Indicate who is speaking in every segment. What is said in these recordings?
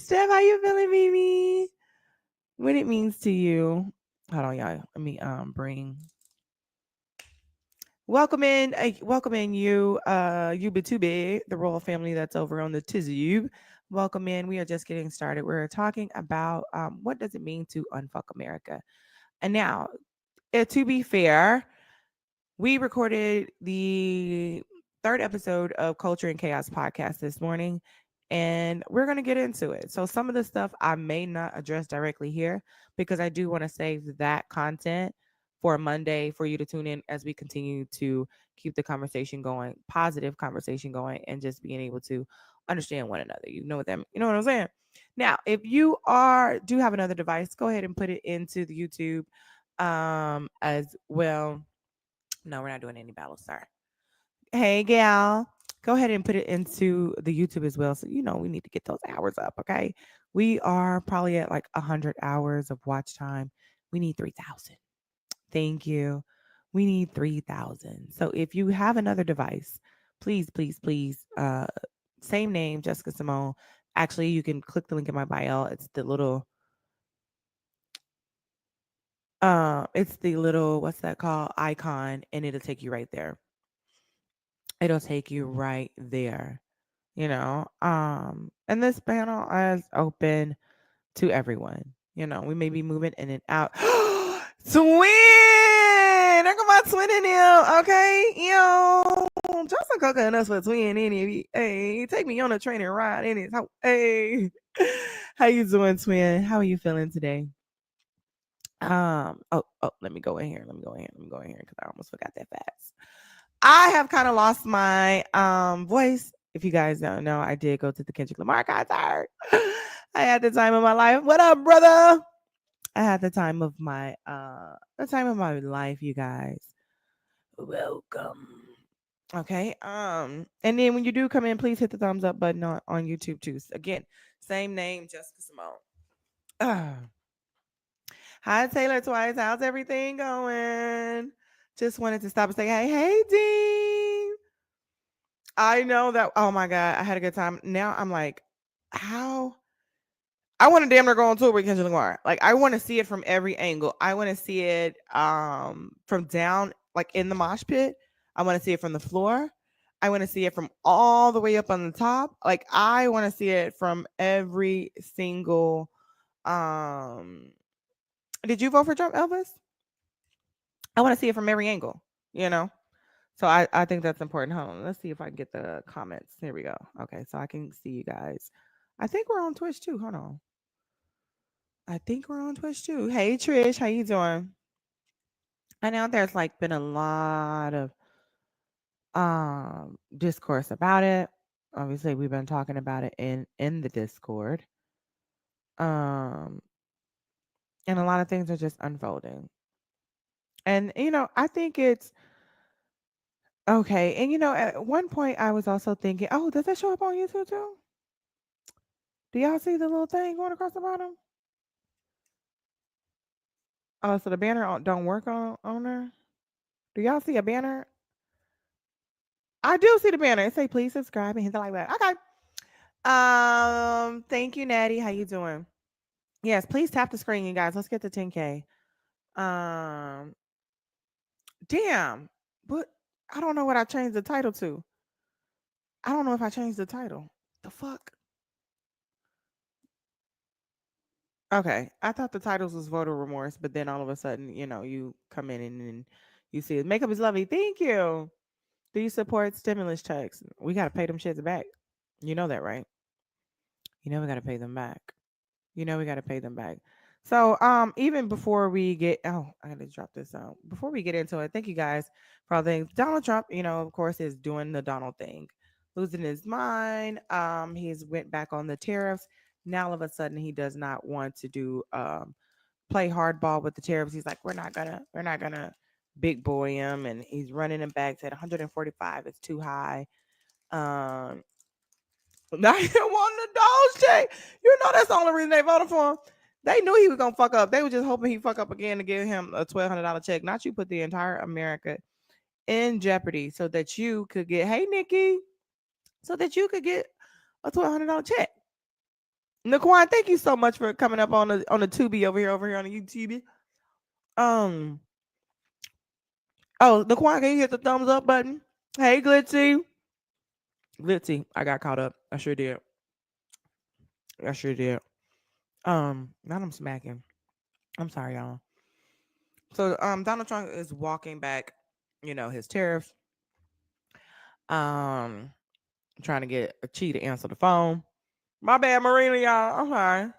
Speaker 1: Steph, how you feeling, baby? What it means to you? Hold on, y'all. Let me bring welcome in you, Ubitube, the royal family that's over on the Tizube. Welcome in. We are just getting started. We're talking about what does it mean to unfuck America. And now, to be fair, we recorded the third episode of Culture and Chaos podcast this morning, and we're going to get into it. So, some of the stuff I may not address directly here because I do want to save that content for Monday for you to tune in as we continue to keep the conversation going, positive conversation going, and just being able to understand one another. You know what that, you know what I'm saying? Now, if you do have another device, go ahead and put it into the YouTube as well. No, we're not doing any battle star. Hey, gal, go ahead and put it into the YouTube as well. So, we need to get those hours up. Okay. We are probably at like 100 hours of watch time. We need 3,000. Thank you. We need 3,000. So, if you have another device, please, please, please, same name, Jessica Simone. Actually, you can click the link in my bio. It's the little, what's that called? Icon, and it'll take you right there. It'll take you right there, and this panel is open to everyone. We may be moving in and out. Twin! There come my twin in here, okay? Just a coca and us for twin in it. Hey, take me on a train and ride in it. Hey, how you doing, twin? How are you feeling today? Let me go in here. Let me go in here because I almost forgot that fast. I have kind of lost my voice. If you guys don't know, I did go to the Kendrick Lamar concert. I had the time of my life. What up, brother? I had the time of my life, you guys. Welcome. Okay. And then when you do come in, please hit the thumbs up button on YouTube too. Again, same name, Jessica Simone. Hi, Taylor Twice. How's everything going? Just wanted to stop and say, hey, Dean. I know that. Oh my God, I had a good time. Now I'm like, how? I want to damn near go on tour with Kendrick Lamar. Like, I want to see it from every angle. I want to see it from down, like in the mosh pit. I want to see it from the floor. I want to see it from all the way up on the top. Like, I want to see it from every single. Did you vote for Trump, Elvis? I want to see it from every angle. You know. So I think that's important. Hold on. Let's see if I can get the comments. Here we go. Okay, so I can see you guys. I think we're on Twitch too. Hold on. I think we're on Twitch too. Hey Trish, how you doing? I know there's like been a lot of discourse about it. Obviously, we've been talking about it in the Discord. Um and a lot of things are just unfolding. And I think it's okay. And at one point I was also thinking, oh, does that show up on YouTube too? Do y'all see the little thing going across the bottom? Oh, so the banner don't work on there? Do y'all see a banner? I do see the banner. It say please subscribe and hit the like button. Okay. Thank you, Natty. How you doing? Yes, please tap the screen, you guys. Let's get to 10K. Um, damn. But I don't know what I changed the title to. I don't know if I changed the title. The fuck? Okay. I thought the titles was voter remorse, but then all of a sudden, you come in and you see it. Makeup is lovely. Thank you. Do you support stimulus checks? We gotta pay them shits back. You know that, right? You know we gotta pay them back. We gotta pay them back. So even before we get I gotta drop this out. Before we get into it, thank you guys for all things. Donald Trump, of course, is doing the Donald thing. Losing his mind. He's went back on the tariffs. Now all of a sudden he does not want to do play hardball with the tariffs. He's like, we're not gonna big boy him, and he's running him back. Said 145 is too high. Um, now he want the dog check. That's the only reason they voted for him. They knew he was gonna fuck up. They were just hoping he fuck up again to give him a $1,200 check. Not you put the entire America in jeopardy so that you could get, hey Nikki, so that you could get a $1,200 check. Naquan, thank you so much for coming up on the Tubi over here on the YouTube. Um, oh, Naquan, can you hit the thumbs up button? Hey, Glitzy. Glitzy, I got caught up. I sure did. I sure did. Now I'm smacking. I'm sorry, y'all. So, Donald Trump is walking back, his tariffs. Um, trying to get a Chi to answer the phone. My bad, Marina, y'all. I'm sorry.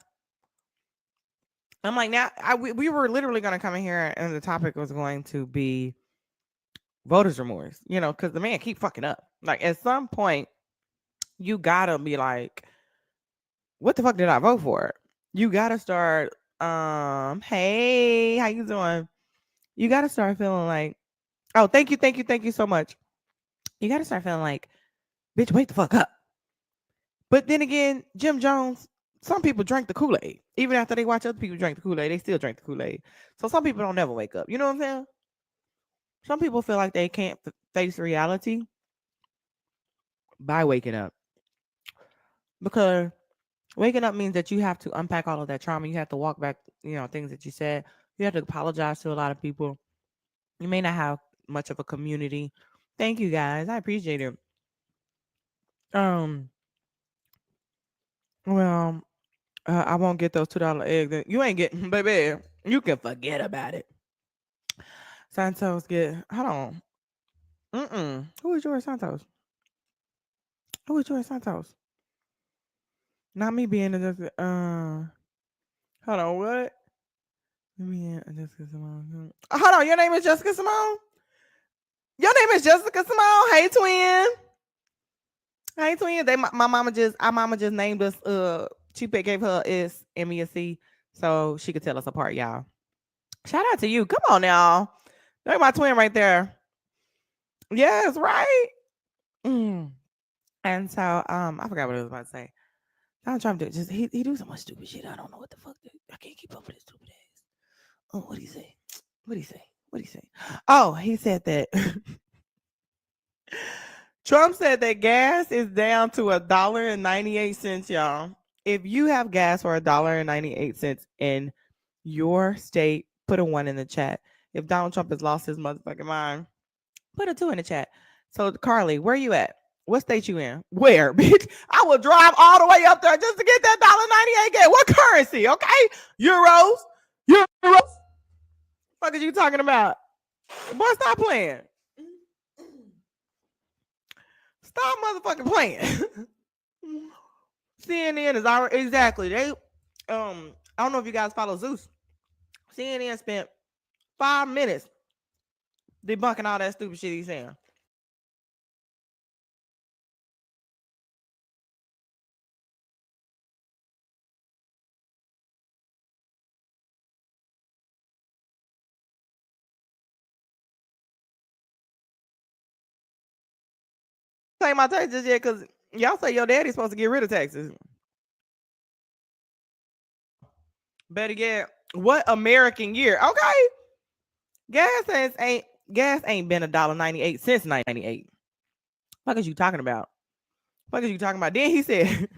Speaker 1: I'm like, now we were literally going to come in here and the topic was going to be voters remorse, because the man keep fucking up. Like at some point, you gotta be like, what the fuck did I vote for? You gotta start, hey, how you doing? You gotta start feeling like, oh, thank you so much. You gotta start feeling like, bitch, wake the fuck up. But then again, Jim Jones, some people drank the Kool-Aid. Even after they watch other people drink the Kool-Aid, they still drink the Kool-Aid. So some people don't never wake up. You know what I'm saying? Some people feel like they can't face reality by waking up. Because waking up means that you have to unpack all of that trauma. You have to walk back, things that you said. You have to apologize to a lot of people. You may not have much of a community. Thank you guys. I appreciate it. Um, well, I won't get those $2 eggs. You ain't getting, baby. You can forget about it. Santos get. Hold on. Who is George Santos? Who is George Santos? Not me being a hold on, what? Me and Jessica Simone. Hold on, your name is Jessica Simone? Your name is Jessica Simone? Hey twin. Hey twin. My mama just our mama just named us Chupet gave her S and me a C so she could tell us apart, y'all. Shout out to you. Come on now. There's my twin right there. Yes, right. Mm. And so I forgot what I was about to say. Donald Trump did just he do so much stupid shit. I don't know what the fuck. I can't keep up with his stupid ass. Oh, what did he say? What did he say? What did he say? Oh, he said that Trump said that gas is down to $1.98, y'all. If you have gas for $1.98 in your state, put a 1 in the chat. If Donald Trump has lost his motherfucking mind, put a 2 in the chat. So Carly, where you at? What state you in? Where, bitch? I will drive all the way up there just to get that $1.98 gas. What currency? Okay, euros. Euros. What are you talking about? Boy, stop playing. Stop motherfucking playing. CNN is already exactly. I don't know if you guys follow Zeus. CNN spent 5 minutes debunking all that stupid shit he's saying. Pay my taxes yet because y'all say your daddy's supposed to get rid of taxes. Better get what American year? Okay, gas ain't been $1.98 since 1998. What is you talking about? What is you talking about? Then he said.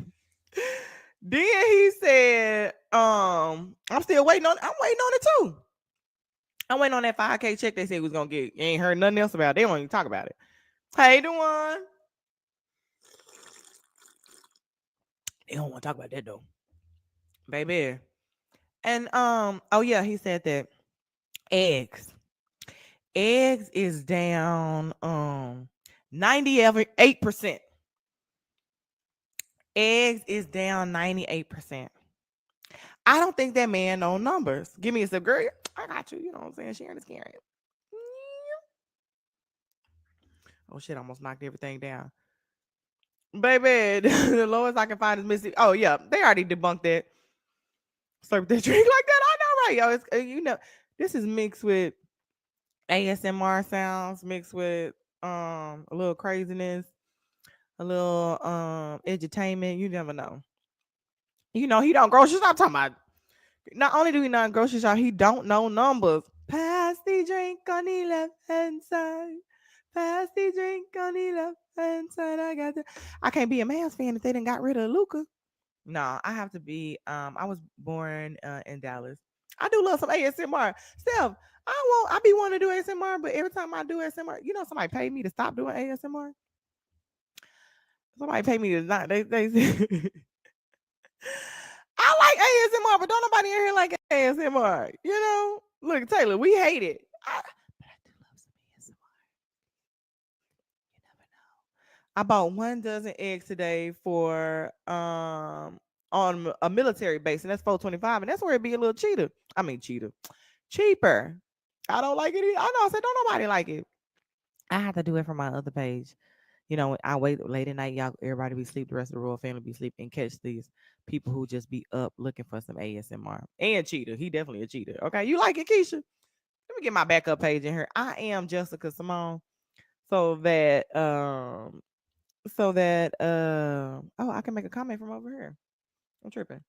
Speaker 1: Then he said, I'm still waiting on. I'm waiting on it too. I'm waiting on that 5K check they said he was gonna get. You ain't heard nothing else about it. They don't even talk about it. Hey, Dewan. They don't want to talk about that though, baby. And oh yeah, he said that eggs. Eggs is down 98%. Eggs is down 98%. I don't think that man know numbers. Give me a sip, girl. I got you. You know what I'm saying? Sharing is caring. Oh shit! I almost knocked everything down. Baby, the lowest I can find is Mississippi. Oh yeah, they already debunked that. Slurp that drink like that. I know, right? Yo, it's this is mixed with ASMR sounds, mixed with a little craziness, a little edutainment. You never know. He don't grocery shop. I'm talking about. Not only do he not grocery shop, he don't know numbers. Pass the drink on the left hand side. Pass the drink on the left hand side. I can't be a Mavs fan if they didn't got rid of Luca. No, I have to be. I was born in Dallas. I do love some ASMR. Steph, I be wanting to do ASMR, but every time I do ASMR, somebody pay me to stop doing ASMR. Somebody pay me to not. They I like ASMR, but don't nobody in here like ASMR. Look, Taylor, we hate it. But I do love some ASMR. You never know. I bought 1 dozen eggs today for on a military base, and that's 425, and that's where it be a little cheater. I mean cheaper. I don't like it. I know. I said don't nobody like it. I have to do it for my other page. I wait late at night, y'all. Everybody be sleep. The rest of the royal family be sleep, and catch these people who just be up looking for some ASMR. And cheater, he definitely a cheater. Okay, you like it, Keisha? Let me get my backup page in here. I am Jessica Simone, so that oh, I can make a comment from over here. I'm tripping.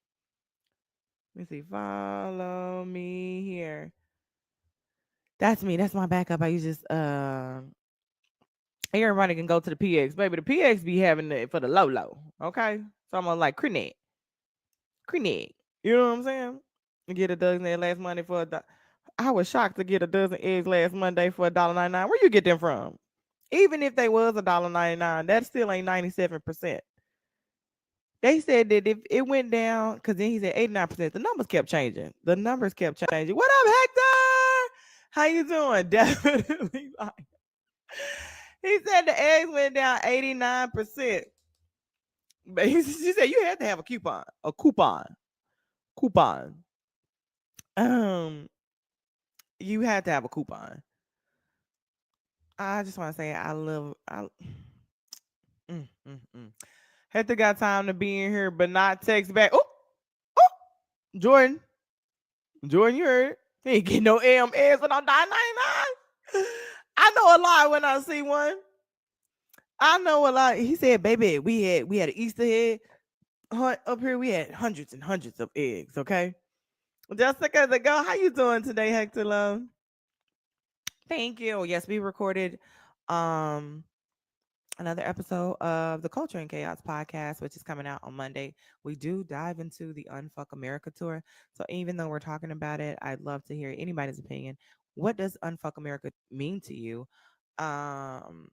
Speaker 1: Let me see. Follow me here. That's me. That's my backup. I use just everybody can go to the PX. Baby, the PX be having it for the low. Okay. So I'm gonna like Creneg. You know what I'm saying? Get a dozen eggs last Monday for I was shocked to get a dozen eggs last Monday for $1.99. Where you get them from? Even if they was $1.99, that still ain't 97%. They said that if it went down, because then he said 89%, the numbers kept changing. The numbers kept changing. What up, Hector? How you doing? Definitely like he said the eggs went down 89%. But she said you had to have a coupon. A coupon. Um, you had to have a coupon. I just want to say mm, mm, mm. Hector got time to be in here, but not text back. Oh, Jordan. Jordan, you heard. He ain't getting no eggs for no $9.99. I know a lot when I see one. I know a lot. He said, baby, we had an Easter egg hunt up here. We had hundreds and hundreds of eggs, okay? Just seconds ago, how you doing today, Hector Love? Thank you. Yes, we recorded um another episode of the Culture and Chaos podcast, which is coming out on Monday. We do dive into the Unfuck America tour. So even though we're talking about it, I'd love to hear anybody's opinion. What does Unfuck America mean to you? Um,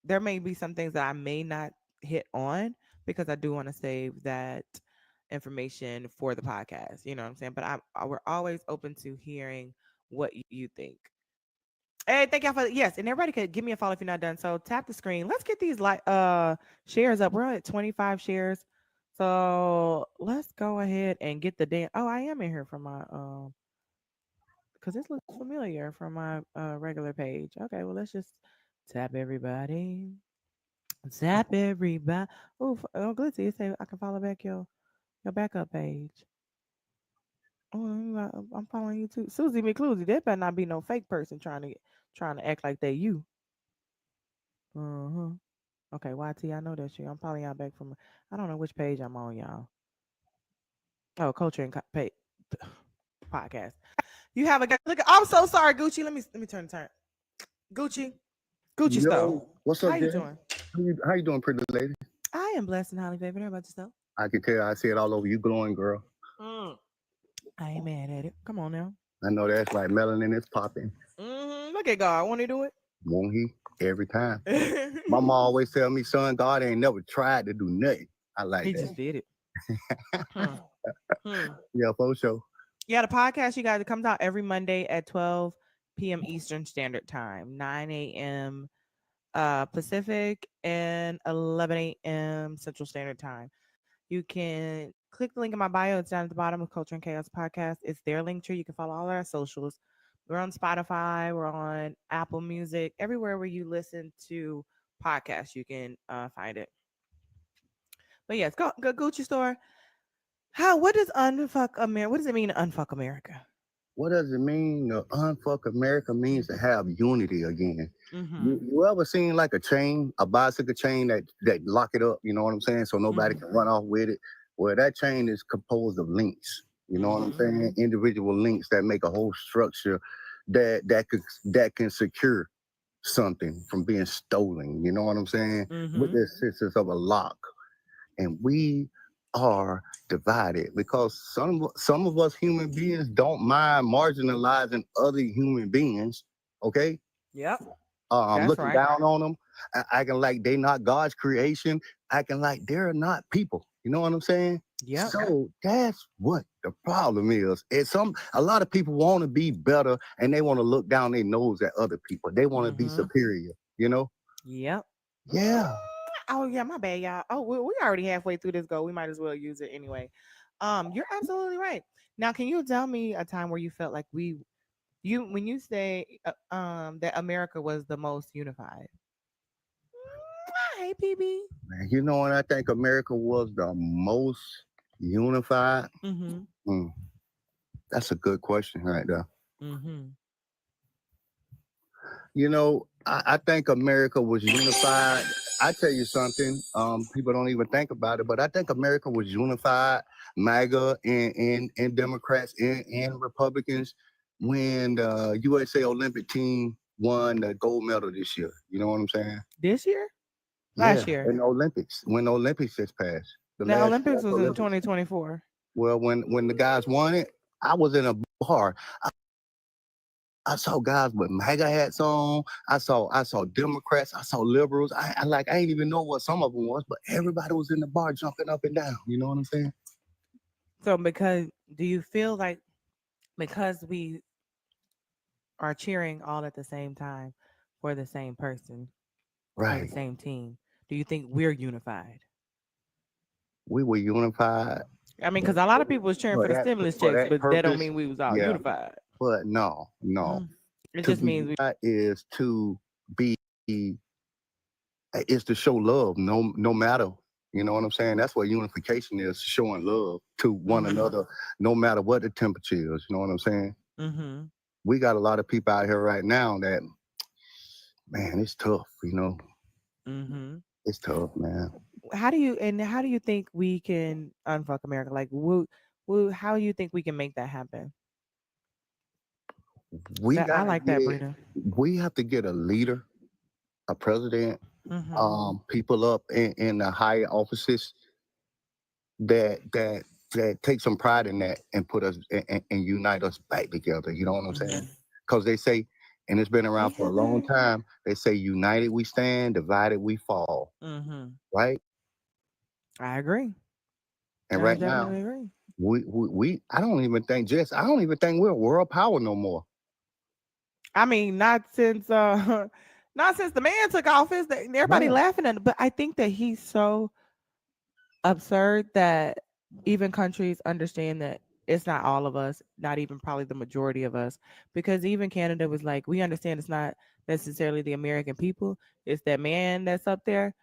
Speaker 1: there may be some things that I may not hit on because I do want to save that information for the podcast. You know what I'm saying? But we're always open to hearing what you think. Hey, thank y'all for yes, and everybody could give me a follow if you're not done. So tap the screen. Let's get these shares up. We're at 25 shares. So let's go ahead and get the damn. Oh, I am in here from my because this looks familiar from my regular page. Okay, well let's just tap everybody. Tap everybody. Oh, Glitzy, it say I can follow back your backup page. Oh, I'm following you too, Susie McClusey. There better not be no fake person trying to act like they you. Uh-huh. Okay, YT, I know that's you. I'm following y'all back from. I don't know which page I'm on, y'all. Oh, culture and podcast. You have a look. I'm so sorry, Gucci. Let me turn. Gucci stone.
Speaker 2: Yo, what's
Speaker 1: How
Speaker 2: up,
Speaker 1: you
Speaker 2: Jay?
Speaker 1: doing?
Speaker 2: How you doing, pretty lady?
Speaker 1: I am blessed and highly favored. How about yourself?
Speaker 2: I can tell. I see it all over you, glowing girl.
Speaker 1: Mm. I ain't mad at it. Come on now.
Speaker 2: I know that's right. Melanin is popping.
Speaker 1: Look at God. Won't he do
Speaker 2: Won't he? Every time. Mama
Speaker 1: it?
Speaker 2: always tell me, son, God ain't never tried to do nothing. I like
Speaker 1: He
Speaker 2: that.
Speaker 1: just did it. Hmm. Hmm.
Speaker 2: Yeah, for sure.
Speaker 1: Yeah, the podcast, you guys, it comes out every Monday at 12 p.m. Eastern Standard Time, 9 a.m. Pacific, and 11 a.m. Central Standard Time. You can click the link in my bio. It's down at the bottom of Culture and Chaos Podcast. It's their link tree. You can follow all our socials. We're on Spotify. We're on Apple Music. Everywhere where you listen to podcasts, you can find it. But yes, go Gucci store. What does unfuck America? What does it mean to unfuck America?
Speaker 2: What does it mean? To unfuck America means to have unity again.
Speaker 1: Mm-hmm.
Speaker 2: You ever seen like a chain, a bicycle chain that lock it up? You know what I'm saying? So nobody
Speaker 1: Mm-hmm.
Speaker 2: can run off with it. Well, that chain is composed of links. You know what I'm
Speaker 1: Mm-hmm.
Speaker 2: saying? Individual links that make a whole structure that can secure something from being stolen. You know what I'm saying? With
Speaker 1: Mm-hmm.
Speaker 2: the assistance of a lock, and we are divided because some of us human beings don't mind marginalizing other human beings. Okay,
Speaker 1: Yep. That's
Speaker 2: looking
Speaker 1: right.
Speaker 2: down on them, acting like they not God's creation, acting like they're not people. You know what I'm saying?
Speaker 1: Yep.
Speaker 2: So that's what the problem is. It's a lot of people want to be better and they want to look down their nose at other people. They want to be
Speaker 1: Mm-hmm.
Speaker 2: superior, you know?
Speaker 1: Yep.
Speaker 2: Yeah.
Speaker 1: Oh yeah, my bad, y'all. Oh, we already halfway through this go. We might as well use it anyway. You're absolutely right. Now, can you tell me a time where you felt like you when you say that America was the most unified? Hey, PB.
Speaker 2: Man, you know what I think America was the most unified?
Speaker 1: Mm-hmm.
Speaker 2: Mm, that's a good question right there.
Speaker 1: Mm-hmm.
Speaker 2: You know, I think America was unified. I tell you something, people don't even think about it, but I think America was unified, MAGA and Democrats and Republicans, when the USA Olympic team won the gold medal this year. You know what I'm saying?
Speaker 1: This year?
Speaker 2: Yeah,
Speaker 1: Last year.
Speaker 2: in the Olympics, when the Olympics just passed, the
Speaker 1: The Olympics
Speaker 2: last
Speaker 1: was in
Speaker 2: Olympics.
Speaker 1: 2024.
Speaker 2: Well, when the guys won it, I was in a bar. I saw guys with MAGA hats on. I saw Democrats. I saw liberals. I ain't even know what some of them was, but everybody was in the bar jumping up and down. You know what I'm saying?
Speaker 1: So, because do you feel like because we are cheering all at the same time for the same person or the
Speaker 2: Right.
Speaker 1: same team, do you think we're unified?
Speaker 2: We were unified
Speaker 1: I mean, because a lot of people was cheering
Speaker 2: for
Speaker 1: for the
Speaker 2: that
Speaker 1: stimulus
Speaker 2: for
Speaker 1: checks,
Speaker 2: that
Speaker 1: but that don't
Speaker 2: purpose.
Speaker 1: mean we was all
Speaker 2: Yeah,
Speaker 1: unified.
Speaker 2: but no.
Speaker 1: Mm. It
Speaker 2: To
Speaker 1: just
Speaker 2: be
Speaker 1: means we.
Speaker 2: unified is to be is to show love. No matter. You know what I'm saying? That's what unification is, showing love to one
Speaker 1: Mm-hmm.
Speaker 2: another, no matter what the temperature is. You know what I'm saying?
Speaker 1: Mm-hmm.
Speaker 2: We got a lot of people out here right now that, man, it's tough.
Speaker 1: Mm-hmm.
Speaker 2: It's tough, man.
Speaker 1: How do you think we can unfuck America? Like, how do you think we can make that happen?
Speaker 2: We
Speaker 1: That I
Speaker 2: gotta
Speaker 1: like that,
Speaker 2: get,
Speaker 1: Brina.
Speaker 2: we have to get a leader, a president,
Speaker 1: Mm-hmm.
Speaker 2: people up in the higher offices that take some pride in that and put us and unite us back together. You know what I'm
Speaker 1: Mm-hmm.
Speaker 2: saying? Because they say, and it's been around for a long
Speaker 1: Together.
Speaker 2: time. They say, united we stand, divided we fall.
Speaker 1: Mm-hmm.
Speaker 2: Right?
Speaker 1: I agree.
Speaker 2: And
Speaker 1: I
Speaker 2: right now,
Speaker 1: definitely agree.
Speaker 2: I don't even think I don't even think we're a world power no more.
Speaker 1: I mean, not since the man took office. Everybody
Speaker 2: Man,
Speaker 1: laughing at him, but I think that he's so absurd that even countries understand that it's not all of us, not even probably the majority of us, because even Canada was like, we understand it's not necessarily the American people, it's that man that's up there,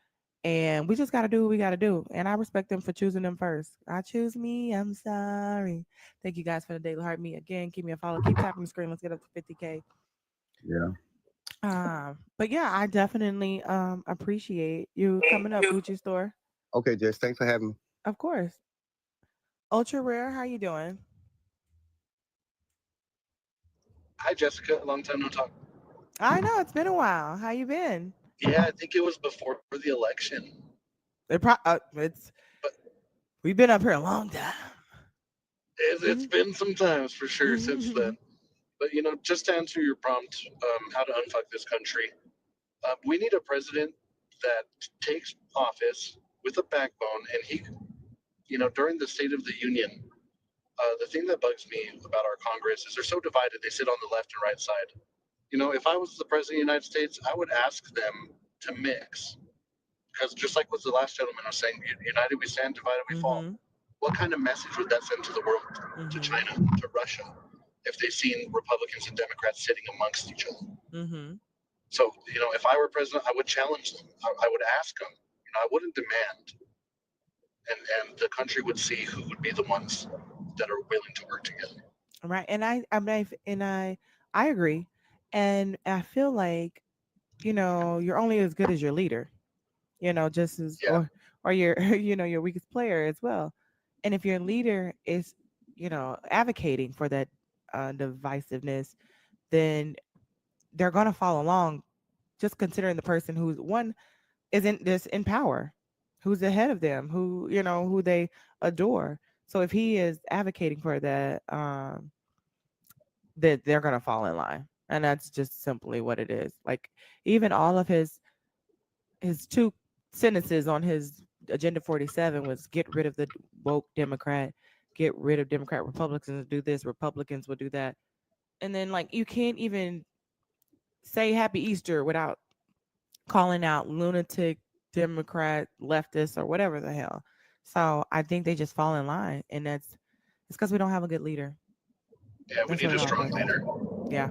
Speaker 1: and we just got to do what we got to do. And I respect them for choosing them first. I choose me. I'm sorry. Thank you guys for the daily heart. Me again. Keep me a follow. Keep tapping the screen. Let's get up to 50K.
Speaker 2: yeah.
Speaker 1: But yeah, I definitely appreciate you coming up, Gucci Store.
Speaker 2: Okay, Jess, thanks for having me.
Speaker 1: Of course. Ultra rare, how you doing?
Speaker 3: Hi, Jessica. Long time no talk.
Speaker 1: I know it's been a while. How you been?
Speaker 3: Yeah, I think it was before the election,
Speaker 1: It's
Speaker 3: but
Speaker 1: we've been up here a long time.
Speaker 3: it's been some times for sure since then. But just to answer your prompt, how to unfuck this country, we need a president that takes office with a backbone, and during the State of the Union, the thing that bugs me about our Congress is they're so divided. They sit on the left and right side. If I was the president of the United States, I would ask them to mix. Because just like what the last gentleman was saying, united we stand, divided we fall.
Speaker 1: Mm-hmm.
Speaker 3: What kind of message would that send to the world, to
Speaker 1: Mm-hmm.
Speaker 3: China, to Russia, if they've seen Republicans and Democrats sitting amongst each other?
Speaker 1: Mm-hmm.
Speaker 3: So, if I were president, I would challenge them. I would ask them. I wouldn't demand, and the country would see who would be the ones that are willing to work together.
Speaker 1: Right. I agree. And I feel like, you're only as good as your leader, just as
Speaker 3: Yeah,
Speaker 1: or your your weakest player as well. And if your leader is, advocating for that divisiveness, then they're gonna follow along, just considering the person who's one isn't this in power, who's ahead of them, who who they adore. So if he is advocating for that, that they're gonna fall in line, and that's just simply what it is. Like even all of his two sentences on his agenda 47 was get rid of the woke Democrat, get rid of Democrat Republicans, do this, Republicans will do that, and then like you can't even say Happy Easter without calling out lunatic Democrat leftists or whatever the hell. So I think they just fall in line, and it's because we don't have a good leader.
Speaker 3: Yeah, we
Speaker 1: That's
Speaker 3: need
Speaker 1: what
Speaker 3: a
Speaker 1: it all
Speaker 3: strong
Speaker 1: boils down
Speaker 3: leader.
Speaker 1: to. Yeah.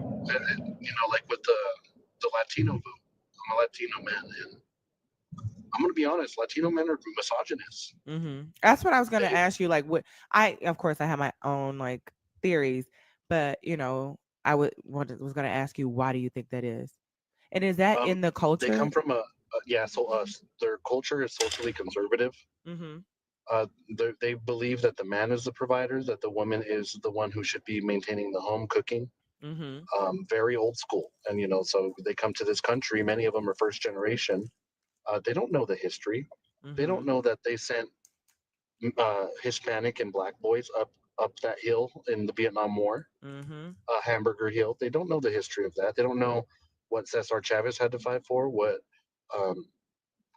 Speaker 3: Like with the Latino vote. I'm a Latino man, and I'm gonna be honest. Latino men are misogynists.
Speaker 1: That's what I was gonna
Speaker 3: They,
Speaker 1: ask you. Like, what I of course I have my own like theories, but I was gonna ask you why do you think that is, and is that
Speaker 3: um,
Speaker 1: in the
Speaker 3: they come
Speaker 1: culture?
Speaker 3: from yeah. So their culture is socially conservative.
Speaker 1: Mm-hmm.
Speaker 3: They believe that the man is the provider, that the woman is the one who should be maintaining the home, cooking.
Speaker 1: Mm-hmm.
Speaker 3: Very old school, and so they come to this country. Many of them are first generation. They don't know the history. They
Speaker 1: Mm-hmm.
Speaker 3: don't know that they sent Hispanic and black boys up that hill in the Vietnam War,
Speaker 1: Mm-hmm.
Speaker 3: Hamburger Hill. They don't know the history of that. They don't know what Cesar Chavez had to fight for, what um,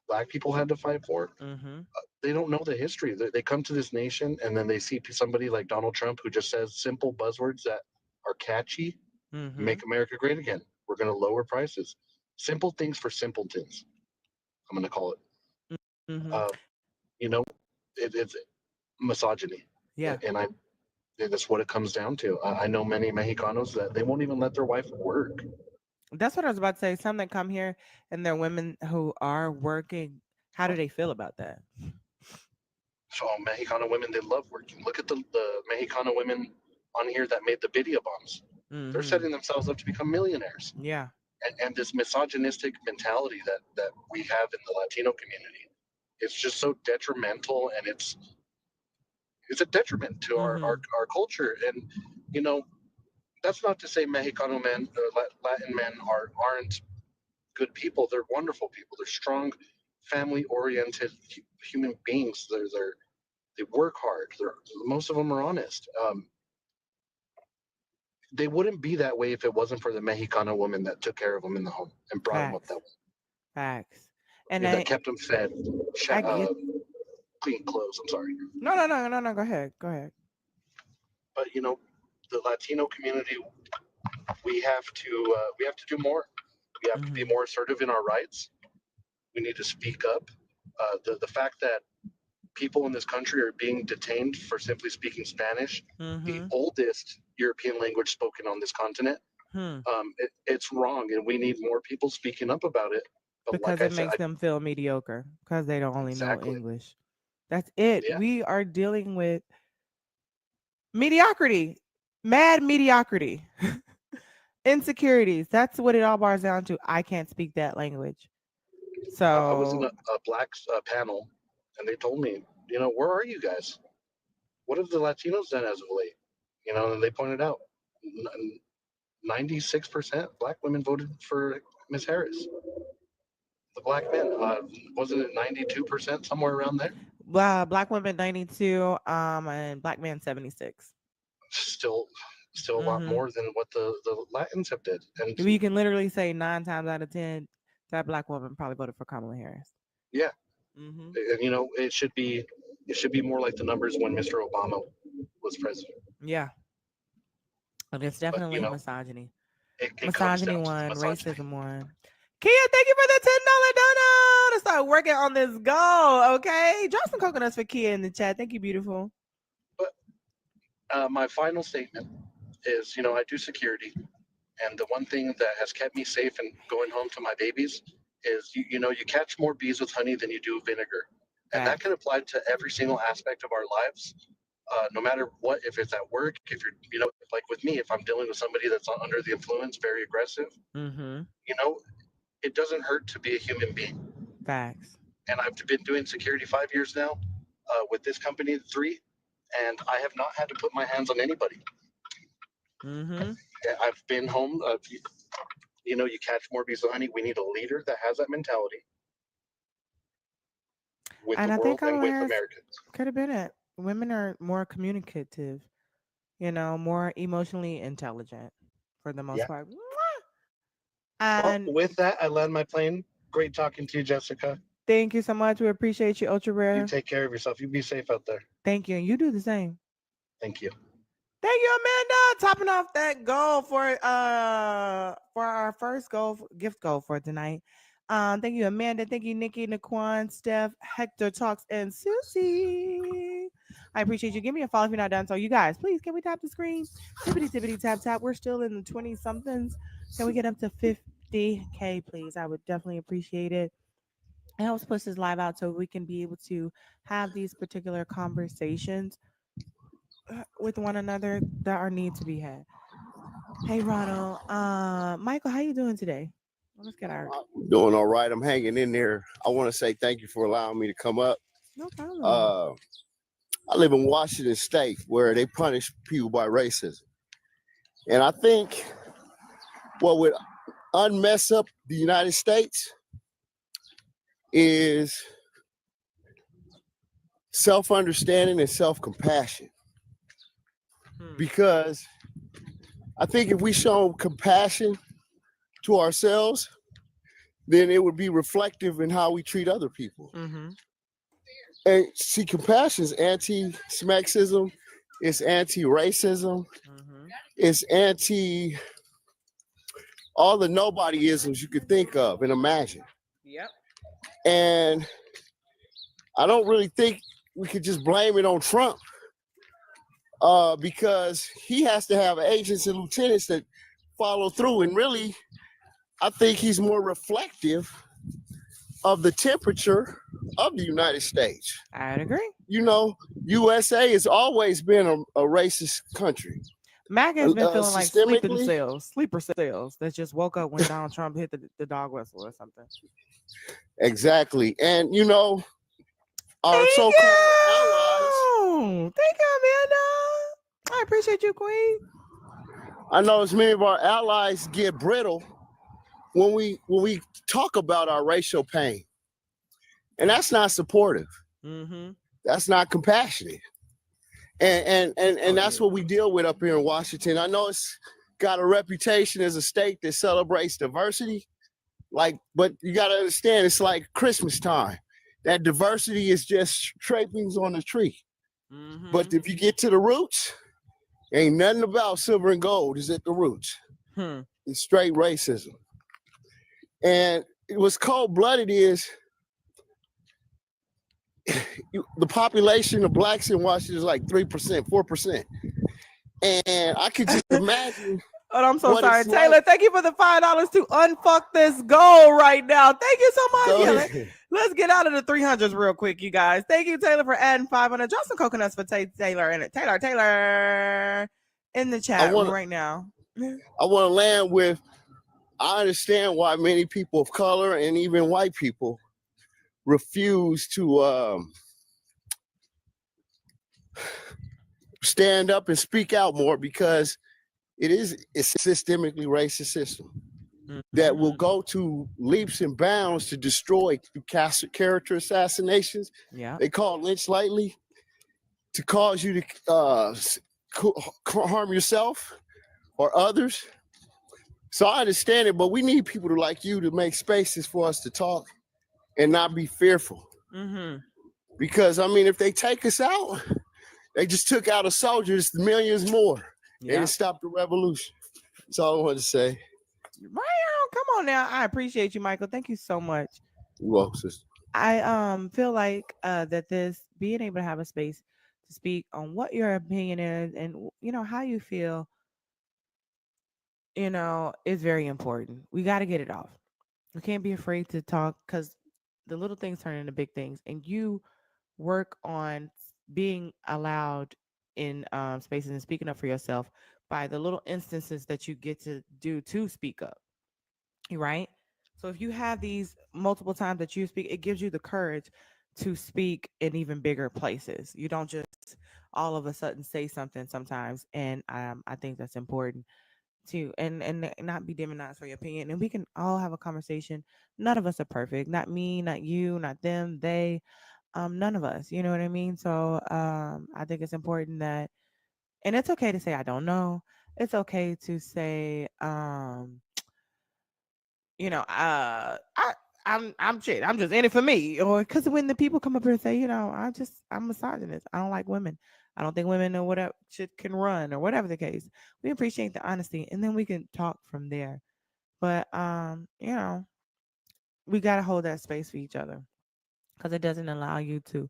Speaker 3: black people had to fight for.
Speaker 1: Mm-hmm.
Speaker 3: They don't know the history. They come to this nation and then they see somebody like Donald Trump who just says simple buzzwords that are catchy.
Speaker 1: Mm-hmm.
Speaker 3: Make America great again. We're going to lower prices. Simple things for simpletons. I'm going to call it.
Speaker 1: Mm-hmm.
Speaker 3: Uh, you know, it's misogyny,
Speaker 1: Yeah.
Speaker 3: and that's what it comes down to. I know many Mexicanos that they won't even let their wife work.
Speaker 1: That's what I was about to say. Some that come here and they're women who are working. How do they feel about that?
Speaker 3: So Mexicano women, they love working. Look at the Mexicano women on here that made the video bombs. They're
Speaker 1: Mm-hmm.
Speaker 3: setting themselves up to become millionaires.
Speaker 1: Yeah.
Speaker 3: And this misogynistic mentality that we have in the Latino community, it's just so detrimental, and it's a detriment to
Speaker 1: Mm-hmm.
Speaker 3: our culture. And you know, that's not to say Mexicano men or Latin men aren't good people. They're wonderful people. They're strong, family-oriented human beings. They work hard. Most of them are honest. They wouldn't be that way if it wasn't for the Mexicano woman that took care of them in the home and brought them up that
Speaker 1: Facts. Facts. And
Speaker 3: way, that kept them fed,
Speaker 1: I get
Speaker 3: clean clothes. I'm sorry,
Speaker 1: no. Go ahead. Go ahead.
Speaker 3: but the Latino community, we have to do more. We have to be
Speaker 1: Mm-hmm.
Speaker 3: more assertive in our rights. We need to speak up. The fact that people in this country are being detained for simply speaking Spanish, the
Speaker 1: Mm-hmm.
Speaker 3: oldest European language spoken on this continent,
Speaker 1: Hmm.
Speaker 3: it's wrong, and we need more people speaking up about it. But like
Speaker 1: Because
Speaker 3: I
Speaker 1: it
Speaker 3: said,
Speaker 1: makes them feel mediocre because they don't only know
Speaker 3: exactly,
Speaker 1: English. That's it.
Speaker 3: yeah,
Speaker 1: We are dealing with mediocrity, mad mediocrity, insecurities. That's what it all boils down to. I can't speak that language.
Speaker 3: I was in
Speaker 1: So,
Speaker 3: a black panel, and they told me, where are you guys? What have the Latinos done as of late? And they pointed out 96% black women voted for Miss Harris. The black men, wasn't it 92%, somewhere around there?
Speaker 1: black women 92, and black man 76.
Speaker 3: Still, still a lot
Speaker 1: Mm-hmm.
Speaker 3: more than what the Latins have did. And
Speaker 1: You can literally say 9 times out of 10 that black woman probably voted for Kamala Harris.
Speaker 3: yeah,
Speaker 1: Mm-hmm.
Speaker 3: and it should be more like the numbers when Mr. Obama was president.
Speaker 1: Yeah, and it's
Speaker 3: But
Speaker 1: definitely misogyny.
Speaker 3: it comes
Speaker 1: Misogyny
Speaker 3: down to the
Speaker 1: one,
Speaker 3: misogyny.
Speaker 1: racism one. Kia, thank you for the $10 donut to start working on this goal. Okay, drop some coconuts for Kia in the chat. Thank you, beautiful.
Speaker 3: But my final statement is, I do security, and the one thing that has kept me safe and going home to my babies is, you catch more bees with honey than you do vinegar, and that
Speaker 1: Facts.
Speaker 3: can apply to every single aspect of our lives. No matter what, if it's at work, if you're, like with me, if I'm dealing with somebody that's under the influence, very aggressive,
Speaker 1: Mm-hmm.
Speaker 3: you know, it doesn't hurt to be a human being.
Speaker 1: Facts.
Speaker 3: And I've been doing security 5 years now, with this company 3, and I have not had to put my hands on anybody.
Speaker 1: Mm-hmm.
Speaker 3: I've been home. You catch more bees with honey. We need a leader that has that mentality. with
Speaker 1: And
Speaker 3: the
Speaker 1: I think
Speaker 3: world and with
Speaker 1: ours
Speaker 3: Americans.
Speaker 1: could have been it. Women are more communicative, more emotionally intelligent for the most
Speaker 3: Yeah.
Speaker 1: part.
Speaker 3: Well,
Speaker 1: And
Speaker 3: with that, I land my plane. Great talking to you, Jessica.
Speaker 1: thank you so much. We appreciate you, Ultra
Speaker 3: You
Speaker 1: Rare.
Speaker 3: take care of yourself. You be safe out there.
Speaker 1: Thank you. And you do the same.
Speaker 3: Thank you.
Speaker 1: Thank you, Amanda. Topping off that goal for our first gift goal for tonight. Thank you, Amanda. Thank you, Nikki, Naquan, Steph, Hector Talks, and Susie. I appreciate you. Give me a follow if you're not done. So, you guys, please, can we tap the screen? Tippity tippity tap tap. We're still in the 20 somethings. Can we get up to 50K, please? I would definitely appreciate it. It helps push this live out so we can be able to have these particular conversations with one another that are need to be had. Hey Ronald, Michael, how you doing today? Well, let's get our
Speaker 4: Doing all right. I'm hanging in there. I want to say thank you for allowing me to come up.
Speaker 1: no problem.
Speaker 4: Uh, I live in Washington State where they punish people by racism. And I think what would unmess up the United States is self-understanding and self-compassion. Because I think if we show compassion to ourselves, then it would be reflective in how we treat other people.
Speaker 1: Mm-hmm.
Speaker 4: And see, compassion is anti-Semitism, it's anti-racism,
Speaker 1: Mm-hmm.
Speaker 4: it's anti all the nobodyisms you could think of and imagine.
Speaker 1: Yep.
Speaker 4: And I don't really think we could just blame it on Trump because he has to have agents and lieutenants that follow through. And really, I think he's more reflective of the temperature of the United States.
Speaker 1: I'd agree.
Speaker 4: You know, USA has always been a racist country.
Speaker 1: Mac has been feeling like
Speaker 4: Systemically,
Speaker 1: sleeper cells that just woke up when Donald Trump hit the dog whistle or something.
Speaker 4: exactly. And you know, our
Speaker 1: Thank
Speaker 4: so-called allies.
Speaker 1: Thank you, Amanda. I appreciate you, Queen.
Speaker 4: I know as many of our allies get brittle when we talk about our racial pain, and that's not supportive.
Speaker 1: Mm-hmm.
Speaker 4: That's not compassionate, and that's what we deal with up here in Washington. I know it's got a reputation as a state that celebrates diversity, but you got to understand it's like Christmas time. That diversity is just trappings on the tree.
Speaker 1: Mm-hmm.
Speaker 4: But if you get to the roots, ain't nothing about silver and gold is at the roots. It's straight racism. And what's cold-blooded is the population of blacks in Washington is like 3%, 4%. And I could just imagine.
Speaker 1: Oh, I'm so
Speaker 4: what
Speaker 1: sorry.
Speaker 4: it's
Speaker 1: Taylor,
Speaker 4: like.
Speaker 1: thank you for the $5 to unfuck this goal right now. Thank you so much.
Speaker 4: Go
Speaker 1: Yeah,
Speaker 4: ahead.
Speaker 1: let's get out of the 300s real quick, you guys. Thank you, Taylor, for adding 500. Drop some coconuts for Taylor in it. Taylor in the chat room right now.
Speaker 4: I want to land with, I understand why many people of color and even white people refuse to stand up and speak out more, because it is a systemically racist system that will go to leaps and bounds to destroy through character assassinations.
Speaker 1: Yeah.
Speaker 4: They call it lynch lightly, to cause you to harm yourself or others. So I understand it, but we need people like you to make spaces for us to talk and not be fearful.
Speaker 1: Mm-hmm.
Speaker 4: Because, I mean, if they take us out, they just took out a soldier, it's millions more. They didn't stop the revolution. That's all I want to say.
Speaker 1: Right, come on now. I appreciate you, Michael. Thank you so much.
Speaker 4: You're welcome, sister.
Speaker 1: I feel like that this being able to have a space to speak on what your opinion is and how you feel, is very important. We got to get it off. We can't be afraid to talk, because the little things turn into big things, and you work on being allowed in spaces and speaking up for yourself by the little instances that you get to do to speak up. Right? So if you have these multiple times that you speak, it gives you the courage to speak in even bigger places. You don't just all of a sudden say something sometimes, and I think that's important too, and not be demonized for your opinion. And we can all have a conversation. None of us are perfect. Not me, not you, not them, they. None of us. You know what I mean? So I think it's important that, and it's okay to say I don't know. It's okay to say, I'm shit. I'm just in it for me, or because when the people come up here and say, I'm misogynist. I don't like women. I don't think women know what shit can run, or whatever the case. We appreciate the honesty, and then we can talk from there. But we gotta hold that space for each other because it doesn't allow you to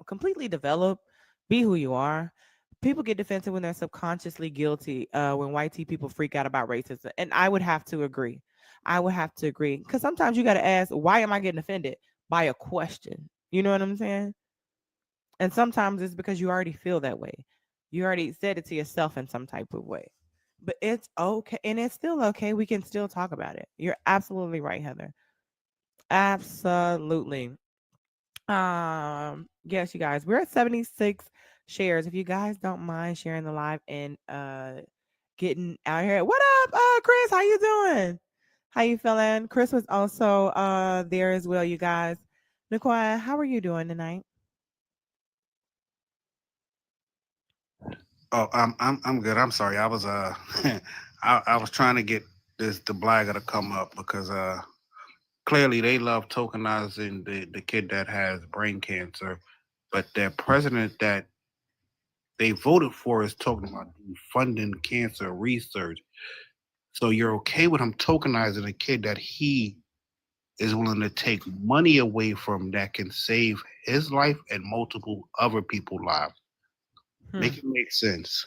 Speaker 1: completely develop, be who you are. People get defensive when they're subconsciously guilty. When white people freak out about racism, and I would have to agree. I would have to agree because sometimes you got to ask, why am I getting offended by a question? You know what I'm saying? And sometimes it's because you already feel that way. You already said it to yourself in some type of way. But it's okay, and it's still okay. We can still talk about it. You're absolutely right, Heather. Absolutely. Yes, you guys, we're at 76 shares. If you guys don't mind sharing the live and getting out here. What up, Chris? How you doing? How you feeling? Chris was also there as well, you guys. Nicole, how are you doing tonight?
Speaker 5: Oh, I'm good. I'm sorry. I was I was trying to get the blagger to come up because clearly they love tokenizing the kid that has brain cancer, but their president that they voted for is talking about funding cancer research. So you're okay with him tokenizing a kid that he is willing to take money away from that can save his life and multiple other people's lives.
Speaker 1: Hmm.
Speaker 5: Make it make sense.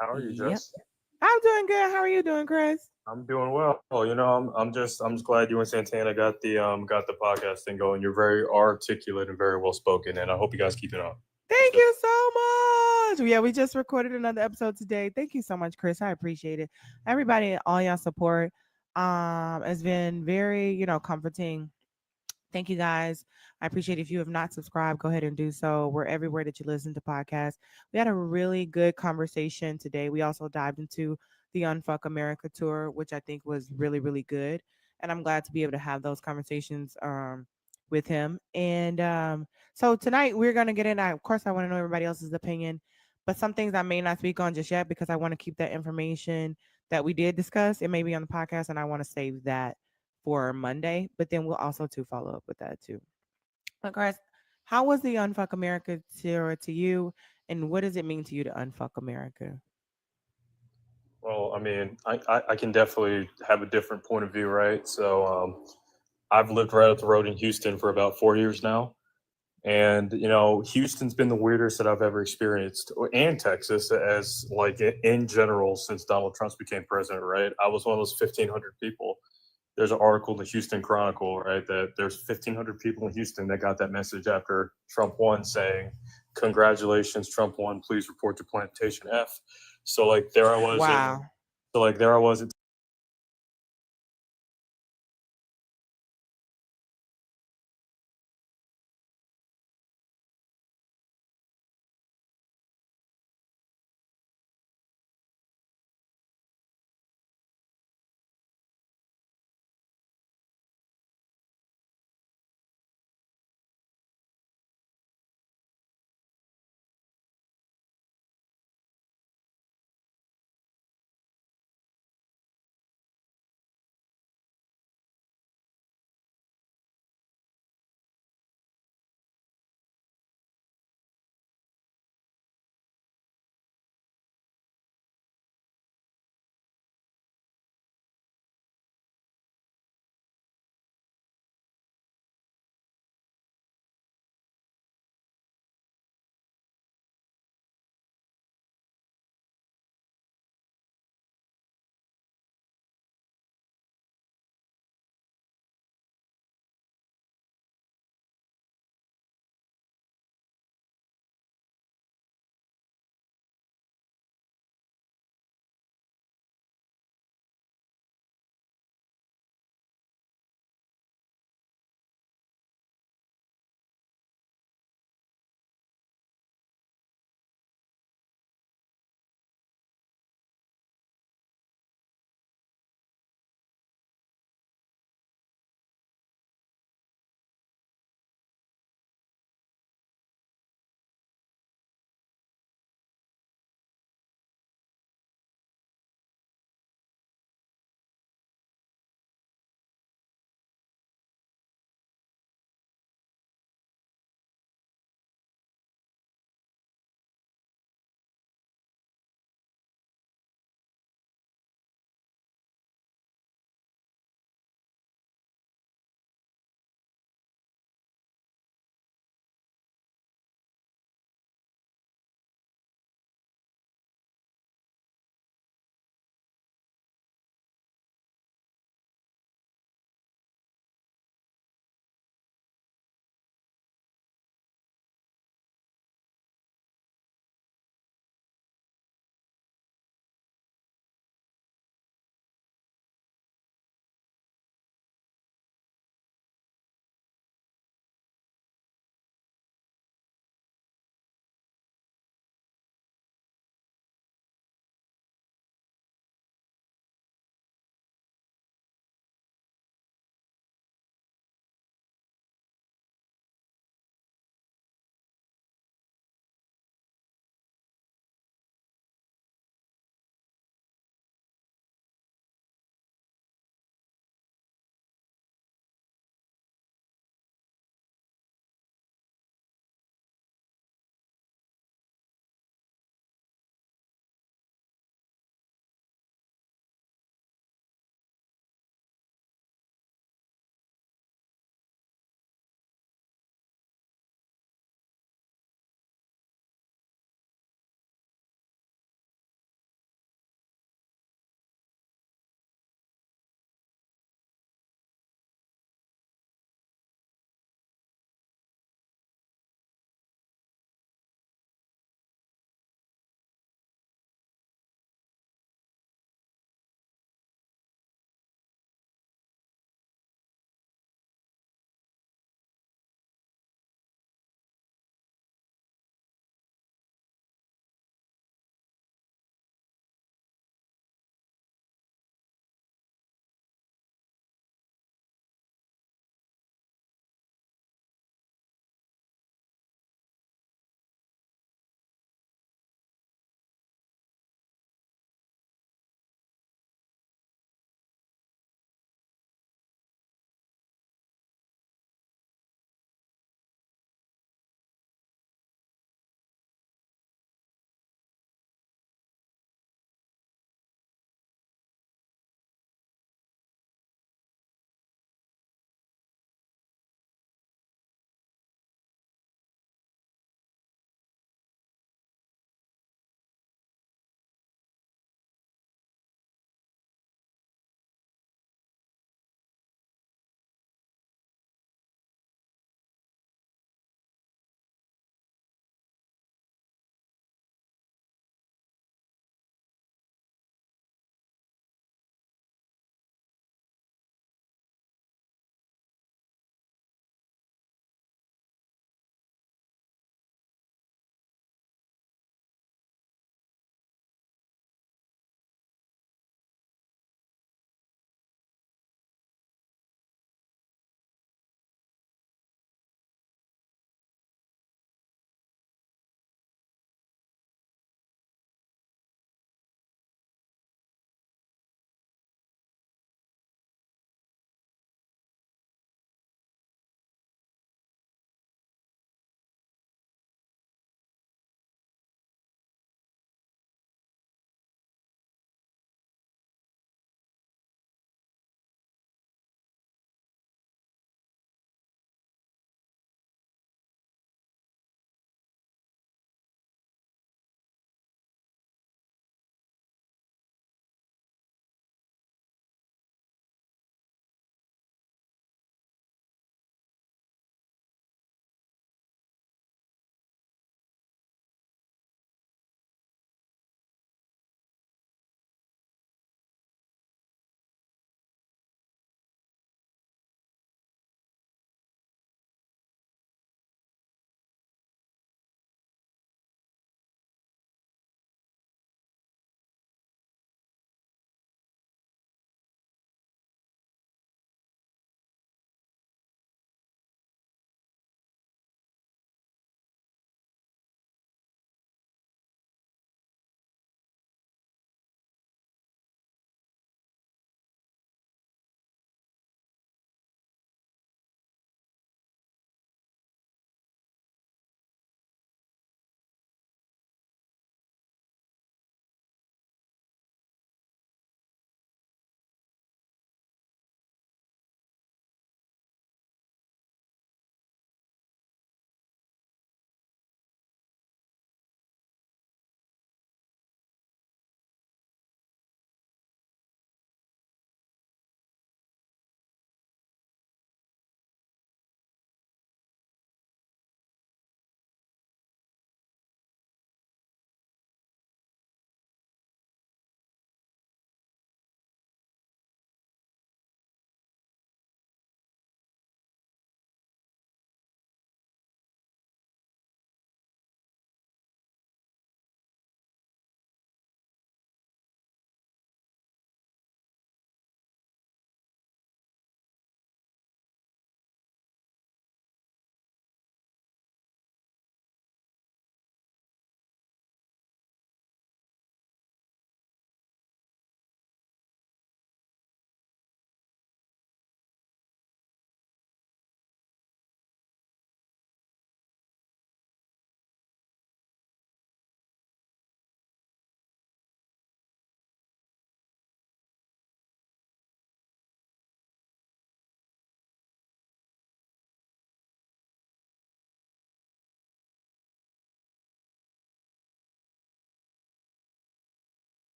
Speaker 6: How are you,
Speaker 1: Yep.
Speaker 6: Jess?
Speaker 1: I'm doing good. How are you doing, Chris?
Speaker 6: I'm doing well. I'm just glad you and Santana got the podcast thing going. You're very articulate and very well spoken, and I hope you guys keep it up.
Speaker 1: Thank you so much. Yeah, we just recorded another episode today. Thank you so much, Chris. I appreciate it. Everybody, all y'all support has been very, comforting. Thank you guys. I appreciate it. If you have not subscribed, go ahead and do so. We're everywhere that you listen to podcasts. We had a really good conversation today. We also dived into the Unfuck America tour, which I think was really, really good. And I'm glad to be able to have those conversations with him. And so tonight we're going to get in. Of course, I want to know everybody else's opinion, but some things I may not speak on just yet because I want to keep that information that we did discuss. It may be on the podcast, and I want to save that for Monday, but then we'll also to follow up with that too. But guys, how was the Unfuck America tour to you, and what does it mean to you to Unfuck America?
Speaker 6: Well, I mean, I can definitely have a different point of view, right? So I've lived right up the road in Houston for about 4 years now. And, Houston's been the weirdest that I've ever experienced, and Texas, as like in general, since Donald Trump became president, right? I was one of those 1,500 people. There's an article in the Houston Chronicle, right, that there's 1,500 people in Houston that got that message after Trump won saying, "Congratulations, Trump won. Please report to Plantation F." So like there I was.
Speaker 1: Wow.
Speaker 6: So like there I was at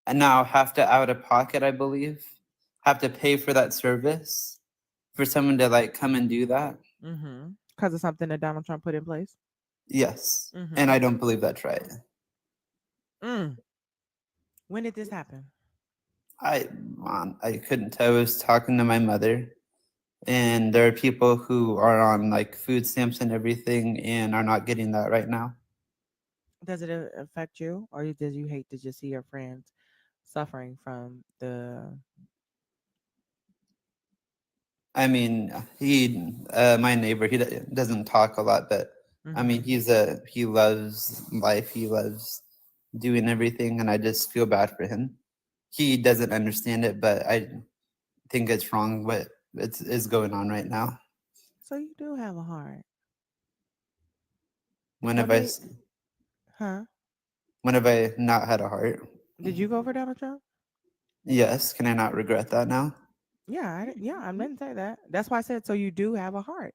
Speaker 7: and now have to out of pocket, I believe, have to pay for that service for someone to like come and do that.
Speaker 1: Mm-hmm. Because of something that Donald Trump put in place.
Speaker 7: Yes,
Speaker 1: Mm-hmm.
Speaker 7: and I don't believe that's right.
Speaker 1: When did this happen?
Speaker 7: I couldn't tell. I was talking to my mother, and there are people who are on like food stamps and everything and are not getting that right now.
Speaker 1: Does it affect you, or does you hate to just see your friends suffering from the?
Speaker 7: I mean, my neighbor, doesn't talk a lot, but I mean, he loves life. He loves doing everything, and I just feel bad for him. He doesn't understand it, but I think it's wrong what is going on right now.
Speaker 1: So you do have a heart.
Speaker 7: When
Speaker 1: What
Speaker 7: have I,
Speaker 1: made? Huh?
Speaker 7: when have I not had a heart?
Speaker 1: Did you go for Donald Trump?
Speaker 7: Yes. Can I not regret that now?
Speaker 1: Yeah, I didn't say that. That's why I said so. You do have a heart.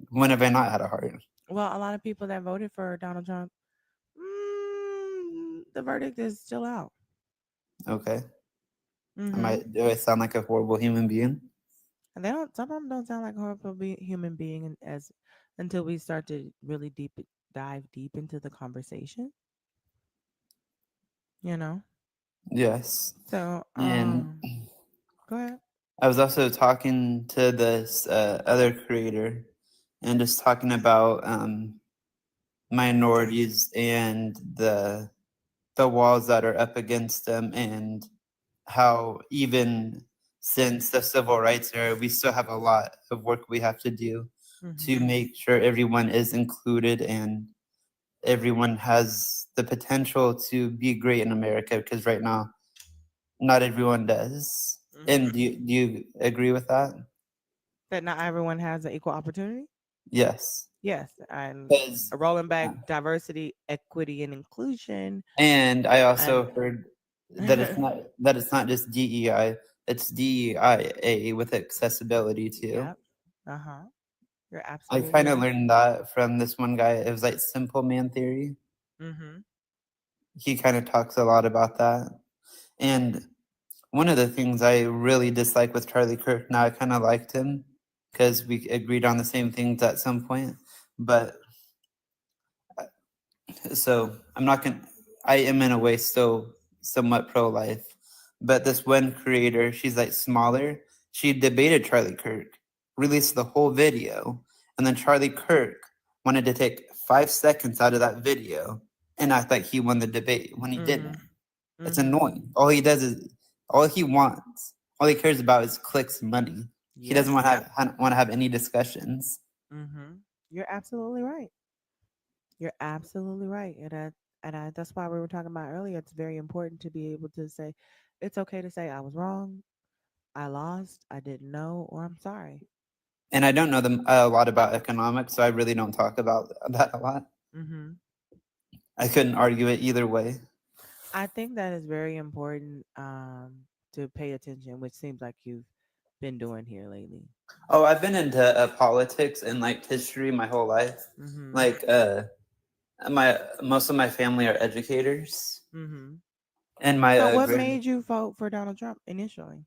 Speaker 7: When have I not had a heart?
Speaker 1: Well, a lot of people that voted for Donald Trump, the verdict is still out.
Speaker 7: Okay.
Speaker 1: Mm-hmm.
Speaker 7: Do I sound like a horrible human being?
Speaker 1: And they don't. Some of them don't sound like a horrible human being, as until we start to really dive deep into the conversation. You know.
Speaker 7: Yes.
Speaker 1: So,
Speaker 7: And
Speaker 1: go ahead.
Speaker 7: I was also talking to this other creator and just talking about minorities and the walls that are up against them, and how even since the civil rights era, we still have a lot of work we have to do to make sure everyone is included and everyone has the potential to be great in America, because right now not everyone does. And do you agree with that?
Speaker 1: That not everyone has an equal opportunity.
Speaker 7: Yes.
Speaker 1: Yes, and
Speaker 7: 'Cause,
Speaker 1: rolling back diversity, equity, and inclusion.
Speaker 7: and I also
Speaker 1: And
Speaker 7: heard that it's not just DEI, it's DEIA with accessibility too.
Speaker 1: Yep. You're
Speaker 7: I
Speaker 1: absolutely
Speaker 7: kind of
Speaker 1: right.
Speaker 7: learned that from this one guy. It was like simple man theory.
Speaker 1: Mm-hmm.
Speaker 7: He kind of talks a lot about that. And one of the things I really dislike with Charlie Kirk, now I kind of liked him because we agreed on the same things at some point. But so I am in a way still somewhat pro-life. But this one creator, she's like smaller. She debated Charlie Kirk, released the whole video, and then Charlie Kirk wanted to take 5 seconds out of that video and act like he won the debate when he didn't. It's annoying. All he does is all he wants, all he cares about is clicks and money. He doesn't want to have any discussions.
Speaker 1: You're absolutely right. You're absolutely right, and that's why we were talking about earlier. It's very important to be able to say, it's okay to say I was wrong, I lost, I didn't know, or I'm sorry.
Speaker 7: And I don't know a lot about economics, so I really don't talk about that a lot. I couldn't argue it either way.
Speaker 1: I think that is very important to pay attention, which seems like you've been doing here lately.
Speaker 7: Oh, I've been into politics and like history my whole life. Like most of my family are educators, and my
Speaker 1: So, what made you vote for Donald Trump initially?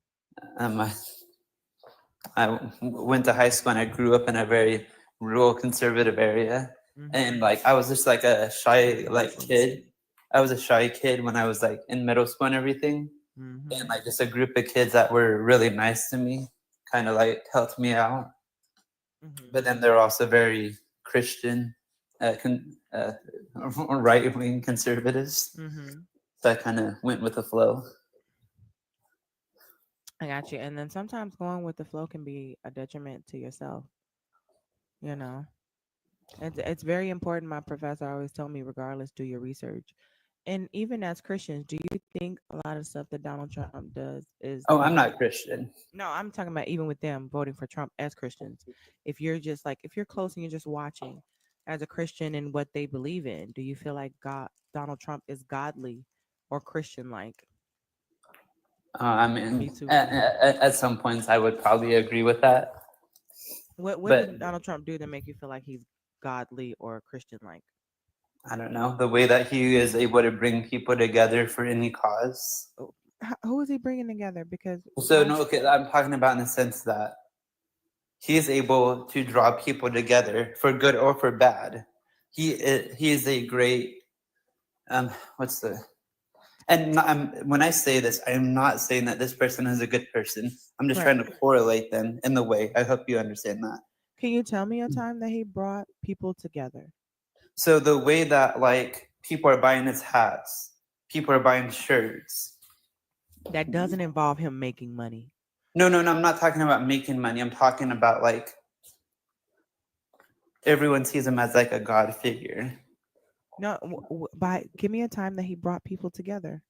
Speaker 7: I went to high school and I grew up in a very rural conservative area, and like I was just like a shy kid. I was a shy kid when I was like in middle school and everything, and like just a group of kids that were really nice to me kind of like helped me out. But then they're also very Christian, right wing conservatives. So I kind of went with the flow.
Speaker 1: I got you. And then sometimes going with the flow can be a detriment to yourself. You know, it's very important. My professor always told me, regardless, do your research. And even as Christians, do you think a lot of stuff that Donald Trump does is?
Speaker 7: Oh, I'm not Christian.
Speaker 1: No, I'm talking about even with them voting for Trump as Christians. If you're just like, if you're close and you're just watching as a Christian and what they believe in, do you feel like Donald Trump is godly or Christian like?
Speaker 7: I mean, at some points, I would probably agree with that.
Speaker 1: What did Donald Trump do to make you feel like he's godly or Christian like?
Speaker 7: I don't know, the way that he is able to bring people together for any cause.
Speaker 1: Who is he bringing together? Because
Speaker 7: So no, okay, I'm talking about in the sense that he is able to draw people together for good or for bad. He is a great what's the and when I say this, I am not saying that this person is a good person. I'm just
Speaker 1: Right.
Speaker 7: trying to correlate them in the way. I hope you understand that.
Speaker 1: Can you tell me a time that he brought people together?
Speaker 7: So the way that like people are buying his hats, people are buying shirts.
Speaker 1: That doesn't involve him making money.
Speaker 7: No, I'm not talking about making money. I'm talking about like everyone sees him as like a god figure.
Speaker 1: No, give me a time that he brought people together.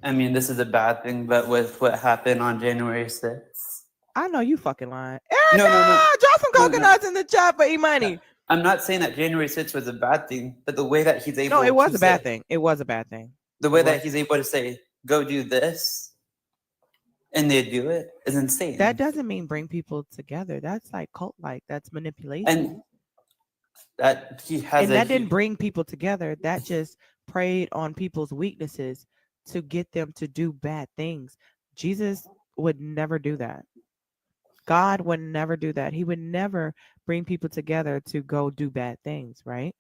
Speaker 7: I mean, this is a bad thing, but with what happened on January 6th.
Speaker 1: I know you fucking lying.
Speaker 7: No.
Speaker 1: Drop some
Speaker 7: No.
Speaker 1: coconuts in the chat for E-Money.
Speaker 7: I'm not saying that January 6th was a bad thing, but the way that he's able
Speaker 1: No, it was
Speaker 7: to
Speaker 1: a bad
Speaker 7: say,
Speaker 1: thing. It was a bad thing.
Speaker 7: the way that he's able to say, go do this, and they do it is insane.
Speaker 1: That doesn't mean bring people together. That's like cult-like. That's manipulation.
Speaker 7: And that he has
Speaker 1: and that didn't bring people together. That just preyed on people's weaknesses to get them to do bad things. Jesus would never do that. God would never do that. He would never bring people together to go do bad things, right?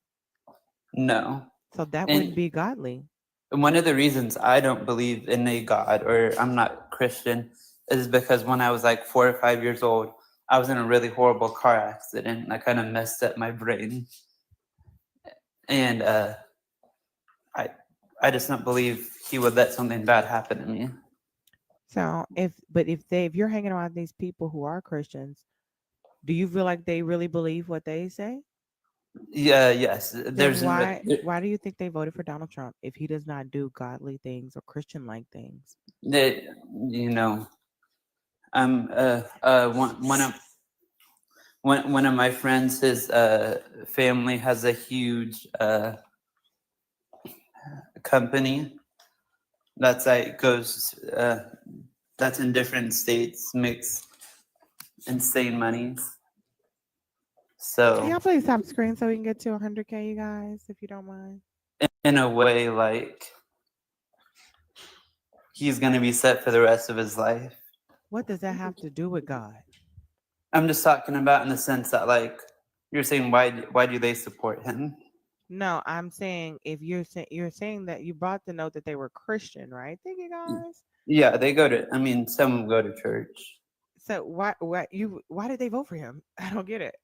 Speaker 7: No.
Speaker 1: So that wouldn't be godly.
Speaker 7: And one of the reasons I don't believe in a God or I'm not Christian is because when I was like 4 or 5 years old, I was in a really horrible car accident and I kind of messed up my brain. And I just don't believe he would let something bad happen to me.
Speaker 1: So if you're hanging around these people who are Christians, do you feel like they really believe what they say?
Speaker 7: Yeah, yes.
Speaker 1: Then why do you think they voted for Donald Trump if he does not do godly things or Christian-like things?
Speaker 7: That, you know, one of my friends, his family has a huge company that's like that's in different states, makes insane monies. So
Speaker 1: can y'all please stop the screen so we can get to 100K, you guys, if you don't mind?
Speaker 7: In a way, like he's gonna be set for the rest of his life.
Speaker 1: What does that have to do with God?
Speaker 7: I'm just talking about in the sense that, like, you're saying, why do they support him?
Speaker 1: No, I'm saying if you're saying that you brought the note that they were Christian, right? Thank you, guys.
Speaker 7: Yeah, they go to. I mean, some go to church.
Speaker 1: So why did they vote for him? I don't get it.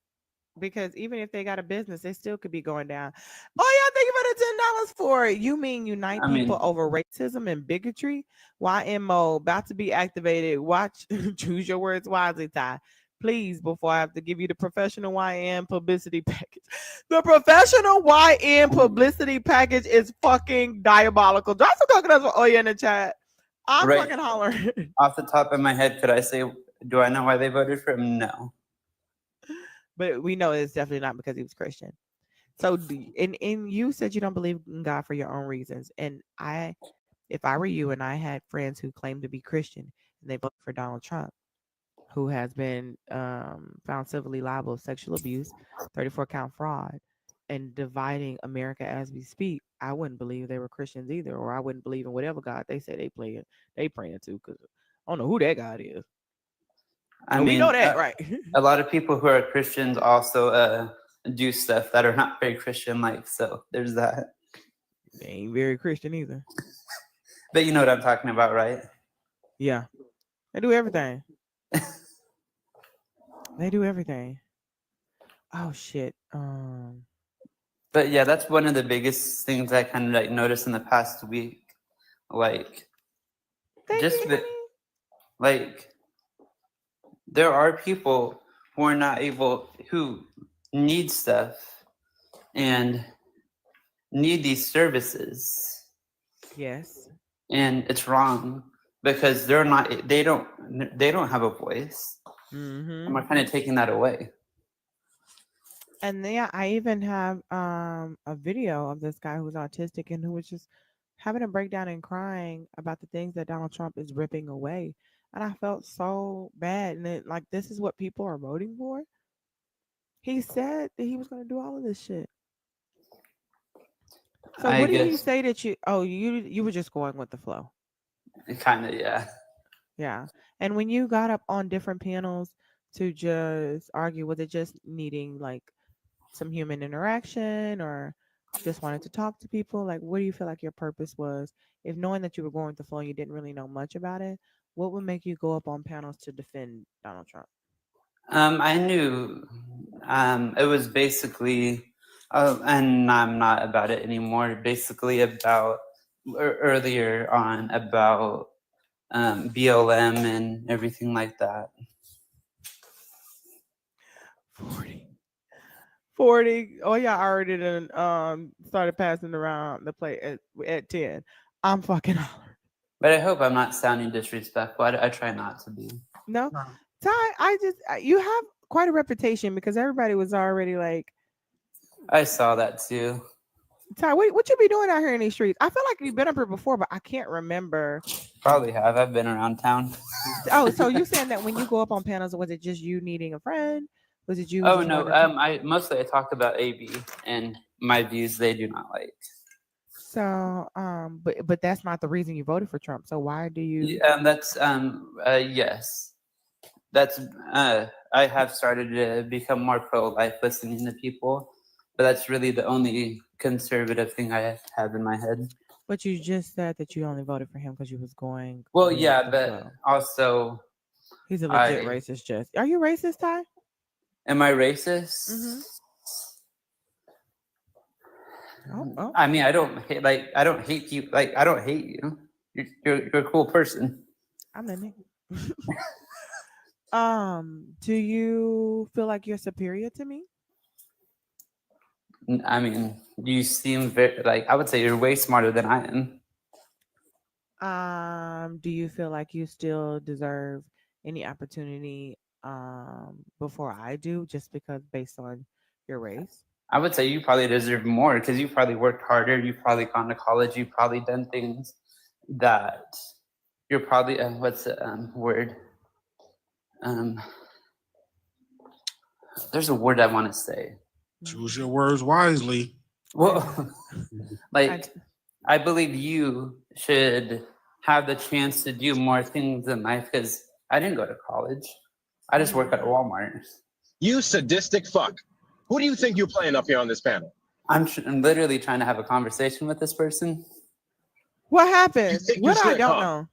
Speaker 1: Because even if they got a business, they still could be going down. Oh yeah, thank you for the $10 for it. You mean unite people over racism and bigotry? YMO about to be activated. Watch, choose your words wisely, Ty. Please, before I have to give you the professional YN publicity package. The professional YN publicity package is fucking diabolical. Drop some coconuts for Oya in the chat. I'm fucking hollering.
Speaker 7: Off the top of my head, could I say, do I know why they voted for him? No.
Speaker 1: But we know it's definitely not because he was Christian. So, and you said you don't believe in God for your own reasons. And if I were you and I had friends who claimed to be Christian and they voted for Donald Trump, who has been found civilly liable of sexual abuse, 34-count fraud, and dividing America as we speak, I wouldn't believe they were Christians either, or I wouldn't believe in whatever God they say they praying to, because I don't know who that God is.
Speaker 7: I mean,
Speaker 1: we know that, right?
Speaker 7: A lot of people who are Christians also do stuff that are not very Christian-like. So there's that.
Speaker 1: They ain't very Christian either.
Speaker 7: But you know what I'm talking about, right?
Speaker 1: Yeah. They do everything. They do everything. Oh shit.
Speaker 7: But yeah, that's one of the biggest things I kind of like noticed in the past week. Like, like, there are people who are not able, who need stuff and need these services.
Speaker 1: Yes.
Speaker 7: And it's wrong because they don't have a voice.
Speaker 1: Mm-hmm.
Speaker 7: And we're kind of taking that away.
Speaker 1: And yeah, I even have a video of this guy who's autistic and who was just having a breakdown and crying about the things that Donald Trump is ripping away. And I felt so bad. And like, this is what people are voting for. He said that he was going to do all of this shit. So
Speaker 7: I
Speaker 1: what did he
Speaker 7: guess
Speaker 1: say that you? Oh, you were just going with the flow.
Speaker 7: kind of, yeah.
Speaker 1: Yeah. And when you got up on different panels to just argue, was it just needing like some human interaction, or just wanted to talk to people? Like, what do you feel like your purpose was? If knowing that you were going with the flow and you didn't really know much about it, what would make you go up on panels to defend Donald Trump?
Speaker 7: I knew it was basically, and I'm not about it anymore. Basically, about earlier on about BLM and everything like that.
Speaker 1: 40. 40. Oh yeah, I already done started passing around the plate at 10. I'm fucking hollering.
Speaker 7: But I hope I'm not sounding disrespectful. I try not to be.
Speaker 1: No. Ty, you have quite a reputation because everybody was already like,
Speaker 7: I saw that too.
Speaker 1: Ty, what you be doing out here in these streets? I feel like you've been up here before, but I can't remember.
Speaker 7: Probably have. I've been around town.
Speaker 1: Oh, so you saying that when you go up on panels, was it just you needing a friend? Was it you?
Speaker 7: Oh
Speaker 1: just
Speaker 7: no.
Speaker 1: wanted to-
Speaker 7: I mostly talk about AB and my views they do not like.
Speaker 1: So, but that's not the reason you voted for Trump. So why do you?
Speaker 7: That's yes. That's I have started to become more pro-life, listening to people, but that's really the only conservative thing I have in my head.
Speaker 1: But you just said that you only voted for him because you was going.
Speaker 7: Well,
Speaker 1: with
Speaker 7: yeah,
Speaker 1: the
Speaker 7: but
Speaker 1: flow.
Speaker 7: also,
Speaker 1: He's a legit
Speaker 7: I-
Speaker 1: racist. Just are you racist, Ty?
Speaker 7: am I racist?
Speaker 1: Mhm. Oh.
Speaker 7: I mean, I don't hate you. Like, I don't hate you. You're a cool person.
Speaker 1: I'm the nigga. Do you feel like you're superior to me?
Speaker 7: I mean, you seem very I would say you're way smarter than I am.
Speaker 1: Do you feel like you still deserve any opportunity before I do, just because based on your race?
Speaker 7: I would say you probably deserve more because you probably worked harder. You've probably gone to college. You've probably done things that you're probably what's the word? There's a word I want to say.
Speaker 5: Choose your words wisely.
Speaker 7: Well, I believe you should have the chance to do more things in life because I didn't go to college. I just work at Walmart.
Speaker 8: You sadistic fuck. Who do you think you're playing up here on this panel?
Speaker 7: I'm literally trying to have a conversation with this person.
Speaker 1: What happened?
Speaker 8: think
Speaker 1: What
Speaker 8: you're
Speaker 1: I
Speaker 8: slick,
Speaker 1: don't
Speaker 8: huh?
Speaker 1: know.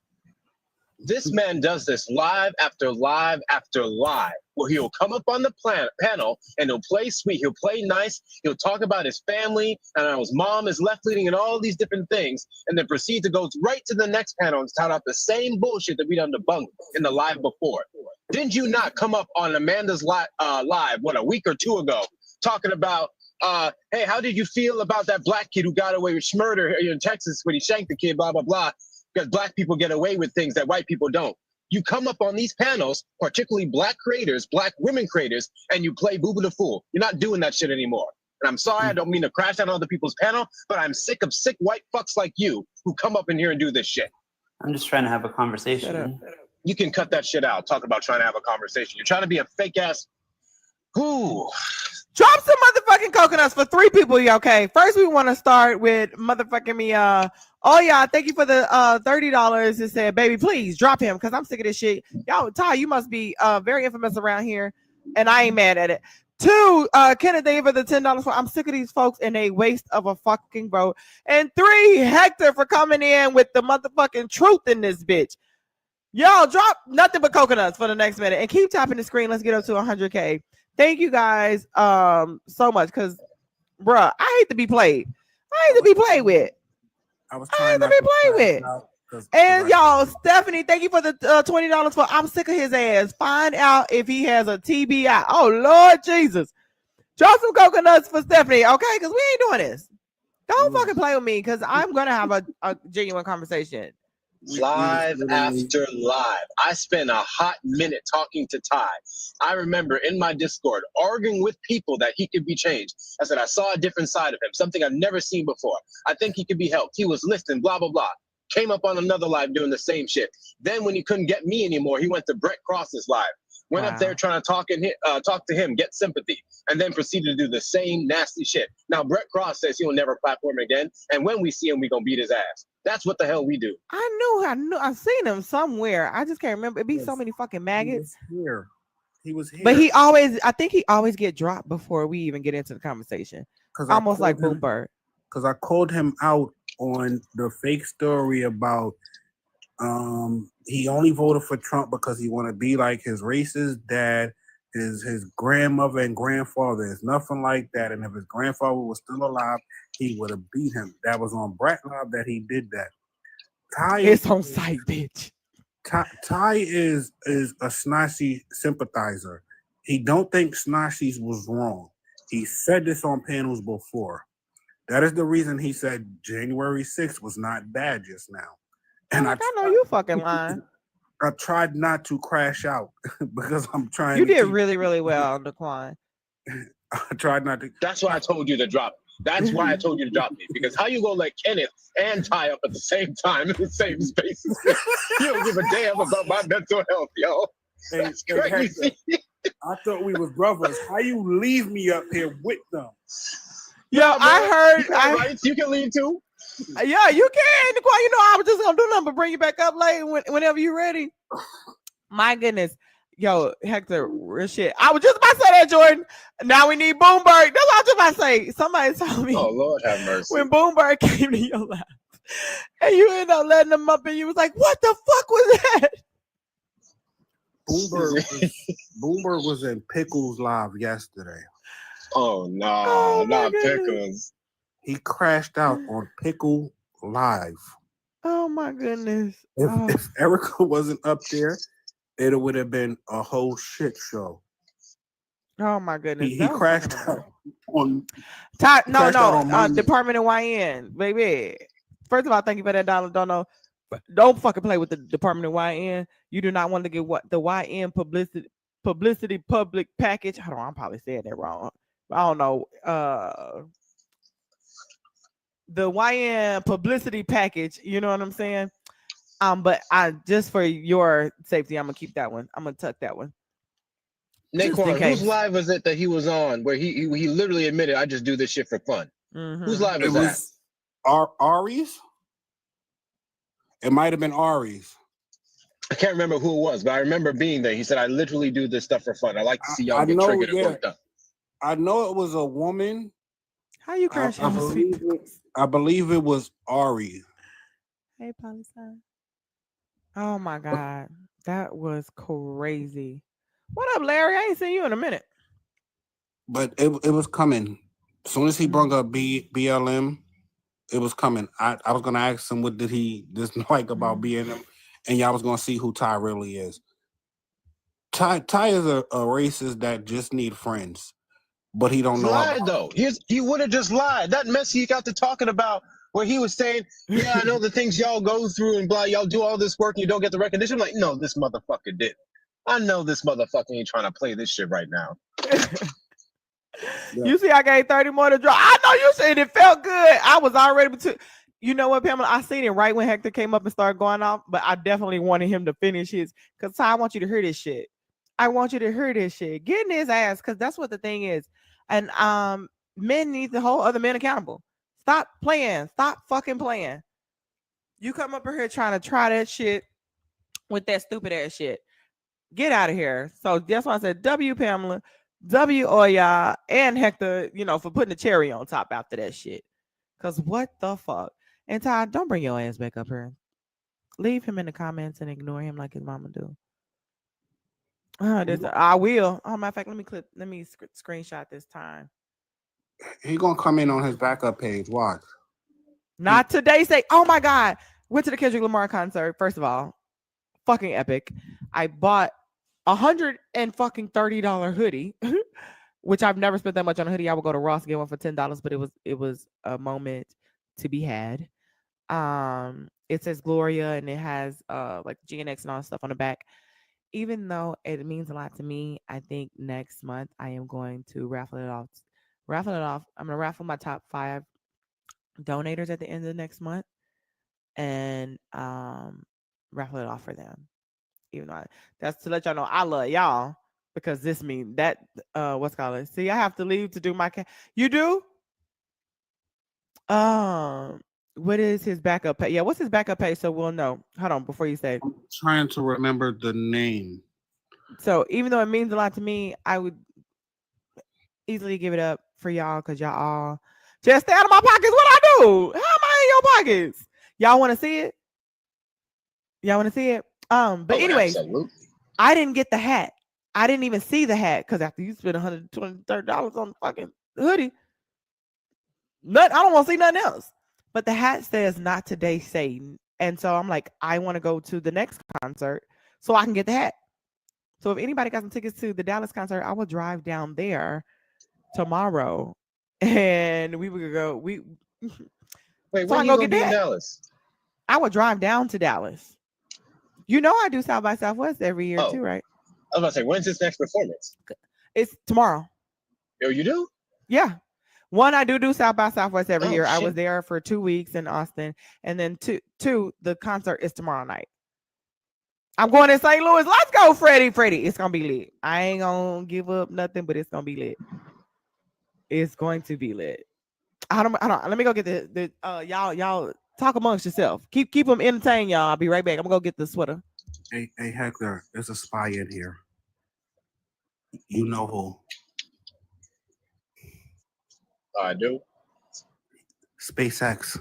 Speaker 8: This man does this live after live after live, where he'll come up on the panel and he'll play sweet, he'll play nice, he'll talk about his family and how his mom is left leading and all these different things, and then proceed to go right to the next panel and tout out the same bullshit that we done debunked in the live before. Didn't you not come up on Amanda's live, a week or two ago, talking about, hey, how did you feel about that black kid who got away with murder here in Texas when he shanked the kid, blah, blah, blah, because black people get away with things that white people don't. You come up on these panels, particularly black creators, black women creators, and you play Boo Boo the Fool. You're not doing that shit anymore. And I'm sorry, I don't mean to crash out on other people's panel, but I'm sick of sick white fucks like you who come up in here and do this shit.
Speaker 7: I'm just trying to have a
Speaker 1: Shut up.
Speaker 7: conversation.
Speaker 8: You can cut that shit out. Talk about trying to have a conversation. You're trying to be a fake ass. Ooh.
Speaker 1: Drop some motherfucking coconuts for 3 people, yeah, okay? First, we want to start with motherfucking me. Oh yeah, thank you for the $30. It said, baby, please drop him because I'm sick of this shit. Y'all, Ty, you must be very infamous around here, and I ain't mad at it. 2, Kenneth, thank you for the $10 for I'm sick of these folks and a waste of a fucking vote. And 3, Hector for coming in with the motherfucking truth in this bitch. Y'all drop nothing but coconuts for the next minute and keep tapping the screen. Let's get up to 100K. Thank you guys so much because, bruh, I hate to be played. I hate to be played with.
Speaker 5: I was
Speaker 1: I
Speaker 5: trying
Speaker 1: hate to
Speaker 5: not
Speaker 1: be
Speaker 5: to
Speaker 1: played
Speaker 5: crash
Speaker 1: with.
Speaker 5: out 'cause
Speaker 1: And y'all, Stephanie, thank you for the $20 for I'm sick of his ass. Find out if he has a TBI. Oh, Lord Jesus. Drop some coconuts for Stephanie, okay? Because we ain't doing this. Don't fucking play with me because I'm going to have a genuine conversation.
Speaker 8: Live after live. I spent a hot minute talking to Ty. I remember in my Discord arguing with people that he could be changed. I said, I saw a different side of him, something I've never seen before. I think he could be helped. He was listening, blah, blah, blah. Came up on another live doing the same shit. Then when he couldn't get me anymore, he went to Brett Cross's live. Went up there
Speaker 1: Wow.
Speaker 8: trying to talk to him, get sympathy, and then proceeded to do the same nasty shit. Now Brett Cross says he will never platform again, and when we see him, we gonna beat his ass. That's what the hell we do.
Speaker 1: I've seen him somewhere. I just can't remember. It'd be so many fucking
Speaker 5: He
Speaker 1: maggots.
Speaker 5: was here. He was here.
Speaker 1: But I think he always get dropped before we even get into the conversation. Almost like Boomberg.
Speaker 5: Because I called him out on the fake story about he only voted for Trump because he want to be like his racist dad, his grandmother and grandfather. It's nothing like that. And if his grandfather was still alive, he would have beat him. That was on Brat Live that he did that.
Speaker 1: It's on site, bitch.
Speaker 5: Ty is a Snarcy sympathizer. He don't think Snarcy was wrong. He said this on panels before. That is the reason he said January 6th was not bad just now. And
Speaker 1: I know you fucking lying.
Speaker 5: I tried not to crash out because I'm trying.
Speaker 1: You did really, really well, Daquan.
Speaker 5: I tried not to.
Speaker 8: That's why I told you to drop it. That's why I told you to drop me. Because how you gonna let Kenneth and Ty up at the same time in the same spaces? You don't give a damn about my mental health, yo. That's crazy.
Speaker 5: I thought we was brothers. How you leave me up here with them?
Speaker 1: Yo, I heard.
Speaker 8: You can leave too.
Speaker 1: Yeah, you can. Daquan, you know I was just gonna do nothing but bring you back up late whenever you're ready. My goodness. Yo, Hector, real shit. I was just about to say that, Jordan. Now we need Boomberg. That's what I was just about to say. Somebody told me.
Speaker 8: Oh, Lord have mercy.
Speaker 1: When Boomberg came to your lap and you ended up letting him up and you was like, what the fuck was that?
Speaker 5: Boomberg was in Pickles Live yesterday.
Speaker 8: Oh, no, not Pickles.
Speaker 5: He crashed out on Pickle Live.
Speaker 1: Oh, my goodness.
Speaker 5: If Erica wasn't up there, it would have been a whole shit show.
Speaker 1: Oh my goodness!
Speaker 5: He crashed out on.
Speaker 1: Department of YN, baby. First of all, thank you for that $1. Don't fucking play with the Department of YN. You do not want to get what the YN publicity public package. Hold on, I'm probably saying that wrong. I don't know. The YN publicity package. You know what I'm saying? But just for your safety, I'm gonna keep that one. I'm gonna tuck that one.
Speaker 8: Naquan, whose live was it that he was on where he literally admitted, I just do this shit for fun?
Speaker 1: Mm-hmm.
Speaker 8: Whose live was that?
Speaker 5: Ari's? It might have been Ari's.
Speaker 8: I can't remember who it was, but I remember being there. He said, I literally do this stuff for fun. I like to see y'all get triggered and worked up.
Speaker 5: I know it was a woman.
Speaker 1: How you crash?
Speaker 5: I believe it was Ari.
Speaker 1: Hey, Polly-san. Oh my God. That was crazy. What up, Larry? I ain't seen you in a minute.
Speaker 5: But it was coming. As soon as he brought up BLM, it was coming. I was gonna ask him what did he dislike about BLM, and y'all was gonna see who Ty really is. Ty is a racist that just need friends, but he don't know.
Speaker 8: Lied though. He would have just lied. That mess he got to talking about where he was saying, yeah, I know the things y'all go through and blah, y'all do all this work and you don't get the recognition. I'm like, no, this motherfucker did. I know this motherfucker ain't trying to play this shit right now.
Speaker 1: You see, I gave 30 more to draw. I know you said it felt good. I was already you know what, Pamela? I seen it right when Hector came up and started going off, but I definitely wanted him to finish his because I want you to hear this shit. I want you to hear this shit. Get in his ass because that's what the thing is. And men need to hold other men accountable. Stop playing. Stop fucking playing. You come up here trying to try that shit with that stupid ass shit. Get out of here. So that's why I said W Pamela, W Oya, and Hector, for putting the cherry on top after that shit. Because what the fuck? And Todd, don't bring your ass back up here. Leave him in the comments and ignore him like his mama do. I will. Oh, matter of fact, let me screenshot this time.
Speaker 5: He gonna come in on his backup page. Watch.
Speaker 1: Not today. Say, oh my God. Went to the Kendrick Lamar concert. First of all, fucking epic. I bought $130 hoodie, which I've never spent that much on a hoodie. I would go to Ross and get one for $10, but it was a moment to be had. It says Gloria and it has like GNX and all that stuff on the back. Even though it means a lot to me, I think next month I am going to raffle it off. I'm gonna raffle my top 5 donators at the end of the next month and raffle it off for them. Even though that's to let y'all know I love y'all because this mean that what's called it. See, I have to leave to do my You do? What is his backup pay? Yeah, what's his backup pay? So we'll know. Hold on before you say.
Speaker 5: I'm trying to remember the name.
Speaker 1: So even though it means a lot to me, I would easily give it up for y'all because y'all all just stay out of my pockets. What I do? How am I in your pockets? Y'all want to see it? Y'all want to see it? But anyways,
Speaker 8: absolutely.
Speaker 1: I didn't get the hat. I didn't even see the hat because after you spend $120 on the fucking hoodie, I don't want to see nothing else. But the hat says "Not Today, Satan," and so I'm like, I want to go to the next concert so I can get the hat. So if anybody got some tickets to the Dallas concert, I will drive down there tomorrow, and we would go.
Speaker 8: Wait,
Speaker 1: So
Speaker 8: when
Speaker 1: I
Speaker 8: you
Speaker 1: go
Speaker 8: gonna
Speaker 1: get
Speaker 8: be in
Speaker 1: that.
Speaker 8: Dallas?
Speaker 1: I would drive down to Dallas. You know I do South by Southwest every year too, right?
Speaker 8: I was about to say, when's his next performance?
Speaker 1: It's tomorrow.
Speaker 8: Yo, you do?
Speaker 1: Yeah. One, I do South by Southwest every
Speaker 8: Oh,
Speaker 1: year. I
Speaker 8: shit.
Speaker 1: was there for 2 weeks in Austin, and then two, the concert is tomorrow night. I'm going to St. Louis. Let's go, Freddie. It's gonna be lit. I ain't gonna give up nothing, but it's gonna be lit. It's going to be lit. I don't. Let me go get the y'all talk amongst yourself. Keep them entertained, y'all. I'll be right back. I'm gonna go get the sweater.
Speaker 5: Hey, Hector, there's a spy in here. You know who?
Speaker 8: I do.
Speaker 5: SpaceX.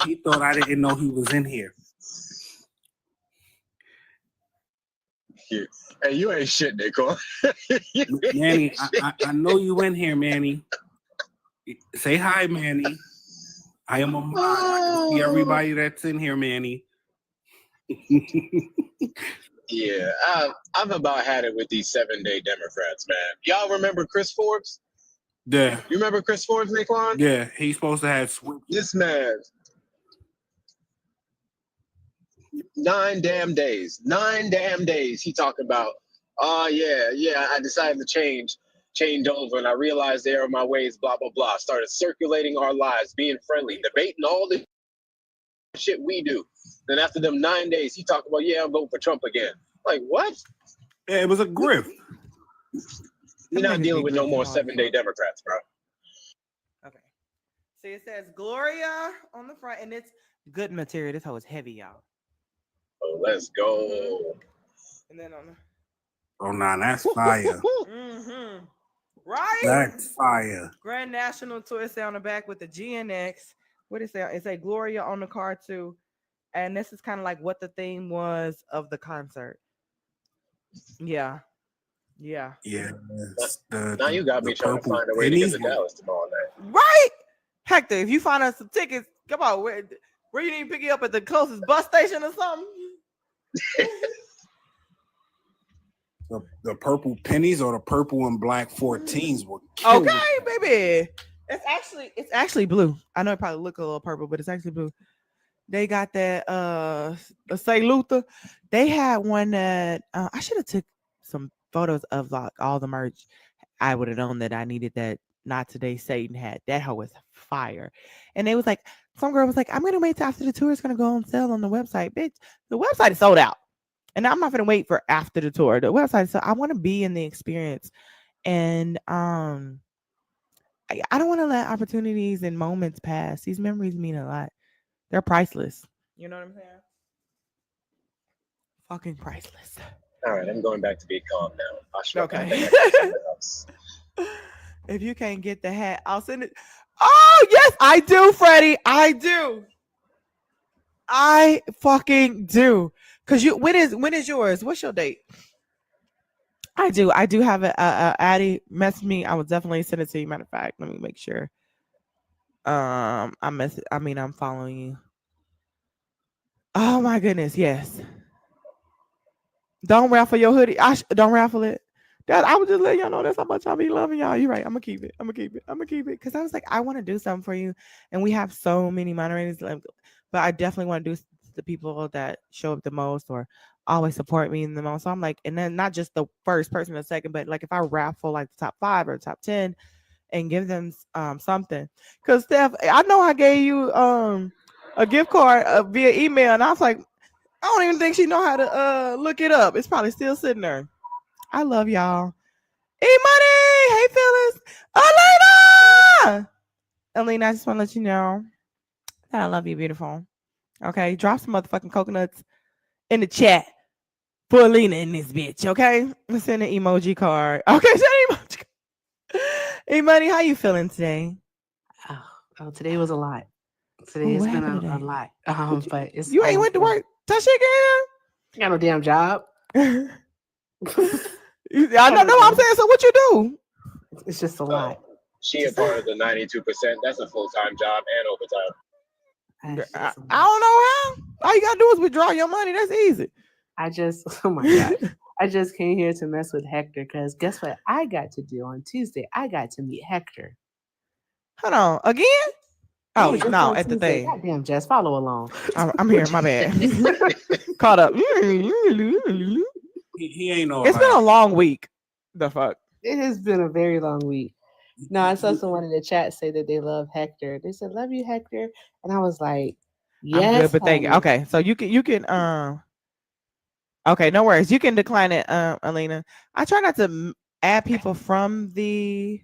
Speaker 5: He thought I didn't know he was in here.
Speaker 8: Hey, you ain't shit, Nicole.
Speaker 5: Manny, I know you in here, Manny. Say hi, Manny. I am a mod. I can see everybody that's in here, Manny.
Speaker 8: Yeah, I've about had it with these 7-day Democrats, man. Y'all remember Chris Forbes?
Speaker 5: Yeah.
Speaker 8: You remember Chris Forbes, Naquan?
Speaker 5: Yeah, he's supposed to have
Speaker 8: this man. 9 damn days. 9 damn days. He talking about, oh yeah, I decided to change over, and I realized they are my ways, blah, blah, blah. Started circulating our lives, being friendly, debating all the shit we do. Then after them 9 days, he talked about, yeah, I'm voting for Trump again. Like, what?
Speaker 5: Yeah, it was a grift.
Speaker 8: You're not dealing with no more 7-day Democrats, bro.
Speaker 1: Okay. See, it says Gloria on the front, and it's good material. This hoe is heavy, y'all.
Speaker 8: Oh, let's go.
Speaker 1: And then on the
Speaker 5: Oh, nah, that's fire.
Speaker 1: mm-hmm. Right?
Speaker 5: That's fire.
Speaker 1: Grand National Tour say on the back with the GNX. What is that? It's a Gloria on the car too. And this is kind of like what the theme was of the concert. Yeah.
Speaker 5: Yeah.
Speaker 8: Now you got me trying to find a way to get to Dallas tomorrow night.
Speaker 1: Right? Hector, if you find us some tickets, come on. Where you need to pick you up at the closest bus station or something?
Speaker 5: The purple pennies or the purple and black 14s were killed.
Speaker 1: Okay, baby. It's actually blue. I know it probably look a little purple, but it's actually blue. They got that Say Luther. They had one that I should have took some photos of like all the merch. I would have known that I needed that Not Today Satan hat. That hoe was fire. And they was like, some girl was like, I'm gonna wait till after the tour is gonna go on sale on the website. Bitch, the website is sold out. And I'm not gonna wait for after the tour. The website, so I want to be in the experience. And I don't want to let opportunities and moments pass. These memories mean a lot. They're priceless. You know what I'm saying? Fucking priceless.
Speaker 8: All right, I'm going back to be calm now. I'll show
Speaker 1: Okay.
Speaker 8: up.
Speaker 1: If you can't get the hat, I'll send it. Oh, yes, I do, Freddie. I do. I fucking do. Cause when is yours? What's your date? I do have a Addie message me. I will definitely send it to you. Matter of fact, let me make sure. I'm following you. Oh my goodness, yes. Don't raffle your hoodie. Don't raffle it. Dad, I would just let y'all know that's how much I be loving y'all. You're right. I'm gonna keep it. Because I was like, I want to do something for you, and we have so many moderators. But I definitely want to do the people that show up the most or always support me the most. So I'm like, and then not just the first person, the second, but like if I raffle like the top 5 or top 10, and give them something. Because Steph, I know I gave you a gift card via email, and I was like, I don't even think she know how to look it up. It's probably still sitting there. I love y'all. E-Money! Hey, Phyllis! Elena! Elena, I just want to let you know that I love you, beautiful. Okay? Drop some motherfucking coconuts in the chat for Alina in this bitch, okay? Send an emoji card. Okay, send an emoji card. Hey, Money, how you feeling today?
Speaker 9: Oh, today was a lot. Today
Speaker 1: Oh,
Speaker 9: has
Speaker 1: what
Speaker 9: been
Speaker 1: happened
Speaker 9: a
Speaker 1: today?
Speaker 9: lot. But it's
Speaker 1: You ain't went to work? Touch
Speaker 9: I got no damn job.
Speaker 1: again? I know what I'm saying. So what you do?
Speaker 9: It's just a lot.
Speaker 8: She a part of the 92%. That's a full-time job and overtime.
Speaker 9: It's
Speaker 1: I
Speaker 9: just a lot.
Speaker 1: don't know how. All you gotta do is withdraw your money. That's easy.
Speaker 9: I just, oh my God. I just came here to mess with Hector because guess what I got to do on Tuesday? I got to meet Hector.
Speaker 1: Hold on. Again? Oh,
Speaker 9: Just
Speaker 1: no,
Speaker 9: on
Speaker 1: at the
Speaker 9: Tuesday.
Speaker 1: thing.
Speaker 9: Goddamn, Jess, follow along.
Speaker 1: I'm here. My bad. Caught up.
Speaker 5: He ain't no.
Speaker 1: It's been a long week. The fuck?
Speaker 9: It has been a very long week. No, I saw someone in the chat say that they love Hector. They said, "Love you, Hector," and I was like, "Yes,
Speaker 1: I'm good, but thank you.
Speaker 9: honey."
Speaker 1: Okay, so you can okay, no worries. You can decline it, Alina. I try not to add people from the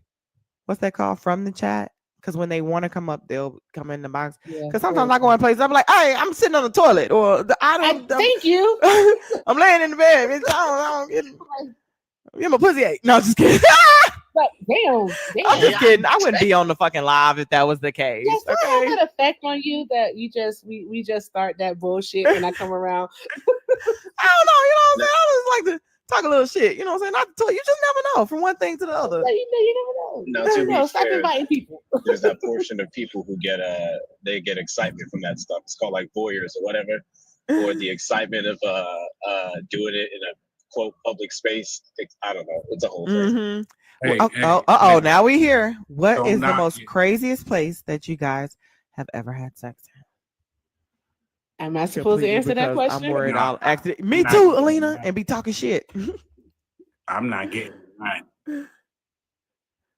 Speaker 1: what's that called, from the chat, because when they want to come up, they'll come in the box.
Speaker 9: Yeah,
Speaker 1: Because sometimes I go in places, I'm like, hey, I'm sitting on the toilet, or
Speaker 9: thank you.
Speaker 1: I'm laying in the bed. Bitch, I don't get my pussy ate. No, I'm just kidding.
Speaker 9: But damn,
Speaker 1: I'm just kidding. I wouldn't be on the fucking live if that was the case.
Speaker 9: Yes, I
Speaker 1: Okay.
Speaker 9: have that effect on you that you just we just start that bullshit when I come around.
Speaker 1: I don't know. You know what I'm saying? I just like to talk a little shit. You know what I'm saying? Not to you just never know from one thing to the other.
Speaker 9: You never know.
Speaker 8: Now, to be
Speaker 9: Stop
Speaker 8: fair,
Speaker 9: inviting people.
Speaker 8: there's that portion of people who get they get excitement from that stuff. It's called like voyeurs or whatever, or the excitement of doing it in a quote public space. I don't know. It's a whole thing.
Speaker 1: Mm-hmm.
Speaker 5: Hey,
Speaker 1: Oh, now we hear. What
Speaker 5: Don't
Speaker 1: is the
Speaker 5: knock
Speaker 1: most
Speaker 5: it.
Speaker 1: craziest place that you guys have ever had sex in?
Speaker 9: Am I supposed to
Speaker 1: Completely
Speaker 9: answer that
Speaker 1: because
Speaker 9: question?
Speaker 1: I'm worried
Speaker 5: No,
Speaker 1: I'll accident. Me
Speaker 5: not
Speaker 1: too,
Speaker 5: getting
Speaker 1: Alina,
Speaker 5: that.
Speaker 1: and be talking shit.
Speaker 5: I'm not getting that.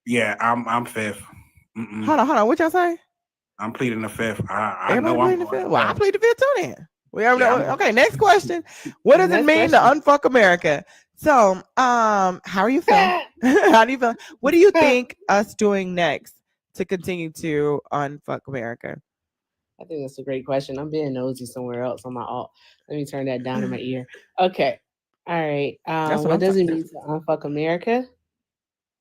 Speaker 5: Yeah, I'm fifth. Mm-mm.
Speaker 1: Hold on. What y'all say?
Speaker 5: I'm pleading the fifth. I
Speaker 1: Everybody
Speaker 5: know I'm
Speaker 1: pleading the
Speaker 5: going
Speaker 1: fifth.
Speaker 5: to
Speaker 1: Well, I
Speaker 5: hell.
Speaker 1: plead the fifth too then.
Speaker 5: Yeah,
Speaker 1: Okay, next question. What does it
Speaker 9: Next
Speaker 1: mean to
Speaker 9: question.
Speaker 1: unfuck America? So, how are you feeling? How do you feel? What do you think us doing next to continue to unfuck America?
Speaker 9: I think that's a great question. I'm being nosy somewhere else on my alt. Let me turn that down in my ear. Okay. All right.
Speaker 1: That's what
Speaker 9: What
Speaker 1: I'm
Speaker 9: does it
Speaker 1: talking
Speaker 9: mean to unfuck America?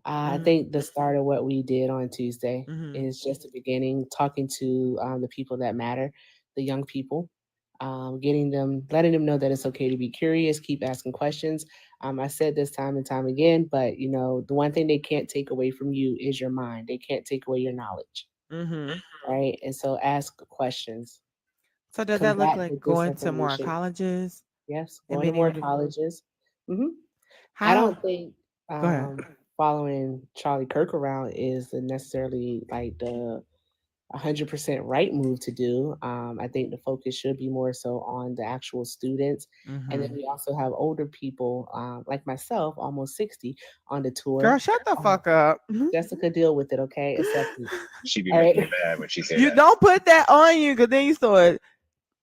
Speaker 9: I
Speaker 1: Mhm.
Speaker 9: think the start of what we did on Tuesday
Speaker 1: Mhm.
Speaker 9: is just the beginning, talking to the people that matter, the young people, letting them know that it's okay to be curious, keep asking questions. I said this time and time again, but the one thing they can't take away from you is your mind. They can't take away your knowledge,
Speaker 1: Mhm.
Speaker 9: right? And so ask questions.
Speaker 1: So does that look
Speaker 9: Combat
Speaker 1: like
Speaker 9: the
Speaker 1: going to more
Speaker 9: disinformation.
Speaker 1: colleges
Speaker 9: Yes,
Speaker 1: and
Speaker 9: going to
Speaker 1: being
Speaker 9: more
Speaker 1: able to?
Speaker 9: colleges. I
Speaker 1: How?
Speaker 9: don't think
Speaker 1: Go ahead.
Speaker 9: following Charlie Kirk around is necessarily like the 100% right move to do. I think the focus should be more so on the actual students. And then
Speaker 1: Mhm.
Speaker 9: we also have older people like myself, almost 60, on the tour.
Speaker 1: Girl, shut the fuck up.
Speaker 9: Jessica, deal with it, okay? Accept me.
Speaker 8: She be
Speaker 9: All
Speaker 8: making
Speaker 9: right.
Speaker 8: me mad when she say
Speaker 1: You
Speaker 8: that.
Speaker 1: don't put that on you, because then you start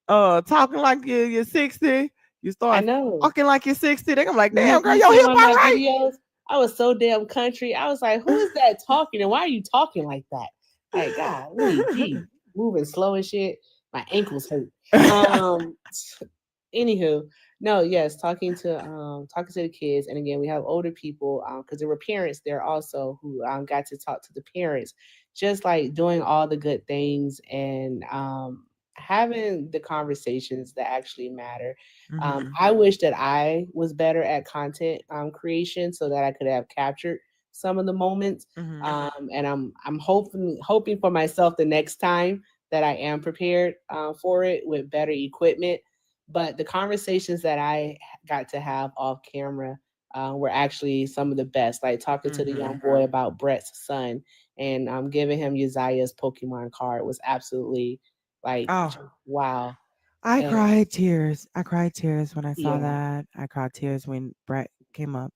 Speaker 1: talking like you're 60. You
Speaker 9: I
Speaker 1: start
Speaker 9: know.
Speaker 1: talking like you're 60. They're gonna be like, damn, girl,
Speaker 9: You
Speaker 1: your
Speaker 9: see
Speaker 1: hip
Speaker 9: one of
Speaker 1: hop
Speaker 9: my
Speaker 1: right.
Speaker 9: videos? I was so damn country. I was like, who is that talking? And why are you talking like that? Like, God, gee, moving slow and shit. My ankles hurt. Anywho, no, yes, talking to the kids, and again, we have older people because there were parents there also who got to talk to the parents, just like doing all the good things and having the conversations that actually matter.
Speaker 1: Mhm.
Speaker 9: I wish that I was better at content creation so that I could have captured some of the moments.
Speaker 1: Mhm.
Speaker 9: And I'm hoping for myself the next time that I am prepared for it with better equipment. But the conversations that I got to have off camera were actually some of the best. Like talking to the young boy about Brett's son and giving him Uzziah's Pokemon card was absolutely like,
Speaker 1: Oh,
Speaker 9: wow.
Speaker 1: I
Speaker 9: And
Speaker 1: cried tears. I cried tears when I saw
Speaker 9: yeah,
Speaker 1: that. I cried tears when Brett came up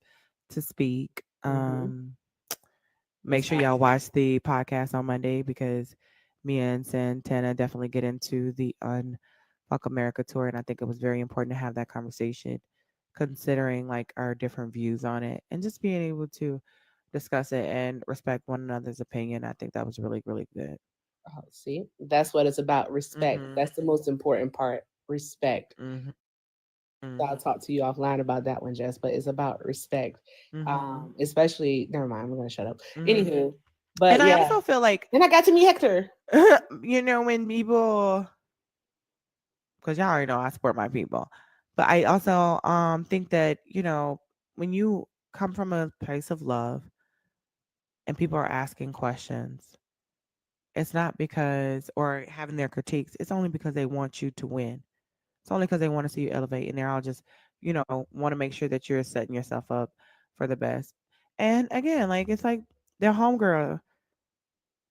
Speaker 1: to speak.
Speaker 9: mhm.
Speaker 1: Make sure y'all watch the podcast on Monday because me and Santana definitely get into the Unfuck America tour, and I think it was very important to have that conversation, considering like our different views on it, and just being able to discuss it and respect one another's opinion. I think that was really, really good.
Speaker 9: Oh, see, that's what it's about. Respect.
Speaker 1: Mhm.
Speaker 9: That's the most important part. Respect.
Speaker 1: Mhm.
Speaker 9: I'll
Speaker 1: Mhm.
Speaker 9: talk to you offline about that one, Jess. But it's about respect.
Speaker 1: Mhm.
Speaker 9: Especially. Never mind. I'm gonna shut up.
Speaker 1: Mhm.
Speaker 9: Anywho, but
Speaker 1: And I
Speaker 9: yeah.
Speaker 1: also feel like,
Speaker 9: And I got to meet Hector.
Speaker 1: when people, because y'all already know I support my people, but I also think that when you come from a place of love and people are asking questions, it's not because or having their critiques. It's only because they want you to win. It's only because they want to see you elevate, and they're all just want to make sure that you're setting yourself up for the best. And again, like it's like their homegirl.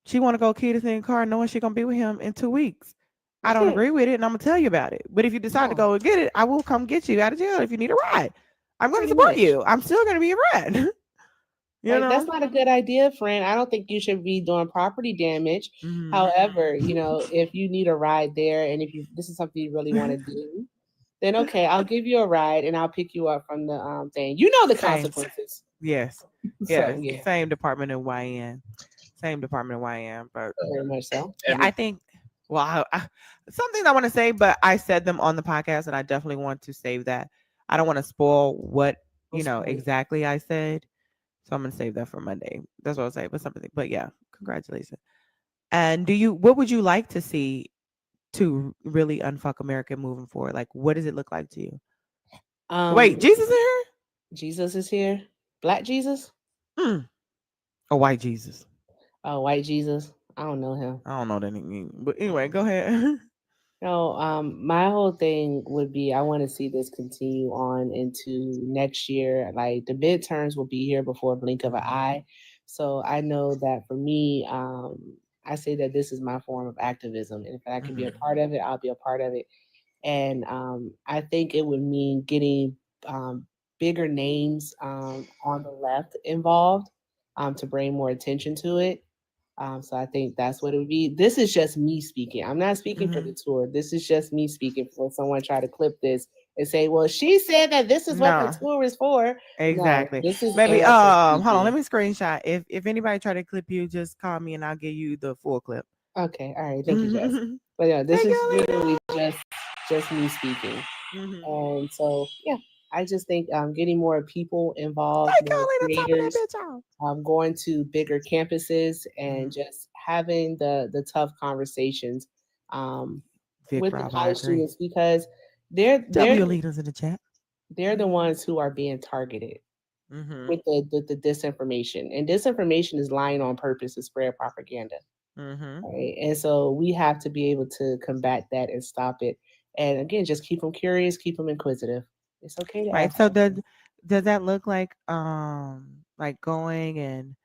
Speaker 1: She want to go key this in car knowing she gonna be with him in 2 weeks. I don't agree with it, and I'm gonna tell you about it. But if you decide to
Speaker 9: Yeah.
Speaker 1: go and get it, I will come get you out of jail if you need a ride. I'm gonna
Speaker 9: Pretty
Speaker 1: support
Speaker 9: much.
Speaker 1: you. I'm still gonna be your friend.
Speaker 9: Like, that's not a good idea, friend. I don't think you should be doing property damage.
Speaker 1: Mhm.
Speaker 9: However, if you need a ride there and if this is something you really want to do, then okay, I'll give you a ride and I'll pick you up from the thing. You know the
Speaker 1: Same.
Speaker 9: consequences.
Speaker 1: Yes.
Speaker 9: So
Speaker 1: Yes.
Speaker 9: yeah,
Speaker 1: Same department of YN. Same department of YN. But
Speaker 9: very much so.
Speaker 1: yeah, I think. Well, some things I want to say, but I said them on the podcast, and I definitely want to save that. I don't want to spoil what
Speaker 9: Don't spoil it.
Speaker 1: exactly I said, so I'm gonna save that for Monday. That's what I'll say. But something. But yeah, congratulations. And what would you like to see to really unfuck America moving forward? Like, what does it look like to you? Wait, Jesus in here?
Speaker 9: Jesus is here. Black Jesus?
Speaker 1: A white Jesus.
Speaker 9: Oh, white Jesus. I don't know him.
Speaker 1: I don't know that name. But anyway, go ahead.
Speaker 9: No, my whole thing would be I want to see this continue on into next year. Like the midterms will be here before a blink of an eye. So I know that for me, I say that this is my form of activism. And if I can be a part of it, I'll be a part of it. And I think it would mean getting bigger names on the left involved to bring more attention to it. So I think that's what it would be. This is just me speaking. I'm not speaking for the tour. This is just me speaking for someone try to clip this and say, well, she said that this is what the tour is for.
Speaker 1: Exactly.
Speaker 9: No, this is
Speaker 1: Maybe
Speaker 9: Erica
Speaker 1: hold on, let
Speaker 9: speaking.
Speaker 1: me screenshot. If anybody try to clip you, just call me and I'll give you the full clip.
Speaker 9: Okay, all right, thank you, Jess. But yeah, this is literally just me speaking. And so yeah, I just think getting more people involved, more creators, going to bigger campuses and just having the tough conversations with the college students because they're
Speaker 1: leaders in the chat.
Speaker 9: They're the ones who are being targeted with the disinformation, and disinformation is lying on purpose to spread propaganda. Right? And so we have to be able to combat that and stop it. And again, just keep them curious, keep them inquisitive. It's okay to ask.
Speaker 1: So does that look like going and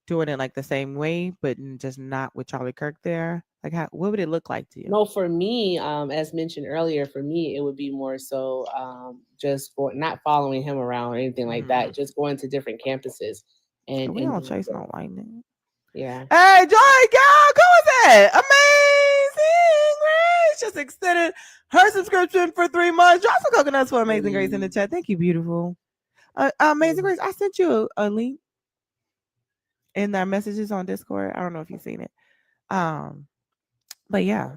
Speaker 1: doing it like the same way, but just not with Charlie Kirk there? Like, what would it look like to you?
Speaker 9: No, for me, as mentioned earlier, for me it would be more so just not following him around or anything like that. Just going to different campuses and
Speaker 1: we don't chase no lightning.
Speaker 9: Yeah.
Speaker 1: Hey, Joy, girl, go with that. Amazing Grace just extended her subscription for 3 months. Drop some coconuts for Amazing Grace in the chat. Thank you, beautiful. Amazing Grace, I sent you a link in our messages on Discord. I don't know if you've seen it. But yeah,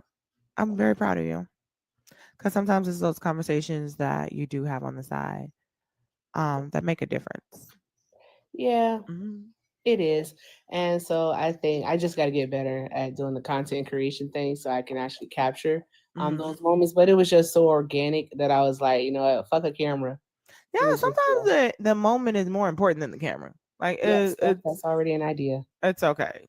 Speaker 1: I'm very proud of you. Because sometimes it's those conversations that you do have on the side that make a difference.
Speaker 9: Yeah. It is. And so I think I just got to get better at doing the content creation thing so I can actually capture those moments. But it was just so organic that I was like, fuck a camera.
Speaker 1: Yeah, sometimes the moment is more important than the camera. Like
Speaker 9: that's already an idea.
Speaker 1: It's okay.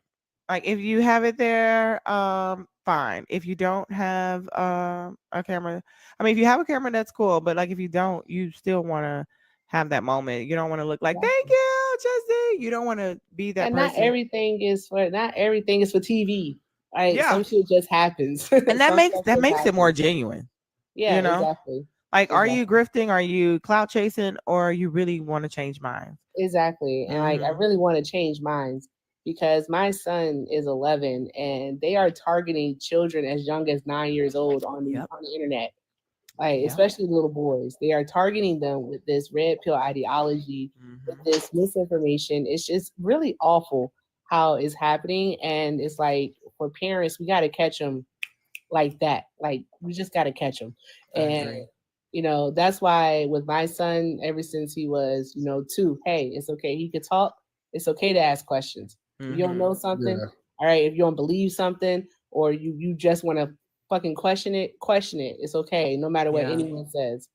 Speaker 1: Like if you have it there, fine. If you don't have a camera, I mean, if you have a camera, that's cool. But like if you don't, you still want to have that moment. You don't want to look like, thank you, Jesse. You don't want to be that
Speaker 9: and
Speaker 1: person.
Speaker 9: Not everything is for TV. Right? Yeah. Some shit just happens.
Speaker 1: And that makes it more genuine.
Speaker 9: Yeah, exactly.
Speaker 1: Like, are you grifting? Are you clout chasing? Or you really want to change minds?
Speaker 9: Exactly. And like, I really want to change minds. because my son is 11 and they are targeting children as young as 9 years old on the internet. Like, especially little boys. They are targeting them with this red pill ideology, with this misinformation. It's just really awful how it's happening. And it's like, for parents, we got to catch them like that. Like, we just got to catch them. And, that's why with my son, ever since he was, 2, hey, it's okay. He could talk. It's okay to ask questions. If you don't know something, all right, if you don't believe something, or you just want to fucking question it. It's okay, no matter what anyone says.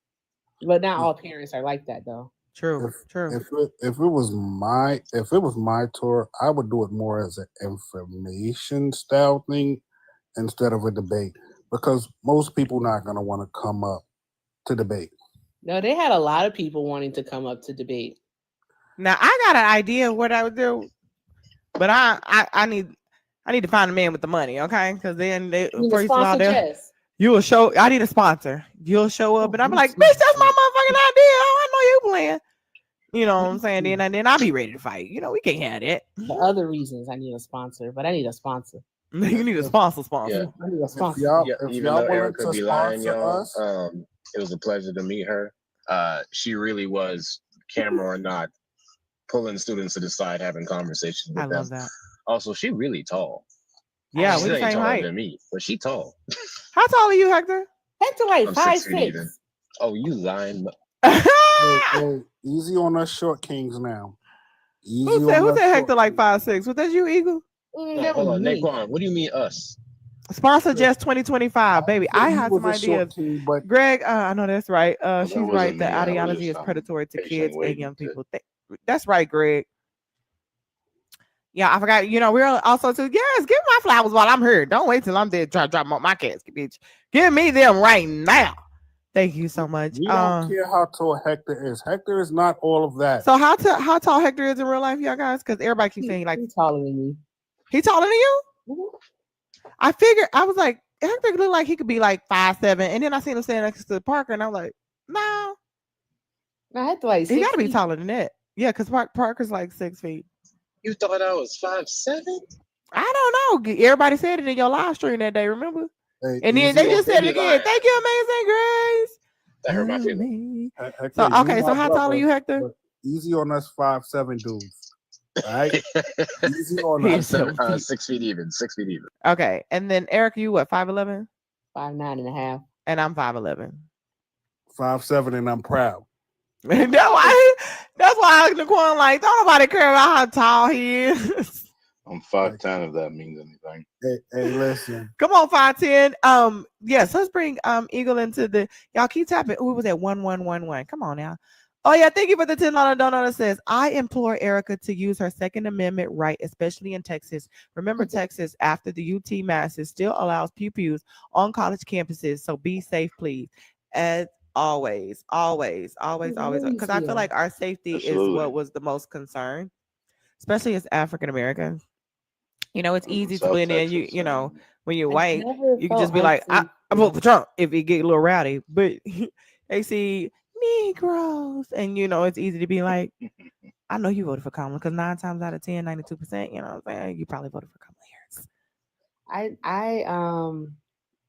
Speaker 9: But not all parents are like that, though.
Speaker 1: True.
Speaker 5: If it was my tour, I would do it more as an information style thing instead of a debate, because most people not gonna want to come up to debate.
Speaker 9: No, they had a lot of people wanting to come up to debate.
Speaker 1: Now I got an idea of what I would do, but I need to find a man with the money, okay? Because then first of all, you will show. I need a sponsor. You'll show up, and I'm like, bitch, that's my motherfucking idea. I know you playing. You know what I'm saying? Then I'll be ready to fight. We can't have that.
Speaker 9: For other reasons, I need a sponsor, but I need a sponsor.
Speaker 1: You need a sponsor.
Speaker 9: Yeah. I need a sponsor.
Speaker 8: Even though Erica be lying, y'all, it was a pleasure to meet her. She really was, camera or not, pulling students to the side, having conversations with them.
Speaker 1: I love that.
Speaker 8: Also, she really tall.
Speaker 1: Yeah,
Speaker 8: she's
Speaker 1: we're the same height
Speaker 8: than me, but she tall.
Speaker 1: How tall are you, Hector?
Speaker 9: Hector like 5'6".
Speaker 8: Oh, you lying?
Speaker 5: Hey, easy on us short kings now.
Speaker 1: Who said Hector like 5'6"? Was that you, Eagle?
Speaker 8: No, hold on, Naquan. What do you mean us?
Speaker 1: Sponsor just 2025, baby. I have some ideas. But Greg, I know that's right. She's right. The ideology is predatory to kids and young people. That's right, Greg. Yeah, I forgot. We're also to give my flowers while I'm here. Don't wait till I'm dead. Try to drop my casket, bitch. Give me them right now. Thank you so much.
Speaker 5: We don't care how tall Hector is. Hector is not all of that.
Speaker 1: So how tall Hector is in real life, y'all guys? Because everybody keeps saying like
Speaker 9: he's taller than me.
Speaker 1: He taller than you?
Speaker 9: Mm-hmm.
Speaker 1: I figured, I was like, Hector looked like he could be like 5'7", and then I seen him standing next to Parker, and I'm like, no.
Speaker 9: I had to like.
Speaker 1: He got to be taller than that. Yeah, because Parker's like 6 feet.
Speaker 8: You thought I was 5'7"?
Speaker 1: I don't know. Everybody said it in your live stream that day, remember?
Speaker 5: Hey,
Speaker 1: and then they just said it again. Thank you, Amazing Grace.
Speaker 8: That hurt my feelings.
Speaker 1: So so how tall are you, Hector?
Speaker 5: Easy on us 5'7" dudes. All right? Easy on us.
Speaker 8: 6 feet even. 6 feet even.
Speaker 1: Okay. And then Eric, you what, 5'11"?
Speaker 9: 5'9.5".
Speaker 1: And I'm 5'11".
Speaker 5: 5'7", and I'm proud.
Speaker 1: That's why Naquan like, don't nobody care about how tall he is.
Speaker 10: I'm 5'10", if that means anything.
Speaker 5: Hey, listen.
Speaker 1: Come on, 5'10". Yes, let's bring Eagle into the. Y'all keep tapping. Who was at 1111? Come on now. Oh yeah, thank you for the $10 donut. That says, I implore Erica to use her Second Amendment right, especially in Texas. Remember, Texas, after the UT masses, still allows pew-pews on college campuses. So be safe, please. As always. Because I feel like our safety is what was the most concern, especially as African Americans. It's easy to blend in. You know, when you're white, you can just be like, I vote for Trump if it get a little rowdy. But they see Negroes, and it's easy to be like, I know you voted for Kamala, because 9 times out of 10, 92%, you know what I'm saying, you probably voted for Kamala Harris.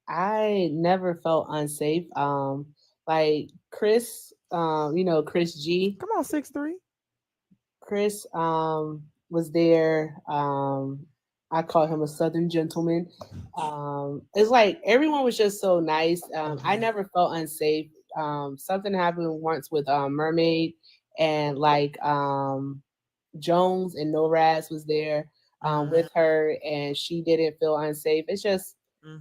Speaker 9: I never felt unsafe. Like Chris, Chris G.
Speaker 1: Come on, 6'3".
Speaker 9: Chris was there. I call him a Southern gentleman. It's like everyone was just so nice. I never felt unsafe. Something happened once with Mermaid, and like Jones and NORAD was there with her, and she didn't feel unsafe. It's just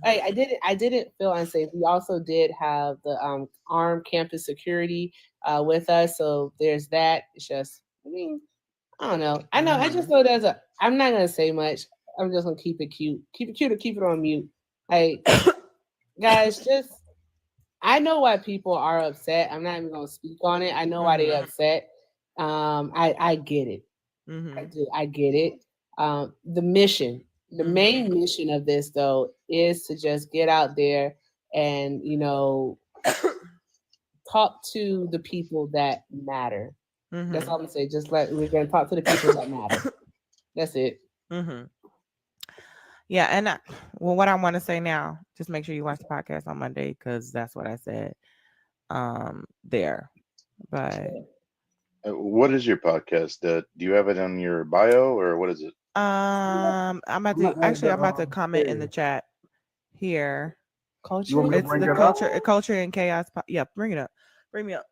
Speaker 9: I didn't feel unsafe. We also did have the armed campus security with us, so there's that. It's just, I don't know. I just know I'm not gonna say much. I'm just gonna keep it cute. Keep it cute or keep it on mute. Like, guys, I know why people are upset. I'm not even gonna speak on it. I know why they're upset. I get it. I do. I get it. The main mission of this, though, is to just get out there and talk to the people that matter. That's all I'm gonna say. Just like we're gonna talk to the people that matter. That's it.
Speaker 1: Mm-hmm. Yeah, and well, what I want to say now, just make sure you watch the podcast on Monday because that's what I said. There, but
Speaker 10: What is your podcast? Do you have it on your bio or what is it?
Speaker 1: I'm about to comment in the chat here.
Speaker 9: Culture.
Speaker 1: It's the culture and chaos. Yeah, bring it up. Bring me up.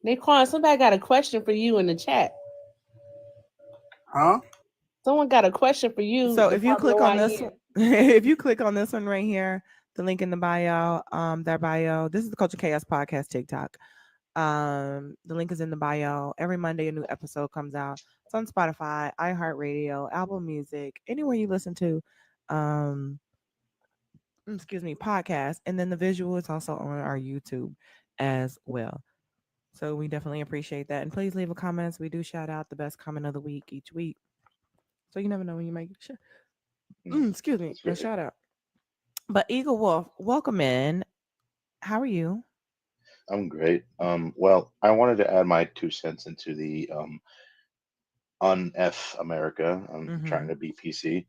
Speaker 9: Naquan, somebody got a question for you in the chat.
Speaker 5: Huh?
Speaker 9: Someone got a question for you.
Speaker 1: So if you
Speaker 9: Department
Speaker 1: click
Speaker 9: of
Speaker 1: on this,
Speaker 9: YN.
Speaker 1: if you click on this one right here, the link in the bio, their bio. This is the Culture Chaos Podcast TikTok. The link is in the bio. Every Monday, a new episode comes out. It's on Spotify, iHeartRadio, Apple Music, anywhere you listen to, podcast. And then the visual is also on our YouTube as well. So we definitely appreciate that. And please leave a comment. We do shout out the best comment of the week each week. So you never know when you might a shout out. But Eagle Wolf, welcome in. How are you?
Speaker 10: I'm great. Well, I wanted to add my 2 cents into the UNF America. I'm trying to be PC.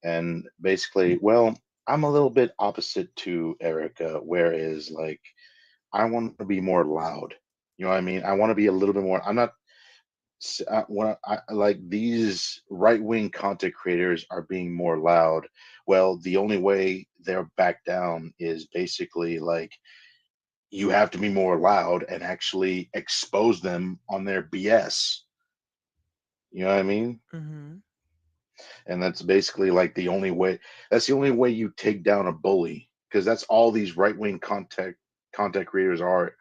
Speaker 10: And basically, well, I'm a little bit opposite to Erica, whereas like I want to be more loud. You know what I mean? I want to be a little bit more. I'm not when I like these right wing content creators are being more loud. Well, the only way they're back down is basically like you have to be more loud and actually expose them on their BS. You know what I mean?
Speaker 1: Mm-hmm.
Speaker 10: And that's basically like the only way. That's the only way you take down a bully, because that's all these right wing content creators are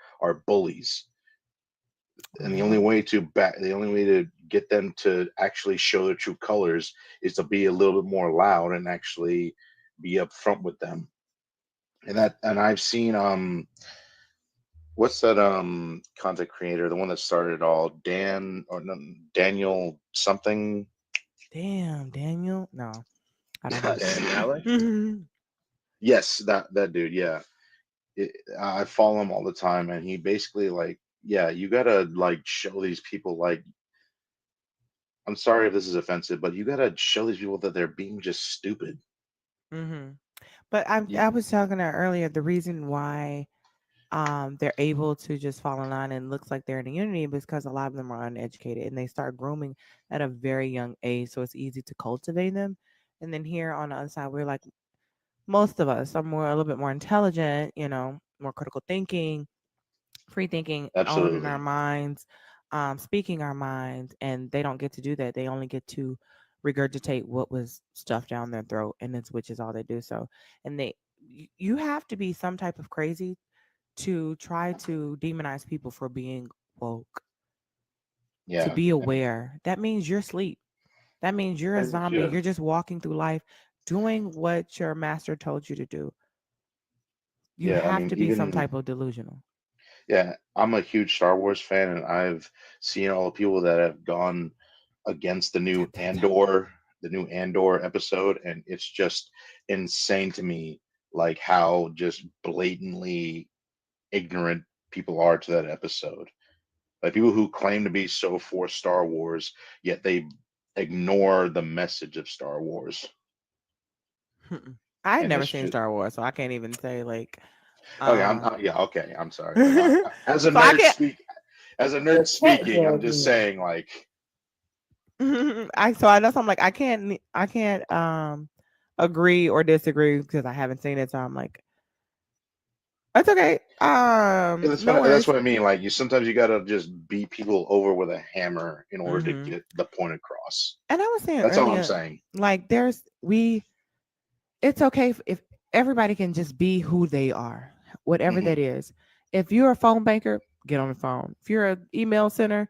Speaker 10: bullies. And the only way to get them to actually show their true colors is to be a little bit more loud and actually be upfront with them. And I've seen what's that content creator, the one that started it all, Daniel something.
Speaker 1: Damn, Daniel. No, I don't know.
Speaker 8: Dan Alex.
Speaker 10: Yes, that dude. Yeah, I follow him all the time, and he basically like, yeah, you gotta like show these people like, I'm sorry if this is offensive, but you gotta show these people that they're being just stupid.
Speaker 1: Mm-hmm. But I was talking to earlier. The reason why they're able to just fall in line and looks like they're in a unity because a lot of them are uneducated and they start grooming at a very young age, so it's easy to cultivate them. And then here on the other side, we're like most of us are a little bit more intelligent, more critical thinking, free thinking, owning our
Speaker 10: Absolutely.
Speaker 1: minds, speaking our minds, and they don't get to do that. They only get to regurgitate what was stuffed down their throat, and it's which is all they do. So, and you have to be some type of crazy to try to demonize people for being woke, to
Speaker 10: Yeah.
Speaker 1: be aware. That means you're asleep. That means you're a zombie.
Speaker 10: Yeah.
Speaker 1: You're just walking through life doing what your master told you to do. You
Speaker 10: Yeah. I
Speaker 1: have
Speaker 10: mean,
Speaker 1: to be some
Speaker 10: even
Speaker 1: type of delusional.
Speaker 10: yeah, I'm a huge Star Wars fan, and I've seen all the people that have gone against the new Andor episode, and it's just insane to me, like how just blatantly ignorant people are to that episode. Like people who claim to be so for Star Wars, yet they ignore the message of Star Wars.
Speaker 1: I had
Speaker 10: And
Speaker 1: never
Speaker 10: it's
Speaker 1: seen
Speaker 10: just
Speaker 1: Star Wars, so I can't even say like.
Speaker 10: okay. Yeah, okay. I'm sorry. Like, as a
Speaker 1: So I
Speaker 10: nerd
Speaker 1: can't.
Speaker 10: as a nerd speaking, I'm just saying like
Speaker 1: I know. So I'm like I can't agree or disagree because I haven't seen it. So I'm like, it's okay. No
Speaker 10: that's
Speaker 1: worries.
Speaker 10: what I mean. Like you sometimes you gotta just beat people over with a hammer in order to
Speaker 1: Hmm.
Speaker 10: get the point across.
Speaker 1: And I was saying
Speaker 10: That's all I'm
Speaker 1: earlier,
Speaker 10: saying.
Speaker 1: like it's okay if everybody can just be who they are, whatever
Speaker 10: Hmm.
Speaker 1: that is. If you're a phone banker, get on the phone. If you're an email center,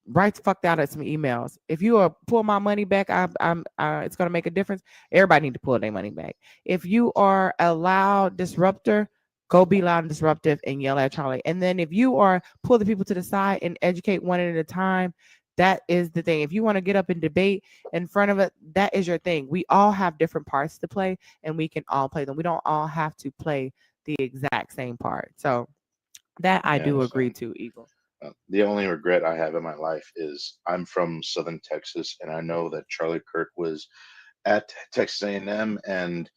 Speaker 1: write the fuck out at some emails. If you are pull my money back, it's gonna make a difference. Everybody need to pull their money back. If you are a loud disruptor, go be loud and disruptive and yell at Charlie. And then if you are pull the people to the side and educate one at a time, that is the thing. If you want to get up and debate in front of it, that is your thing. We all have different parts to play and we can all play them. We don't all have to play the exact same part. So that I
Speaker 10: Yeah, I
Speaker 1: do agree
Speaker 10: understand.
Speaker 1: to, Eagle.
Speaker 10: The only regret I have in my life is I'm from Southern Texas, and I know that Charlie Kirk was at Texas A&M, and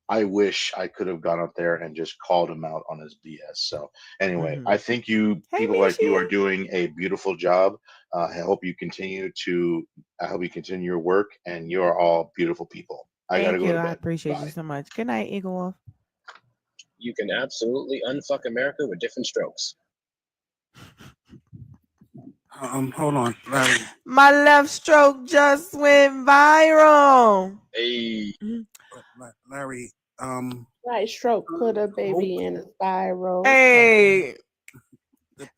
Speaker 10: I wish I could have gone up there and just called him out on his BS. So anyway,
Speaker 1: Mhm.
Speaker 10: I think you
Speaker 1: Hey,
Speaker 10: people like you are
Speaker 1: Michi.
Speaker 10: doing a beautiful job. I hope you continue your work, and you are all beautiful people. I gotta
Speaker 1: Thank
Speaker 10: go
Speaker 1: you.
Speaker 10: to
Speaker 1: I
Speaker 10: bed.
Speaker 1: appreciate you
Speaker 10: Bye.
Speaker 1: so much. Good night, Eagle Wolf.
Speaker 8: You can absolutely unfuck America with different strokes.
Speaker 5: Hold on, Larry.
Speaker 1: My left stroke just went viral.
Speaker 8: Hey,
Speaker 5: Larry,
Speaker 9: Right stroke put a baby in a spiral.
Speaker 1: Hey,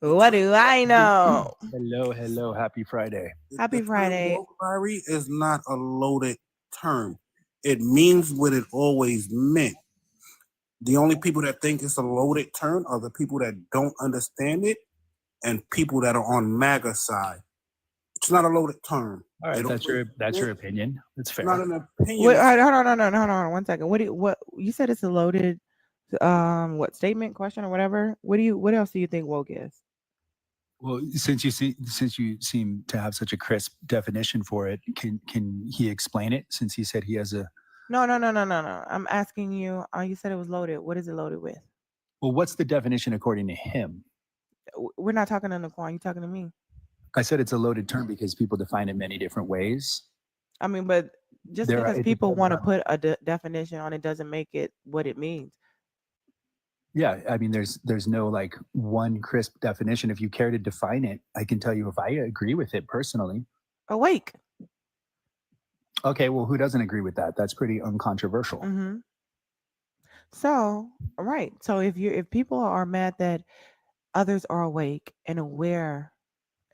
Speaker 5: the
Speaker 1: what
Speaker 5: term
Speaker 1: do I know?
Speaker 11: Hello, happy Friday.
Speaker 1: Happy
Speaker 5: the term
Speaker 1: Friday.
Speaker 5: woke, Larry, is not a loaded term. It means what it always meant. The only people that think it's a loaded term are the people that don't understand it and people that are on MAGA side. It's not a loaded term.
Speaker 11: All right,
Speaker 5: It
Speaker 11: that's
Speaker 5: always
Speaker 11: your
Speaker 5: meant-
Speaker 11: opinion. That's
Speaker 5: It's not
Speaker 11: fair.
Speaker 5: an opinion.
Speaker 1: Wait,
Speaker 5: It's
Speaker 1: hold on 1 second. What you said it's a loaded what statement, question, or whatever? What else do you think woke is?
Speaker 11: Well, since you seem to have such a crisp definition for it, can he explain it? Since he said he has a
Speaker 1: No. I'm asking you. You said it was loaded. What is it loaded with?
Speaker 11: well, what's the definition according to him?
Speaker 1: We're not talking to Naquan. You talking to me?
Speaker 11: I said it's a loaded term because people define it many different ways.
Speaker 1: I mean, but just
Speaker 11: There are-
Speaker 1: because
Speaker 11: it
Speaker 1: people
Speaker 11: depends
Speaker 1: want to
Speaker 11: on-
Speaker 1: put a definition on it doesn't make it what it means.
Speaker 11: Yeah, I mean, there's no like one crisp definition. If you care to define it, I can tell you if I agree with it personally.
Speaker 1: Awake.
Speaker 11: Okay, well, who doesn't agree with that? That's pretty uncontroversial.
Speaker 1: Mm-hmm. So, right. So if people are mad that others are awake and aware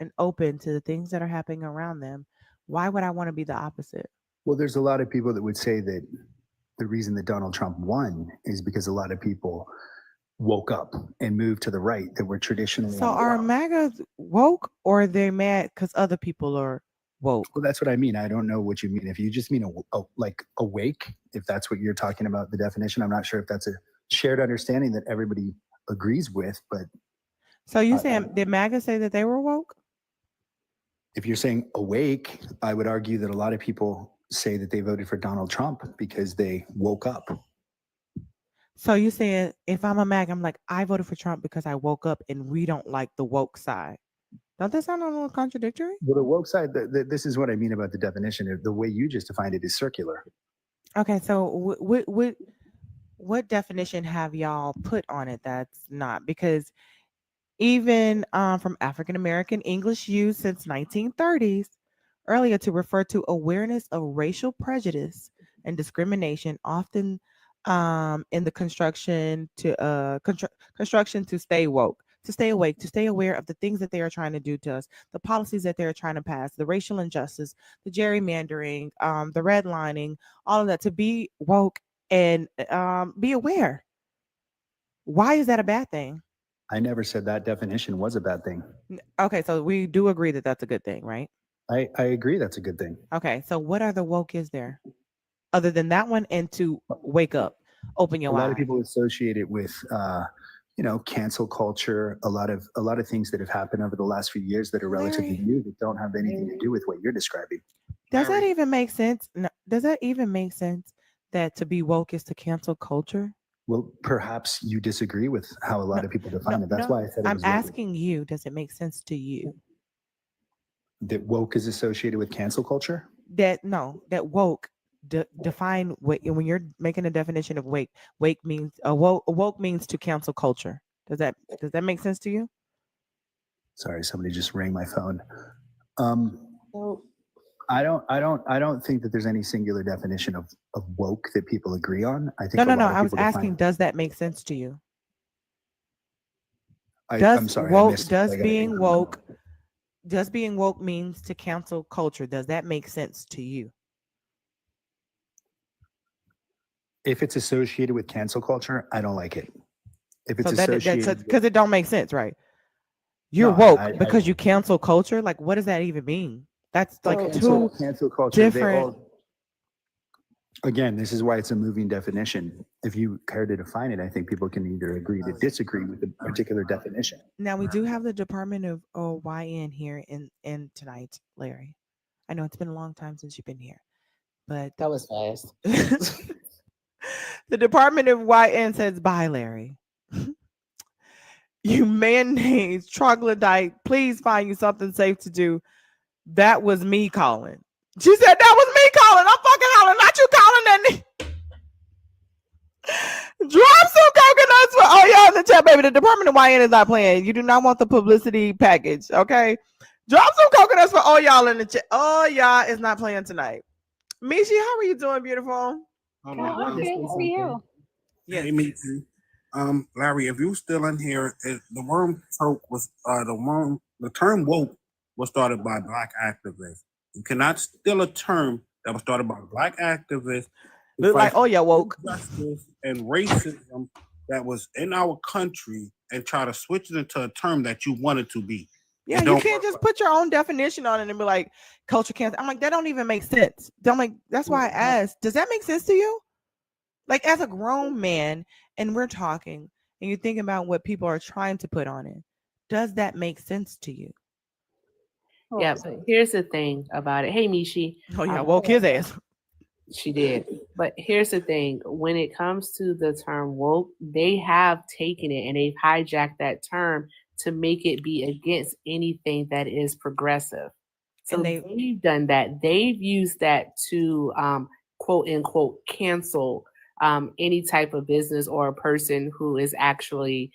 Speaker 1: and open to the things that are happening around them, why would I want to be the opposite?
Speaker 11: Well, there's a lot of people that would say that the reason that Donald Trump won is because a lot of people woke up and moved to the right that were traditionally
Speaker 1: So
Speaker 11: on the
Speaker 1: are
Speaker 11: left.
Speaker 1: MAGAs woke or are they mad because other people are woke?
Speaker 11: Well, that's what I mean. I don't know what you mean. If you just mean like awake, if that's what you're talking about, the definition, I'm not sure if that's a shared understanding that everybody agrees with. But
Speaker 1: So you saying did MAGA say that they were woke?
Speaker 11: if you're saying awake, I would argue that a lot of people say that they voted for Donald Trump because they woke up.
Speaker 1: So you saying if I'm a MAGA, I'm like, I voted for Trump because I woke up and we don't like the woke side. Don't that sound a little contradictory?
Speaker 11: Well, the woke side, this is what I mean about the definition. The way you just defined it is circular.
Speaker 1: Okay, so what definition have y'all put on it that's not? Because even from African American English used since 1930s, earlier to refer to awareness of racial prejudice and discrimination, often in the construction to stay woke, to stay awake, to stay aware of the things that they are trying to do to us, the policies that they're trying to pass, the racial injustice, the gerrymandering, the redlining, all of that, to be woke and be aware. Why is that a bad thing?
Speaker 11: I never said that definition was a bad thing.
Speaker 1: Okay, so we do agree that that's a good thing, right?
Speaker 11: I agree that's a good thing.
Speaker 1: Okay, so what other woke is there other than that one and to wake up, open your
Speaker 11: A lot
Speaker 1: eyes?
Speaker 11: of people associate it with cancel culture, a lot of things that have happened over the last few years that are relatively
Speaker 1: Larry.
Speaker 11: new that don't have anything to do with what you're describing.
Speaker 1: Does that
Speaker 5: Larry.
Speaker 1: even make sense? No, does that even make sense that to be woke is to cancel culture?
Speaker 11: Well, perhaps you disagree with how a lot of people define
Speaker 1: No,
Speaker 11: it. That's
Speaker 1: no,
Speaker 11: why I said it
Speaker 1: I'm
Speaker 11: was loaded.
Speaker 1: asking you, does it make sense to you
Speaker 11: That woke is associated with cancel culture?
Speaker 1: that woke define when you're making a definition of wake means woke means to cancel culture. Does that make sense to you?
Speaker 11: Sorry, somebody just rang my phone.
Speaker 9: So
Speaker 11: I don't think that there's any singular definition of woke that people agree on. I think
Speaker 1: No.
Speaker 11: a lot of
Speaker 1: I was
Speaker 11: people define
Speaker 1: asking,
Speaker 11: it.
Speaker 1: does that make sense to you?
Speaker 11: I'm sorry, I missed it. I gotta
Speaker 1: Being
Speaker 11: get on.
Speaker 1: woke, does being woke means to cancel culture? Does that make sense to you?
Speaker 11: If it's associated with cancel culture, I don't like it. If it's
Speaker 1: So that's
Speaker 11: associated
Speaker 1: because it don't make sense, right? You're
Speaker 11: No,
Speaker 1: woke because you cancel culture. Like, what does that even mean? That's like
Speaker 9: So-
Speaker 1: two
Speaker 11: cancel culture,
Speaker 1: different.
Speaker 11: Again, this is why it's a moving definition. If you care to define it, I think people can either agree to disagree with the particular definition.
Speaker 1: Now we do have the Department of YN here in tonight, Larry. I know it's been a long time since you've been here, but
Speaker 9: That was fast.
Speaker 1: the Department of YN says, "Bye, Larry. You mayonnaise troglodyte. Please find you something safe to do." That was me calling. She said that was me calling. I'm fucking calling, not you calling that. Drop some coconuts for all y'all in the chat, baby. The Department of YN is not playing. You do not want the publicity package, okay? Drop some coconuts for all y'all in the chat. Oh, y'all is not playing tonight. Mishi, how are you doing, beautiful?
Speaker 5: Hold
Speaker 12: Oh,
Speaker 5: on.
Speaker 12: I'm good. How are you?
Speaker 1: Yes.
Speaker 5: Hey, me too. Larry, if you still in here, the worm choke was the term woke was started by Black activists. You cannot steal a term that was started by Black activists.
Speaker 1: Look like, oh, yeah, woke.
Speaker 5: Justice and racism that was in our country and try to switch it into a term that you want it to be.
Speaker 1: Yeah, you can't just put your own definition on it and be like, culture cancer. I'm like, that don't even make sense. That's why I asked, does that make sense to you? Like, as a grown man, and we're talking, and you think about what people are trying to put on it, does that make sense to you?
Speaker 9: Yeah, but here's the thing about it. Hey, Mishi.
Speaker 1: Oh, yeah, woke his ass.
Speaker 9: She did. But here's the thing. When it comes to the term woke, they have taken it and they've hijacked that term to make it be against anything that is progressive. So they've done that. They've used that to quote unquote cancel any type of business or a person who is actually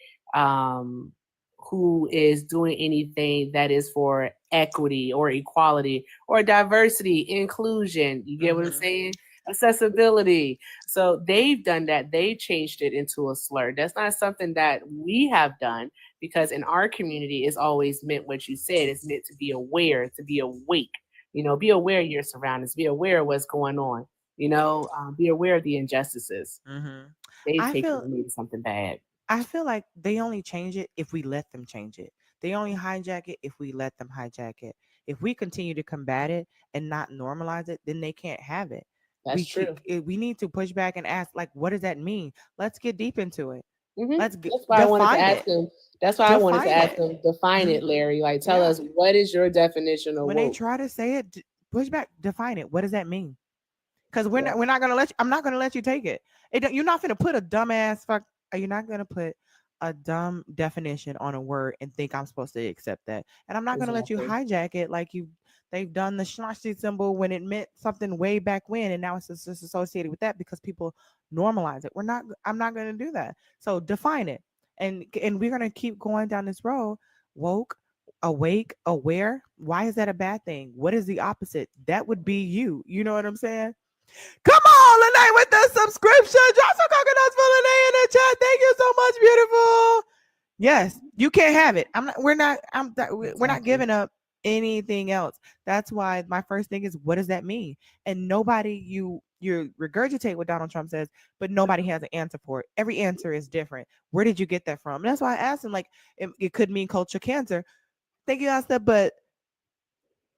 Speaker 9: who is doing anything that is for equity or equality or diversity, inclusion. You get what I'm saying? Accessibility. So they've done that. They changed it into a slur. That's not something that we have done, because in our community, it's always meant what you said. It's meant to be aware, to be awake. You know, be aware of your surroundings. Be aware of what's going on. You know, be aware of the injustices. They've taken it and made something bad.
Speaker 1: I feel like they only change it if we let them change it. They only hijack it if we let them hijack it. If we continue to combat it and not normalize it, then they can't have it.
Speaker 9: That's true.
Speaker 1: We need to push back and ask, like, what does that mean? Let's get deep into it.
Speaker 9: That's why I wanted to ask him. That's why I wanted to ask him, define it, Larry. Like, tell us, what is your definition of
Speaker 1: when
Speaker 9: woke?
Speaker 1: they try to say it, push back, define it. What does that mean? Because we're not gonna let you. I'm not gonna let you take it. You're not gonna put a dumbass fuck. You're not gonna put a dumb definition on a word and think I'm supposed to accept that. And I'm not gonna let you hijack it like they've done the schnazi symbol when it meant something way back when, and now it's just associated with that because people normalize it. I'm not gonna do that. So define it, and we're gonna keep going down this road. Woke, awake, aware. Why is that a bad thing? What is the opposite? That would be you. You know what I'm saying? Come on, Lene, with the subscription. Drop some coconuts for Lene in the chat. Thank you so much, beautiful. Yes, you can't have it. We're not giving up anything else. That's why my first thing is, what does that mean? And nobody, you regurgitate what Donald Trump says, but nobody has an answer for it. Every answer is different. Where did you get that from? And that's why I asked him, like, it could mean culture cancer. Thank you, Asta, but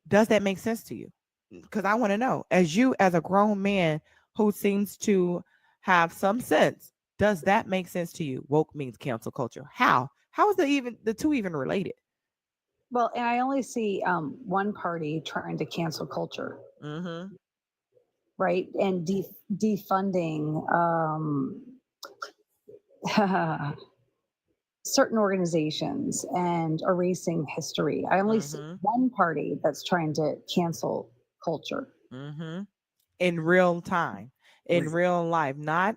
Speaker 1: does that make sense to you? Because I want to know, as a grown man who seems to have some sense, does that make sense to you? Woke means cancel culture. How is the two even related?
Speaker 12: Well, and I only see one party trying to cancel culture, right? And defunding certain organizations and erasing history. I only see one party that's trying to cancel culture
Speaker 1: in real time, in real life, not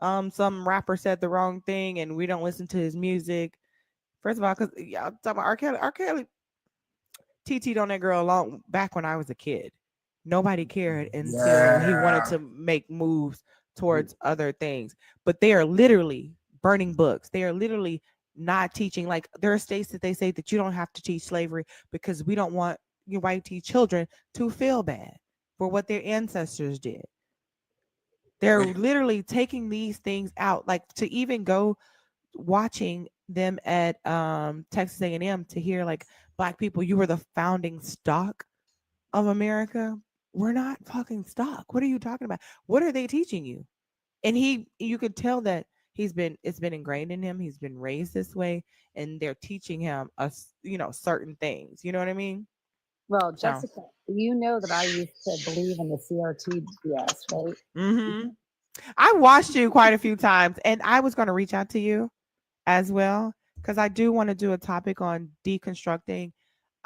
Speaker 1: some rapper said the wrong thing and we don't listen to his music. First of all, because y'all talking about R. Kelly TT'd on that girl long back when I was a kid. Nobody cared until he wanted to make moves towards other things. But they are literally burning books. They are literally not teaching. Like, there are states that they say that you don't have to teach slavery because we don't want your white children to feel bad for what their ancestors did. They're literally taking these things out, like to even go watching them at Texas A&M to hear, like, Black people, you were the founding stock of America. we're not fucking stuck. What are you talking about? What are they teaching you? And you could tell that it's been ingrained in him. He's been raised this way, and they're teaching him certain things. You know what I mean?
Speaker 12: Well,
Speaker 1: So,
Speaker 12: Jessica, you know that I used to believe in the CRT BS, right?
Speaker 1: mm-hmm. I watched you quite a few times, and I was going to reach out to you as well because I do want to do a topic on deconstructing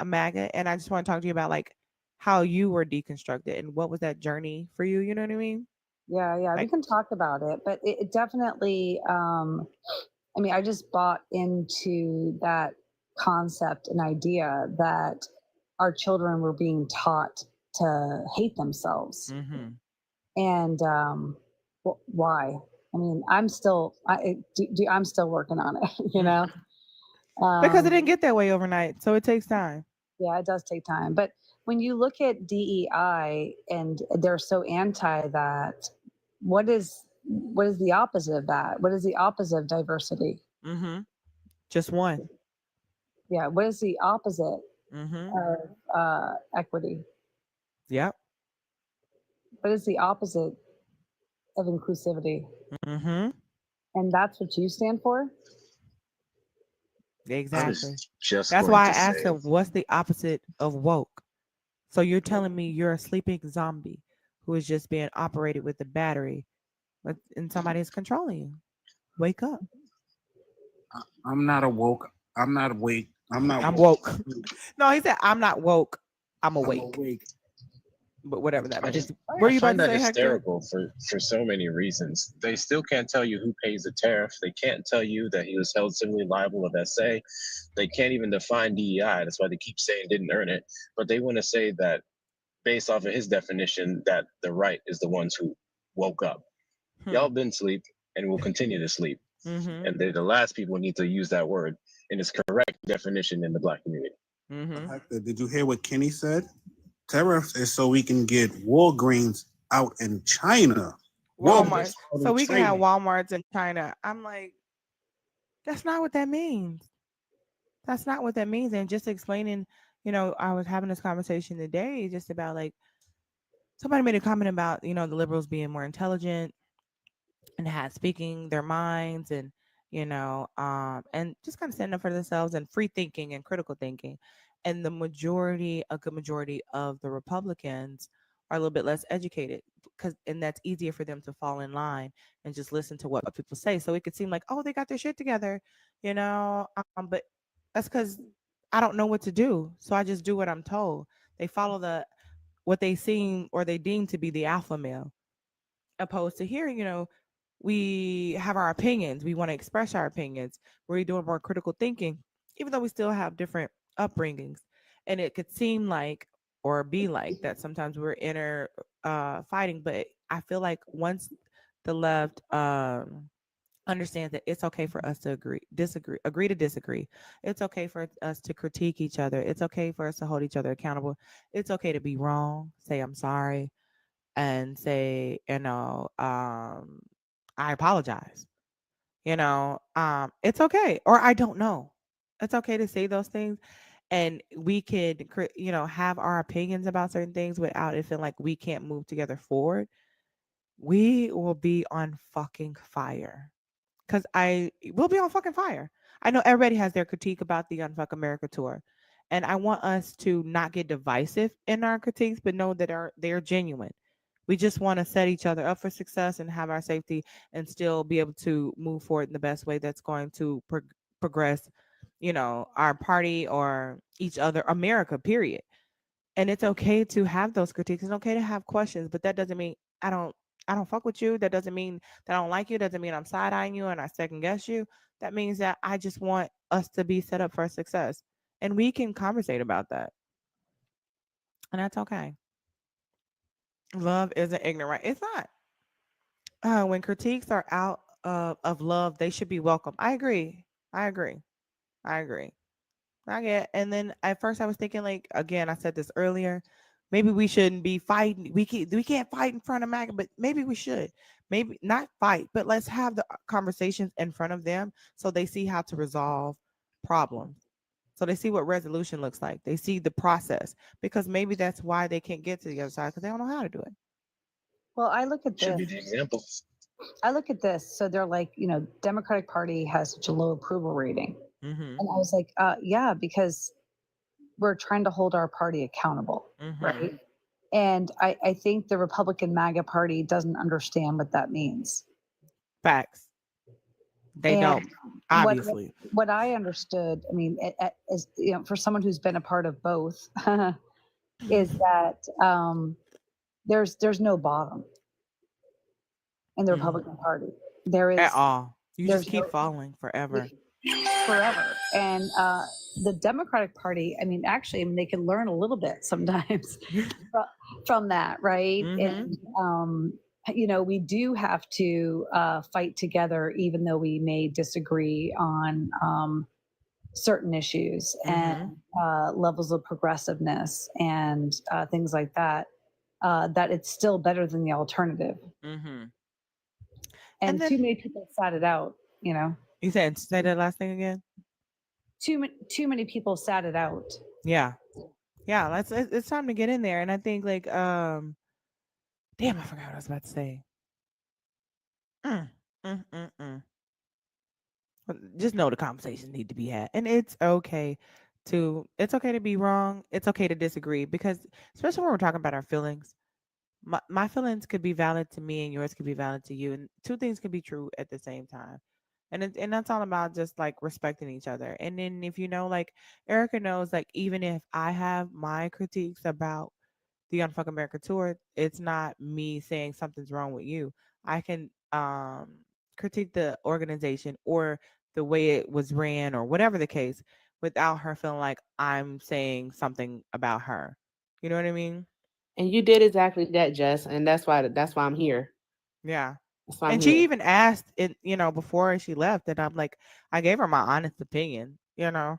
Speaker 1: a MAGA, and I just want to talk to you about like how you were deconstructed and what was that journey for you. You know what I mean?
Speaker 12: Yeah, yeah, we
Speaker 1: Like,
Speaker 12: can talk about it, but it definitely, I mean, I just bought into that concept and idea that our children were being taught to hate themselves.
Speaker 1: mm-hmm.
Speaker 12: And why? I mean, I'm still working on it, you know?
Speaker 1: Because it
Speaker 12: Um,
Speaker 1: didn't get that way overnight, so it takes time.
Speaker 12: yeah, it does take time. But when you look at DEI and they're so anti that, what is the opposite of that? What is the opposite of diversity?
Speaker 1: Mm-hmm. Just one.
Speaker 12: Yeah, what is the opposite
Speaker 1: Mm-hmm.
Speaker 12: of equity?
Speaker 1: Yep.
Speaker 12: What is the opposite of inclusivity?
Speaker 1: Mm-hmm.
Speaker 12: And that's what you stand for?
Speaker 8: I
Speaker 1: Exactly.
Speaker 8: was just
Speaker 1: That's
Speaker 8: going
Speaker 1: why I
Speaker 8: to
Speaker 1: asked
Speaker 8: say,
Speaker 1: him, what's the opposite of woke? So you're telling me you're a sleeping zombie who is just being operated with a battery, and somebody is controlling you. Wake up.
Speaker 5: I'm not awoke. I'm not awake. I'm not
Speaker 1: I'm
Speaker 5: woke.
Speaker 1: woke. No, he said, I'm not woke. I'm
Speaker 5: I'm
Speaker 1: awake.
Speaker 5: awake.
Speaker 1: But whatever that
Speaker 8: I
Speaker 1: means.
Speaker 8: just
Speaker 1: What are
Speaker 8: I
Speaker 1: you about
Speaker 8: find
Speaker 1: to
Speaker 8: that
Speaker 1: say, Hector?
Speaker 8: hysterical for so many reasons. They still can't tell you who pays the tariff. They can't tell you that he was held civilly liable of SA. They can't even define DEI. That's why they keep saying didn't earn it. But they want to say that based off of his definition, that the right is the ones who woke up. Y'all been asleep and will continue to sleep.
Speaker 1: Mm-hmm.
Speaker 8: And they're the last people need to use that word in its correct definition in the Black community.
Speaker 1: Mm-hmm.
Speaker 5: Hector, did you hear what Kenny said? Tariffs is so we can get Walgreens out in China.
Speaker 1: Walmart.
Speaker 5: Walgreens out
Speaker 1: So
Speaker 5: in
Speaker 1: we can have
Speaker 5: China.
Speaker 1: Walmarts in China. I'm like, that's not what that means. That's not what that means. And just explaining, I was having this conversation today just about like somebody made a comment about, the liberals being more intelligent and had speaking their minds and and just kind of standing up for themselves and free thinking and critical thinking. And a good majority of the Republicans are a little bit less educated and that's easier for them to fall in line and just listen to what people say. So it could seem like, oh, they got their shit together, but that's because I don't know what to do. So I just do what I'm told. They follow what they seem or they deem to be the alpha male, opposed to here, we have our opinions. We want to express our opinions. We're doing more critical thinking, even though we still have different upbringings. And it could seem like or be like that sometimes we're inner fighting. But I feel like once the left understands that it's okay for us to agree to disagree. It's okay for us to critique each other. It's okay for us to hold each other accountable. It's okay to be wrong, say I'm sorry, and say, I apologize. It's okay. Or I don't know. It's okay to say those things. And we could, have our opinions about certain things without it feeling like we can't move together forward. We will be on fucking fire. Because I will be on fucking fire. I know everybody has their critique about the Unfuck America tour. And I want us to not get divisive in our critiques, but know that they're genuine. We just want to set each other up for success and have our safety and still be able to move forward in the best way that's going to progress, our party or each other, America, period. And it's okay to have those critiques. It's okay to have questions, but that doesn't mean I don't I don't fuck with you. That doesn't mean that I don't like you. Doesn't mean I'm side eyeing you and I second guess you. That means that I just want us to be set up for success. And we can conversate about that. And that's okay. Love isn't ignorant. It's not. When critiques are out of love, they should be welcome. I agree. I agree. I agree. I get. And then at first I was thinking, like, again, I said this earlier. Maybe we shouldn't be fighting. We can't fight in front of MAGA, but maybe we should. Maybe not fight, but let's have the conversations in front of them so they see how to resolve problems. So they see what resolution looks like. They see the process, because maybe that's why they can't get to the other side, because they don't know how to do it.
Speaker 12: Well, I look at
Speaker 8: Should be
Speaker 12: this.
Speaker 8: the example.
Speaker 12: I look at this. So they're like, Democratic Party has such a low approval rating.
Speaker 1: Mm-hmm.
Speaker 12: And I was like, yeah, because we're trying to hold our party accountable,
Speaker 1: Mm-hmm.
Speaker 12: right? And I think the Republican MAGA Party doesn't understand what that means.
Speaker 1: Facts. They
Speaker 12: And
Speaker 1: don't, obviously.
Speaker 12: what I understood, I mean, is, for someone who's been a part of both, is that there's no bottom in the Republican Party. There is
Speaker 1: At all. You just
Speaker 12: there's
Speaker 1: keep
Speaker 12: no-
Speaker 1: falling forever.
Speaker 12: forever. And the Democratic Party, actually, they can learn a little bit sometimes from that, right?
Speaker 1: Mhm.
Speaker 12: And we do have to fight together, even though we may disagree on certain issues and levels of progressiveness and things like that. That it's still better than the alternative.
Speaker 1: Mm-hmm.
Speaker 12: And
Speaker 1: then-
Speaker 12: too many people sat it out.
Speaker 1: You said, say that last thing again?
Speaker 12: Too many people sat it out.
Speaker 1: Yeah. Yeah, it's time to get in there. And I think damn, I forgot what I was about to say. Just know the conversations need to be had. And it's okay to be wrong. It's okay to disagree, because especially when we're talking about our feelings, my feelings could be valid to me and yours could be valid to you. And two things can be true at the same time. And that's all about just like respecting each other. And then if like Erica knows, like, even if I have my critiques about the Unfuck America tour, it's not me saying something's wrong with you. I can critique the organization or the way it was ran or whatever the case, without her feeling like I'm saying something about her. You know what I mean?
Speaker 9: And you did exactly that, Jess, and that's why I'm here.
Speaker 1: Yeah.
Speaker 9: That's why I'm
Speaker 1: And
Speaker 9: here.
Speaker 1: she even asked it, before she left, and I'm like, I gave her my honest opinion, But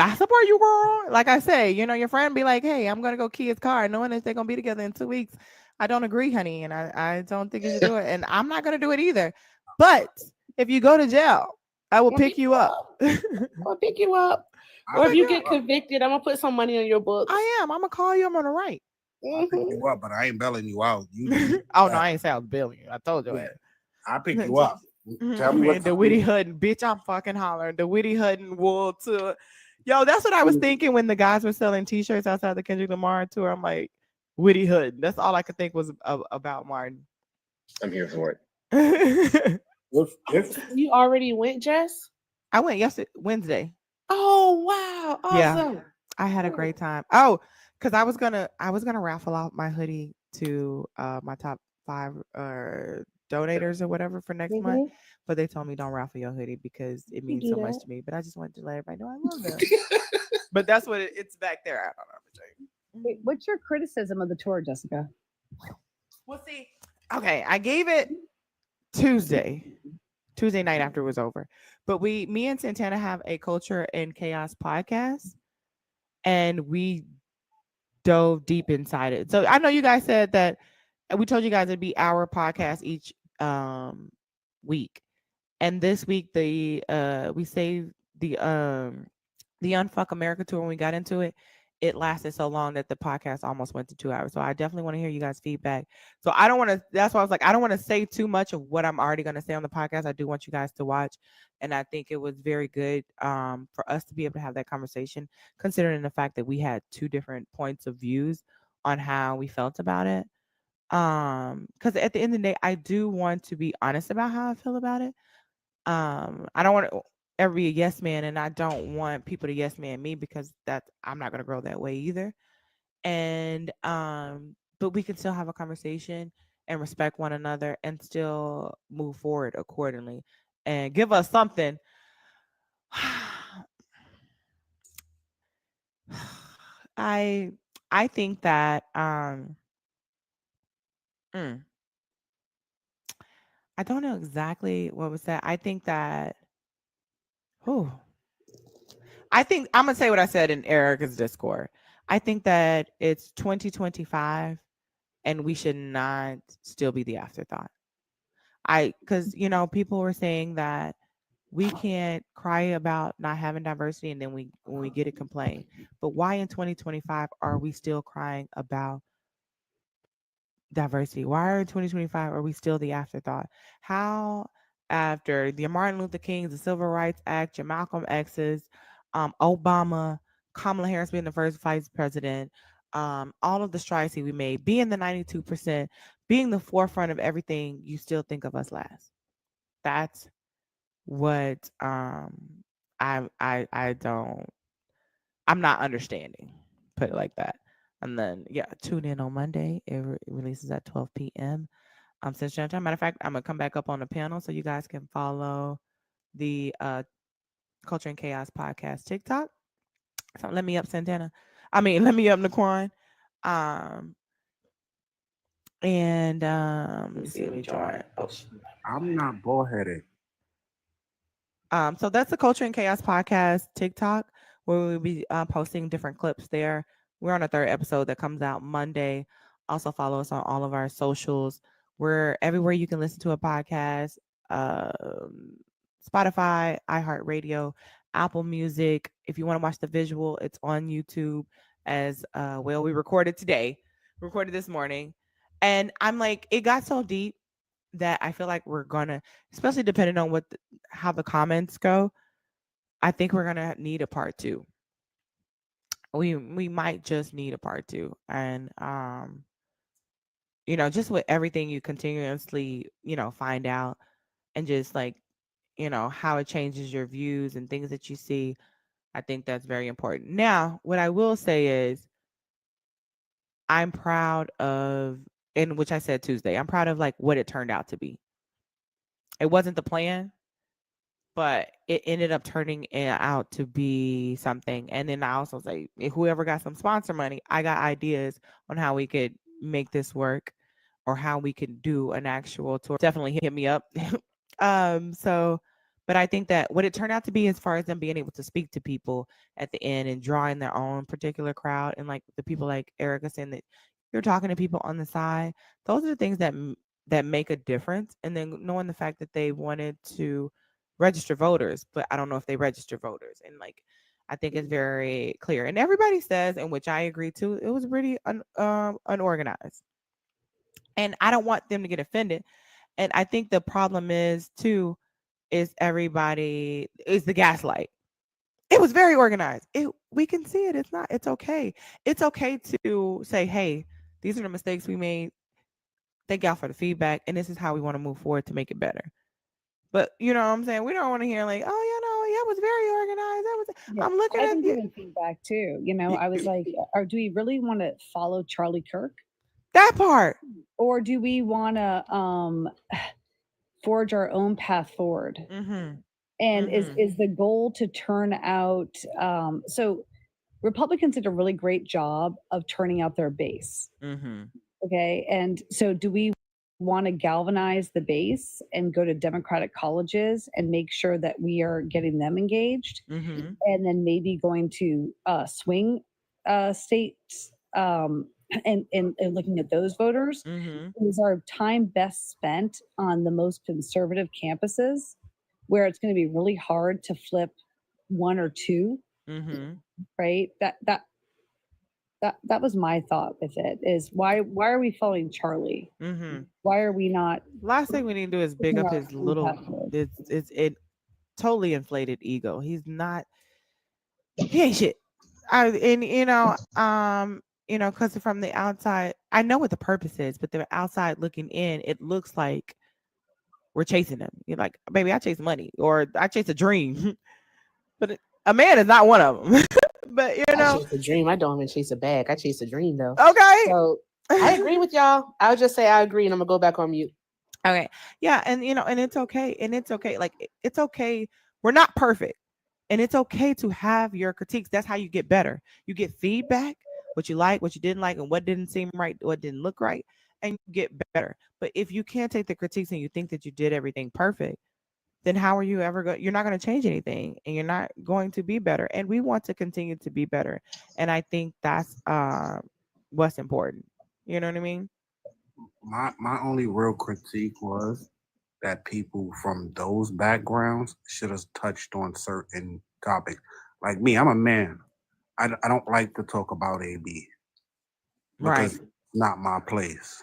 Speaker 1: I support you, girl. Like I say, your friend be like, hey, I'm gonna go key his car, knowing that they're gonna be together in 2 weeks. I don't agree, honey, and I don't think you should do it, and I'm not gonna do it either. But if you go to jail, I will pick you up.
Speaker 9: I'll pick you up. Or if you get convicted, I'm gonna put some money on your books.
Speaker 1: I am. I'm gonna call you. I'm gonna write.
Speaker 5: I'll pick you up, but I ain't bailing you out.
Speaker 1: Oh no, I ain't say I was bailing you. I told you that.
Speaker 5: I'll pick you up. Tell me what
Speaker 1: the witty Hutton, bitch. I'm fucking hollering. The witty Hutton wool tour. Yo, that's what I was thinking when the guys were selling T-shirts outside the Kendrick Lamar tour. I'm like, witty Hutton. That's all I could think was about Martin.
Speaker 8: I'm here for it.
Speaker 9: You already went, Jess?
Speaker 1: I went Wednesday.
Speaker 9: Oh wow! Awesome.
Speaker 1: Yeah, I had a great time. Oh, because I was gonna raffle out my hoodie to my top 5 donators or whatever for next month, but they told me don't raffle your hoodie because it means so much to me. But I just wanted to let everybody know I love them. But that's what it's back there. I don't know.
Speaker 12: Wait, what's your criticism of the tour, Jessica?
Speaker 1: Well, see, okay, I gave it Tuesday night after it was over. But me and Santana have a Culture and Chaos podcast, and we dove deep inside it. So I know you guys said that we told you guys it'd be our podcast each week, and this week we saved the Unfuck America tour. When we got into it, it lasted so long that the podcast almost went to 2 hours. So I definitely want to hear you guys' feedback. So I don't want to, that's why I was like, I don't want to say too much of what I'm already going to say on the podcast. I do want you guys to watch. And I think it was very good for us to be able to have that conversation, considering the fact that we had 2 different points of views on how we felt about it. Because at the end of the day, I do want to be honest about how I feel about it. I don't want to ever be a yes man, and I don't want people to yes man me, because I'm not going to grow that way either. And but we can still have a conversation and respect one another and still move forward accordingly and give us something. I think that I don't know exactly what was that. I think that I think I'm gonna say what I said in Erica's Discord. I think that it's 2025 and we should not still be the afterthought. Because people were saying that We can't cry about not having diversity and then when we get it complain. But why in 2025 are we still crying about diversity? Why in 2025 are we still the afterthought? How after the Martin Luther King's, the Civil Rights Act, your Malcolm X's, Obama, Kamala Harris being the first vice president, all of the strides that we made, being the 92%, being the forefront of everything, you still think of us last. That's what I don't I'm not understanding. Put it like that. And then yeah, tune in on Monday. It releases at 12 p.m. Central Time. Matter of fact, I'm gonna come back up on the panel so you guys can follow the Culture and Chaos podcast TikTok. So let me up Santana. Let me up Naquan. Um let me see. Let me join. Oh,
Speaker 5: I'm not bullheaded.
Speaker 1: So that's the Culture and Chaos podcast TikTok, where we'll be posting different clips there. We're on a third episode that comes out Monday. Also follow us on all of our socials. We're everywhere you can listen to a podcast. Spotify, iHeartRadio, Apple Music. If you want to watch the visual, it's on YouTube as well. We recorded this morning. And I'm like, it got so deep that I feel like we're gonna, especially depending on how the comments go, I think we're gonna need a part two. We might just need a part two, and just with everything you continuously find out, and just like how it changes your views and things that you see, I think that's very important. Now, what I will say is, I'm proud of, and which I said Tuesday, I'm proud of like what it turned out to be. It wasn't the plan, but it ended up turning out to be something. And then I also say, if whoever got some sponsor money, I got ideas on how we could make this work or how we could do an actual tour. Definitely hit me up. But I think that what it turned out to be, as far as them being able to speak to people at the end and drawing their own particular crowd, and like the people like Erica saying that you're talking to people on the side, those are the things that make a difference. And then knowing the fact that they wanted to register voters, but I don't know if they register voters. And like, I think it's very clear. And everybody says, and which I agree to, it was pretty unorganized. And I don't want them to get offended. And I think the problem is too, is the gaslight. It was very organized. We can see it. It's okay. It's okay to say, hey, these are the mistakes we made. Thank y'all for the feedback. And this is how we want to move forward to make it better. But you know what I'm saying? We don't want to hear like, oh, it was very organized.
Speaker 12: Yeah,
Speaker 1: I'm looking
Speaker 12: I've
Speaker 1: at
Speaker 12: been
Speaker 1: you.
Speaker 12: giving feedback too. I was like, or do we really want to follow Charlie Kirk?
Speaker 1: That part.
Speaker 12: Or do we want to forge our own path forward?
Speaker 1: Mm-hmm.
Speaker 12: And
Speaker 1: Mm-hmm.
Speaker 12: is the goal to turn out so Republicans did a really great job of turning out their base.
Speaker 1: Mm-hmm.
Speaker 12: Okay. And so do we want to galvanize the base and go to Democratic colleges and make sure that we are getting them engaged?
Speaker 1: Mm-hmm.
Speaker 12: And then maybe going to swing states and looking at those voters?
Speaker 1: Mm-hmm.
Speaker 12: Is our time best spent on the most conservative campuses where it's going to be really hard to flip one or two?
Speaker 1: Mm-hmm.
Speaker 12: Right. That was my thought with it, is why are we following Charlie?
Speaker 1: Mm-hmm.
Speaker 12: Why are we not?
Speaker 1: Last thing we need to do is big up his little, it totally inflated ego. He ain't shit. Because from the outside, I know what the purpose is, but the outside looking in, it looks like we're chasing him. You're like, baby, I chase money or I chase a dream, but a man is not one of them. But
Speaker 9: I chase a dream. I don't even chase a bag. I chase a dream though.
Speaker 1: Okay.
Speaker 9: So I agree with y'all. I'll just say I agree, and I'm gonna go back on mute.
Speaker 1: Okay. Yeah, and and it's okay. And it's okay. Like it's okay. We're not perfect. And it's okay to have your critiques. That's how you get better. You get feedback, what you like, what you didn't like, and what didn't seem right, what didn't look right, and you get better. But if you can't take the critiques and you think that you did everything perfect, then how are you ever going? You're not going to change anything, and you're not going to be better. And we want to continue to be better. And I think that's what's important. You know what I mean?
Speaker 5: My only real critique was that people from those backgrounds should have touched on certain topics. Like me, I'm a man. I don't like to talk about AB
Speaker 1: Right.
Speaker 5: because it's not my place.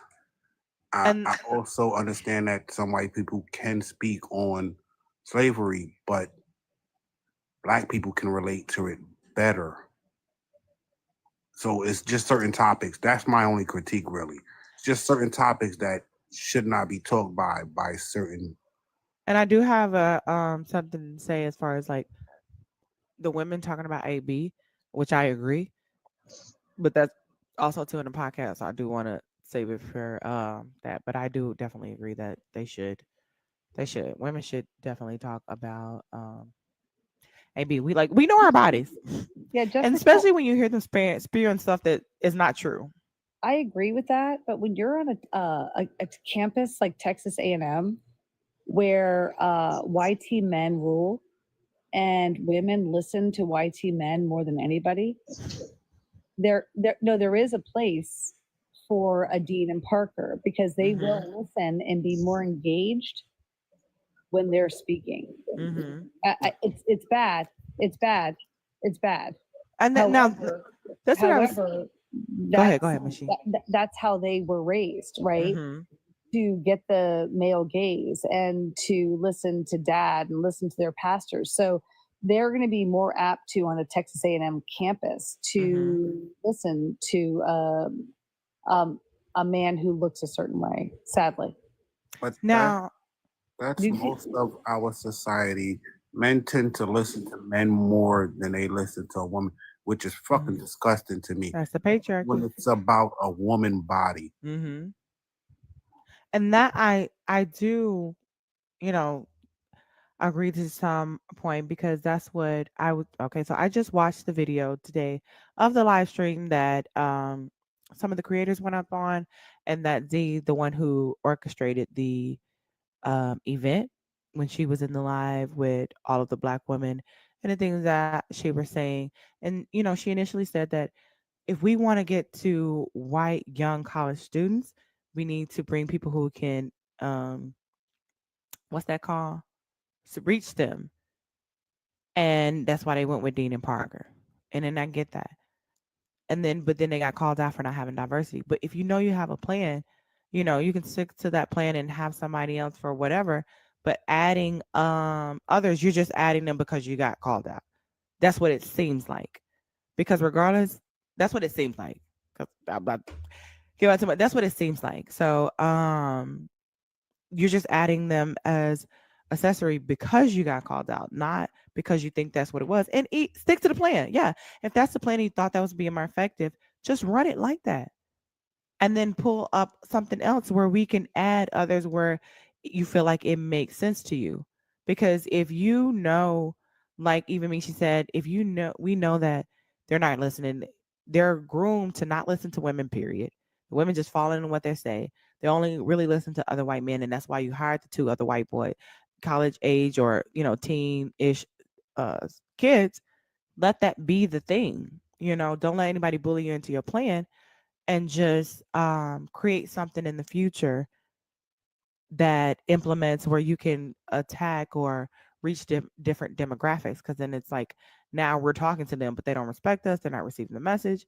Speaker 1: And
Speaker 5: I also understand that some white people can speak on slavery, but black people can relate to it better. So it's just certain topics. That's my only critique, really. It's just certain topics that should not be talked by certain.
Speaker 1: I do have a something to say as far as like the women talking about AB, which I agree, but that's also too in the podcast. I do want to save it for that, but I do definitely agree that women should definitely talk about AB. We know our bodies,
Speaker 12: Yeah,
Speaker 1: and
Speaker 12: Jessica,
Speaker 1: especially when you hear them spewing stuff that is not true.
Speaker 12: I agree with that. But when you're on a campus like Texas A&M, where YT men rule and women listen to YT men more than anybody, there is a place for a Dean and Parker because they will listen and be more engaged when they're speaking. It's bad. It's bad. It's bad.
Speaker 1: And then, now
Speaker 12: However,
Speaker 1: that's what I was.
Speaker 12: however,
Speaker 1: Go
Speaker 12: that's
Speaker 1: ahead, Machine.
Speaker 12: that's how they were raised, right? To get the male gaze and to listen to dad and listen to their pastors. So they're going to be more apt to on a Texas A&M campus to listen to a man who looks a certain way. Sadly,
Speaker 5: But
Speaker 1: Now,
Speaker 5: that's most of our society. Men tend to listen to men more than they listen to a woman, which is fucking disgusting to me.
Speaker 1: that's the patriarchy.
Speaker 5: When it's about a woman body.
Speaker 1: And that I do, you know, agree to some point because that's what I would. Okay, so I just watched the video today of the live stream that some of the creators went up on, and that the one who orchestrated the event when she was in the live with all of the black women and the things that she was saying. And she initially said that if we want to get to white young college students, we need to bring people who can what's that called? Reach them. And that's why they went with Dean and Parker. And then I get that. But then they got called out for not having diversity. But if you have a plan, you can stick to that plan and have somebody else for whatever. But adding others, you're just adding them because you got called out. That's what it seems like. Because regardless, that's what it seems like. 'Cause I'm not giving out too much. That's what it seems like. So you're just adding them as accessory because you got called out, not because you think that's what it was. And stick to the plan. Yeah. If that's the plan and you thought that was being more effective, just run it like that. And then pull up something else where we can add others where you feel like it makes sense to you. Because if like even me, she said, if we know that they're not listening, they're groomed to not listen to women, period. The women just fall into what they say. They only really listen to other white men. And that's why you hired the two other white boy, college age or, teen-ish kids. Let that be the thing. Don't let anybody bully you into your plan and just create something in the future that implements where you can attack or reach different demographics, because then it's like now we're talking to them but they don't respect us, they're not receiving the message.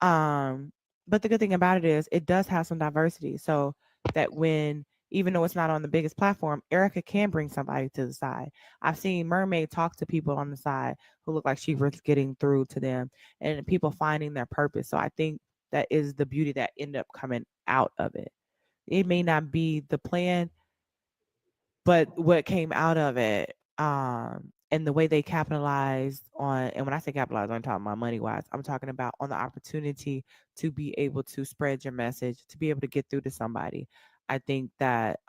Speaker 1: But the good thing about it is it does have some diversity, so that when, even though it's not on the biggest platform, Erica can bring somebody to the side. I've seen Mermaid talk to people on the side who look like she was getting through to them, and people finding their purpose. So I think that is the beauty that ended up coming out of it. It may not be the plan, but what came out of it, and the way they capitalized on, and when I say capitalize, I'm talking about money wise, I'm talking about on the opportunity to be able to spread your message, to be able to get through to somebody. I think that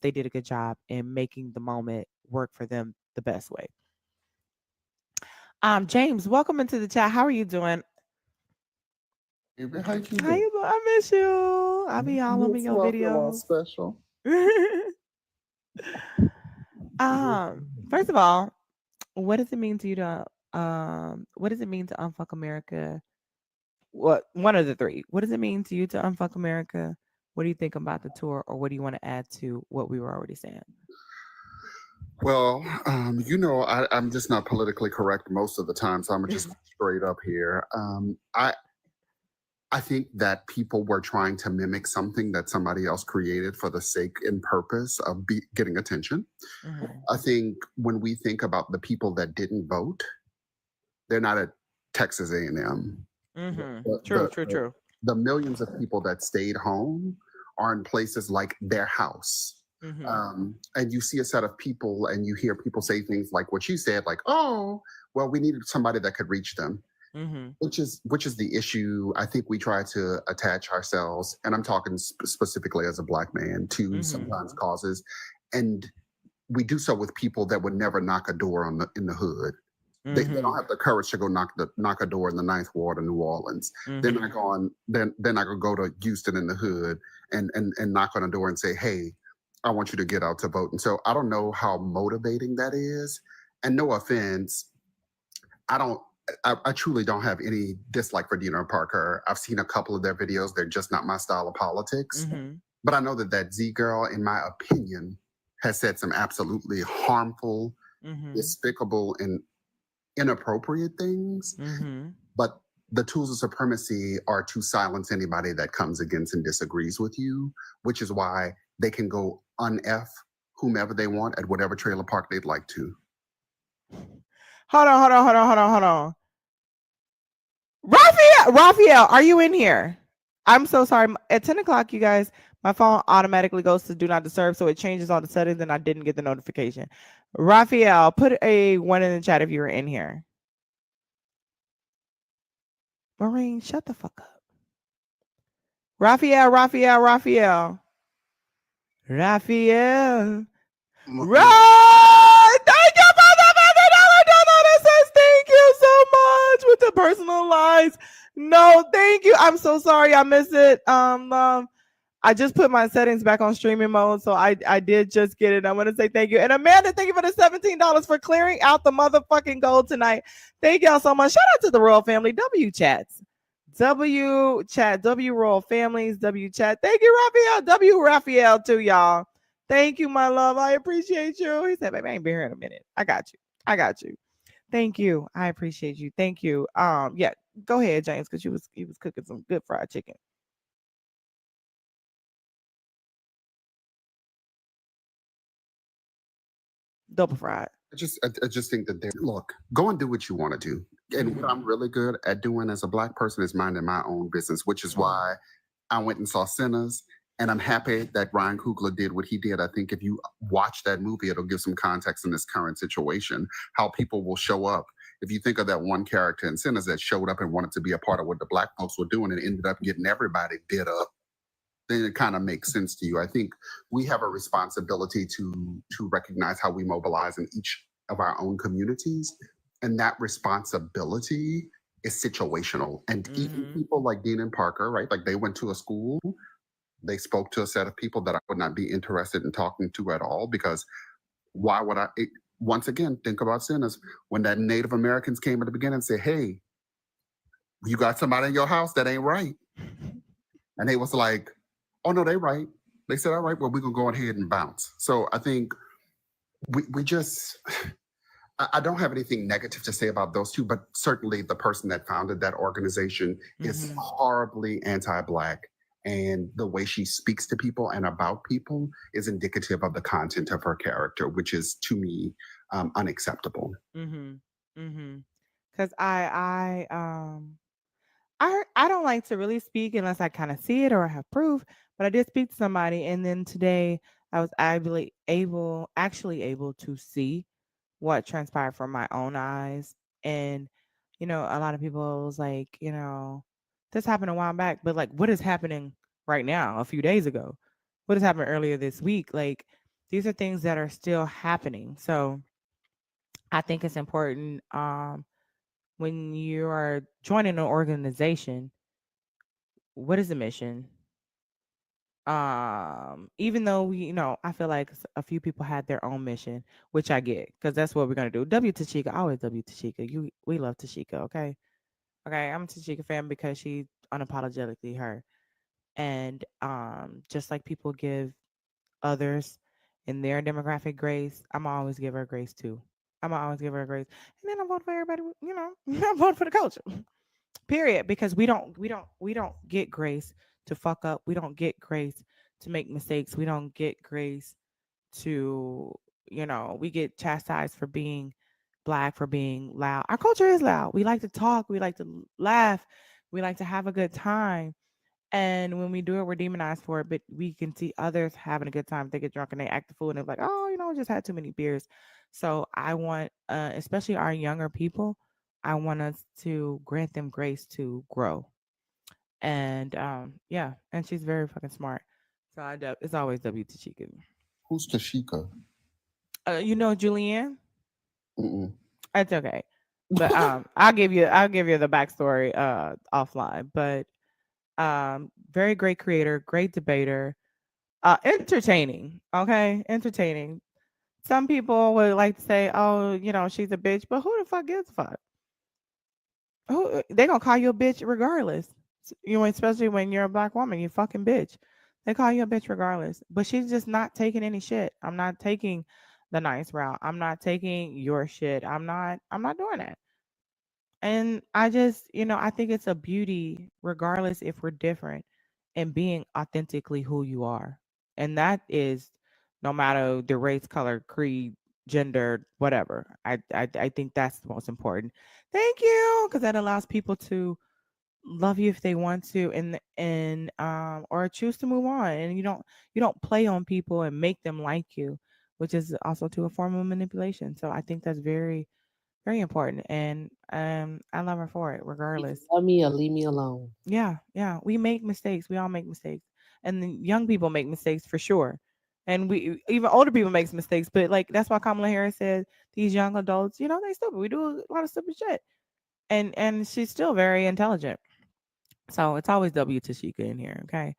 Speaker 1: they did a good job in making the moment work for them the best way. James, welcome into the chat. How are you doing?
Speaker 13: How you doing?
Speaker 1: How you doing? I miss you. I'll be all over your videos.
Speaker 13: Special.
Speaker 1: First of all, what does it mean to you to what does it mean to unfuck America? What one of the three? What does it mean to you to unfuck America? What do you think about the tour, or what do you want to add to what we were already saying?
Speaker 13: Well, I'm just not politically correct most of the time, so I'm just straight up here. I think that people were trying to mimic something that somebody else created for the sake and purpose of getting attention. I think when we think about the people that didn't vote, they're not at Texas A&M.
Speaker 1: True.
Speaker 13: The millions of people that stayed home are in places like their house. And you see a set of people and you hear people say things like what you said, like, oh, well, we needed somebody that could reach them. Which is the issue. I think we try to attach ourselves, and I'm talking specifically as a Black man, to sometimes causes, and we do so with people that would never knock a door in the hood. They don't have the courage to go knock a door in the Ninth Ward of New Orleans. They're not going. They're not going to go to Houston in the hood and knock on a door and say, "Hey, I want you to get out to vote." And so I don't know how motivating that is. And no offense, I truly don't have any dislike for Dina Parker. I've seen a couple of their videos. They're just not my style of politics. But I know that Z girl, in my opinion, has said some absolutely harmful, despicable, and inappropriate things. But the tools of supremacy are to silence anybody that comes against and disagrees with you, which is why they can go un-F whomever they want at whatever trailer park they'd like to.
Speaker 1: Hold on. Raphael, are you in here? I'm so sorry. At 10 o'clock, you guys, my phone automatically goes to do not disturb, so it changes all the settings and I didn't get the notification. Raphael, put a 1 in the chat if you were in here. Maureen, shut the fuck up. Raphael. Right! Thank you for the $50 says thank you so much with the personalized. No, thank you. I'm so sorry I missed it. I just put my settings back on streaming mode, so I did just get it. I want to say thank you. And Amanda, thank you for the $17 for clearing out the motherfucking gold tonight. Thank y'all so much. Shout out to the Royal Family. W chats. W chat. W Royal Families. W chat. Thank you, Raphael. W Raphael too, y'all. Thank you, my love. I appreciate you. He said, baby, I ain't been here in a minute. I got you. Thank you. I appreciate you. Thank you. Yeah, go ahead, James, because he was cooking some good fried chicken. Double fried.
Speaker 13: I just think that look, go and do what you want to do. And what I'm really good at doing as a Black person is minding my own business, which is why I went and saw Sinners. And I'm happy that Ryan Coogler did what he did. I think if you watch that movie, it'll give some context in this current situation, how people will show up. If you think of that one character in Sinners that showed up and wanted to be a part of what the Black folks were doing and ended up getting everybody bit up, then it kind of makes sense to you. I think we have a responsibility to recognize how we mobilize in each of our own communities. And that responsibility is situational. And even people like Dean and Parker, right? Like they went to a school, they spoke to a set of people that I would not be interested in talking to at all, because why would once again, think about Sinners. When that Native Americans came at the beginning and said, hey, you got somebody in your house that ain't right. And they was like, oh no, they right. They said, all right, well, we're gonna go ahead and bounce. So I think we just, I don't have anything negative to say about those two, but certainly the person that founded that organization is horribly anti-Black. And the way she speaks to people and about people is indicative of the content of her character, which is, to me, unacceptable.
Speaker 1: Because I don't like to really speak unless I kind of see it or I have proof. But I did speak to somebody, and then today I was actually able to see what transpired from my own eyes. And a lot of people was like, this happened a while back, but like, what is happening right now? A few days ago, what has happened earlier this week? Like, these are things that are still happening. So I think it's important when you are joining an organization, what is the mission? Even though I feel like a few people had their own mission, which I get, because that's what we're gonna do. W Tashika, always W Tashika. We love Tashika, okay? Okay, I'm a Tashika fan because she's unapologetically her. And just like people give others in their demographic grace, I'm gonna always give her grace too. I'm gonna always give her grace, and then I vote for everybody. You know, I vote for the culture. Period. Because we don't get grace to fuck up. We don't get grace to make mistakes. We don't get grace to, we get chastised for being black, for being loud. Our culture is loud. We like to talk. We like to laugh. We like to have a good time. And when we do it, we're demonized for it. But we can see others having a good time. They get drunk and they act the fool, and they're like, oh, I just had too many beers. So I want, especially our younger people, I want us to grant them grace to grow. And yeah, and she's very fucking smart. So it's always W to Chica.
Speaker 13: Who's Tashika?
Speaker 1: Julianne.
Speaker 13: Mm-mm.
Speaker 1: It's okay, but I'll give you the backstory offline. But very great creator, great debater, entertaining. Okay, entertaining. Some people would like to say, "Oh, she's a bitch," but who the fuck gives a fuck? Who they gonna call you a bitch regardless? Especially when you're a black woman, you fucking bitch. They call you a bitch regardless. But she's just not taking any shit. I'm not taking the nice route. I'm not taking your shit. I'm not doing that. And I just, I think it's a beauty, regardless if we're different, and being authentically who you are. And that is no matter the race, color, creed, gender, whatever. I think that's the most important. Thank you. Because that allows people to love you if they want to, and or choose to move on. And you don't play on people and make them like you, which is also to a form of manipulation. So I think that's very, very important. And I love her for it, regardless.
Speaker 9: Love me or leave me alone.
Speaker 1: Yeah, yeah. We make mistakes. We all make mistakes. And the young people make mistakes for sure. And we even older people makes mistakes. But like that's why Kamala Harris said these young adults, they stupid. We do a lot of stupid shit. And she's still very intelligent. So it's always W Tashika in here, okay?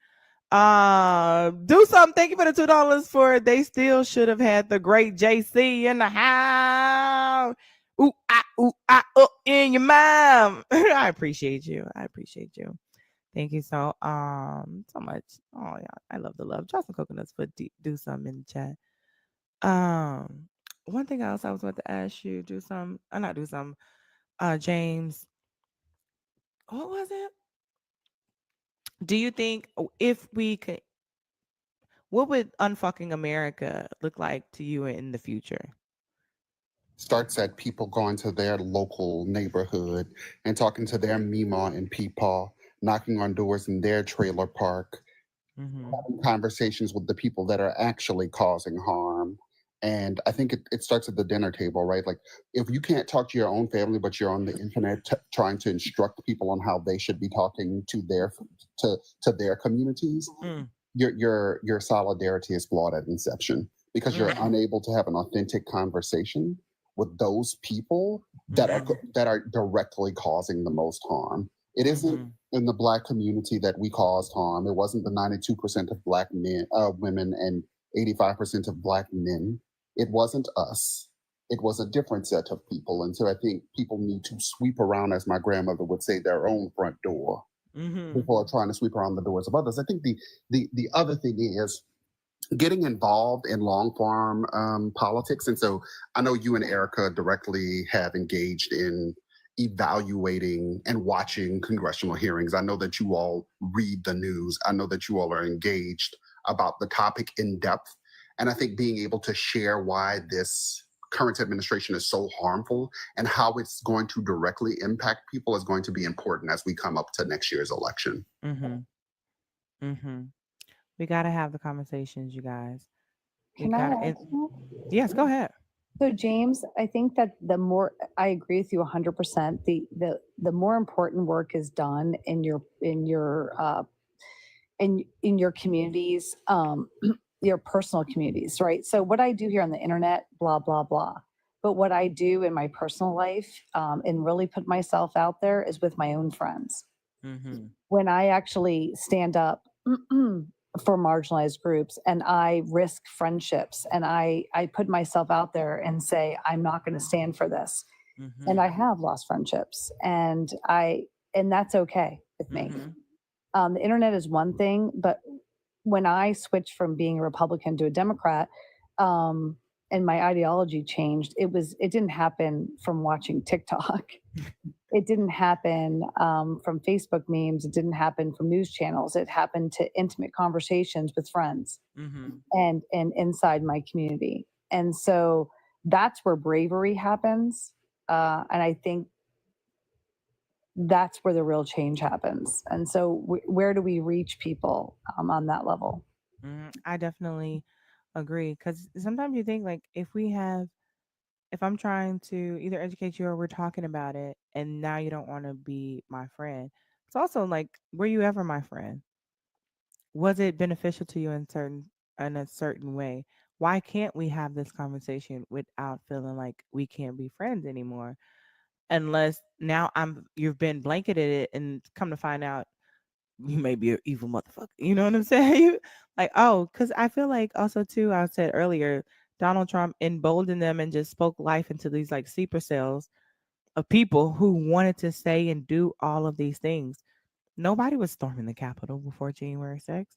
Speaker 1: Do something. Thank you for the $2 for they still should have had the great JC in the house. Ooh, in your mouth. I appreciate you. Thank you so much. Oh yeah, I love the love. Drop some coconuts for do something in the chat. One thing else I was about to ask you, not do some. James, what was it? Do you think if we could, what would unfucking America look like to you in the future?
Speaker 13: Starts at people going to their local neighborhood and talking to their Mima and Peepaw, knocking on doors in their trailer park, having conversations with the people that are actually causing harm. And I think it starts at the dinner table, right? Like if you can't talk to your own family, but you're on the internet trying to instruct people on how they should be talking to their communities, your solidarity is flawed at inception because you're unable to have an authentic conversation with those people that are directly causing the most harm. It isn't in the Black community that we caused harm. It wasn't the 92% of Black men, women, and 85% of Black men. It wasn't us. It was a different set of people. And so I think people need to sweep around, as my grandmother would say, their own front door. People are trying to sweep around the doors of others. I think the other thing is getting involved in long form politics. And so I know you and Erica directly have engaged in evaluating and watching congressional hearings. I know that you all read the news. I know that you all are engaged about the topic in depth. And I think being able to share why this current administration is so harmful and how it's going to directly impact people is going to be important as we come up to next year's election.
Speaker 1: We got to have the conversations, you guys.
Speaker 12: Can I add to that?
Speaker 1: Yes, go ahead.
Speaker 12: So James, I think that the more I agree with you 100%, the more important work is done in your communities, your personal communities, right? So what I do here on the internet, blah blah blah, but what I do in my personal life and really put myself out there is with my own friends. When I actually stand up for marginalized groups and I risk friendships and I put myself out there and say, I'm not going to stand for this. And I have lost friendships and that's okay with me. The internet is one thing, but when I switched from being a Republican to a Democrat, um, and my ideology changed, it didn't happen from watching TikTok. It didn't happen from Facebook memes. It didn't happen from news channels. It happened to intimate conversations with friends and inside my community. And so that's where bravery happens. And I think that's where the real change happens. And so, where do we reach people on that level?
Speaker 1: I definitely agree because sometimes you think like if I'm trying to either educate you or we're talking about it and now you don't want to be my friend, it's also like, were you ever my friend? Was it beneficial to you in a certain way? Why can't we have this conversation without feeling like we can't be friends anymore? Unless now you've been blanketed it and come to find out you may be an evil motherfucker. You know what I'm saying? Like, oh, because I feel like also too, I said earlier, Donald Trump emboldened them and just spoke life into these like sleeper cells of people who wanted to say and do all of these things. Nobody was storming the Capitol before January 6th,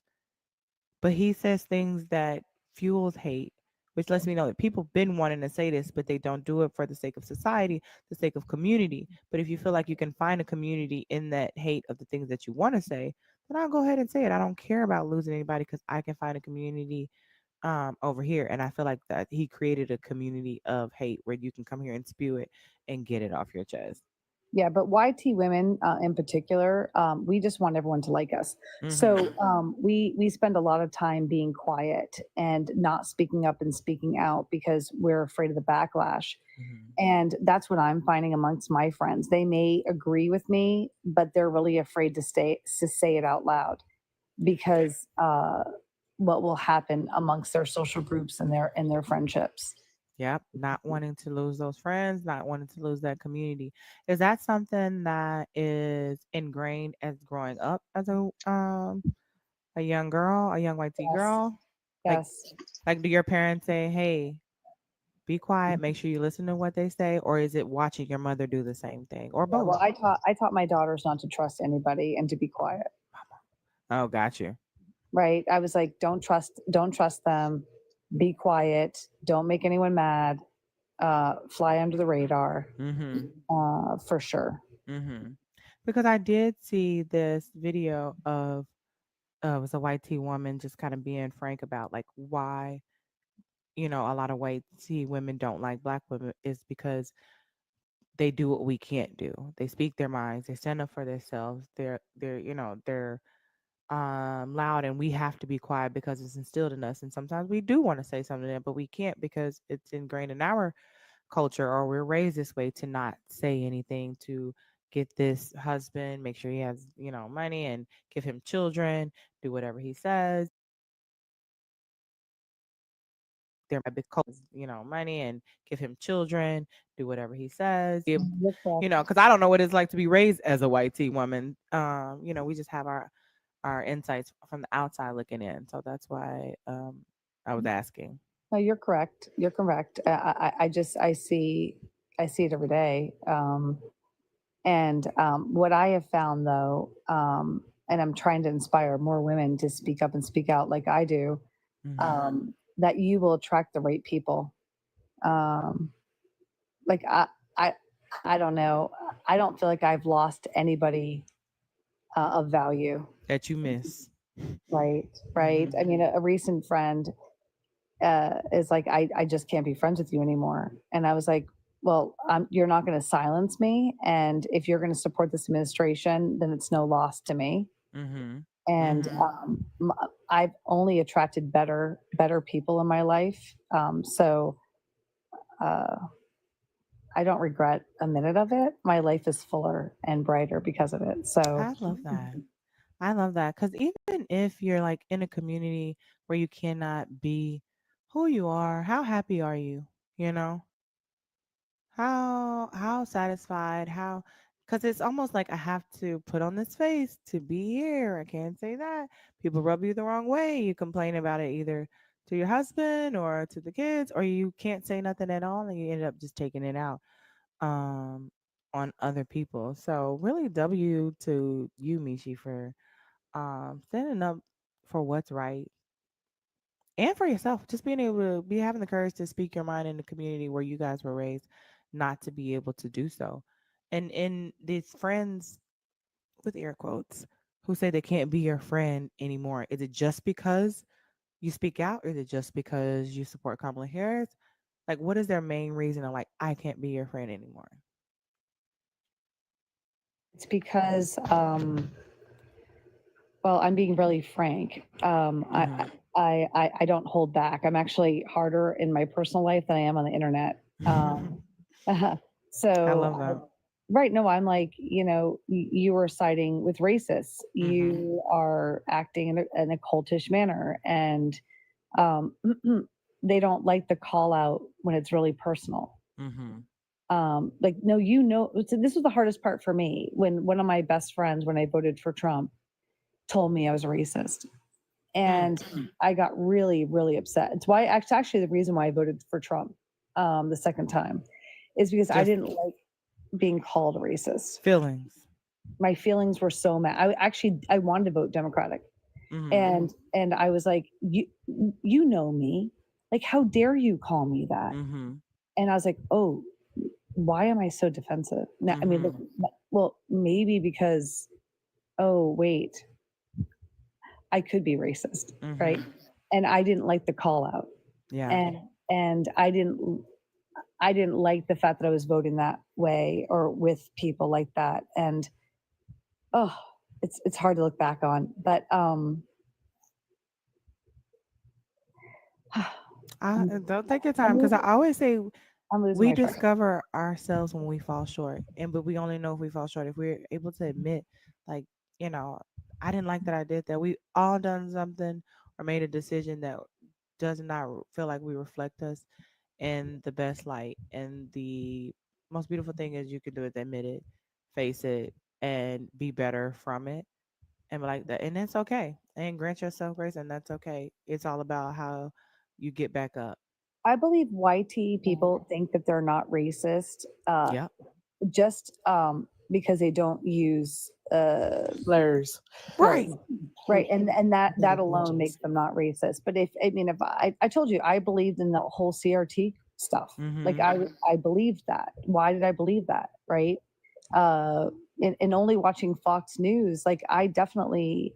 Speaker 1: but he says things that fuels hate, which lets me know that people been wanting to say this, but they don't do it for the sake of society, the sake of community. But if you feel like you can find a community in that hate of the things that you want to say, then I'll go ahead and say it. I don't care about losing anybody because I can find a community over here. And I feel like that he created a community of hate where you can come here and spew it and get it off your chest.
Speaker 12: Yeah, but YT women in particular, we just want everyone to like us. So we spend a lot of time being quiet and not speaking up and speaking out because we're afraid of the backlash. And that's what I'm finding amongst my friends. They may agree with me, but they're really afraid to say it out loud because what will happen amongst their social groups and their friendships.
Speaker 1: Yep, not wanting to lose those friends, not wanting to lose that community. Is that something that is ingrained as growing up as a young girl, a young white tea
Speaker 12: Yes.
Speaker 1: girl? Like
Speaker 12: Yes.
Speaker 1: do your parents say, "Hey, be quiet, make sure you listen to what they say," or is it watching your mother do the same thing, or
Speaker 12: Yeah,
Speaker 1: both?
Speaker 12: well, I taught my daughters not to trust anybody and to be quiet.
Speaker 1: Oh, got you.
Speaker 12: Right? I was like, don't trust them. Be quiet. Don't make anyone mad. Fly under the radar. For sure.
Speaker 1: Because I did see this video of it was a white tea woman just kind of being frank about like why a lot of white tea women don't like black women is because they do what we can't do. They speak their minds. They stand up for themselves. They're loud, and we have to be quiet because it's instilled in us. And sometimes we do want to say something to them, but we can't because it's ingrained in our culture, or we're raised this way to not say anything, to get this husband, make sure he has money, and give him children, do whatever he says. They're my big culture, money, and give him children, do whatever he says.
Speaker 12: You're correct.
Speaker 1: Because I don't know what it's like to be raised as a white tea woman. We just have our insights from the outside looking in. So that's why I was asking.
Speaker 12: No, you're correct. You're correct. I see it every day. And what I have found though, and I'm trying to inspire more women to speak up and speak out like I do, that you will attract the right people. Um, like I, I don't know. I don't feel like I've lost anybody of value.
Speaker 1: That you miss.
Speaker 12: Right. Right. I mean, a recent friend is like, I just can't be friends with you anymore. And I was like, well, you're not going to silence me. And if you're going to support this administration, then it's no loss to me. And I've only attracted better people in my life. So I don't regret a minute of it. My life is fuller and brighter because of it. So
Speaker 1: I love that. I love that because even if you're like in a community where you cannot be who you are, how happy are you? You know, how satisfied? How because it's almost like I have to put on this face to be here. I can't say that. People rub you the wrong way. You complain about it either to your husband or to the kids, or you can't say nothing at all, and you end up just taking it out um on other people. So really W to you, Michi, for standing up for what's right and for yourself, just being able to be having the courage to speak your mind in the community where you guys were raised, not to be able to do so. And in these friends with air quotes who say they can't be your friend anymore, is it just because you speak out, or is it just because you support Kamala Harris? Like, what is their main reason of like, I can't be your friend anymore?
Speaker 12: It's because, well, I'm being really frank.
Speaker 1: Mhm.
Speaker 12: I don't hold back. I'm actually harder in my personal life than I am on the internet.
Speaker 1: I
Speaker 12: So,
Speaker 1: love that.
Speaker 12: right, no, I'm like, you are siding with racists.
Speaker 1: Mhm.
Speaker 12: You are acting in a cultish manner, and um, they don't like the call out when it's really personal.
Speaker 1: Mhm.
Speaker 12: Like, no, so this was the hardest part for me when one of my best friends, when I voted for Trump, told me I was a racist.
Speaker 1: Mm.
Speaker 12: And I got really, really upset. It's why actually the reason why I voted for Trump the second time is because I
Speaker 1: Just
Speaker 12: didn't like being called a racist.
Speaker 1: feelings.
Speaker 12: My feelings were so mad. I wanted to vote Democratic.
Speaker 1: Mhm.
Speaker 12: And I was like, you know me. Like, how dare you call me that?
Speaker 1: Mhm.
Speaker 12: And I was like, oh, why am I so defensive? Now, I mean, look,
Speaker 1: Mhm.
Speaker 12: well, maybe because, oh, wait, I could be racist, right?
Speaker 1: Mhm.
Speaker 12: And I didn't like the call out.
Speaker 1: Yeah.
Speaker 12: And I didn't like the fact that I was voting that way or with people like that. And oh, it's hard to look back on. But
Speaker 1: Don't take your
Speaker 12: I'm
Speaker 1: time, because I
Speaker 12: losing,
Speaker 1: always say
Speaker 12: I'm losing
Speaker 1: we
Speaker 12: my track.
Speaker 1: discover ourselves when we fall short, and but we only know if we fall short if we're able to admit, like, you know, I didn't like that I did that. We all done something or made a decision that does not feel like we reflect us in the best light. And the most beautiful thing is you can do is admit it, face it, and be better from it, and be like that, and that's okay. And grant yourself grace, and that's okay. It's all about how you get back up.
Speaker 12: I believe YT people think that they're not racist,
Speaker 1: Yep.
Speaker 12: just because they don't use
Speaker 9: Slurs.
Speaker 12: right,
Speaker 1: Right.
Speaker 12: right, and that alone makes them not racist. But if I told you I believed in the whole CRT stuff, like
Speaker 1: Mhm.
Speaker 12: I believed that. Why did I believe that? Right, uh, and only watching Fox News, like I definitely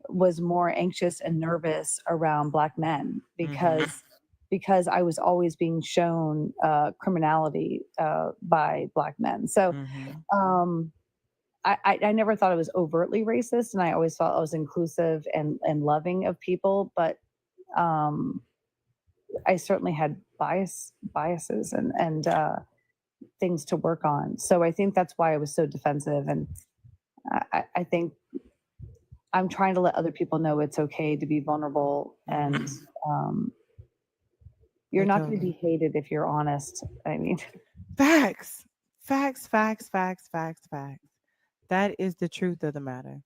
Speaker 12: was more anxious and nervous around black men
Speaker 1: Mhm.
Speaker 12: because I was always being shown criminality by black men. So
Speaker 1: Mhm.
Speaker 12: um, I never thought I was overtly racist, and I always thought I was inclusive and loving of people. But um, I certainly had biases and things to work on. So I think that's why I was so defensive, and I think I'm trying to let other people know it's okay to be vulnerable, and
Speaker 1: Mhm.
Speaker 12: um, you're
Speaker 1: I
Speaker 12: not going to be
Speaker 1: totally.
Speaker 12: hated if you're honest. I mean,
Speaker 1: Facts. Facts, facts, facts, facts, facts. That is the truth of the matter.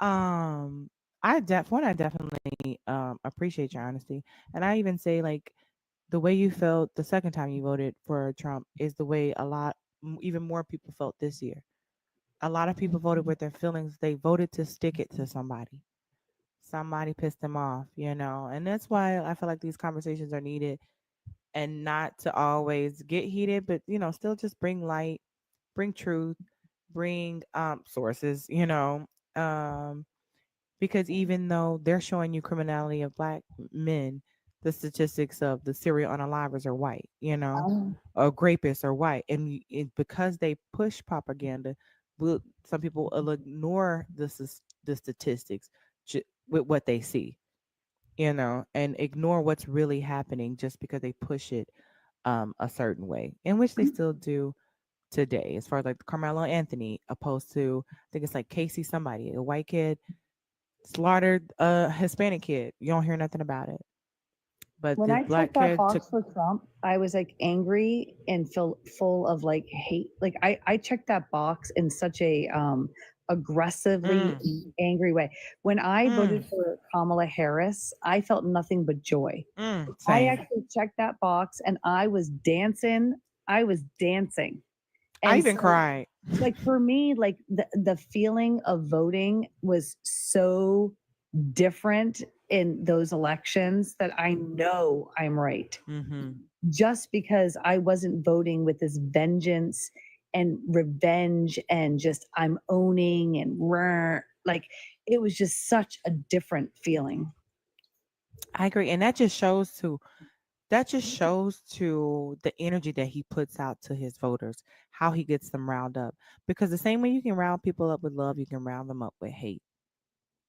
Speaker 1: Um, I definitely appreciate your honesty. And I even say, like, the way you felt the second time you voted for Trump is the way a lot even more people felt this year. A lot of people voted with their feelings. They voted to stick it to somebody. Somebody pissed them off, and that's why I feel like these conversations are needed, and not to always get heated, but still just bring light, bring truth, bring sources, um, because even though they're showing you criminality of black men, the statistics of the serial unalivers are white,
Speaker 12: um,
Speaker 1: or rapists are white, and because they push propaganda, some people will ignore the statistics with what they see, and ignore what's really happening just because they push it a certain way, in which they still do today. As far as like Carmelo Anthony, opposed to, I think it's like Casey somebody, a white kid slaughtered a Hispanic kid. You don't hear nothing about it. But
Speaker 12: when
Speaker 1: the
Speaker 12: I
Speaker 1: black
Speaker 12: checked that
Speaker 1: kid took.
Speaker 12: box for Trump, I was like angry and full of like hate. Like I checked that box in such a aggressively
Speaker 1: Mm,
Speaker 12: angry way. When I
Speaker 1: mm,
Speaker 12: voted for Kamala Harris, I felt nothing but joy. I
Speaker 1: same.
Speaker 12: actually checked that box and I was dancing. I was dancing.
Speaker 1: I
Speaker 12: And
Speaker 1: even
Speaker 12: so
Speaker 1: cried.
Speaker 12: like for me, like the feeling of voting was so different in those elections that I know I'm right.
Speaker 1: Mm-hmm.
Speaker 12: Just because I wasn't voting with this vengeance and revenge and just I'm owning and like it was just such a different feeling.
Speaker 1: I agree. And that just shows to the energy that he puts out to his voters, how he gets them riled up. Because the same way you can rile people up with love, you can rile them up with hate.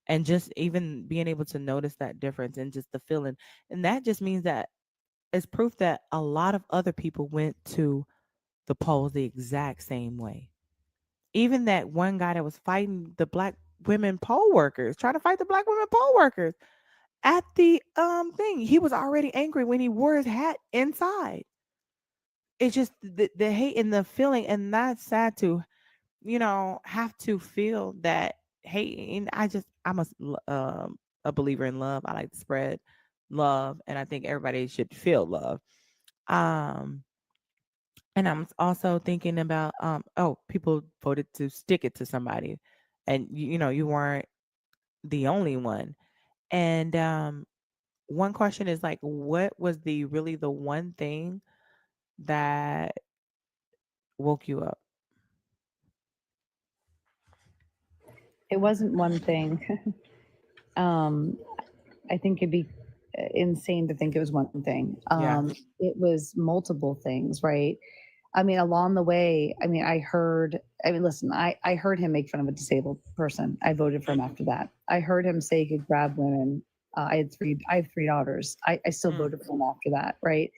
Speaker 1: And just even being able to notice that difference and just the feeling. And that just means that it's proof that a lot of other people went to the polls the exact same way. Even that one guy that was fighting the black women poll workers, trying to fight the black women poll workers at the thing, he was already angry when he wore his hat inside. It's just the hate and the feeling, and that's sad to have to feel that hate. And I'm a believer in love. I like to spread love, and I think everybody should feel love. Um, and I'm also thinking about people voted to stick it to somebody, and you weren't the only one. And one question is like, what was the one thing that woke you up?
Speaker 12: It wasn't one thing. um, I think it'd be insane to think it was one thing.
Speaker 1: Yeah.
Speaker 12: It was multiple things, right? I mean, along the way, listen, I heard him make fun of a disabled person. I voted for him after that. I heard him say he could grab women. I have three daughters. I still
Speaker 1: Mm.
Speaker 12: voted for him after that, right?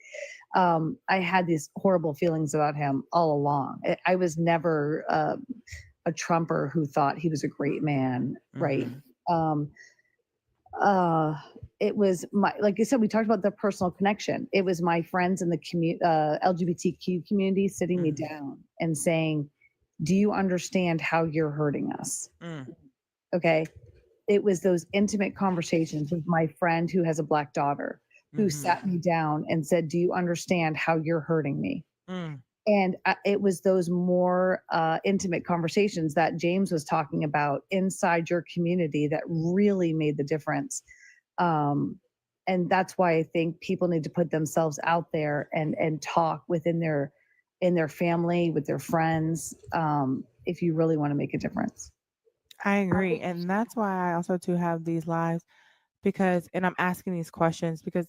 Speaker 12: I had these horrible feelings about him all along. I was never a Trumper who thought he was a great man, right?
Speaker 1: Mhm.
Speaker 12: Uh it was my, like I said, we talked about the personal connection. It was my friends in the LGBTQ community sitting me
Speaker 1: Mhm.
Speaker 12: down and saying, do you understand how you're hurting us?
Speaker 1: Mm.
Speaker 12: Okay. It was those intimate conversations with my friend who has a black daughter who
Speaker 1: Mhm.
Speaker 12: sat me down and said, do you understand how you're hurting me?
Speaker 1: Mm.
Speaker 12: And it was those more intimate conversations that James was talking about inside your community that really made the difference. Um, and that's why I think people need to put themselves out there and talk within their family, with their friends, if you really want to make a difference.
Speaker 1: I agree. And that's why I also too have these lives, and I'm asking these questions because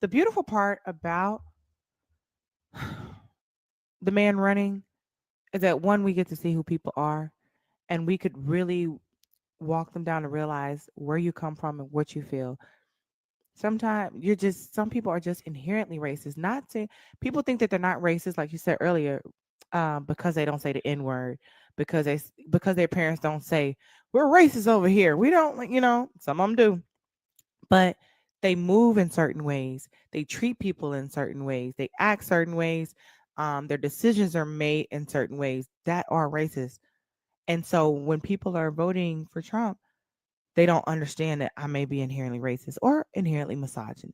Speaker 1: the beautiful part about the man running is that one, we get to see who people are, and we could really walk them down to realize where you come from and what you feel. Sometimes some people are just inherently racist. Not to People think that they're not racist, like you said earlier, because they don't say the N word, because their parents don't say we're racist over here. We don't, some of them do, but they move in certain ways. They treat people in certain ways. They act certain ways. Their decisions are made in certain ways that are racist. And so when people are voting for Trump, they don't understand that I may be inherently racist or inherently misogynist.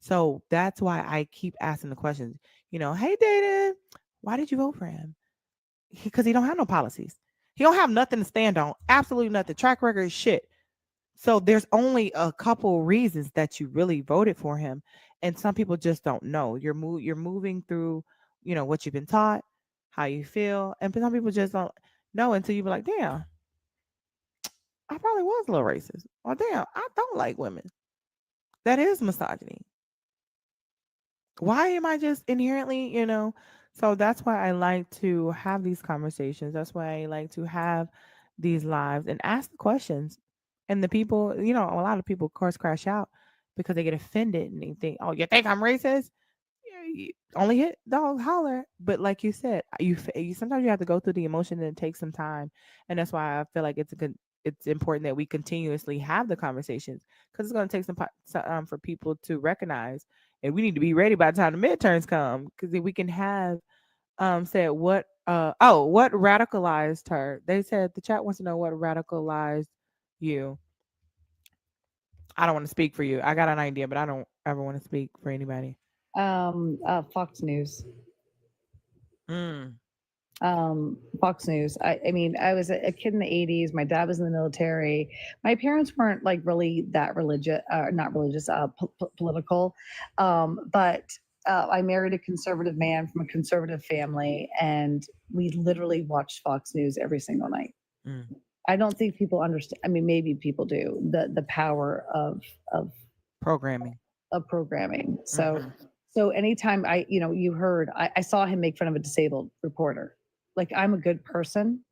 Speaker 1: So that's why I keep asking the questions. Hey, Dayton, why did you vote for him? Because he don't have no policies. He don't have nothing to stand on. Absolutely nothing. Track record is shit. So there's only a couple reasons that you really voted for him, and some people just don't know. You're moving through, what you've been taught, how you feel, and some people just don't know until you be like, damn, I probably was a little racist. Or damn, I don't like women. That is misogyny. Why am I just inherently? So that's why I like to have these conversations. That's why I like to have these lives and ask the questions. And the people, a lot of people, of course, crash out because they get offended and they think, oh, you think I'm racist? Yeah, only hit dog holler. But like you said, you sometimes you have to go through the emotion and it takes some time. And that's why I feel like it's important that we continuously have the conversations because it's going to take for people to recognize, and we need to be ready by the time the midterms come because we can have said what radicalized her. They said the chat wants to know what radicalized you. I don't want to speak for you. I got an idea, but I don't ever want to speak for anybody.
Speaker 12: Fox News.
Speaker 1: Mm.
Speaker 12: Fox News. I mean, I was a kid in the 80s. My dad was in the military. My parents weren't like really that religious, not religious, political. But I married a conservative man from a conservative family, and we literally watched Fox News every single night.
Speaker 1: Mm.
Speaker 12: I don't think people understand. I mean, maybe people do the power of
Speaker 1: Programming.
Speaker 12: of programming. So
Speaker 1: Mhm.
Speaker 12: so anytime you heard, I saw him make fun of a disabled reporter. Like, I'm a good person.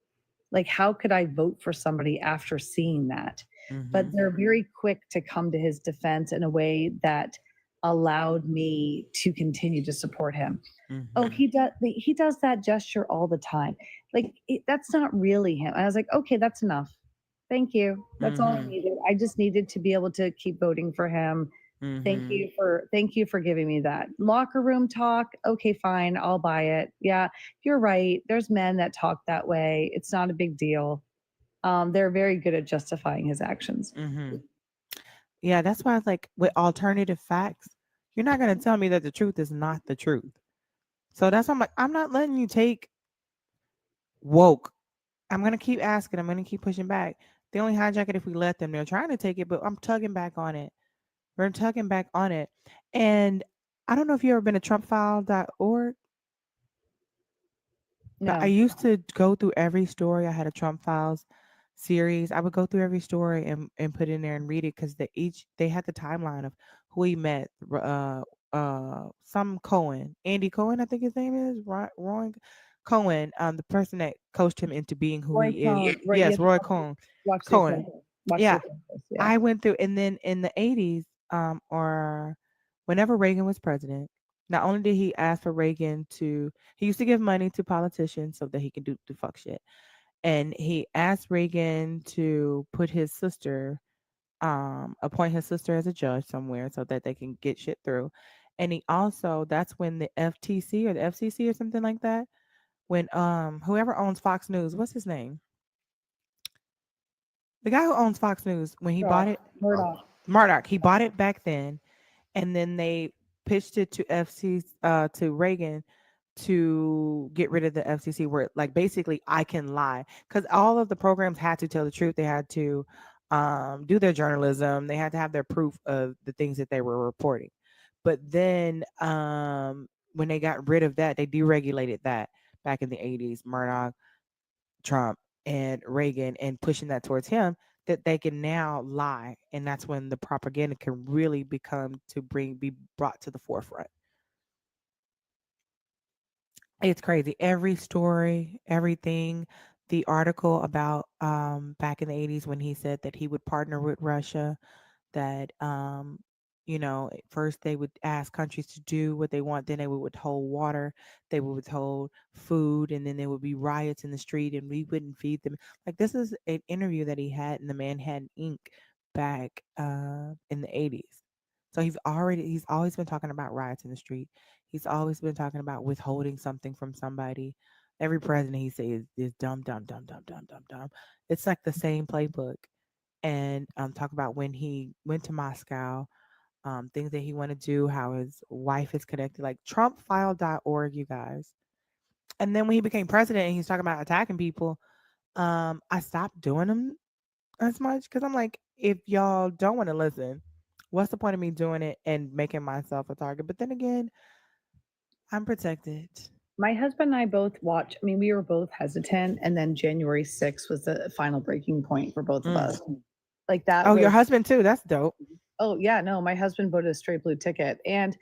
Speaker 12: Like, how could I vote for somebody after seeing that? But
Speaker 1: Mhm.
Speaker 12: they're very quick to come to his defense in a way that allowed me to continue to support him. Oh,
Speaker 1: Mhm.
Speaker 12: he does that gesture all the time. Like, that's not really him. I was like, okay, that's enough. Thank you. That's all I
Speaker 1: Mhm.
Speaker 12: needed. I just needed to be able to keep voting for him.
Speaker 1: Mhm.
Speaker 12: Thank you for giving me that. Locker room talk. Okay, fine. I'll buy it. Yeah, you're right. There's men that talk that way. It's not a big deal. They're very good at justifying his actions.
Speaker 1: Mhm. Yeah, that's why it's like with alternative facts, you're not gonna tell me that the truth is not the truth. So that's why I'm like, I'm not letting you take woke. I'm gonna keep asking. I'm gonna keep pushing back. They only hijack it if we let them. They're trying to take it, but I'm tugging back on it. We're tugging back on it. And I don't know if you ever been to TrumpFile.org, but I
Speaker 12: No.
Speaker 1: used to go through every story. I had a Trump Files series. I would go through every story and put in there and read it because they had the timeline of who he met. Some Cohen, Andy Cohen, I think his name is Roy Cohen, the person that coached him into being who
Speaker 12: Roy
Speaker 1: he is.
Speaker 12: Cohn. Right, you
Speaker 1: Yes,
Speaker 12: have to
Speaker 1: Roy Cohen.
Speaker 12: watch the
Speaker 1: Cohen.
Speaker 12: apprentice. Watch the
Speaker 1: Yeah,
Speaker 12: apprentice. Yeah.
Speaker 1: I went through, and then in the 80s, or whenever Reagan was president, not only did he ask for Reagan to, he used to give money to politicians so that he could do fuck shit, and he asked Reagan to put his sister, appoint his sister as a judge somewhere so that they can get shit through, and he also, that's when the FTC or the FCC or something like that, when whoever owns Fox News, what's his name? The guy who owns Fox News, when he bought it, Murdoch, he bought it back then, and then they pitched it to to Reagan to get rid of the FCC, where like basically I can lie, because all of the programs had to tell the truth. They had to do their journalism. They had to have their proof of the things that they were reporting. But then when they got rid of that, they deregulated that back in the 80s. Murdoch, Trump, and Reagan, and pushing that towards him, that they can now lie, and that's when the propaganda can really become to be brought to the forefront. It's crazy. Every story, everything, the article about back in the 80s when he said that he would partner with Russia, that at first they would ask countries to do what they want, then they would withhold water, they would withhold food, and then there would be riots in the street and we wouldn't feed them. Like, this is an interview that he had in the Manhattan Inc. back in the 80s. So he's always been talking about riots in the street. He's always been talking about withholding something from somebody. Every president he says is dumb, dumb, dumb, dumb, dumb, dumb, dumb. It's like the same playbook. And talk about when he went to Moscow, things that he wanted to do, how his wife is connected, like TrumpFile.org, you guys. And then when he became president and he's talking about attacking people, I stopped doing them as much because I'm like, if y'all don't want to listen, what's the point of me doing it and making myself a target? But then again, I'm protected.
Speaker 12: My husband and I both watched. I mean, we were both hesitant, and then January 6th was the final breaking point for both of us. Like, that
Speaker 1: Oh, your
Speaker 12: was.
Speaker 1: husband too. That's dope.
Speaker 12: Oh yeah, no, my husband voted a straight blue ticket, and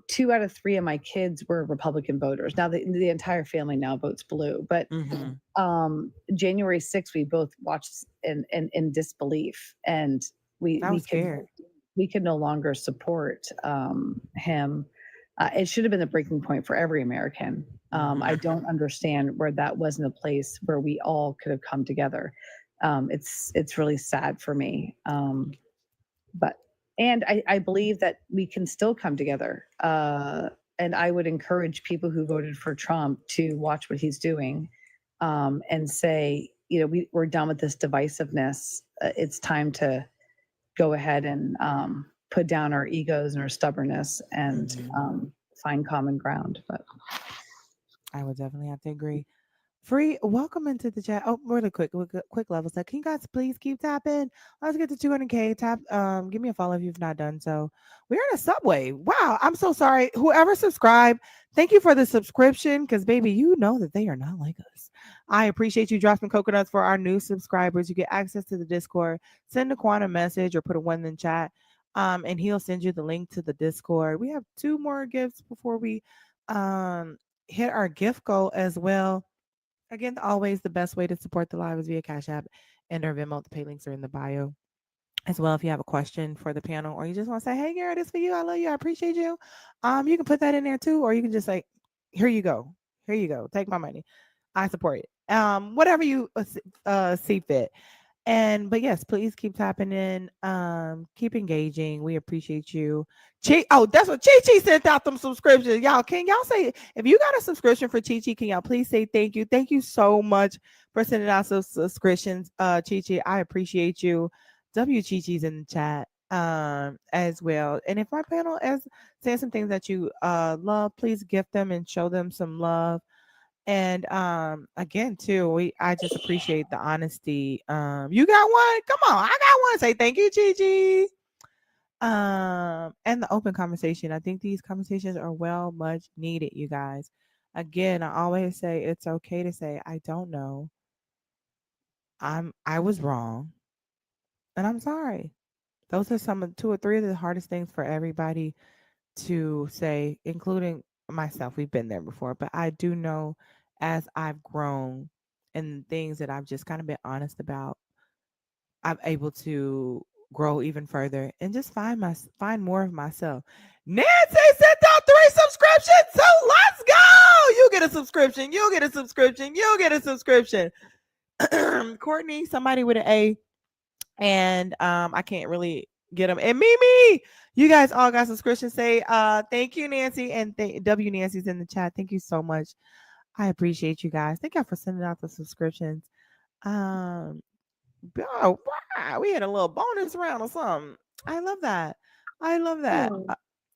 Speaker 12: 2 out of 3 of my kids were Republican voters. Now the entire family now votes blue, but January 6th we both watched in disbelief, and
Speaker 1: I was scared.
Speaker 12: we could no longer support him. It should have been the breaking point for every American. I don't understand where that wasn't a place where we all could have come together. It's really sad for me. And I believe that we can still come together. And I would encourage people who voted for Trump to watch what he's doing, and say, we're done with this divisiveness. It's time to go ahead and put down our egos and our stubbornness and find common ground. But
Speaker 1: I would definitely have to agree. Free, welcome into the chat. Oh, really quick level set. Can you guys please keep tapping? Let's get to 200K. Tap, give me a follow if you've not done so. We're in a subway. Wow, I'm so sorry. Whoever subscribed, thank you for the subscription. Because baby, you know that they are not like us. I appreciate you dropping coconuts for our new subscribers. You get access to the Discord. Send a quantum message or put a one in chat. And he'll send you the link to the Discord. We have 2 more gifts before we hit our gift goal as well. Again, always the best way to support the live is via Cash App and our Venmo. The pay links are in the bio as well. If you have a question for the panel or you just want to say, "Hey, Garrett, this for you. I love you. I appreciate you." You can put that in there too, or you can just like, "Here you go. Here you go. Take my money. I support it." Whatever you see fit. But yes, please keep tapping in. Keep engaging. We appreciate you. Oh, that's what Chi Chi sent out them subscriptions. Y'all, can y'all say if you got a subscription for Chi Chi, can y'all please say thank you? Thank you so much for sending out some subscriptions. Chi Chi, I appreciate you. W Chi Chi's in the chat as well. And if my panel is saying some things that you love, please gift them and show them some love. And again, too, I just appreciate the honesty. You got one? Come on, I got one. Say thank you, Gigi. And the open conversation. I think these conversations are well much needed, you guys. Again, I always say it's okay to say I don't know. I was wrong, and I'm sorry. Those are some of 2 or 3 of the hardest things for everybody to say, including myself. We've been there before, but I do know as I've grown and things that I've just kind of been honest about, I'm able to grow even further and just find more of myself. Nancy sent out 3 subscriptions, so let's go. You get a subscription. You get a subscription. You get a subscription. Courtney, somebody with an A, and I can't really get them. And Mimi, you guys all got subscriptions. Say thank you, Nancy, and W Nancy's in the chat. Thank you so much. I appreciate you guys. Thank y'all for sending out the subscriptions. Oh, wow, we had a little bonus round or something. I love that. I love that.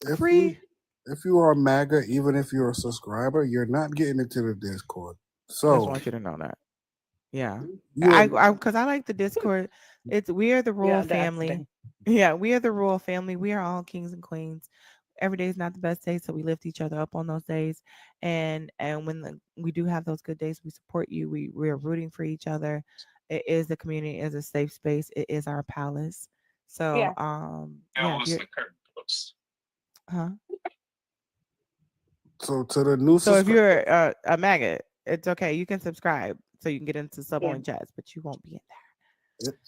Speaker 5: If
Speaker 1: Free.
Speaker 5: if you are a MAGA, even if you're a subscriber, you're not getting into the Discord.
Speaker 1: I just
Speaker 5: So
Speaker 1: want you to know that. Yeah.
Speaker 5: yeah,
Speaker 1: Because I like the Discord. We are the royal
Speaker 9: Yeah, that's the
Speaker 1: family.
Speaker 9: thing.
Speaker 1: Yeah, we are the royal family. We are all kings and queens. Every day is not the best day, so we lift each other up on those days. And when we do have those good days, we support you. We are rooting for each other. It is the community, it is a safe space. It is our palace. So
Speaker 14: Yeah.
Speaker 1: yeah, if you're, huh?
Speaker 5: so to the new
Speaker 1: So if
Speaker 5: subscriber,
Speaker 1: you're a maggot, it's okay. You can subscribe so you can get into sub
Speaker 14: Yeah.
Speaker 1: only chats, but you won't be in there.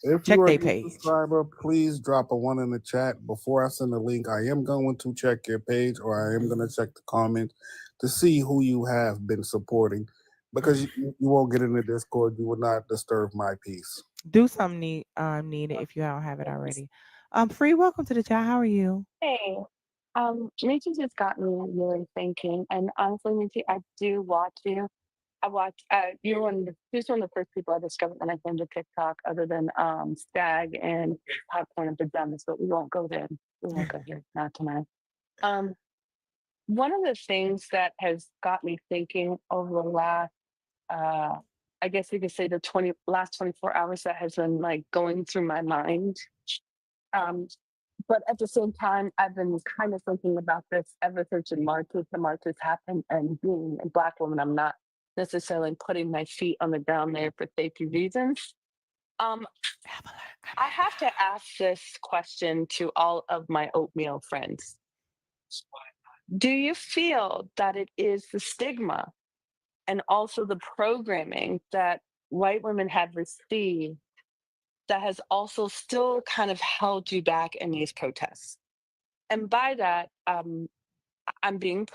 Speaker 5: if
Speaker 1: Check
Speaker 5: you are
Speaker 1: their
Speaker 5: a new
Speaker 1: page.
Speaker 5: subscriber, please drop a 1 in the chat before I send the link. I am going to check your page, or I am going to check the comments to see who you have been supporting, because you won't get in the Discord. You will not disturb my peace.
Speaker 1: Do something needed if you don't have it already. Free, welcome to the chat. How are you?
Speaker 14: Hey, Nietzsche just got me really thinking, and honestly, Nietzsche, I do watch you. I watch. You're who's one of the first people I discovered when I came to TikTok, other than Stag and Popcorn and Pajamas. But we won't go there. We won't go here. Not tonight. Um, One of the things that has got me thinking over the last, I guess you could say the last 24 hours that has been like going through my mind. But at the same time, I've been kind of thinking about this ever since the marches happened, and being a Black woman, I'm not necessarily putting my feet on the ground there for safety reasons. I have to ask this question to all of my oatmeal friends. Do you feel that it is the stigma and also the programming that white women have received that has also still kind of held you back in these protests? And by that, I'm being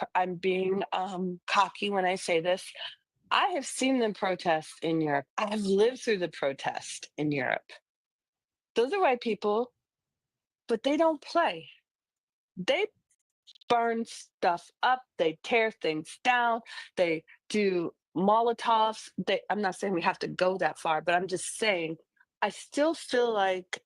Speaker 14: cocky when I say this. I have seen the protests in Europe. I have lived through the protest in Europe. Those are white people, but they don't play. They burn stuff up. They tear things down. They do Molotovs. I'm not saying we have to go that far, but I'm just saying I still feel like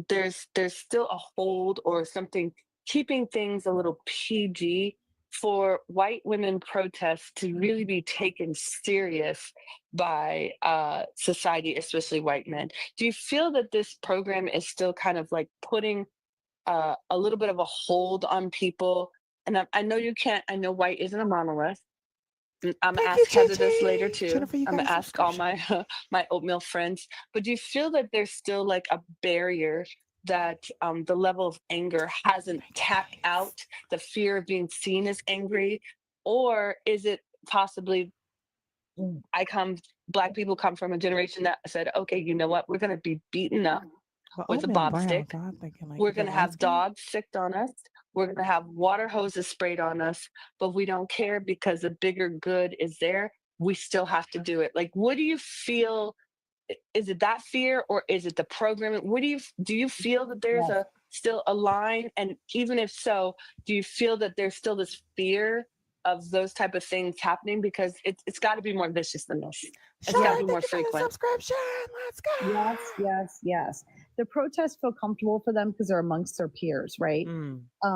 Speaker 14: there's still a hold or something keeping things a little PG for white women protests to really be taken serious by society, especially white men? Do you feel that this program is still kind of like putting a little bit of a hold on people? And I know you can't, I know white isn't a monolith. I'm gonna
Speaker 1: Thank you,
Speaker 14: ask Heather this later
Speaker 1: Gigi.
Speaker 14: too.
Speaker 1: Jennifer, you
Speaker 14: I'm
Speaker 1: got
Speaker 14: gonna
Speaker 1: a
Speaker 14: ask all
Speaker 1: subscription.
Speaker 14: my my oatmeal friends. But do you feel that there's still like a barrier that the level of anger hasn't
Speaker 1: Thank you,
Speaker 14: tapped
Speaker 1: guys.
Speaker 14: out the fear of being seen as angry, or is it possibly Black people come from a generation that said, okay, you know what, we're gonna be beaten up
Speaker 1: Well,
Speaker 14: with a
Speaker 1: oatmeal
Speaker 14: bob
Speaker 1: brown,
Speaker 14: stick.
Speaker 1: so I'm thinking like,
Speaker 14: We're
Speaker 1: is it
Speaker 14: going to
Speaker 1: light
Speaker 14: have
Speaker 1: skin?
Speaker 14: dogs sicked on us. We're going to have water hoses sprayed on us, but we don't care because the bigger good is there. We still have to do it. Like, what do you feel? Is it that fear or is it the programming? What do you feel that there's
Speaker 12: Yes.
Speaker 14: still a line? And even if so, do you feel that there's still this fear of those type of things happening? Because it's got to be more vicious than this. It's got to
Speaker 1: Sure,
Speaker 14: be more
Speaker 1: thank you for the
Speaker 14: frequent.
Speaker 1: subscription. Let's go.
Speaker 12: Yes, yes, yes. The protests feel comfortable for them because they're amongst their peers, right?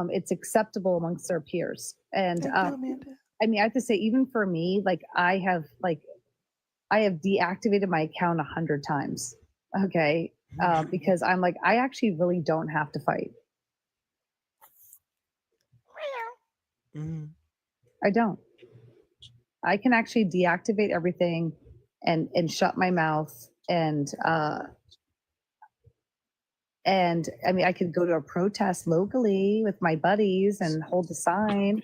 Speaker 12: It's acceptable amongst their peers. And
Speaker 1: Thank you, Amanda.
Speaker 12: I mean, I have to say, even for me, like I have deactivated my account 100 times. Okay. Because I'm like, I actually really don't have to fight. I don't. I can actually deactivate everything and shut my mouth and I mean, I could go to a protest locally with my buddies and hold a sign.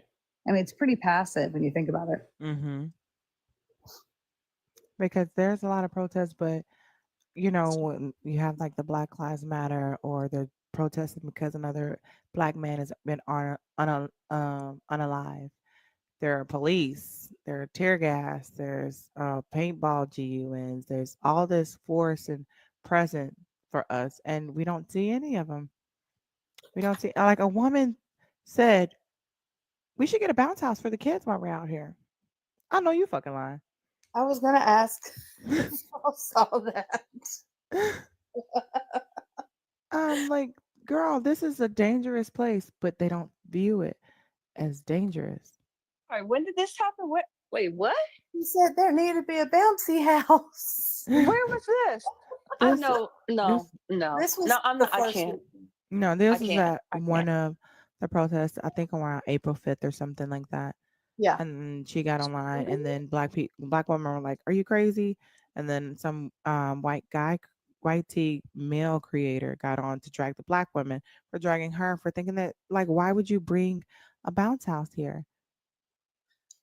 Speaker 12: I mean, it's pretty passive when you think about it.
Speaker 1: Because there's a lot of protests, but you know, when you have like the Black Lives Matter or they're protesting because another Black man has been unalive. There are police, there are tear gas, there's paintball GUNs, there's all this force and present for us, and we don't see any of them. We don't see, like a woman said, we should get a bounce house for the kids while we're out here. I know you fucking lying.
Speaker 15: I was gonna ask if I saw that.
Speaker 1: Like, girl, this is a dangerous place, but they don't view it as dangerous.
Speaker 14: All right, when did this happen? Wait, what?
Speaker 15: You said there needed to be a bouncy house.
Speaker 14: Where was this? I
Speaker 1: This-
Speaker 14: know, no.
Speaker 15: This was
Speaker 14: No, I'm
Speaker 15: the
Speaker 14: not. I
Speaker 15: first
Speaker 14: can't.
Speaker 15: week.
Speaker 1: No, this
Speaker 14: I
Speaker 1: is
Speaker 14: can't.
Speaker 1: at one of the protests, I think around April 5th or something like that.
Speaker 15: Yeah.
Speaker 1: And she got online, and then black women were like, "Are you crazy?" And then some white T male creator got on to drag the Black women for dragging her for thinking that, like, why would you bring a bounce house here?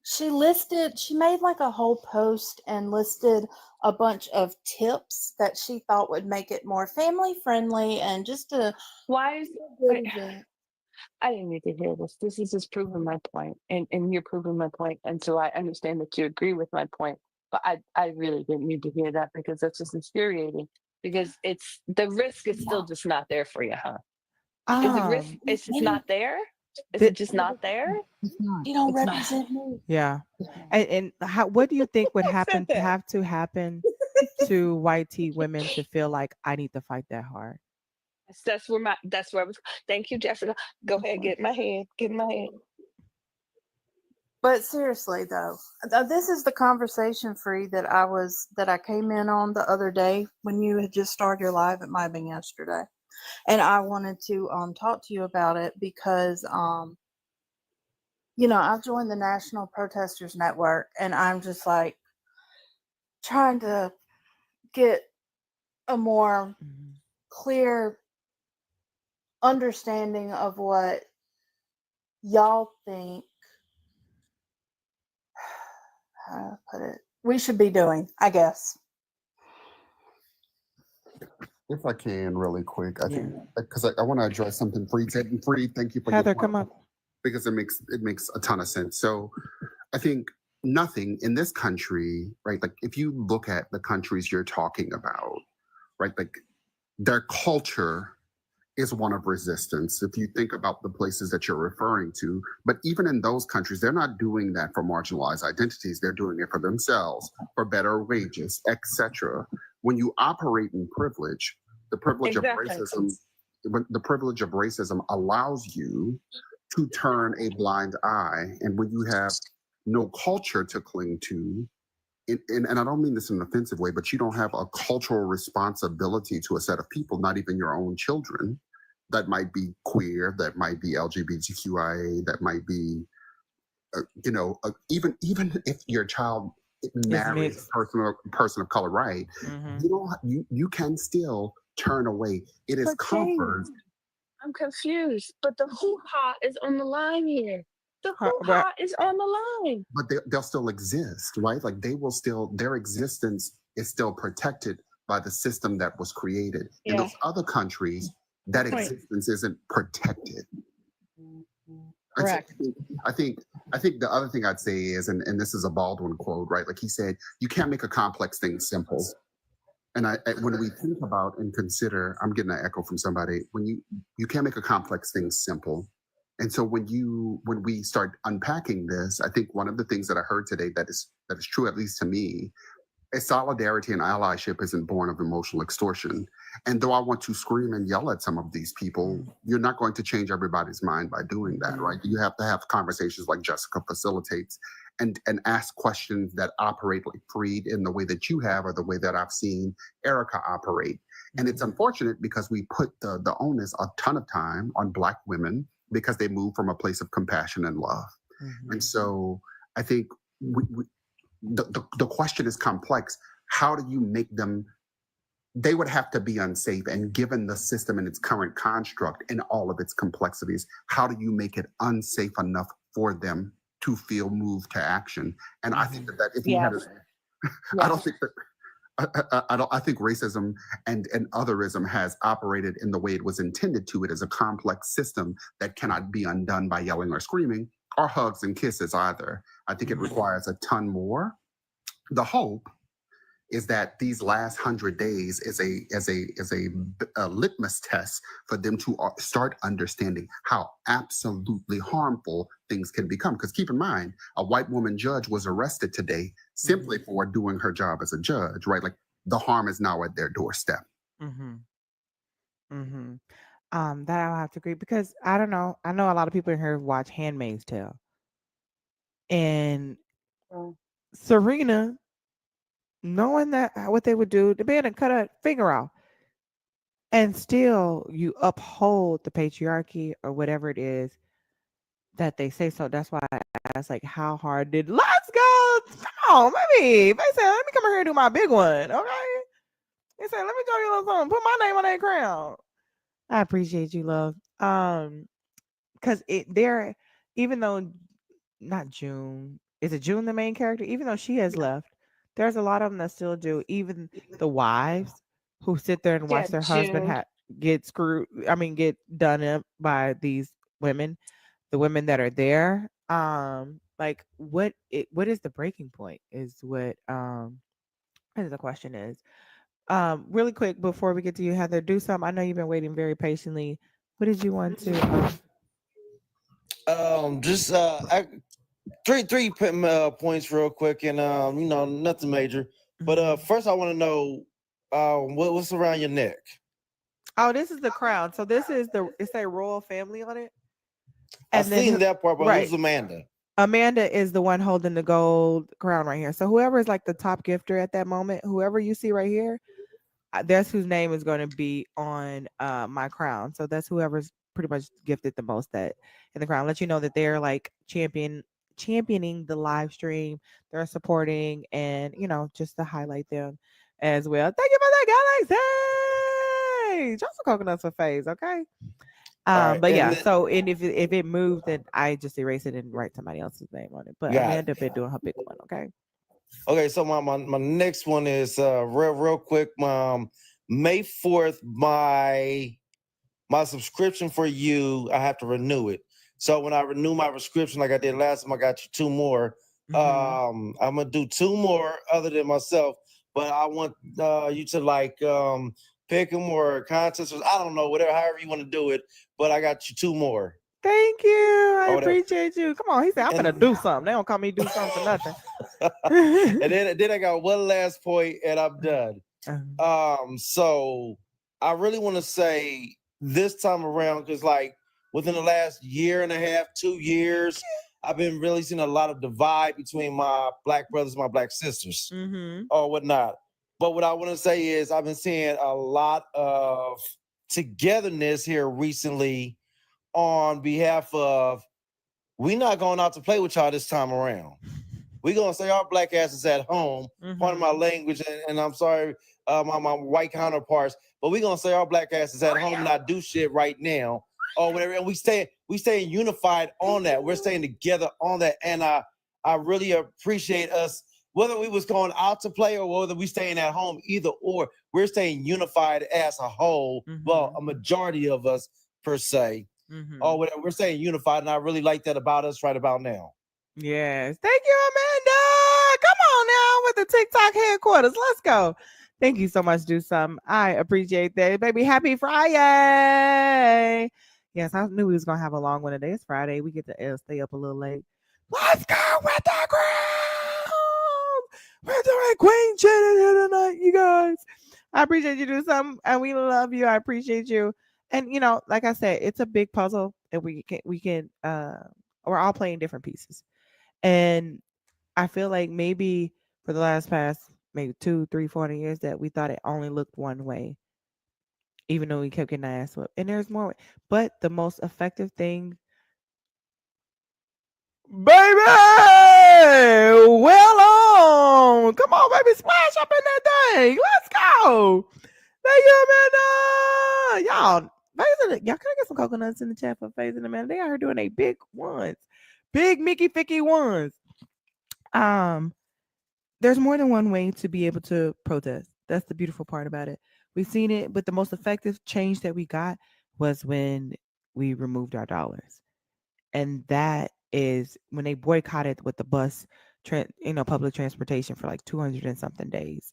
Speaker 15: She made like a whole post and listed a bunch of tips that she thought would make it more family friendly and just a
Speaker 14: Why is
Speaker 15: good
Speaker 14: wait,
Speaker 15: event.
Speaker 14: I didn't need to hear this. This is just proving my point, and you're proving my point, and so I understand that you agree with my point. But I really didn't need to hear that because that's just infuriating. Because it's the risk is still just not there for you, huh? Is the risk? It's just not there. Is it just not there?
Speaker 15: You don't represent me.
Speaker 1: Yeah. And how, what do you think would happen
Speaker 14: that?
Speaker 1: have to happen to white T women to feel like I need to fight that hard?
Speaker 14: That's where I was. Thank you, Jessica. Go ahead, get in my head. Get in my head.
Speaker 15: But seriously though, this is the conversation free that I came in on the other day when you had just started your live. It might have been yesterday. And I wanted to talk to you about it because I've joined the National Protesters Network and I'm just like trying to get a more clear understanding of what y'all think how to put it we should be doing, I guess.
Speaker 13: If I can, really quick, I think because I want to address something Freed said. And Freed, thank you for
Speaker 1: Heather,
Speaker 13: your
Speaker 1: come up.
Speaker 13: because it makes a ton of sense. So I think nothing in this country, right? Like if you look at the countries you're talking about, right? Like their culture is one of resistance. If you think about the places that you're referring to, but even in those countries, they're not doing that for marginalized identities. They're doing it for themselves, for better wages, etc. When you operate in privilege, the privilege of racism allows you to turn a blind eye. And when you have no culture to cling to, and I don't mean this in an offensive way, but you don't have a cultural responsibility to a set of people, not even your own children, that might be queer, that might be LGBTQIA, that might be, even if your child marries a person of color, right? You can still turn away. It is
Speaker 14: But Jane,
Speaker 13: comfort.
Speaker 14: I'm confused. But the hoo-ha is on the line here. The
Speaker 1: Huh,
Speaker 14: hoo-ha is on the line.
Speaker 13: But they'll still exist, right? Like their existence is still protected by the system that was created. In those other countries, that
Speaker 15: Good point.
Speaker 13: existence isn't protected.
Speaker 15: Correct.
Speaker 13: I think the other thing I'd say is, and this is a Baldwin quote, right? Like he said, you can't make a complex thing simple. And when we think about and consider, I'm getting an echo from somebody, when you can't make a complex thing simple. And so when we start unpacking this, I think one of the things that I heard today that is true, at least to me, is solidarity and allyship isn't born of emotional extortion. And though I want to scream and yell at some of these people, you're not going to change everybody's mind by doing that, right? You have to have conversations like Jessica facilitates and ask questions that operate like Freed in the way that you have or the way that I've seen Erica operate. And it's unfortunate because we put the onus a ton of time on Black women because they move from a place of compassion and love. And so I think the question is complex. How do you make them? They would have to be unsafe. And given the system and its current construct and all of its complexities, how do you make it unsafe enough for them to feel moved to action? And I think that if you had I don't think that. I think racism and otherism has operated in the way it was intended to. It is a complex system that cannot be undone by yelling or screaming or hugs and kisses either. I think it requires a ton more. The hope is that these last 100 days is a litmus test for them to start understanding how absolutely harmful things can become. Because keep in mind, a white woman judge was arrested today simply for doing her job as a judge, right? Like the harm is now at their doorstep.
Speaker 1: That I'll have to agree because I don't know. I know a lot of people in here watch Handmaid's Tale, and Serena, knowing that what they would do, the man had cut a finger off, and still you uphold the patriarchy or whatever it is that they say. So that's why I asked, like, how hard did? Let's go. Come on, maybe. They said, let me come here and do my big one, okay? They said, let me show you a little something. Put my name on that crown. I appreciate you, love. Because even though not June, is it June the main character? Even though she has left, there's a lot of them that still do. Even the wives who sit there and watch their husband get done up by these women, the women that are there. Like what is the breaking point? Is what the question is. Really quick before we get to you, Heather, do something. I know you've been waiting very patiently. What did you want to?
Speaker 16: Just three points real quick, and nothing major. But first, I want to know what's around your neck.
Speaker 1: Oh, this is the crown. So this is it's a royal family on it.
Speaker 16: I've seen that part, but who's Amanda?
Speaker 1: Amanda is the one holding the gold crown right here. So whoever is like the top gifter at that moment, whoever you see right here, that's whose name is going to be on my crown. So that's whoever's pretty much gifted the most in the crown. Let you know that they're like championing the live stream. They're supporting and just to highlight them as well. Thank you for that, Galaxy. Just some coconuts for phase, okay?
Speaker 16: Right,
Speaker 1: but yeah, so if it moves, then I just erase it and write somebody else's name on it. But Amanda been doing her big one, okay?
Speaker 16: Okay, so my next one is real quick. May 4th, my subscription for you, I have to renew it. So when I renew my prescription like I did last time, I got you 2 more. I'm gonna do 2 more other than myself, but I want you to pick them or contest or I don't know, however you want to do it. But I got you 2 more.
Speaker 1: Thank you. I appreciate you. Come on, he said I'm gonna do something. They don't call me do something for nothing.
Speaker 16: And then I got one last point and I'm done. So I really want to say this time around, because within the last year and a half, 2 years, I've been really seeing a lot of divide between my black brothers, my black sisters, or whatnot. But what I want to say is I've been seeing a lot of togetherness here recently on behalf of, we not going out to play with y'all this time around. We're going to say our black asses at home, part of my language, and I'm sorry, my white counterparts, but we're going to say our black asses at home, not do shit right now, or whatever. And we stay unified on that. We're staying together on that. And I really appreciate us, whether we was going out to play or whether we staying at home, either or, we're staying unified as a whole. Well, a majority of us per se, or whatever. We're staying unified, and I really like that about us right about now.
Speaker 1: Yes. Thank you, Amanda. Come on now with the TikTok headquarters. Let's go. Thank you so much, Do Some. I appreciate that. Baby, happy Friday. Yes, I knew we was going to have a long one today. It's Friday. We get to stay up a little late. Let's go with the ground. We're doing queen shit in here tonight, you guys. I appreciate you, Do Some, and we love you. I appreciate you. And, you know, like I said, it's a big puzzle, and we're all playing different pieces. And I feel like maybe for the past maybe 2, 3, 40 years that we thought it only looked one way, even though we kept getting our ass whipped. And there's more. But the most effective thing, baby, well on. Come on, baby, splash up in that thing. Let's go. Thank you, Amanda. Y'all, can I get some coconuts in the chat for Faith and Amanda? They out here doing a big ones. Big Mickey Ficky ones. There's more than one way to be able to protest. That's the beautiful part about it. We've seen it, but the most effective change that we got was when we removed our dollars. And that is when they boycotted with the bus, public transportation for like 200 and something days.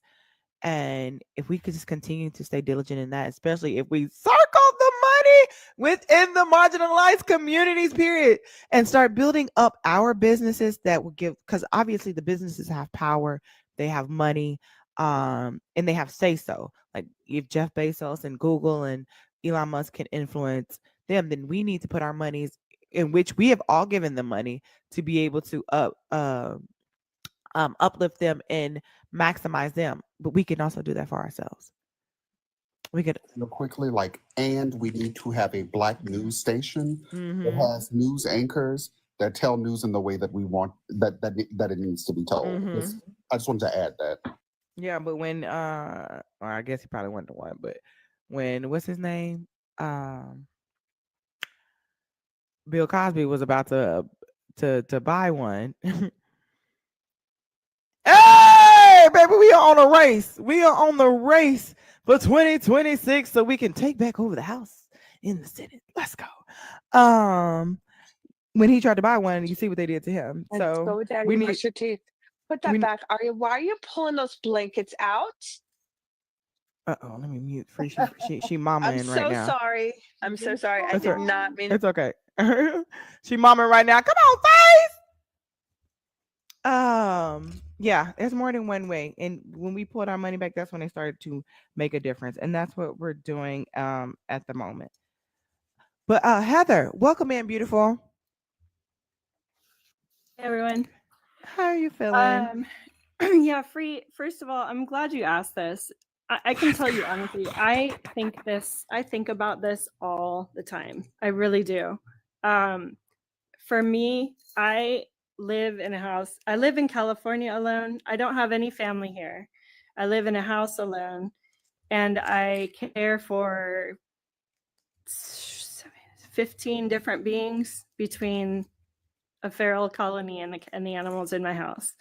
Speaker 1: And if we could just continue to stay diligent in that, especially if we circle the money within the marginalized communities, period, and start building up our businesses that will give, because obviously the businesses have power, they have money, and they have say so. Like if Jeff Bezos and Google and Elon Musk can influence them, then we need to put our monies, in which we have all given them money, to be able to uplift them and maximize them. But we can also do that for ourselves. We could
Speaker 13: real quickly, and we need to have a black news station that has news anchors that tell news in the way that we want that it needs to be told. I just wanted to add that.
Speaker 1: Yeah, but when or I guess he probably wasn't the one, but when what's his name? Bill Cosby was about to buy one. Hey, baby, we are on a race. We are on the race for 2026 so we can take back over the House in the Senate. Let's go. When he tried to buy one, you see what they did to him. So
Speaker 14: go, Daddy,
Speaker 1: we need
Speaker 14: brush your teeth. Put that back. Why are you pulling those blankets out?
Speaker 1: Let me mute. She mama in right now.
Speaker 14: I'm so sorry. I did not mean.
Speaker 1: It's okay. She mama right now. Come on, face. Yeah, there's more than one way. And when we pulled our money back, that's when they started to make a difference. And that's what we're doing at the moment. But Heather, welcome in, beautiful.
Speaker 17: Hey, everyone.
Speaker 1: How are you feeling?
Speaker 17: Yeah, Free. First of all, I'm glad you asked this. I can tell you honestly, I think about this all the time. I really do. For me, I live in a house. I live in California alone. I don't have any family here. I live in a house alone, and I care for 15 different beings between a feral colony and the animals in my house.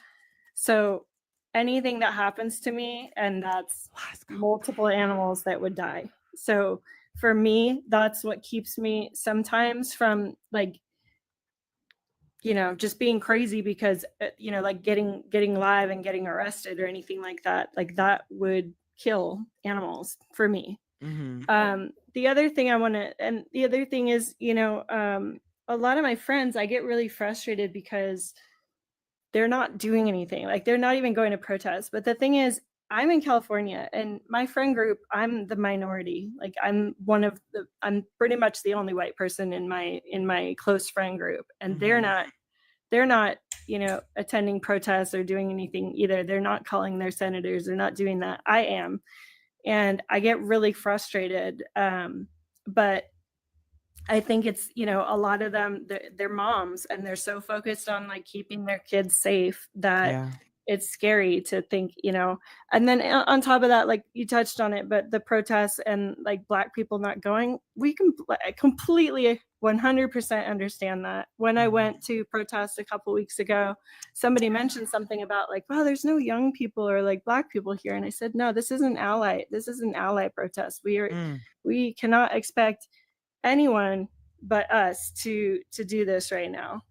Speaker 17: So anything that happens to me, and that's multiple animals that would die. So for me, that's what keeps me sometimes from just being crazy, because getting live and getting arrested or anything like that would kill animals for me. The other thing is, a lot of my friends, I get really frustrated because they're not doing anything. They're not even going to protest. But the thing is, I'm in California, and my friend group, I'm the minority. Like I'm pretty much the only white person in my close friend group, and they're not, attending protests or doing anything either. They're not calling their senators. They're not doing that. I am, and I get really frustrated. But I think it's, a lot of them, they're moms, and they're so focused on like keeping their kids safe that
Speaker 1: Yeah.
Speaker 17: it's scary to think, and then on top of that, like you touched on it, but the protests and like Black people not going, we can completely 100% understand that. When I went to protest a couple weeks ago, somebody mentioned something about like, wow, there's no young people or like Black people here. And I said, no, this is an ally protest. We cannot expect anyone but us to do this right now,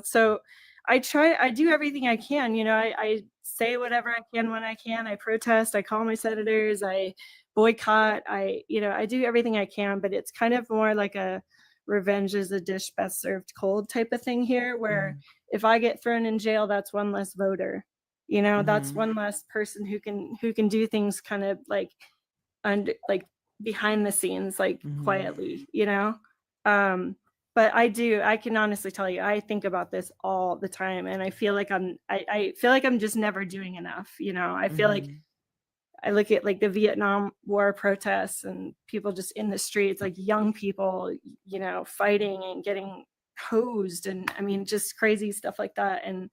Speaker 17: so I do everything I can, I say whatever I can when I can. I protest, I call my senators, I boycott, I do everything I can, but it's kind of more like a revenge is a dish best served cold type of thing here, where if I get thrown in jail, that's one less voter, that's one less person who can do things kind of like like behind the scenes, like quietly, but I can honestly tell you, I think about this all the time, and I feel like I feel like I'm just never doing enough. I feel like I look at like the Vietnam War protests and people just in the streets, like young people, fighting and getting hosed, and I mean, just crazy stuff like that. And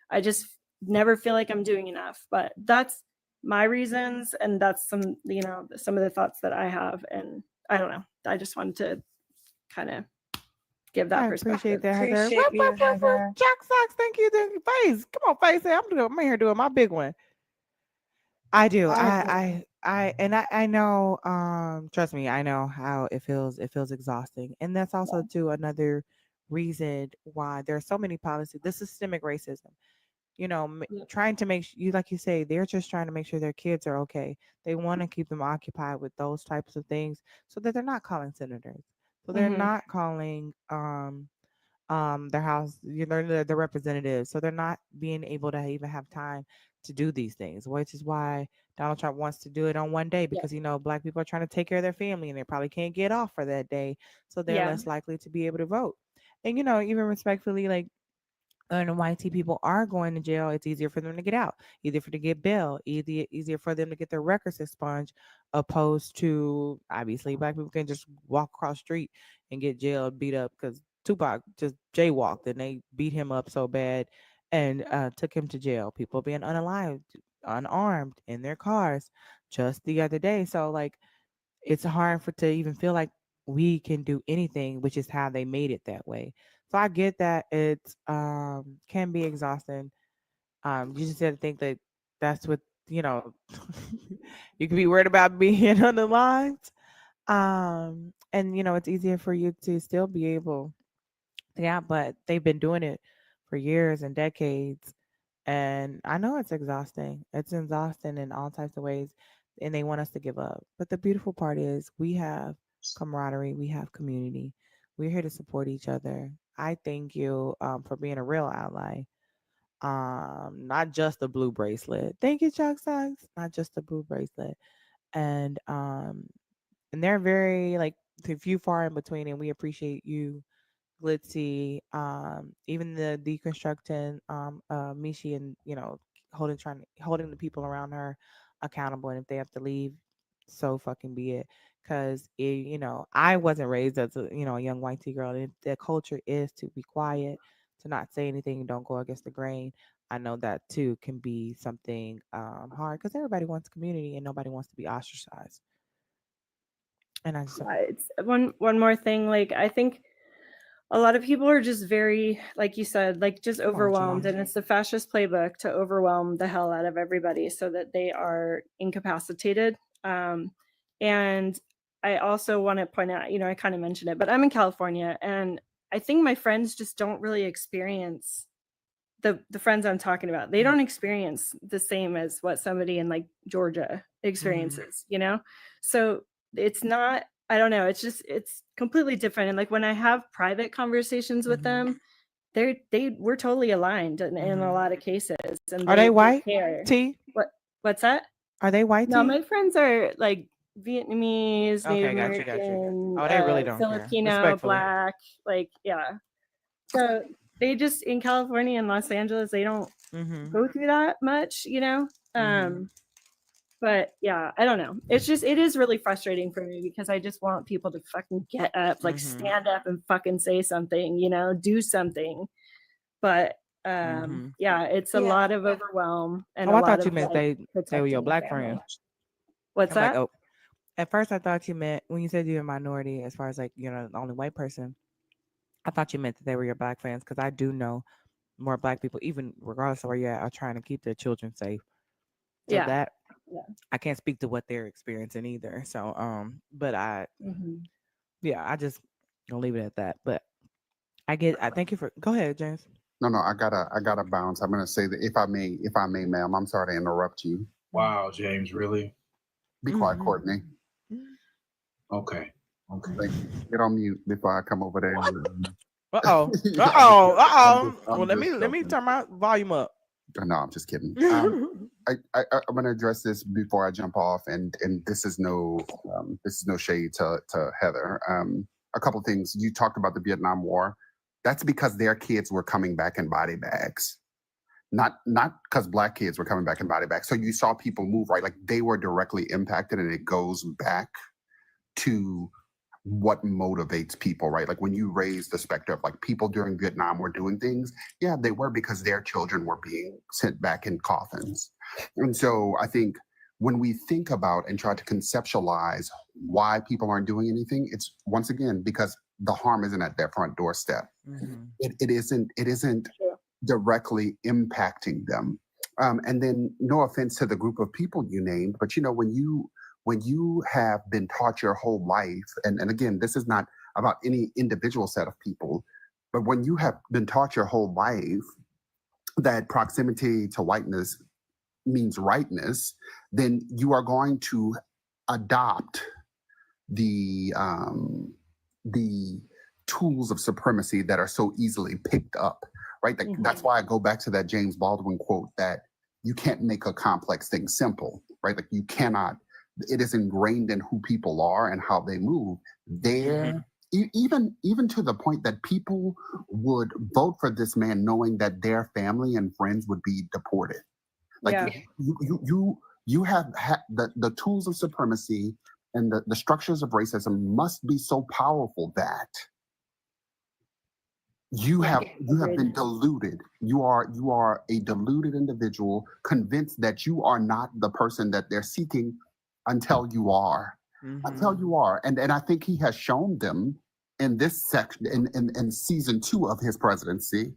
Speaker 17: I just never feel like I'm doing enough, but that's my reasons, and that's some of the thoughts that I have. And I don't know, I just wanted to kind of give that
Speaker 1: I
Speaker 17: perspective.
Speaker 1: appreciate that, Heather.
Speaker 14: Appreciate you, Heather.
Speaker 1: Jack Socks, thank you. Face. Come on, Face. I'm here doing my big one. I do. I know, trust me, I know how it feels. It feels exhausting. And that's also too another reason why there are so many policies. The systemic racism. Trying to you, like you say, they're just trying to make sure their kids are okay. They want to keep them occupied with those types of things so that they're not calling senators. So they're not calling their house, the representatives. So they're not being able to even have time to do these things, which is why Donald Trump wants to do it on one day, because Black people are trying to take care of their family and they probably can't get off for that day. So they're less likely to be able to vote. And even respectfully, like, and white people are going to jail, it's easier for them to get out, easier for them to get bail, easier for them to get their records expunged, opposed to obviously Black people can just walk across the street and get jailed, beat up, because Tupac just jaywalked and they beat him up so bad and took him to jail. People being unalived, unarmed in their cars just the other day. So like, it's hard to even feel like we can do anything, which is how they made it that way. So I get that it's can be exhausting. You just have to think that that's what you can be worried about being on the lines. And it's easier for you to still be able, yeah, but they've been doing it for years and decades. And I know it's exhausting. It's exhausting in all types of ways. And they want us to give up. But the beautiful part is we have camaraderie, we have community. We're here to support each other. I thank you for being a real ally. Not just a blue bracelet. Thank you, Chuck Socks. Not just a blue bracelet. And they're very like few far in between, and we appreciate you, Glitzy, even the deconstructing, Mishi, and holding the people around her accountable, and if they have to leave, so fucking be it. Because I wasn't raised as a young white tea girl, and the culture is to be quiet, to not say anything, don't go against the grain. I know that too can be something hard, because everybody wants community and nobody wants to be ostracized. And I just
Speaker 17: It's one more thing. Like, I think a lot of people are just very, like you said, like just overwhelmed, and it's the fascist playbook to overwhelm the hell out of everybody so that they are incapacitated. And I also want to point out, I kind of mentioned it, but I'm in California, and I think my friends just don't really experience the friends I'm talking about. They don't experience the same as what somebody in like Georgia experiences, So it's not, I don't know, it's completely different. And like when I have private conversations with them, we're totally aligned in a lot of cases. And
Speaker 1: are they white?
Speaker 17: care.
Speaker 1: T?
Speaker 17: What's that?
Speaker 1: Are they white
Speaker 17: No,
Speaker 1: tea?
Speaker 17: my friends are like Vietnamese, Native
Speaker 1: Okay, got you.
Speaker 17: American,
Speaker 1: Oh, they really don't care.
Speaker 17: Filipino,
Speaker 1: Respectfully.
Speaker 17: Black, like yeah. So they just in California and Los Angeles, they don't
Speaker 1: Mm-hmm.
Speaker 17: go through that much, you know.
Speaker 1: Mm-hmm.
Speaker 17: But yeah, I don't know. It is really frustrating for me because I just want people to fucking get up, like
Speaker 1: Mm-hmm.
Speaker 17: stand up and fucking say something, you know, do something. But
Speaker 1: Mm-hmm.
Speaker 17: yeah, it's a lot of overwhelm and
Speaker 1: Oh,
Speaker 17: a
Speaker 1: I
Speaker 17: lot
Speaker 1: thought you
Speaker 17: of
Speaker 1: meant
Speaker 17: like
Speaker 1: they were your
Speaker 17: protecting
Speaker 1: black
Speaker 17: family.
Speaker 1: friends.
Speaker 17: What's
Speaker 1: I'm like,
Speaker 17: that?
Speaker 1: oh, at first I thought you meant when you said you're a minority, as far as like you're the only white person. I thought you meant that they were your black friends because I do know more black people, even regardless of where you're at, are trying to keep their children safe. So
Speaker 17: Yeah.
Speaker 1: that
Speaker 17: Yeah.
Speaker 1: I can't speak to what they're experiencing either. So but I just gonna leave it at that. But I thank you for go ahead, James.
Speaker 13: No, I gotta bounce. I'm gonna say that if I may, ma'am, I'm sorry to interrupt you.
Speaker 5: Wow, James, really?
Speaker 13: Be quiet, Courtney.
Speaker 5: Okay.
Speaker 13: Thank you. Get on mute before I come over there.
Speaker 1: Uh-oh. Well, let me
Speaker 13: joking.
Speaker 1: turn my volume up.
Speaker 13: No, I'm just kidding. I'm going to address this before I jump off, and this is no shade to Heather. A couple things you talked about the Vietnam War. That's because their kids were coming back in body bags, not because Black kids were coming back in body bags. So you saw people move, right? Like they were directly impacted, and it goes back to what motivates people, right? Like when you raise the specter of like people during Vietnam were doing things, yeah, they were because their children were being sent back in coffins. And so I think when we think about and try to conceptualize why people aren't doing anything, it's once again because the harm isn't at their front doorstep.
Speaker 1: Mm-hmm.
Speaker 13: It isn't directly impacting them. And then no offense to the group of people you named, but you know, when you have been taught your whole life, and again, this is not about any individual set of people, but when you have been taught your whole life that proximity to whiteness means rightness, then you are going to adopt the tools of supremacy that are so easily picked up, right? That's why I go back to that James Baldwin quote that you can't make a complex thing simple, right? Like you cannot. It is ingrained in who people are and how they move. Even to the point that people would vote for this man knowing that their family and friends would be deported. Like you have the tools of supremacy and the structures of racism must be so powerful that you have been deluded. You are a deluded individual, convinced that you are not the person that they're seeking until you are. Until you are. And I think he has shown them in this section in season 2 of his presidency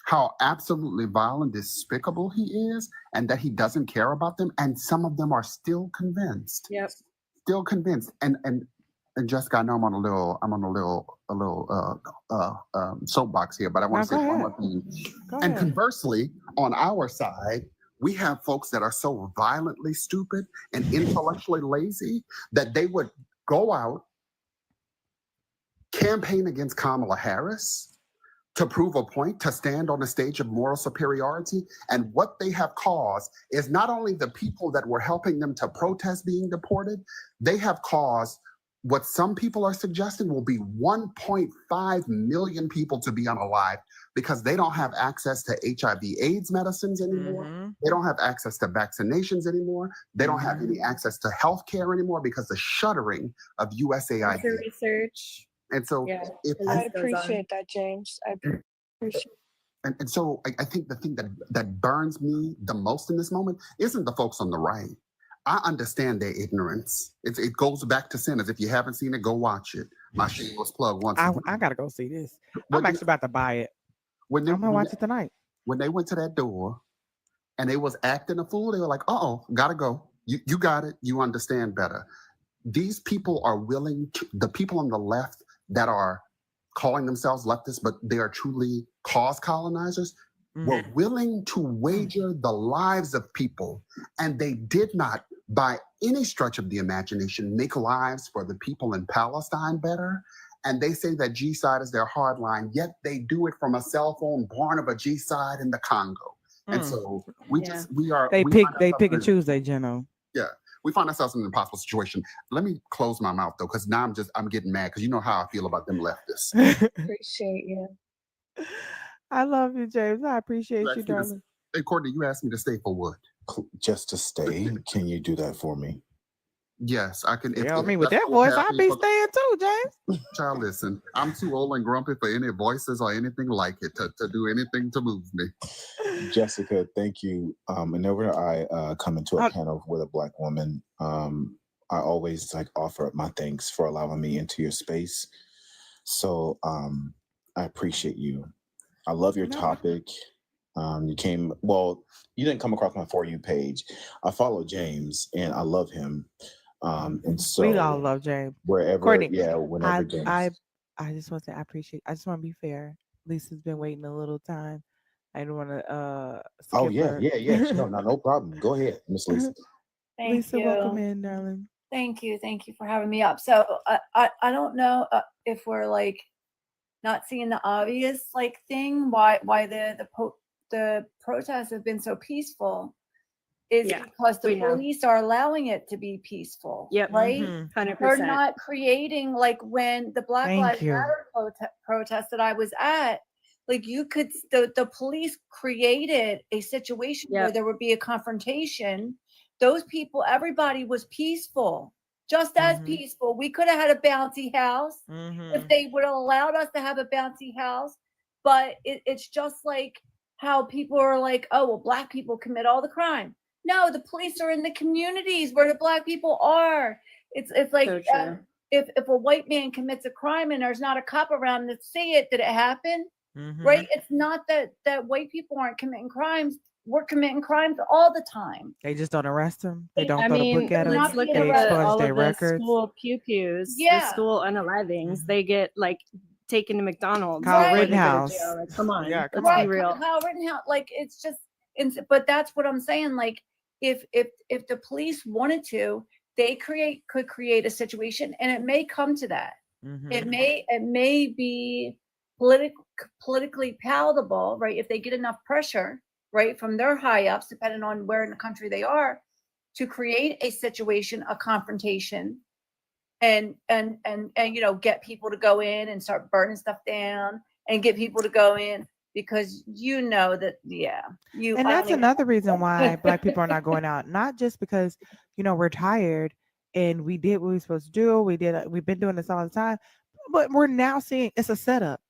Speaker 13: how absolutely vile and despicable he is, and that he doesn't care about them. And some of them are still convinced.
Speaker 17: Yep.
Speaker 13: Still convinced. And Jessica, I know I'm on a little soapbox here, but I want to say one more thing. And conversely, on our side, we have folks that are so violently stupid and intellectually lazy that they would go out, campaign against Kamala Harris to prove a point, to stand on the stage of moral superiority. And what they have caused is not only the people that were helping them to protest being deported, they have caused what some people are suggesting will be 1.5 million people to be unalived because they don't have access to HIV/AIDS medicines anymore. They don't have access to vaccinations anymore. They don't have any access to health care anymore because the shuttering of USAID.
Speaker 17: Research.
Speaker 13: And so
Speaker 14: I appreciate that, James. I appreciate
Speaker 13: and so I think the thing that burns me the most in this moment isn't the folks on the right. I understand their ignorance. It goes back to Sinners. If you haven't seen it, go watch it. My shameless plug once.
Speaker 1: I gotta go see this. I'm actually about to buy it. I'm gonna watch it tonight.
Speaker 13: When they went to that door and they was acting a fool, they were like, "Uh-oh, gotta go. You got it. You understand better." These people are willing to, the people on the left that are calling themselves leftists, but they are truly cause colonizers, were willing to wager the lives of people. And they did not, by any stretch of the imagination, make lives for the people in Palestine better. And they say that G-side is their hard line, yet they do it from a cell phone born of a G-side in the Congo. And so we are
Speaker 1: They pick and choose, they Geno.
Speaker 13: Yeah. We find ourselves in an impossible situation. Let me close my mouth though, because now I'm getting mad because you know how I feel about them leftists.
Speaker 14: Appreciate you.
Speaker 1: I love you, James. I
Speaker 13: You
Speaker 1: appreciate you,
Speaker 13: asked me to,
Speaker 1: darling.
Speaker 13: hey, Courtney, you asked me to stay for what?
Speaker 18: Just to stay. Can you do that for me?
Speaker 13: Yes, I can.
Speaker 1: Yeah, I mean, with
Speaker 13: that's
Speaker 1: that
Speaker 13: what
Speaker 1: voice, I'd
Speaker 13: happened
Speaker 1: be
Speaker 13: for the-
Speaker 1: staying too, James.
Speaker 13: Child, listen, I'm too old and grumpy for any voices or anything like it to do anything to move me.
Speaker 18: Jessica, thank you. Whenever I come into a panel with a Black woman, I always like offer up my thanks for allowing me into your space. So I appreciate you. I love your topic. You didn't come across my For You page. I follow James and I love him. And so
Speaker 1: We all love James.
Speaker 18: wherever,
Speaker 1: Courtney,
Speaker 18: whenever James.
Speaker 1: I just want to say I want to be fair. Lisa's been waiting a little time. I don't want to skip
Speaker 18: Oh yeah,
Speaker 1: her.
Speaker 18: yeah. No problem. Go ahead, Miss Lisa.
Speaker 15: Thank
Speaker 1: Lisa,
Speaker 15: you.
Speaker 1: welcome in, darling.
Speaker 15: Thank you for having me up. So I don't know if we're like not seeing the obvious like thing why the protests have been so peaceful is because the police are allowing it to be peaceful.
Speaker 17: Yep.
Speaker 15: Right.
Speaker 17: 100%.
Speaker 15: They're not creating like when the Black
Speaker 1: Thank
Speaker 15: Lives
Speaker 1: you.
Speaker 15: Matter protest that I was at. Like the police created a situation where there would be a confrontation. Those people, everybody was peaceful, just as peaceful. We could have had a bouncy house if they would have allowed us to have a bouncy house. But it's just like how people are like, oh, well, Black people commit all the crime. No, the police are in the communities where the Black people are. It's like
Speaker 17: So
Speaker 15: if a white man commits a crime and there's not a cop around to see it, did it happen? Right? It's not that white people aren't committing crimes. We're committing crimes all the time.
Speaker 1: They just don't arrest them. They don't
Speaker 17: I
Speaker 1: throw the
Speaker 17: mean,
Speaker 1: book at them.
Speaker 17: let's look
Speaker 1: They
Speaker 17: at
Speaker 1: expunge
Speaker 17: all
Speaker 1: their
Speaker 17: of the
Speaker 1: records.
Speaker 17: school pew-pews, the
Speaker 15: Yeah.
Speaker 17: school unalivings. They get like taken to McDonald's.
Speaker 1: Kyle
Speaker 17: before they go to
Speaker 1: Rittenhouse.
Speaker 17: jail. Like, come on,
Speaker 1: Yeah, come
Speaker 17: let's
Speaker 1: on.
Speaker 17: be real.
Speaker 15: Kyle Rittenhouse, like it's just, but that's what I'm saying. Like if the police wanted to, they could create a situation, and it may come to that. It may be politically palatable, right? If they get enough pressure, right, from their high ups, depending on where in the country they are, to create a situation, a confrontation, and get people to go in and start burning stuff down, and get people to go in because and
Speaker 1: that's another reason why Black people are not going out. Not just because we're tired and we did what we were supposed to do. We've been doing this all the time, but we're now seeing it's a setup.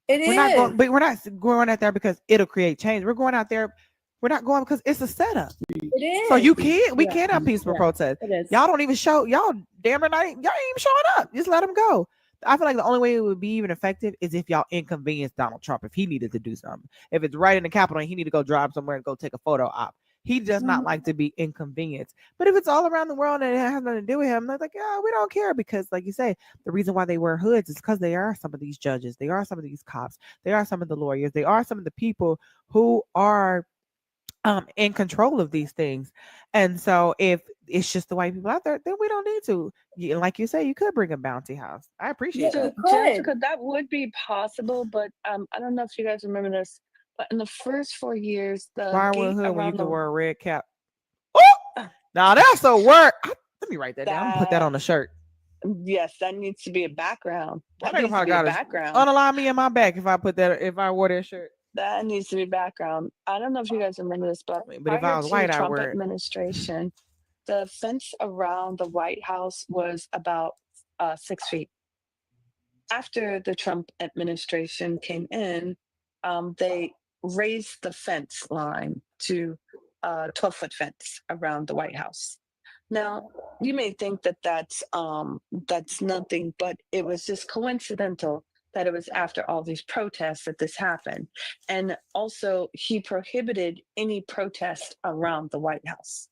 Speaker 1: We're not going out there because it'll create change. We're going out there. We're not going because it's a setup.
Speaker 15: It is.
Speaker 1: So we can't have peaceful protest.
Speaker 17: It is.
Speaker 1: Y'all don't even show. Y'all damn it, y'all ain't even showing up. Just let them go. I feel like the only way it would be even effective is if y'all inconvenience Donald Trump if he needed to do something. If it's right in the Capitol and he need to go drive somewhere and go take a photo op. He does not like to be inconvenienced. But if it's all around the world and it has nothing to do with him, they're like, yeah, we don't care. Because like you say, the reason why they wear hoods is because they are some of these judges. They are some of these cops. They are some of the lawyers. They are some of the people who are in control of these things. And so if it's just the white people out there, then we don't need to. Like you say, you could bring a bounty house. I appreciate
Speaker 14: So,
Speaker 1: that.
Speaker 14: Jessica, that would be possible, but I don't know if you guys remember this, but in the first 4 years, the
Speaker 1: Firewood
Speaker 14: gate
Speaker 1: hood when you
Speaker 14: around
Speaker 1: could
Speaker 14: the
Speaker 1: wear a red cap. Oh, now that's a word. Let me write that down. I'm gonna put that on the shirt.
Speaker 14: Yes, that needs to be a background.
Speaker 1: That
Speaker 14: That
Speaker 1: nigga
Speaker 14: needs to
Speaker 1: probably
Speaker 14: be a
Speaker 1: got
Speaker 14: background.
Speaker 1: unalive me in my back if I wore that shirt.
Speaker 14: That needs to be background. I don't know if you guys remember this, but
Speaker 1: But if I
Speaker 14: prior
Speaker 1: was
Speaker 14: to
Speaker 1: white, I'd
Speaker 14: Trump
Speaker 1: wear it.
Speaker 14: administration, the fence around the White House was about 6 feet. After the Trump administration came in, they raised the fence line to a 12-foot fence around the White House. Now, you may think that that's nothing, but it was just coincidental that it was after all these protests that this happened. And also, he prohibited any protest around the White House.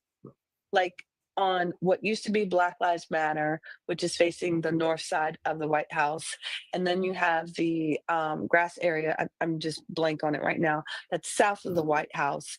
Speaker 14: Like on what used to be Black Lives Matter, which is facing the north side of the White House. And then you have the grass area, I'm just blank on it right now, that's south of the White House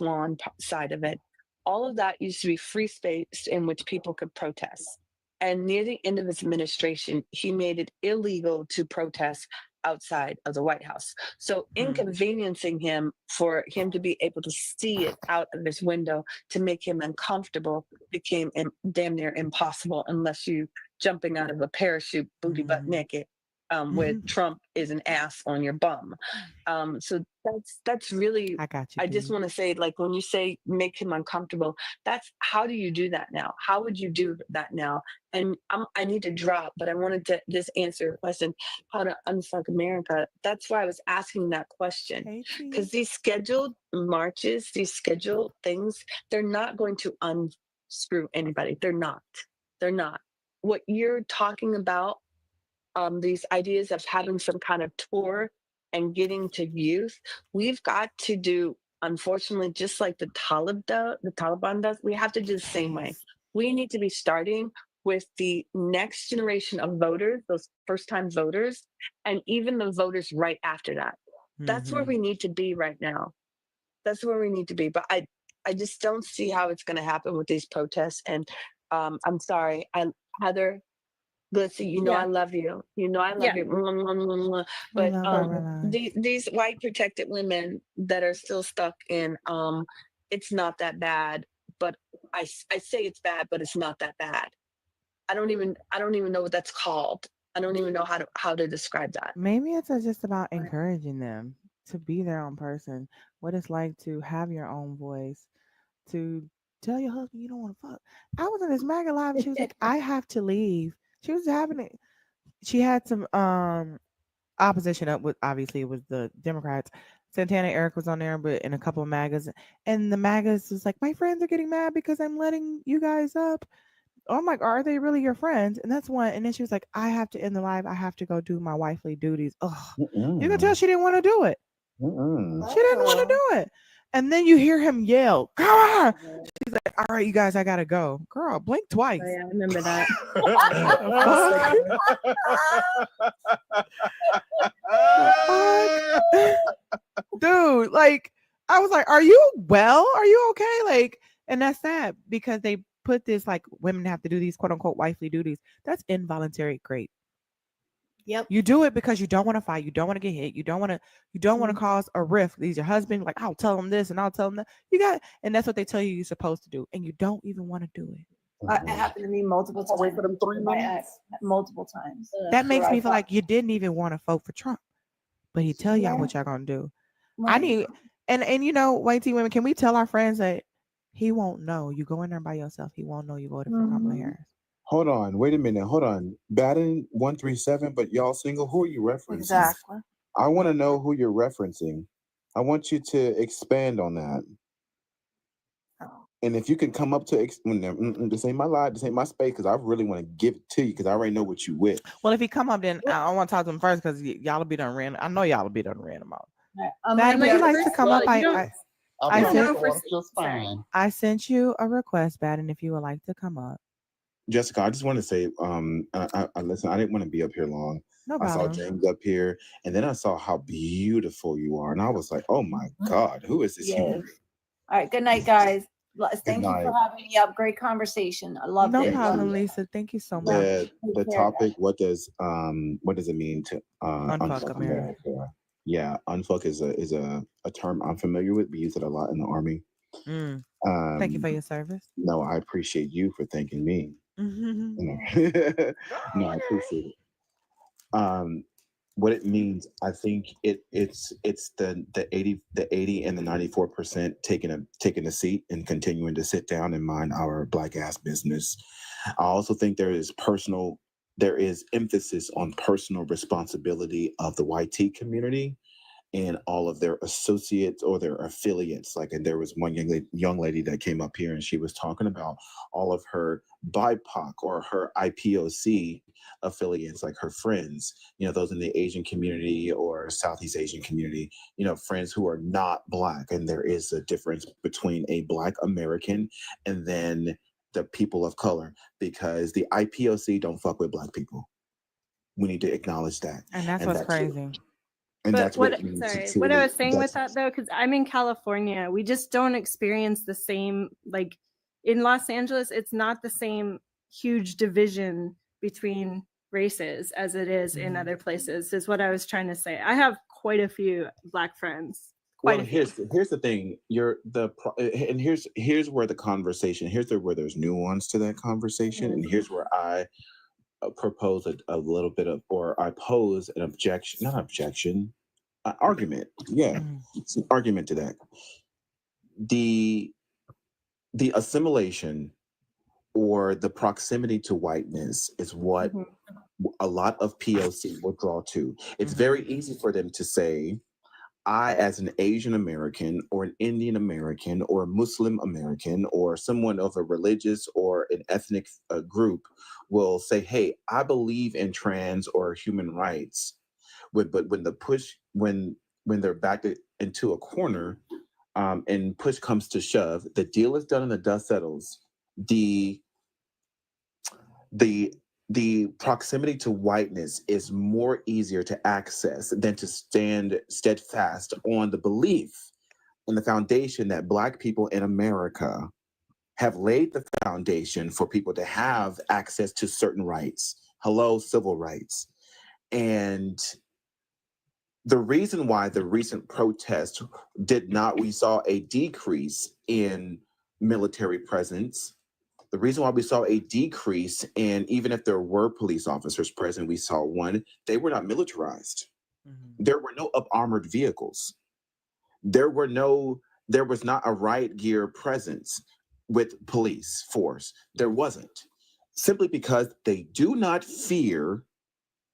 Speaker 14: lawn side of it. All of that used to be free space in which people could protest. And near the end of his administration, he made it illegal to protest outside of the White House. So inconveniencing him for him to be able to see it out of his window to make him uncomfortable became damn near impossible unless you jumping out of a parachute booty butt naked with Trump is an ass on your bum. So that's really,
Speaker 1: I got you.
Speaker 14: I just want to say, like, when you say make him uncomfortable, that's how do you do that now? How would you do that now? And I need to drop, but I wanted to just answer your question, how to unfuck America. That's why I was asking that question. Because these scheduled marches, these scheduled things, they're not going to unscrew anybody. They're not. They're not. What you're talking about, these ideas of having some kind of tour and getting to youth, we've got to do, unfortunately, just like the Taliban does, we have to do the same way. We need to be starting with the next generation of voters, those first-time voters, and even the voters right after that. That's where we need to be right now. That's where we need to be. But I just don't see how it's going to happen with these protests. And I'm sorry, Heather, listen, you know I love you. You know I love you. Mwah, mwah, mwah, mwah. But these white protected women that are still stuck in, it's not that bad. But I say it's bad, but it's not that bad. I don't even know what that's called. I don't even know how to describe that.
Speaker 1: Maybe it's just about encouraging them to be their own person. What it's like to have your own voice, to tell your husband you don't want to fuck. I was in this MAGA live and she was like, I have to leave. She was having it. She had some opposition up with, obviously it was the Democrats. Santana Eric was on there, but in a couple of MAGAs, and the MAGAs was like, my friends are getting mad because I'm letting you guys up. I'm like, are they really your friends? And that's one. And then she was like, I have to end the live. I have to go do my wifely duties. Oh, you can tell she didn't want to do it. She didn't want to do it. And then you hear him yell, come on. She's like, all right, you guys, I got to go. Girl, blink twice.
Speaker 17: Oh, yeah, I remember that.
Speaker 1: Dude, like, I was like, are you well? Are you okay? Like, and that's sad because they put this, like, women have to do these quote unquote wifely duties. That's involuntary rape.
Speaker 15: Yep.
Speaker 1: You do it because you don't want to fight. You don't want to get hit. You don't want to cause a rift. These your husband, like, I'll tell him this and I'll tell him that. And that's what they tell you you're supposed to do. And you don't even want to do it.
Speaker 19: It happened to me multiple times.
Speaker 10: Wait for them 3
Speaker 19: My
Speaker 10: minutes.
Speaker 19: ex, multiple times.
Speaker 1: That makes me feel like you didn't even want to vote for Trump. But he tell y'all what y'all gonna do. I need and you know, white teen women, can we tell our friends that he won't know? You go in there by yourself, he won't know you voted for Kamala Harris.
Speaker 18: Hold on, wait a minute. Hold on. Batten 137, but y'all single. Who are you referencing?
Speaker 15: Exactly.
Speaker 18: I want to know who you're referencing. I want you to expand on that. And if you can come up to this ain't my live, this ain't my space, because I really want to give it to you because I already know what you with.
Speaker 1: Well, if he come up, then I want to talk to him first because y'all will be done ran. I know y'all will be done ran him out. Maddie, would you like to come up? I sent you a request, Batten, if you would like to come up.
Speaker 18: Jessica, I just want to say, I listen, I didn't want to be up here long.
Speaker 1: No
Speaker 18: I saw
Speaker 1: problem.
Speaker 18: James up here, and then I saw how beautiful you are, and I was like, oh my God, who is this human?
Speaker 19: Yes. All right. Good night, guys. Thank you for having me up. Great conversation. I loved it.
Speaker 1: No problem, Lisa. Thank you so much.
Speaker 18: The topic, what does it mean to unfuck America? Yeah, unfuck is a term I'm familiar with. We use it a lot in the Army.
Speaker 1: Thank you for your service.
Speaker 18: No, I appreciate you for thanking me. No, I appreciate it. What it means, I think it's the 80 and the 94% taking a seat and continuing to sit down and mind our black ass business. I also think there is emphasis on personal responsibility of the YT community and all of their associates or their affiliates. And there was one young lady that came up here and she was talking about all of her BIPOC or her IPOC affiliates, like her friends, those in the Asian community or Southeast Asian community, friends who are not Black. And there is a difference between a Black American and then the people of color, because the IPOC don't fuck with Black people. We need to acknowledge that.
Speaker 1: And that's what's crazy.
Speaker 18: And that's
Speaker 17: what I was saying with that, though, because I'm in California, we just don't experience the same, like in Los Angeles, it's not the same huge division between races as it is in other places, is what I was trying to say. I have quite a few Black friends.
Speaker 18: Well, here's the thing. And here's where the conversation. Where there's nuance to that conversation, and here's where I propose a little bit of, or I pose an objection, not objection, argument. Yeah, it's an argument to that. The assimilation or the proximity to whiteness is what a lot of POC will draw to. It's very easy for them to say, I, as an Asian American or an Indian American or a Muslim American or someone of a religious or an ethnic group, will say, hey, I believe in trans or human rights. But when they're backed into a corner, and push comes to shove, the deal is done and the dust settles. The proximity to whiteness is more easier to access than to stand steadfast on the belief and the foundation that Black people in America have laid the foundation for people to have access to certain rights. Hello, civil rights. And the reason why the recent protest we saw a decrease in military presence. The reason why we saw a decrease in, even if there were police officers present, we saw one, they were not militarized. There were no up-armored vehicles. There was not a riot gear presence with police force. There wasn't. Simply because they do not fear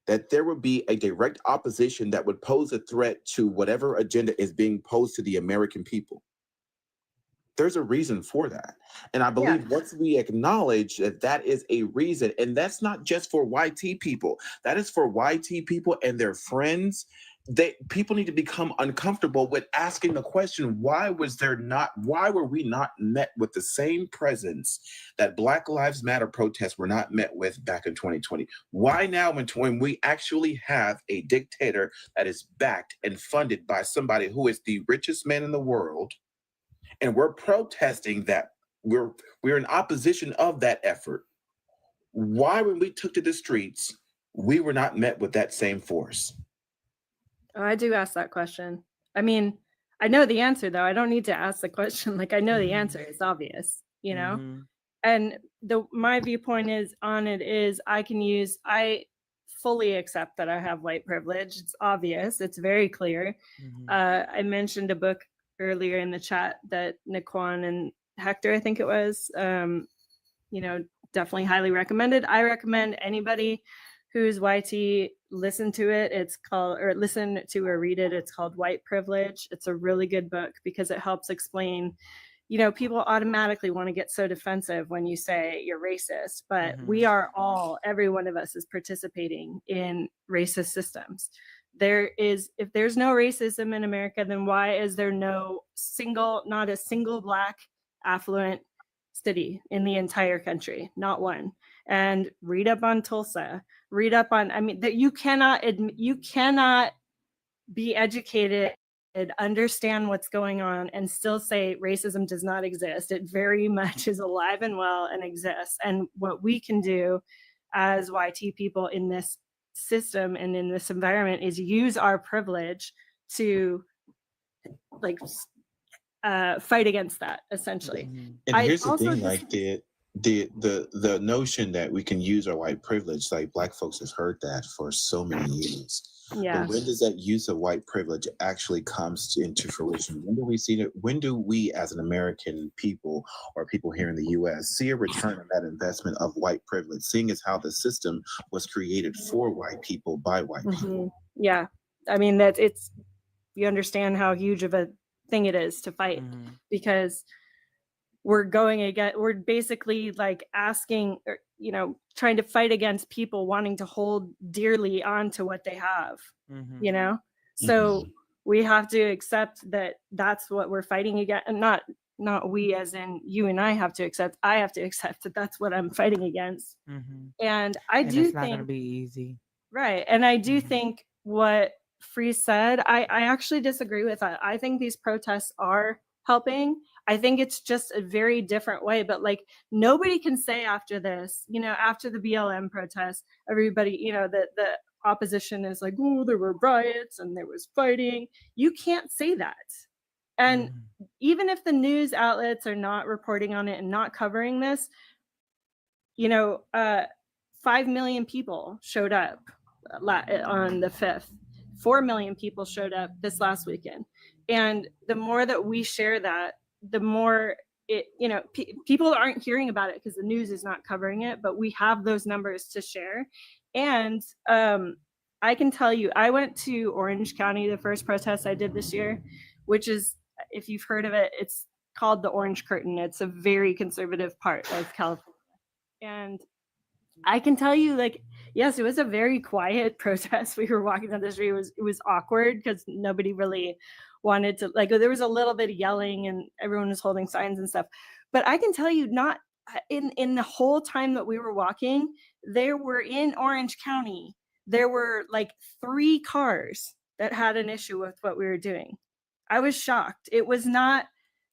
Speaker 18: that there would be a direct opposition that would pose a threat to whatever agenda is being posed to the American people. There's a reason for that. And I believe once we acknowledge that that is a reason, and that's not just for YT people, that is for YT people and their friends. People need to become uncomfortable with asking the question, why were we not met with the same presence that Black Lives Matter protests were not met with back in 2020? Why now, when we actually have a dictator that is backed and funded by somebody who is the richest man in the world, and we're protesting that, we're in opposition of that effort? Why, when we took to the streets, we were not met with that same force?
Speaker 17: Oh, I do ask that question. I mean, I know the answer though. I don't need to ask the question. Like, I know the answer. It's obvious, you know? And my viewpoint is I fully accept that I have white privilege. It's obvious. It's very clear. I mentioned a book earlier in the chat that Naquan and Hector, I think it was, definitely highly recommended. I recommend anybody who's YT listen to it. Listen to or read it. It's called White Privilege. It's a really good book because it helps explain, people automatically want to get so defensive when you say you're racist, but we are every one of us is participating in racist systems. If there's no racism in America, then why is there not a single Black affluent city in the entire country? Not one. And read up on Tulsa, that you cannot be educated and understand what's going on and still say racism does not exist. It very much is alive and well and exists. And what we can do as YT people in this system and in this environment is use our privilege to fight against that, essentially.
Speaker 18: And here's the thing, like the notion that we can use our white privilege, like Black folks have heard that for so many years.
Speaker 17: Yeah.
Speaker 18: But when does that use of white privilege actually comes into fruition? When do we see it? When do we, as an American people or people here in the U.S., see a return on that investment of white privilege, seeing as how the system was created for white people by white people?
Speaker 17: Yeah, I mean you understand how huge of a thing it is to fight, because we're basically like asking, trying to fight against people wanting to hold dearly on to what they have, so we have to accept that that's what we're fighting against. And not we as in you and I have to accept that that's what I'm fighting against. And it's not gonna be easy, right? And I do think what Free said, I actually disagree with that. I think these protests are helping. I think it's just a very different way. But like, nobody can say after this, after the BLM protests, everybody, the opposition is like, oh, there were riots and there was fighting. You can't say that. And even if the news outlets are not reporting on it and not covering this, 5 million people showed up on the 5th. 4 million people showed up this last weekend. And the more that we share that, the more it, people aren't hearing about it because the news is not covering it, but we have those numbers to share. And I can tell you, I went to Orange County, the first protest I did this year, which is, if you've heard of it, it's called the Orange Curtain. It's a very conservative part of California. And I can tell you, like, yes, it was a very quiet protest. We were walking down the street. It was awkward because nobody really wanted to, like, there was a little bit of yelling and everyone was holding signs and stuff. But I can tell you, not in the whole time that we were walking, there were in Orange County, there were like 3 cars that had an issue with what we were doing. I was shocked. It was not,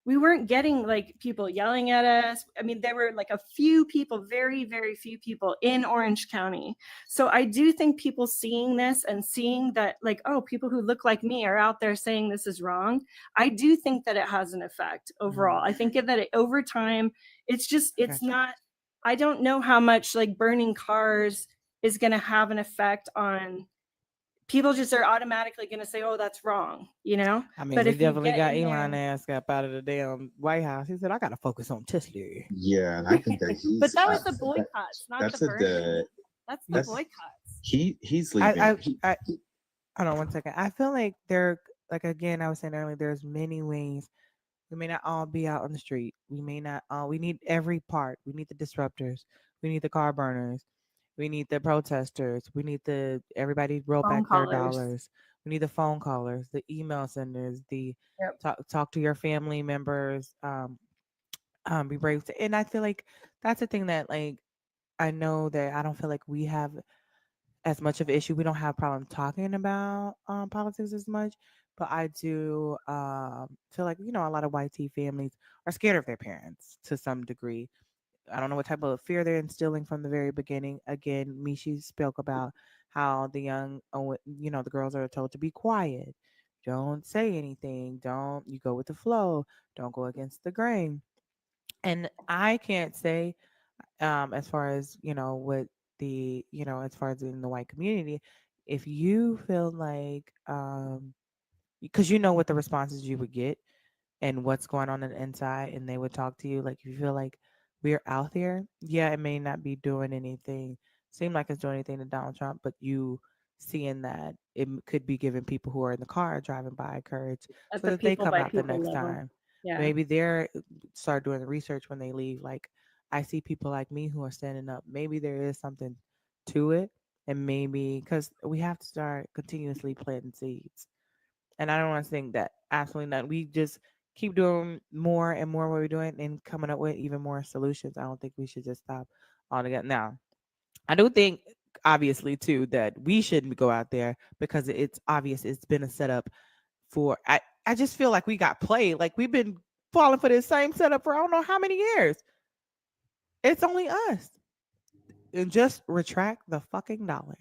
Speaker 17: we weren't getting like people yelling at us. I mean, there were like a few people, very, very few people in Orange County. So I do think people seeing this and seeing that, like, oh, people who look like me are out there saying this is wrong. I do think that it has an effect overall. I think that over time, it's just, it's not, I don't know how much like burning cars is going to have an effect on people. Just are automatically going to say, oh, that's wrong,
Speaker 1: I mean,
Speaker 17: but
Speaker 1: they
Speaker 17: if you
Speaker 1: definitely
Speaker 17: get
Speaker 1: got
Speaker 17: in
Speaker 1: Elon
Speaker 17: there,
Speaker 1: ass up out of the damn White House. He said, I got to focus on Tesla.
Speaker 18: Yeah, and I think that he's.
Speaker 17: but that was the boycotts, not
Speaker 18: That's
Speaker 17: the
Speaker 18: a
Speaker 17: burning. That's the
Speaker 18: that's
Speaker 17: boycotts.
Speaker 18: he's leaving.
Speaker 1: I hold on one second. I feel like like, again, I was saying earlier, there's many ways. We may not all be out on the street. We may not all, we need every part. We need the disruptors. We need the car burners. We need the protesters. We need everybody roll
Speaker 17: Phone
Speaker 1: back their
Speaker 17: callers.
Speaker 1: dollars. We need the phone callers, the email senders, the talk to your family members. Be brave. And I feel like that's the thing that, like, I know that I don't feel like we have as much of an issue. We don't have problem talking about politics as much, but I do feel like, a lot of white tea families are scared of their parents to some degree. I don't know what type of fear they're instilling from the very beginning. Again, Mishi spoke about how the the girls are told to be quiet. Don't say anything. You go with the flow. Don't go against the grain. And I can't say, as far as, what as far as in the white community, if you feel like, because what the responses you would get and what's going on the inside, and they would talk to you, like, if you feel like we're out there, yeah, it may not be doing anything, seem like it's doing anything to Donald Trump, but you seeing that it could be giving people who are in the car driving by courage
Speaker 17: At
Speaker 1: so
Speaker 17: the
Speaker 1: that they
Speaker 17: people
Speaker 1: come
Speaker 17: by
Speaker 1: out the
Speaker 17: people
Speaker 1: next
Speaker 17: level.
Speaker 1: time.
Speaker 17: Yeah.
Speaker 1: Maybe they're start doing the research when they leave. Like, I see people like me who are standing up. Maybe there is something to it, and maybe because we have to start continuously planting seeds. And I don't want to think that absolutely not. We just keep doing more and more what we're doing and coming up with even more solutions. I don't think we should just stop altogether. Now, I do think, obviously, too, that we shouldn't go out there because it's obvious it's been a setup for. I just feel like we got played. Like, we've been falling for this same setup for I don't know how many years. It's only us. And just retract the fucking dollar.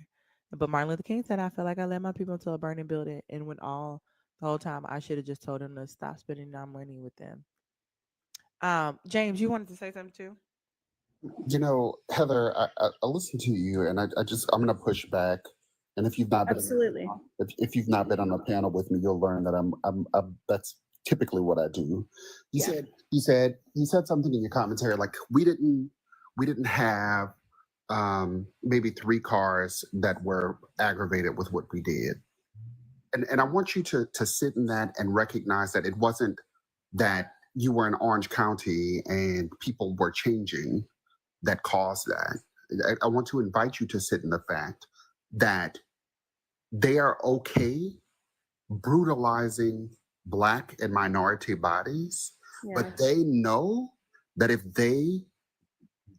Speaker 1: But Martin Luther King said, I feel like I led my people into a burning building, and when the whole time I should have just told them to stop spending our money with them. James, you wanted to say something too?
Speaker 13: Heather, I listen to you, and I'm going to push back. And if you've not been,
Speaker 17: Absolutely.
Speaker 13: if you've not been on a panel with me, you'll learn that I'm that's typically what I do. You said something in your commentary like we didn't have maybe 3 cars that were aggravated with what we did. And I want you to sit in that and recognize that it wasn't that you were in Orange County and people were changing that caused that. I want to invite you to sit in the fact that they are okay brutalizing Black and minority bodies, but they know that if they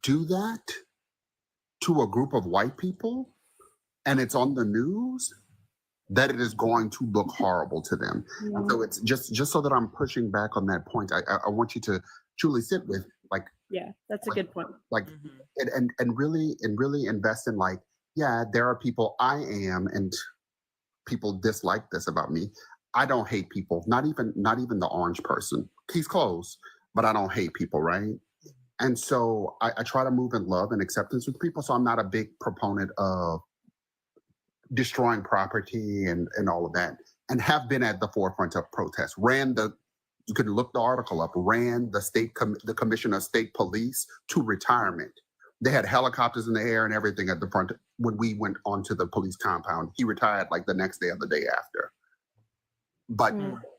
Speaker 13: do that to a group of white people and it's on the news, that it is going to look horrible to them. And so it's just so that I'm pushing back on that point. I want you to truly sit with like
Speaker 17: Yeah, that's a good point.
Speaker 13: like and really invest in like, yeah, there are people I am and people dislike this about me. I don't hate people, not even the orange person. He's close, but I don't hate people, right? And so I try to move in love and acceptance with people. So I'm not a big proponent of destroying property and all of that, and have been at the forefront of protests. You can look the article up, ran the commissioner of state police to retirement. They had helicopters in the air and everything at the front when we went onto the police compound. He retired like the next day or the day after. But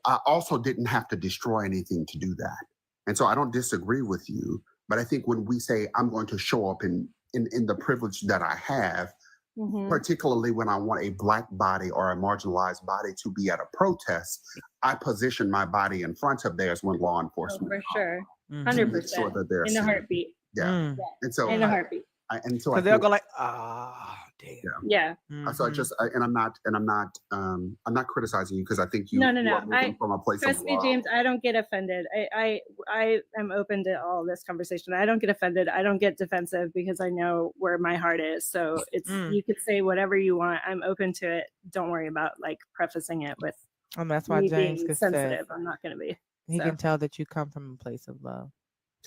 Speaker 13: I also didn't have to destroy anything to do that. And so I don't disagree with you, but I think when we say I'm going to show up in the privilege that I have, particularly when I want a Black body or a marginalized body to be at a protest, I position my body in front of theirs when law enforcement.
Speaker 17: For sure.
Speaker 13: To
Speaker 17: 100%.
Speaker 13: make sure that they're
Speaker 17: In a
Speaker 13: safe.
Speaker 17: heartbeat.
Speaker 13: Yeah. And so
Speaker 17: In a heartbeat.
Speaker 13: and so
Speaker 1: Because they'll go like, damn.
Speaker 17: Yeah.
Speaker 13: So I'm not criticizing you because I think you
Speaker 17: No.
Speaker 13: are moving from a place
Speaker 17: Trust
Speaker 13: of
Speaker 17: me,
Speaker 13: love.
Speaker 17: James, I don't get offended. I am open to all this conversation. I don't get offended. I don't get defensive because I know where my heart is. So it's you could say whatever you want. I'm open to it. Don't worry about like prefacing it with
Speaker 1: And that's why
Speaker 17: me
Speaker 1: James
Speaker 17: being
Speaker 1: could say
Speaker 17: sensitive. I'm not gonna be.
Speaker 1: he
Speaker 17: So.
Speaker 1: can tell that you come from a place of love.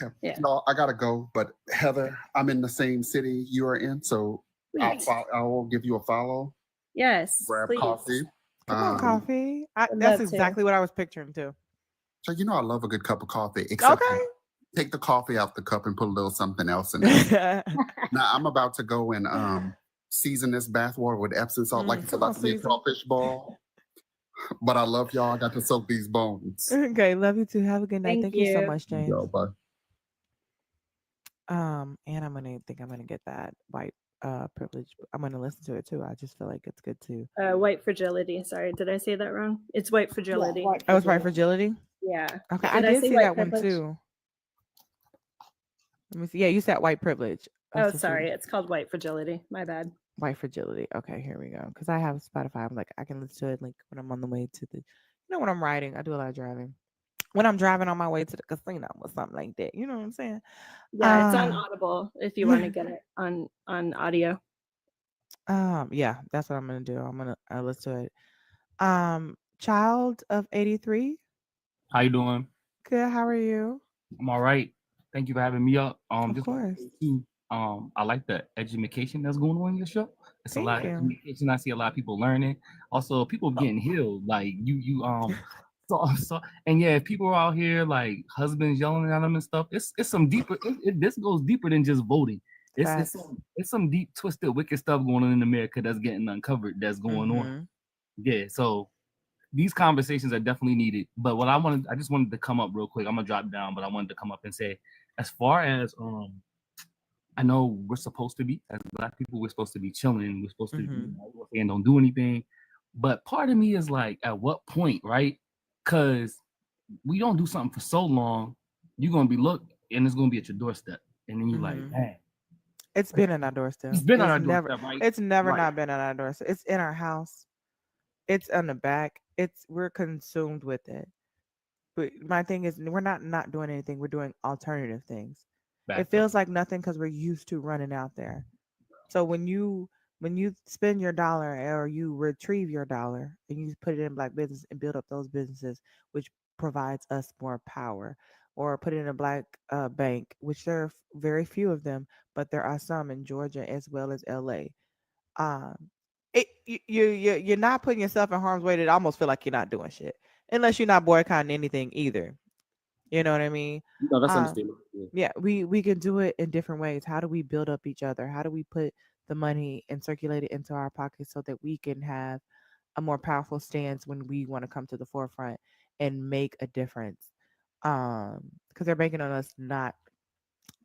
Speaker 13: Okay.
Speaker 17: Yeah.
Speaker 13: No, I gotta go. But Heather, I'm in the same city you are in, so
Speaker 17: Please.
Speaker 13: I will give you a follow.
Speaker 17: Yes.
Speaker 13: Grab
Speaker 17: please.
Speaker 13: coffee.
Speaker 1: Come on, coffee.
Speaker 17: Would
Speaker 1: That's
Speaker 17: love to.
Speaker 1: exactly what I was picturing too.
Speaker 13: So you know I love a good cup of coffee. Except take the coffee out the cup and put a little something else in it. Now I'm about to go and season this bathwater with Epsom salt like it's about to be a crawfish ball. But I love y'all. I got to soak these bones.
Speaker 1: Okay, love you too. Have a good night.
Speaker 17: Thank
Speaker 1: Thank you so
Speaker 17: you.
Speaker 1: much, James.
Speaker 13: Yo, bye.
Speaker 1: And I'm gonna get that white privilege. I'm gonna listen to it too. I just feel like it's good too.
Speaker 17: White fragility. Sorry, did I say that wrong? It's white fragility.
Speaker 1: Oh, it's white fragility.
Speaker 17: Yeah.
Speaker 1: Okay,
Speaker 17: Did
Speaker 1: I did
Speaker 17: say
Speaker 1: see
Speaker 17: white
Speaker 1: that one
Speaker 17: privilege?
Speaker 1: too. Let me see. Yeah, you said white privilege.
Speaker 17: Oh,
Speaker 1: so
Speaker 17: sorry. It's called white fragility. My bad.
Speaker 1: White fragility. Okay, here we go. Because I have Spotify. I'm like, I can listen to it like when I'm on the way to the, when I'm riding. I do a lot of driving. When I'm driving on my way to the casino or something like that. You know what I'm saying?
Speaker 17: Yeah, it's on Audible if you want to get it on audio.
Speaker 1: Yeah, that's what I'm gonna do. I'm gonna listen to it. Child of 83.
Speaker 20: How you doing?
Speaker 1: Good. How are you?
Speaker 20: I'm all right. Thank you for having me up.
Speaker 1: Of
Speaker 20: Just
Speaker 1: course.
Speaker 20: I like the education that's going on in your show. It's a lot of education. I see a lot of people learning. Also, people getting healed. Like you so and yeah, if people are out here like husbands yelling at them and stuff, it's some deeper. This goes deeper than just voting. It's some deep, twisted, wicked stuff going on in America that's getting uncovered. That's going on. Yeah. So these conversations are definitely needed. But what I just wanted to come up real quick. I'm gonna drop down, but I wanted to come up and say, as far as I know we're supposed to be, as Black people, we're supposed to be chilling. We're supposed to be and don't do anything. But part of me is like, at what point, right? Because we don't do something for so long, you're gonna be looked, and it's gonna be at your doorstep, and then you're like, man,
Speaker 1: it's been on our doorstep.
Speaker 20: It's been on our doorstep, right?
Speaker 1: It's never
Speaker 20: Right.
Speaker 1: not been on our doorstep. It's in our house. It's on the back. We're consumed with it. But my thing is, we're not doing anything. We're doing alternative things. It feels like nothing because we're used to running out there. So when you spend your dollar or you retrieve your dollar and you put it in Black business and build up those businesses, which provides us more power, or put it in a Black bank, which there are very few of them, but there are some in Georgia as well as LA. You're not putting yourself in harm's way. That almost feel like you're not doing shit unless you're not boycotting anything either. You know what I mean?
Speaker 20: No, that's understandable.
Speaker 1: Yeah, we can do it in different ways. How do we build up each other? How do we put the money and circulate it into our pockets so that we can have a more powerful stance when we want to come to the forefront and make a difference? Because they're banking on us not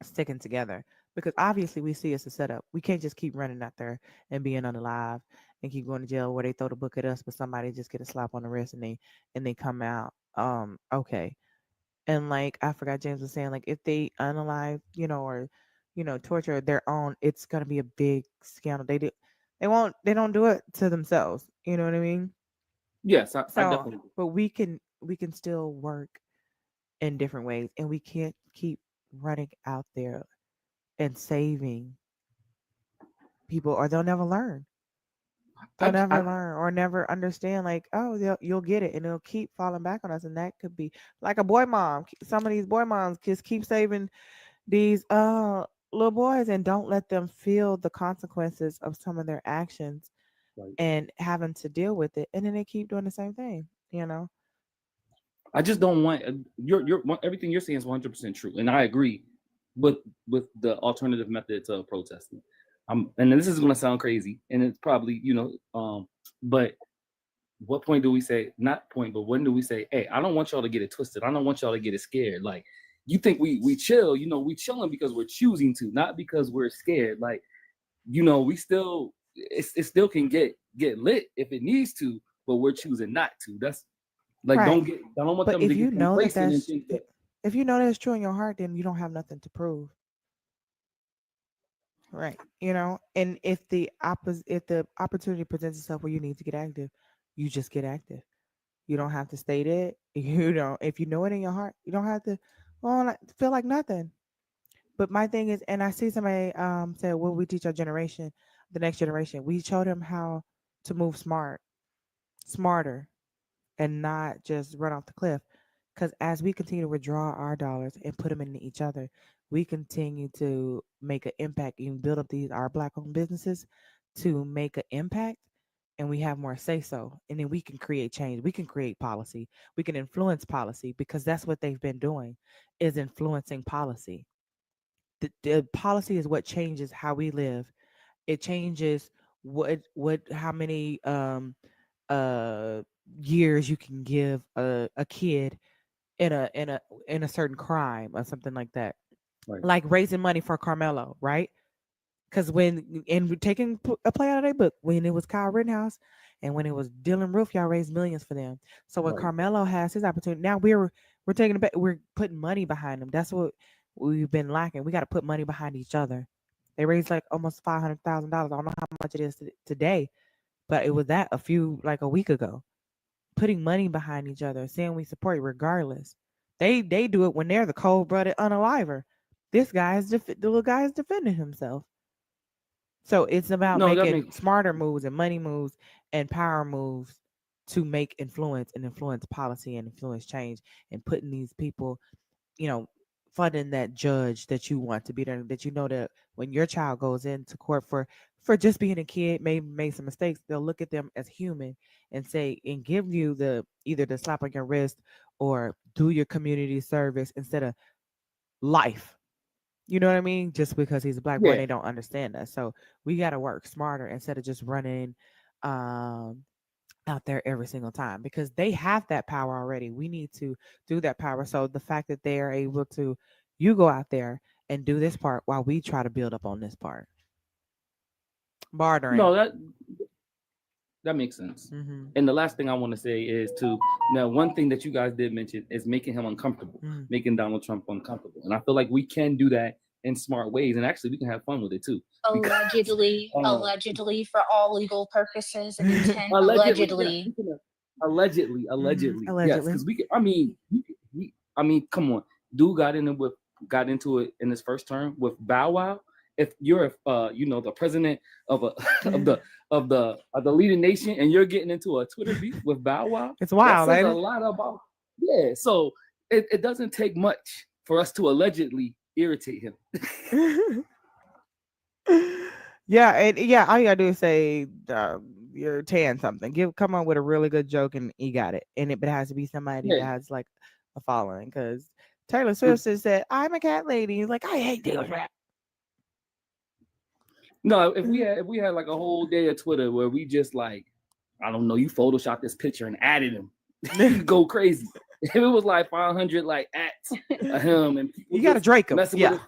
Speaker 1: sticking together. Because obviously we see it's a setup. We can't just keep running out there and being unalive and keep going to jail where they throw the book at us, but somebody just get a slap on the wrist and they come out okay. And like I forgot James was saying, like if they unalive, or torture their own, it's gonna be a big scandal. They don't do it to themselves. You know what I mean?
Speaker 20: Yes, I
Speaker 1: So,
Speaker 20: definitely do.
Speaker 1: but we can still work in different ways, and we can't keep running out there and saving people, or they'll never learn. They'll never learn or never understand. Like, oh, you'll get it, and it'll keep falling back on us. And that could be like a boy mom. Some of these boy moms just keep saving these little boys and don't let them feel the consequences of some of their actions
Speaker 20: Right.
Speaker 1: and having to deal with it, and then they keep doing the same thing.
Speaker 20: I just don't want everything you're saying is 100% true, and I agree with the alternative methods of protesting. And this is going to sound crazy, and it's probably but what point do we say? Not point, but when do we say, hey, I don't want y'all to get it twisted. I don't want y'all to get it scared. Like, you think we chill? We chilling because we're choosing to, not because we're scared. Like, we still it still can get lit if it needs to, but we're choosing not to. That's like,
Speaker 1: Right.
Speaker 20: I don't want
Speaker 1: But
Speaker 20: them
Speaker 1: if
Speaker 20: to
Speaker 1: you
Speaker 20: get
Speaker 1: know that
Speaker 20: complacent and think that.
Speaker 1: if you know that's true in your heart, then you don't have nothing to prove. Right. And if the opportunity presents itself where you need to get active, you just get active. You don't have to state it. If you know it in your heart, you don't have to feel like nothing. But my thing is, and I see somebody say, "Well, we teach our generation, the next generation. We showed them how to move smarter, and not just run off the cliff." Because as we continue to withdraw our dollars and put them into each other, we continue to make an impact and build up our Black-owned businesses to make an impact, and we have more say so, and then we can create change. We can create policy. We can influence policy because that's what they've been doing, is influencing policy. The policy is what changes how we live. It changes how many uh years you can give a kid in a certain crime or something like that.
Speaker 20: Right.
Speaker 1: Like raising money for Carmelo, right? Because we're taking a play out of their book, when it was Kyle Rittenhouse and when it was Dylan Roof, y'all raised millions for them. So when
Speaker 20: Right.
Speaker 1: Carmelo has his opportunity, now we're taking it back. We're putting money behind them. That's what we've been lacking. We got to put money behind each other. They raised like almost $500,000. I don't know how much it is today, but it was that a week ago. Putting money behind each other, saying we support it regardless. They do it when they're the cold-blooded unaliver. This guy the little guy is defending himself. So it's about
Speaker 20: No, that
Speaker 1: making
Speaker 20: makes
Speaker 1: smarter moves and money moves and power moves to make influence and influence policy and influence change, and putting these people, funding that judge that you want to be there, that that when your child goes into court for just being a kid, maybe made some mistakes, they'll look at them as human and say, and give you either the slap on your wrist or do your community service instead of life. You know what I mean? Just because he's a Black boy,
Speaker 20: Yeah.
Speaker 1: they don't understand that. So we got to work smarter instead of just running out there every single time, because they have that power already. We need to do that power. So the fact that they are able to, you go out there and do this part while we try to build up on this part. Bartering.
Speaker 20: No, that makes sense.
Speaker 1: Mm-hmm.
Speaker 20: And the last thing I want to say is now, one thing that you guys did mention is making him uncomfortable, making Donald Trump uncomfortable. And I feel like we can do that in smart ways. And actually, we can have fun with it too.
Speaker 21: Allegedly, allegedly, for all legal purposes and intent. Allegedly.
Speaker 20: Allegedly. Yes, because we can. I mean, come on. Dude got into it in his first term with Bow Wow. If you're the president of the leading nation and you're getting into a Twitter beef with Bow Wow,
Speaker 1: it's wild.
Speaker 20: That says a lot about. Yeah, so it doesn't take much for us to allegedly irritate him.
Speaker 1: Yeah, all you gotta do is say you're tan something. Come on with a really good joke and you got it. And it has to be somebody that has like a following. Because Taylor Swift said, "I'm a cat lady." He's like, "I hate Taylor Swift."
Speaker 20: No, if we had like a whole day of Twitter where we just like, I don't know, you Photoshop this picture and added him, you go crazy. If it was like 500 like ats of him and people
Speaker 1: you gotta Drake him.
Speaker 20: Yeah.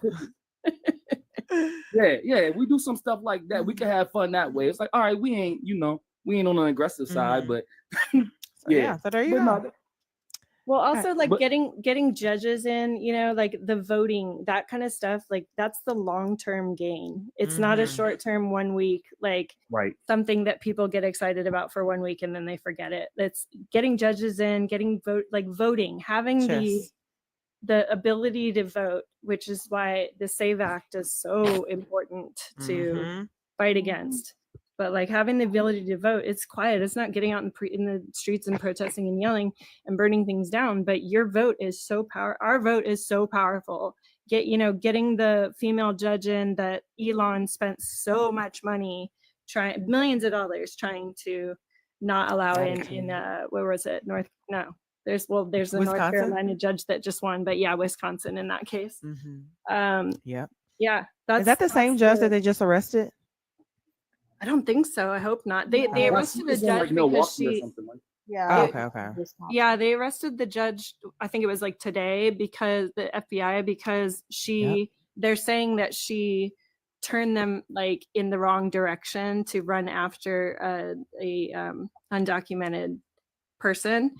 Speaker 20: yeah. We do some stuff like that. We can have fun that way. It's like, all right, we ain't on an aggressive side, but
Speaker 1: So there you go.
Speaker 17: Well, also like
Speaker 20: But
Speaker 17: getting judges in, you know, like the voting, that kind of stuff, like that's the long-term gain. It's not a short-term 1 week, like
Speaker 20: right.
Speaker 17: something that people get excited about for 1 week and then they forget it. It's getting judges in, getting voting, having the ability to vote, which is why the SAVE Act is so important to fight against. But like having the ability to vote, it's quiet. It's not getting out in the streets and protesting and yelling and burning things down. But your vote is so Our vote is so powerful. Getting the female judge in that Elon spent so much money, millions of dollars trying to not allow in where was it? There's the North Carolina judge that just won, but yeah, Wisconsin in that case.
Speaker 1: Yep.
Speaker 17: Yeah.
Speaker 1: Is that the same judge that they just arrested?
Speaker 17: I don't think so. I hope not. They arrested the judge because she.
Speaker 1: Yeah. Okay.
Speaker 17: Yeah, they arrested the judge. I think it was like today because the FBI because they're saying that she turned them like in the wrong direction to run after a undocumented person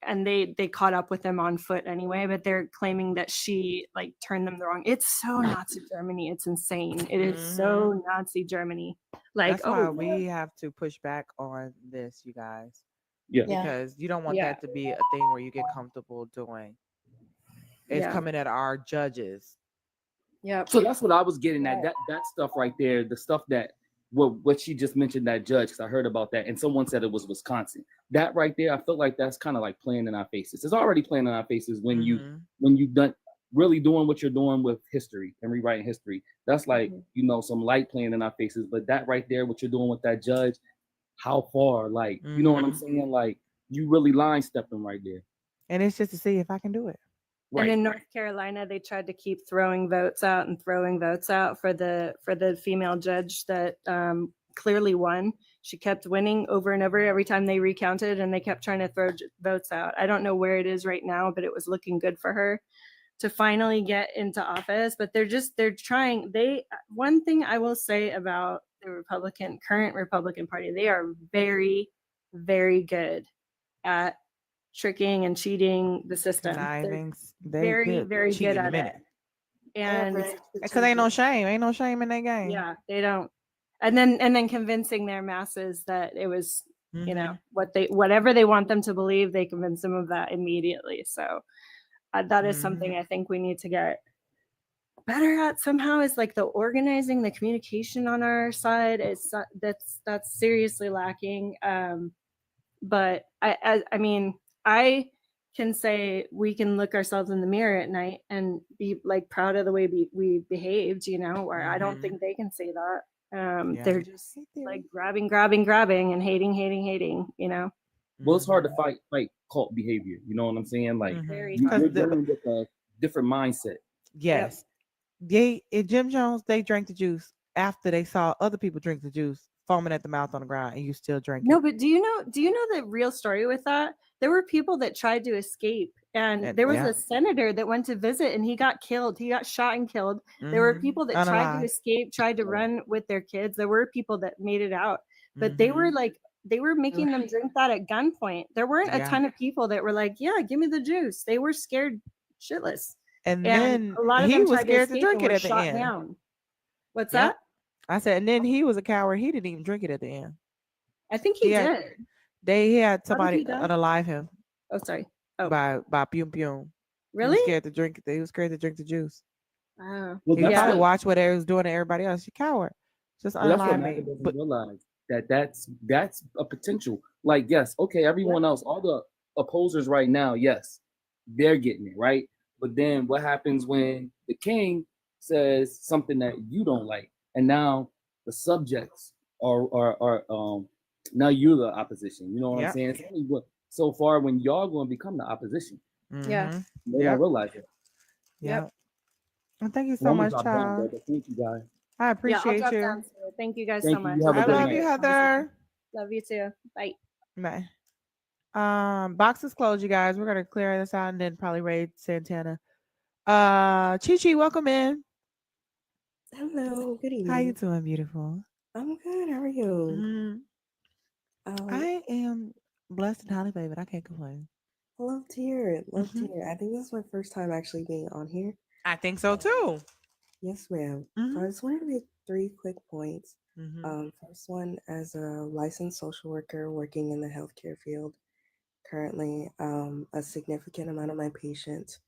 Speaker 17: and they caught up with them on foot anyway, but they're claiming that she like turned them the wrong. It's so Nazi Germany. It's insane. It is so Nazi Germany. Like
Speaker 1: that's why we have to push back on this, you guys.
Speaker 20: Yeah.
Speaker 1: Because you don't want that to be a thing where you get comfortable doing. It's coming at our judges.
Speaker 17: Yeah.
Speaker 20: So that's what I was getting at. That stuff right there, the stuff that what she just mentioned, that judge, because I heard about that, and someone said it was Wisconsin. That right there, I feel like that's kind of like playing in our faces. It's already playing in our faces when you done really doing what you're doing with history and rewriting history. That's like some light playing in our faces. But that right there, what you're doing with that judge, how far? Like you know what I'm saying? Like you really line stepping right there.
Speaker 1: And it's just to see if I can do it.
Speaker 17: And in North Carolina, they tried to keep throwing votes out for the female judge that clearly won. She kept winning over and over every time they recounted, and they kept trying to throw votes out. I don't know where it is right now, but it was looking good for her to finally get into office. But they're trying. One thing I will say about the current Republican Party, they are very, very good at tricking and cheating the system. Very, very good at it. And
Speaker 1: because ain't no shame in that game.
Speaker 17: Yeah, they don't. And then convincing their masses that it was, whatever they want them to believe, they convince them of that immediately. So that is something I think we need to get better at somehow, is like the organizing, the communication on our side is that's seriously lacking. But I mean, I can say we can look ourselves in the mirror at night and be like proud of the way we behaved, where I don't think they can say that. They're just like grabbing and hating,
Speaker 20: Well, it's hard to fight cult behavior. You know what I'm saying? Like you're dealing with a different mindset.
Speaker 1: Yes. At Jim Jones, they drank the juice after they saw other people drink the juice, foaming at the mouth on the ground, and you still drink
Speaker 17: it.
Speaker 1: No,
Speaker 17: but do you know the real story with that? There were people that tried to escape, and there was a senator that went to visit, and he got killed. He got shot and killed. There were people that tried to escape, tried to run with their kids. There were people that made it out, but they were making them drink that at gunpoint. There weren't a ton of people that were like, "Yeah, give me the juice." They were scared shitless,
Speaker 1: and then
Speaker 17: a lot of
Speaker 1: he
Speaker 17: them
Speaker 1: was
Speaker 17: tried
Speaker 1: scared
Speaker 17: to
Speaker 1: to drink it at the
Speaker 17: shot
Speaker 1: end.
Speaker 17: Down. What's that?
Speaker 1: I said, and then he was a coward. He didn't even drink it at the end.
Speaker 17: I think he did.
Speaker 1: He had somebody unalive him.
Speaker 17: Oh, sorry. Oh,
Speaker 1: by Pyum Pyum.
Speaker 17: Really?
Speaker 1: He was scared to drink it. He was scared to drink the juice.
Speaker 17: Oh.
Speaker 1: He probably watched what they was doing to everybody else. You coward. Just unalive me.
Speaker 20: But realize that's a potential. Like, yes, okay, everyone else, all the opposers right now, yes, they're getting it right. But then what happens when the king says something that you don't like, and now the subjects are now you're the opposition. You know what I'm saying? It's only so far when y'all going to become the opposition.
Speaker 17: Yeah,
Speaker 20: they don't realize it.
Speaker 1: Yep. Well, thank you so much, child.
Speaker 20: Thank you, guys.
Speaker 1: I appreciate you.
Speaker 17: Thank you guys so much.
Speaker 1: I love you, Heather.
Speaker 17: Love you too. Bye.
Speaker 1: Bye. Box is closed, you guys. We're gonna clear this out and then probably raid Santana. Chi, welcome in.
Speaker 2: Hello, good evening.
Speaker 1: How you doing, beautiful?
Speaker 2: I'm good. How are you?
Speaker 1: I am blessed and highly favored. I can't complain.
Speaker 2: Love to hear it. Love to
Speaker 1: Mhm.
Speaker 2: hear it. I think this is my first time actually being on here.
Speaker 1: I think so too.
Speaker 2: Yes, ma'am. So
Speaker 1: Mhm.
Speaker 2: I just wanted to make 3 quick points.
Speaker 1: Mhm.
Speaker 2: First one, as a licensed social worker working in the healthcare field, currently, a significant amount of my patients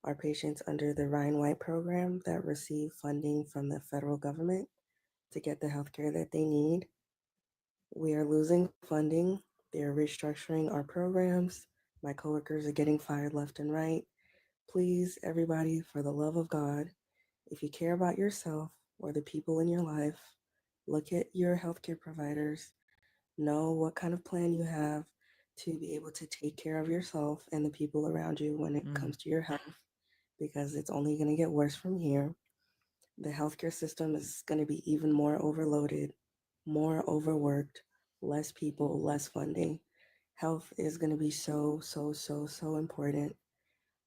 Speaker 2: are patients under the Ryan White program that receive funding from the federal government to get the healthcare that they need. We are losing funding. They're restructuring our programs. My coworkers are getting fired left and right. Please, everybody, for the love of God, if you care about yourself or the people in your life, look at your healthcare providers, know what kind of plan you have to be able to take care of yourself and the people around you when it
Speaker 1: Mm.
Speaker 2: comes to your health, because it's only going to get worse from here. The healthcare system is going to be even more overloaded, more overworked, less people, less funding. Health is going to be so, so, so, so important.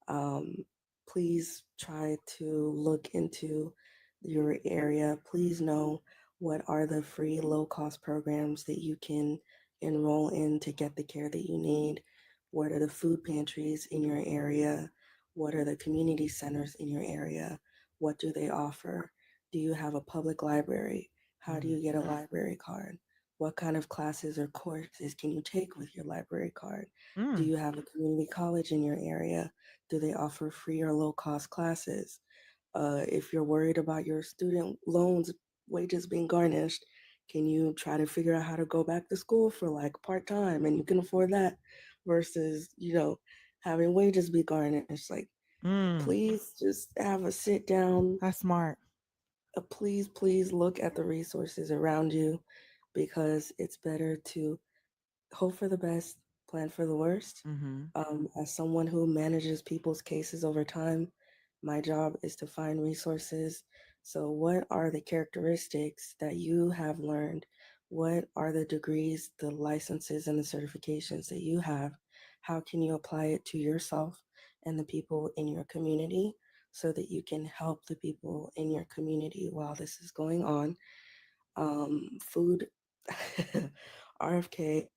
Speaker 2: Um, Please try to look into your area. Please know what are the free low cost programs that you can enroll in to get the care that you need. What are the food pantries in your area? What are the community centers in your area? What do they offer? Do you have a public library? How do you get a library card? What kind of classes or courses can you take with your library card? Do
Speaker 1: Mm.
Speaker 2: you have a community college in your area? Do they offer free or low cost classes? If you're worried about your student loans wages being garnished, can you try to figure out how to go back to school for like part time and you can afford that versus, having wages be garnished? Like,
Speaker 1: Mm.
Speaker 2: please just have a sit down.
Speaker 1: That's smart.
Speaker 2: Please, please look at the resources around you, because it's better to hope for the best, plan for the worst.
Speaker 1: Mhm.
Speaker 2: As someone who manages people's cases over time, my job is to find resources. So, what are the characteristics that you have learned? What are the degrees, the licenses, and the certifications that you have? How can you apply it to yourself and the people in your community so that you can help the people in your community while this is going on? Food, RFK,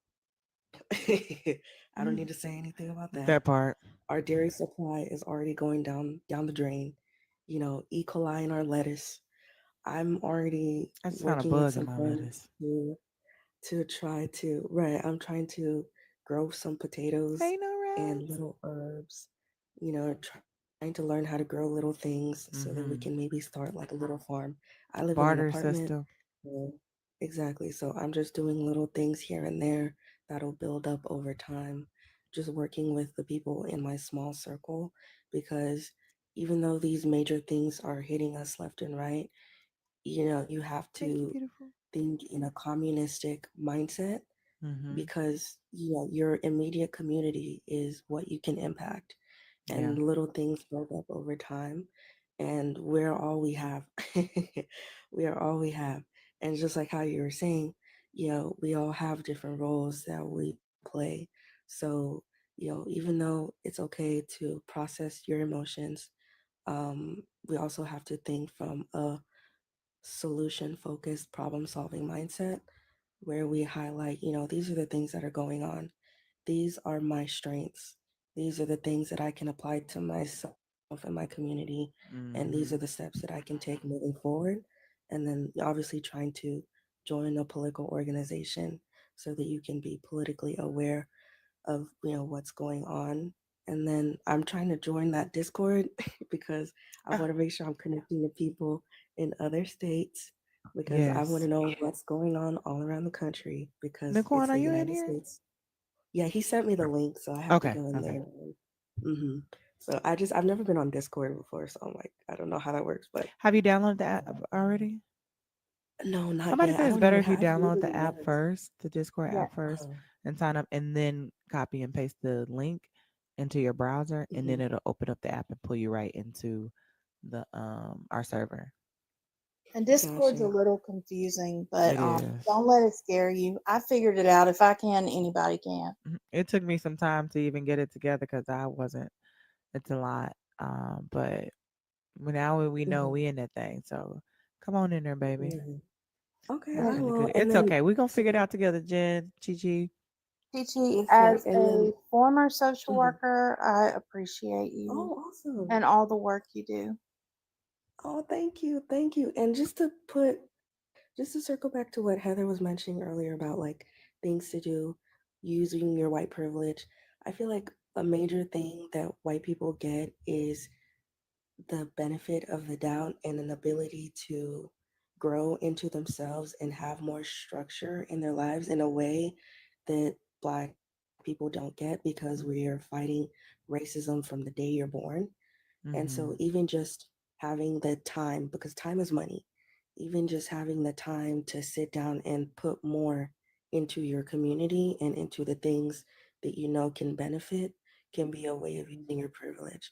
Speaker 2: I don't need to say anything about that.
Speaker 1: That part.
Speaker 2: Our dairy supply is already going down the drain. E. coli in our lettuce. I'm already
Speaker 1: I just found a
Speaker 2: working with
Speaker 1: bug in
Speaker 2: some
Speaker 1: my
Speaker 2: friends
Speaker 1: lettuce.
Speaker 2: to try to I'm trying to grow some potatoes
Speaker 1: Hey, no
Speaker 2: and
Speaker 1: rats.
Speaker 2: little herbs. Trying to learn how to grow little things so that we
Speaker 1: Mhm.
Speaker 2: can maybe start like a little farm. I live in an
Speaker 1: Barter
Speaker 2: apartment.
Speaker 1: system.
Speaker 2: Yeah, exactly. So I'm just doing little things here and there that'll build up over time. Just working with the people in my small circle, because even though these major things are hitting us left and right, you have
Speaker 1: Thank you,
Speaker 2: to
Speaker 1: beautiful.
Speaker 2: think in a communistic mindset,
Speaker 1: Mhm.
Speaker 2: because your immediate community is what you can impact,
Speaker 1: Yeah.
Speaker 2: and little things build up over time, and we're all we have. We are all we have. And just like how you were saying, we all have different roles that we play. So, even though it's okay to process your emotions, we also have to think from a solution focused problem solving mindset, where we highlight, these are the things that are going on. These are my strengths. These are the things that I can apply to myself and my community. And these are
Speaker 1: Mhm.
Speaker 2: the steps that I can take moving forward. And then obviously trying to join a political organization so that you can be politically aware of what's going on. And then I'm trying to join that Discord because I
Speaker 1: Ah,
Speaker 2: want to make sure I'm connecting to people in other states, because I want to
Speaker 1: yes.
Speaker 2: know what's going on all around the country, because
Speaker 1: Naquan,
Speaker 2: it's
Speaker 1: are
Speaker 2: the
Speaker 1: you in
Speaker 2: United
Speaker 1: here?
Speaker 2: States. Yeah, he sent me the link, so I have to
Speaker 1: Okay.
Speaker 2: go in
Speaker 1: Okay.
Speaker 2: there. Hmm. So I've never been on Discord before, so I'm like, I don't know how that works, but
Speaker 1: Have you downloaded the app already?
Speaker 2: no, not
Speaker 1: Somebody
Speaker 2: yet.
Speaker 1: said
Speaker 2: I
Speaker 1: it's
Speaker 2: don't
Speaker 1: better
Speaker 2: even
Speaker 1: if you
Speaker 2: have. I've
Speaker 1: download the
Speaker 2: literally
Speaker 1: app
Speaker 2: never.
Speaker 1: first, the Discord
Speaker 19: Yeah.
Speaker 1: app first,
Speaker 2: Oh,
Speaker 1: and sign up, and then copy and paste the link into your browser, and
Speaker 2: hmm.
Speaker 1: then it'll open up the app and pull you right into the our server.
Speaker 19: And Discord's a
Speaker 2: Gotcha.
Speaker 19: little confusing, but
Speaker 1: It is.
Speaker 19: don't let it scare you. I figured it out. If I can, anybody can.
Speaker 1: It took me some time to even get it together because I wasn't. It's a lot. But now we know
Speaker 2: Hmm.
Speaker 1: we in that thing. So come on in there, baby.
Speaker 2: Hmm. Okay,
Speaker 1: That's
Speaker 2: I
Speaker 1: really
Speaker 2: will.
Speaker 1: good.
Speaker 2: And
Speaker 1: It's
Speaker 2: then,
Speaker 1: okay. We're gonna
Speaker 2: so
Speaker 1: figure it out together, Jen, Chi.
Speaker 15: Peachy,
Speaker 2: Yes, sir.
Speaker 15: as
Speaker 2: And
Speaker 15: a
Speaker 2: then,
Speaker 15: former social
Speaker 2: mhm.
Speaker 15: worker, I appreciate you
Speaker 2: Oh, awesome.
Speaker 15: and all the work you do.
Speaker 2: Oh, thank you. Thank you. And just to circle back to what Heather was mentioning earlier about like things to do using your white privilege, I feel like a major thing that white people get is the benefit of the doubt and an ability to grow into themselves and have more structure in their lives in a way that Black people don't get because we are fighting racism from the day you're born. And so,
Speaker 1: Mhm.
Speaker 2: even just having the time, because time is money, even just having the time to sit down and put more into your community and into the things that you know can benefit can be a way of using your privilege.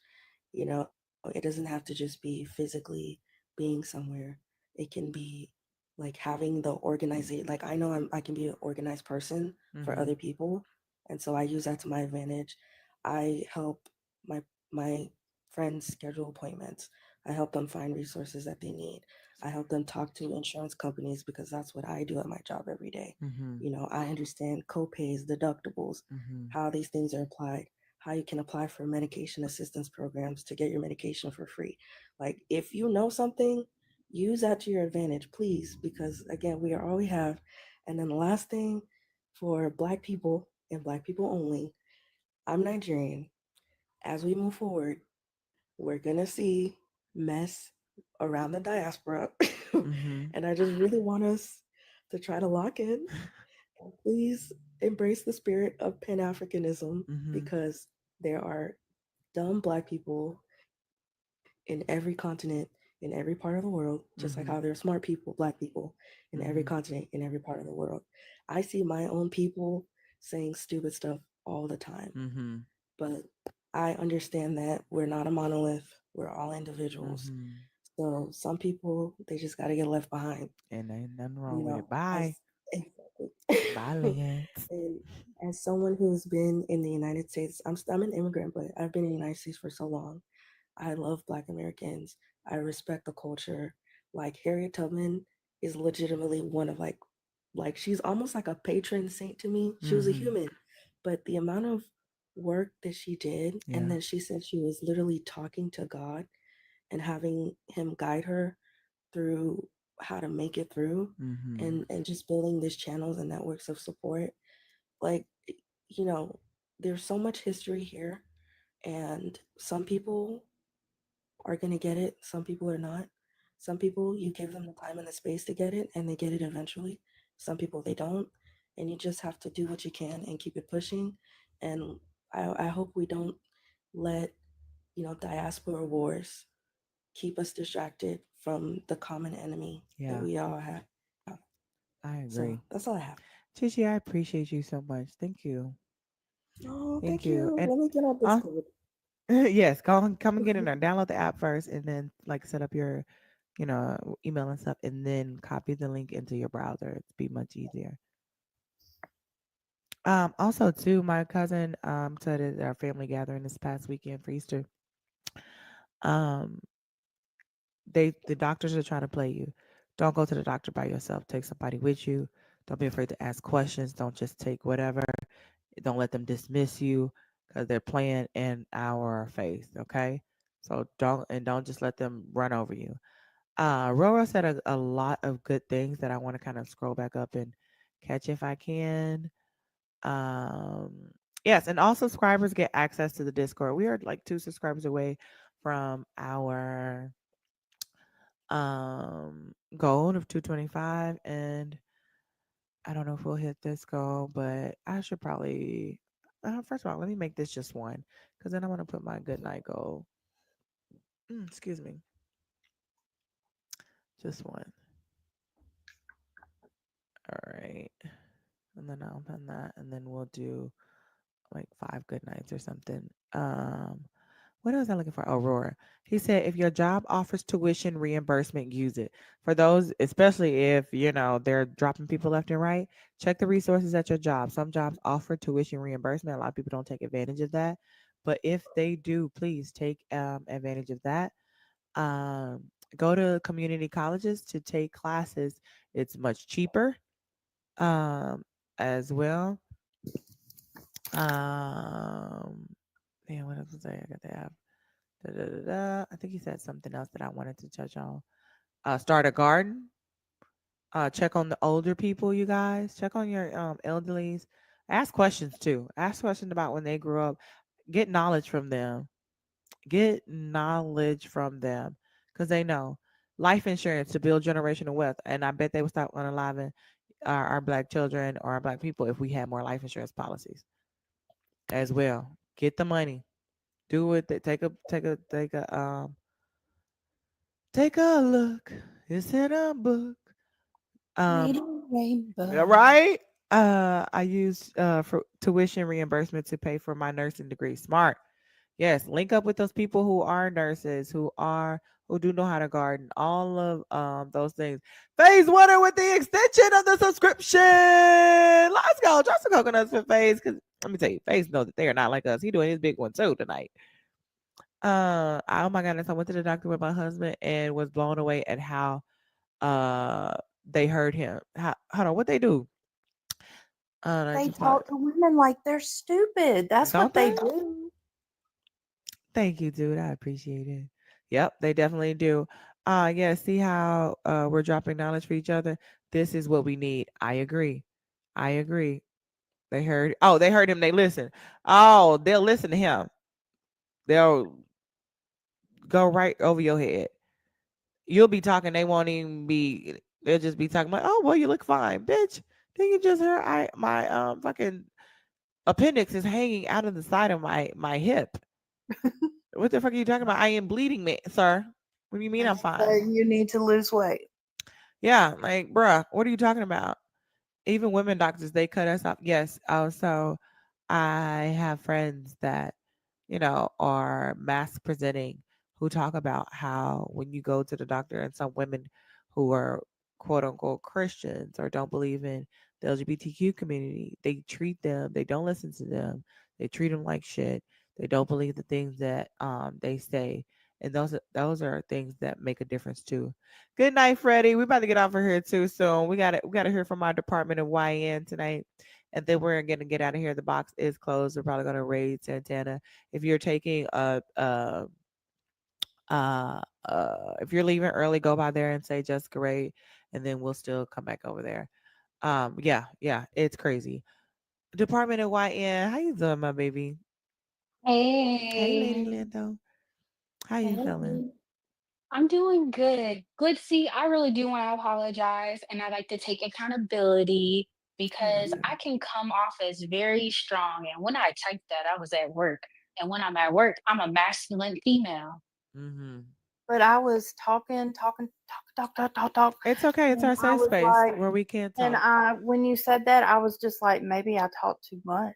Speaker 2: You know, it doesn't have to just be physically being somewhere. It can be like having the organization. Like I know I can be an organized person for
Speaker 1: Mhm.
Speaker 2: other people, and so I use that to my advantage. I help my my friends schedule appointments. I help them find resources that they need. I help them talk to insurance companies because that's what I do at my job every day.
Speaker 1: Mhm.
Speaker 2: You know, I understand copays, deductibles,
Speaker 1: Mhm.
Speaker 2: how these things are applied, how you can apply for medication assistance programs to get your medication for free. Like, if you know something, use that to your advantage, please, because again, we are all we have. And then the last thing for Black people and Black people only, I'm Nigerian. As we move forward, we're gonna see mess around the diaspora.
Speaker 1: Mhm.
Speaker 2: And I just really want us to try to lock in. Please embrace the spirit of Pan Africanism
Speaker 1: Mhm.
Speaker 2: because there are dumb Black people in every continent, in every part of the world, just like how there are
Speaker 1: Mhm.
Speaker 2: smart people, Black people in every
Speaker 1: Mhm.
Speaker 2: continent, in every part of the world. I see my own people saying stupid stuff all the time.
Speaker 1: Mhm.
Speaker 2: But I understand that we're not a monolith. We're all individuals.
Speaker 1: Mhm.
Speaker 2: So some people they just got to get left behind.
Speaker 1: And ain't nothing
Speaker 2: You
Speaker 1: wrong with it.
Speaker 2: know, as
Speaker 1: Bye. Bye,
Speaker 2: exactly.
Speaker 1: Lance.
Speaker 2: And as someone who's been in the United States, I'm an immigrant, but I've been in the United States for so long. I love Black Americans. I respect the culture. Like Harriet Tubman is legitimately one of like she's almost like a patron saint to me. She was a
Speaker 1: Mhm.
Speaker 2: human, but the amount of work that she did, and
Speaker 1: Yeah.
Speaker 2: then she said she was literally talking to God and having him guide her through how to make it through
Speaker 1: Mhm.
Speaker 2: and just building these channels and networks of support. Like, you know, there's so much history here and some people are going to get it, some people are not. Some people, you give them the time and the space to get it, and they get it eventually. Some people, they don't. And you just have to do what you can and keep it pushing. And I hope we don't let, you know, diaspora wars keep us distracted from the common enemy that
Speaker 1: Yeah.
Speaker 2: we all have.
Speaker 1: I
Speaker 2: So
Speaker 1: agree.
Speaker 2: that's all I have.
Speaker 1: Chichi, I appreciate you so much. Thank you.
Speaker 2: Oh,
Speaker 1: Thank
Speaker 2: thank
Speaker 1: you.
Speaker 2: you.
Speaker 1: And
Speaker 2: Let me get on
Speaker 1: uh,
Speaker 2: Discord.
Speaker 1: yes, go on, come and get in there. Download the app first, and then like set up your, email and stuff, and then copy the link into your browser. It'd be much easier. Also, too, my cousin said at our family gathering this past weekend for Easter. Um, the doctors are trying to play you. Don't go to the doctor by yourself. Take somebody with you. Don't be afraid to ask questions. Don't just take whatever. Don't let them dismiss you because they're playing in our face. Okay, so don't just let them run over you. Roro said a lot of good things that I want to kind of scroll back up and catch if I can. Yes, and all subscribers get access to the Discord. We are like 2 subscribers away from our goal of 225, and I don't know if we'll hit this goal, but I should probably first of all, let me make this just one because then I want to put my good night goal. Excuse me, just one. All right, and then I'll put that, and then we'll do like 5 good nights or something. What else am I looking for? Aurora. He said, if your job offers tuition reimbursement, use it. For those, especially if they're dropping people left and right, check the resources at your job. Some jobs offer tuition reimbursement. A lot of people don't take advantage of that, but if they do, please take advantage of that. Um, Go to community colleges to take classes. It's much cheaper um, as well. Man, what else was I got to have? I think he said something else that I wanted to touch on. Start a garden. Check on the older people, you guys. Check on your elderlies. Ask questions too. Ask questions about when they grew up. Get knowledge from them. Get knowledge from them because they know life insurance to build generational wealth. And I bet they would stop unaliving our black children or our black people if we had more life insurance policies as well. Get the money. Do it. Take a look. It's in a book.
Speaker 15: Read
Speaker 1: Um,
Speaker 15: a rainbow.
Speaker 1: right. I use for tuition reimbursement to pay for my nursing degree. Smart. Yes, link up with those people who are nurses, who do know how to garden. All of those things. Phase Winner with the extension of the subscription. Let's go. Drop some coconuts for Phase. Cause let me tell you, Phase know that they are not like us. He doing his big one too tonight. Oh my goodness, I went to the doctor with my husband and was blown away at how they heard him. Hold on, what they do?
Speaker 15: They talk to women like they're stupid. That's
Speaker 1: Don't
Speaker 15: what they
Speaker 1: they?
Speaker 15: do.
Speaker 1: Thank you, dude. I appreciate it. Yep, they definitely do. Yeah, see how we're dropping knowledge for each other? This is what we need. I agree. I agree. They heard him, they listen. Oh, they'll listen to him. They'll go right over your head. You'll be talking, they won't even be they'll just be talking like, oh well, you look fine, bitch. Then you just heard my fucking appendix is hanging out of the side of my hip. What the fuck are you talking about? I am bleeding, sir. What do you mean I'm fine?
Speaker 15: You need to lose weight.
Speaker 1: Yeah, like, bruh, what are you talking about? Even women doctors, they cut us off. Yes. Also, I have friends that, are mask presenting who talk about how when you go to the doctor and some women who are quote unquote Christians or don't believe in the LGBTQ community, they treat them, they don't listen to them, they treat them like shit. They don't believe the things that they say. And those are things that make a difference too. Good night, Freddie. We're about to get off of here too soon. We gotta hear from our Department of YN tonight. And then we're gonna get out of here. The box is closed. We're probably gonna raid Santana. If you're taking if you're leaving early, go by there and say Jessica Raid, and then we'll still come back over there. Yeah, it's crazy. Department of YN, how you doing, my baby? Hey, Lady
Speaker 21: Hey.
Speaker 1: Lindo. How you feeling?
Speaker 21: I'm doing good. Good. See, I really do want to apologize and I like to take accountability because I can come off as very strong. And when I typed that, I was at work. And when I'm at work, I'm a masculine female.
Speaker 1: Mm-hmm.
Speaker 15: But I was talk.
Speaker 1: It's okay. It's
Speaker 15: And
Speaker 1: our
Speaker 15: I
Speaker 1: safe
Speaker 15: was
Speaker 1: space
Speaker 15: like,
Speaker 1: where we can't
Speaker 15: and
Speaker 1: talk.
Speaker 15: when you said that, I was just like, maybe I talk too much.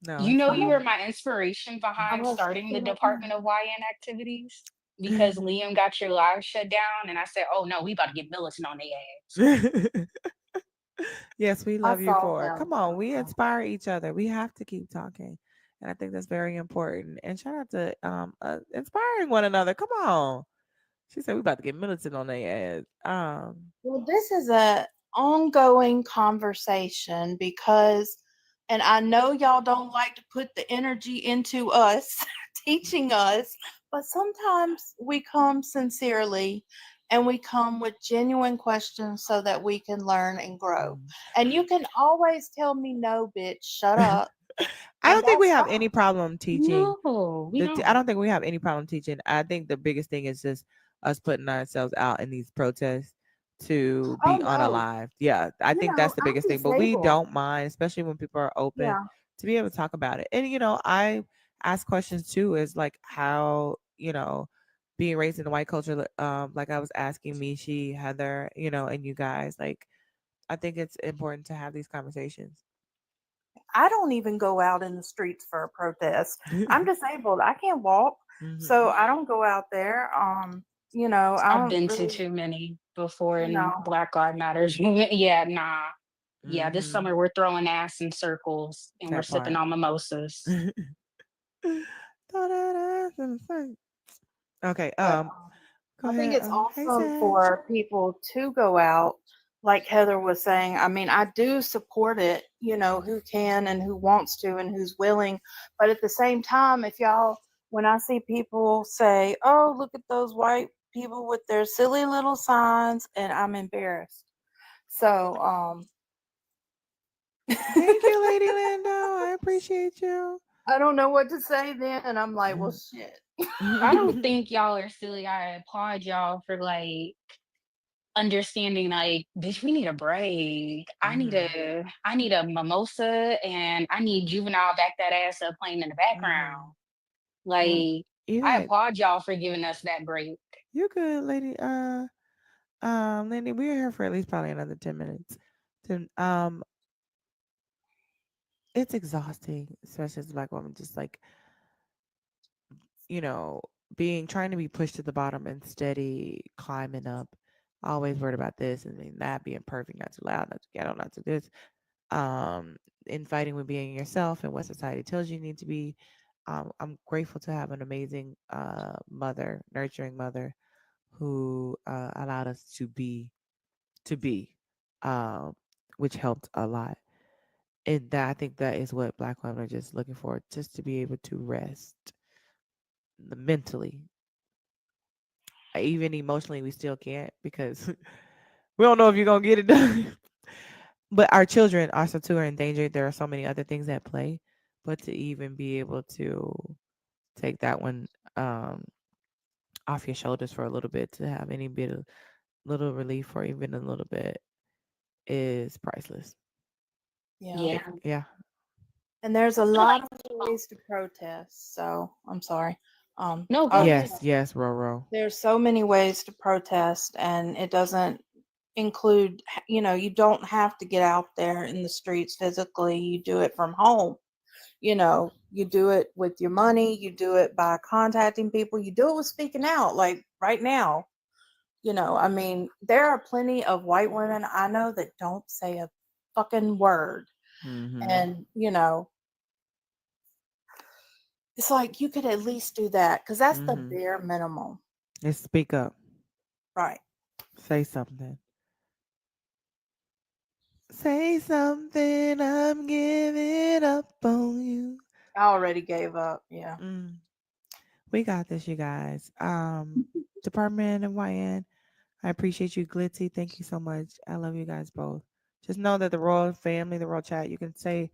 Speaker 1: No,
Speaker 21: You
Speaker 1: it's
Speaker 21: know, you
Speaker 1: fine.
Speaker 21: were my inspiration
Speaker 15: I
Speaker 21: behind
Speaker 15: was
Speaker 21: starting the Department of YN activities because Liam got your live shut down. And I said, oh no, we about to get militant on their ass.
Speaker 1: Yes, we
Speaker 15: I
Speaker 1: love you
Speaker 15: saw
Speaker 1: for it.
Speaker 15: him.
Speaker 1: Come on, we inspire each other. We have to keep talking. And I think that's very important. And shout out to inspiring one another. Come on. She said we about to get militant on their ass.
Speaker 15: Well, this is a ongoing conversation because, and I know y'all don't like to put the energy into us teaching us, but sometimes we come sincerely and we come with genuine questions so that we can learn and grow. And you can always tell me, no, bitch, shut up.
Speaker 1: I
Speaker 15: And
Speaker 1: don't think we
Speaker 15: that's
Speaker 1: have any
Speaker 15: fine.
Speaker 1: problem teaching.
Speaker 21: No, we
Speaker 1: I
Speaker 21: don't.
Speaker 1: don't think we have any problem teaching. I think the biggest thing is just us putting ourselves out in these protests to
Speaker 15: Oh,
Speaker 1: be
Speaker 15: no.
Speaker 1: unalived. Yeah, I think that's the
Speaker 15: I'm
Speaker 1: biggest thing. But we
Speaker 15: disabled.
Speaker 1: don't mind, especially when people are open
Speaker 15: Yeah.
Speaker 1: to be able to talk about it. And I ask questions too, is like how, being raised in the white culture, like I was asking Mishi, Heather, and you guys, like I think it's important to have these conversations.
Speaker 15: I don't even go out in the streets for a protest. I'm disabled. I can't walk. So I don't go out there. I
Speaker 21: I've
Speaker 15: don't
Speaker 21: been to
Speaker 15: really,
Speaker 21: too many before
Speaker 15: you
Speaker 21: in
Speaker 15: know.
Speaker 21: Black Lives Matters movement. Yeah, nah. Yeah, this
Speaker 1: Mm-hmm.
Speaker 21: summer we're throwing ass in circles and we're
Speaker 1: That
Speaker 21: sipping
Speaker 1: part.
Speaker 21: on mimosas.
Speaker 1: Throw that ass in the sink. Okay.
Speaker 15: But
Speaker 1: Go
Speaker 15: I think
Speaker 1: ahead.
Speaker 15: it's
Speaker 1: Hey,
Speaker 15: awesome
Speaker 1: Sag.
Speaker 15: for people to go out like Heather was saying, I mean, I do support it, who can and who wants to and who's willing. But at the same time, when I see people say, oh, look at those white people with their silly little signs, and I'm embarrassed. So,
Speaker 1: Thank you, Lady Lando. I appreciate you.
Speaker 15: I don't know what to say then. And I'm like, well, shit.
Speaker 21: I don't think y'all are silly. I applaud y'all for like understanding like, bitch, we need a break. I need a mimosa and I need Juvenile back that ass up playing in the background. Like
Speaker 1: You
Speaker 21: I
Speaker 1: got
Speaker 21: applaud y'all for giving us that break.
Speaker 1: you good, Lady. Lindy, we're here for at least probably another 10 minutes. It's exhausting, especially as a black woman, just like, you know, trying to be pushed to the bottom and steady climbing up. Always worried about this and then that, being perfect, not too loud, not too ghetto, not too this. In fighting with being yourself and what society tells you need to be. I'm grateful to have an amazing mother, nurturing mother, who allowed us to be, um, which helped a lot. And that, I think that is what Black women are just looking for, just to be able to rest mentally. Even emotionally, we still can't because we don't know if you're gonna get it done. But our children also too are in danger. There are so many other things at play, but to even be able to take that one um, off your shoulders for a little bit, to have any bit of little relief or even a little bit, is priceless.
Speaker 15: Yeah.
Speaker 1: Yeah.
Speaker 15: And there's a lot of ways to protest. So I'm sorry.
Speaker 21: No, go ahead.
Speaker 1: Yes, Roro.
Speaker 15: There's so many ways to protest, and it doesn't include, you don't have to get out there in the streets physically. You do it from home. You do it with your money, you do it by contacting people, you do it with speaking out, like right now. I mean, there are plenty of white women I know that don't say a fucking word. And, it's like you could at least do that because that's the bare minimum.
Speaker 1: Just speak up.
Speaker 15: Right.
Speaker 1: Say something. Say something. I'm giving up on you.
Speaker 15: I already gave up. Yeah.
Speaker 1: We got this, you guys. Department of YN, I appreciate you, Glitzy. Thank you so much. I love you guys both. Just know that the Royal family, the Royal chat, you can say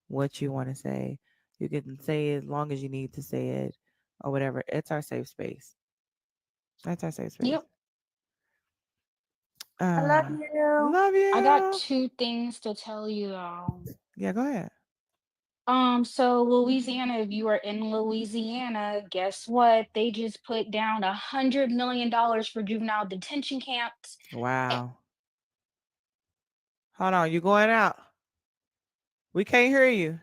Speaker 1: what you want to say. You can say it as long as you need to say it or whatever. It's our safe space. That's our safe space.
Speaker 21: Yep.
Speaker 15: I love you.
Speaker 1: Love you.
Speaker 21: I got two things to tell you.
Speaker 1: Yeah, go ahead.
Speaker 21: So Louisiana, if you are in Louisiana, guess what? They just put down $100 million for juvenile detention camps.
Speaker 1: Wow. Hold on, you going out? We can't hear you.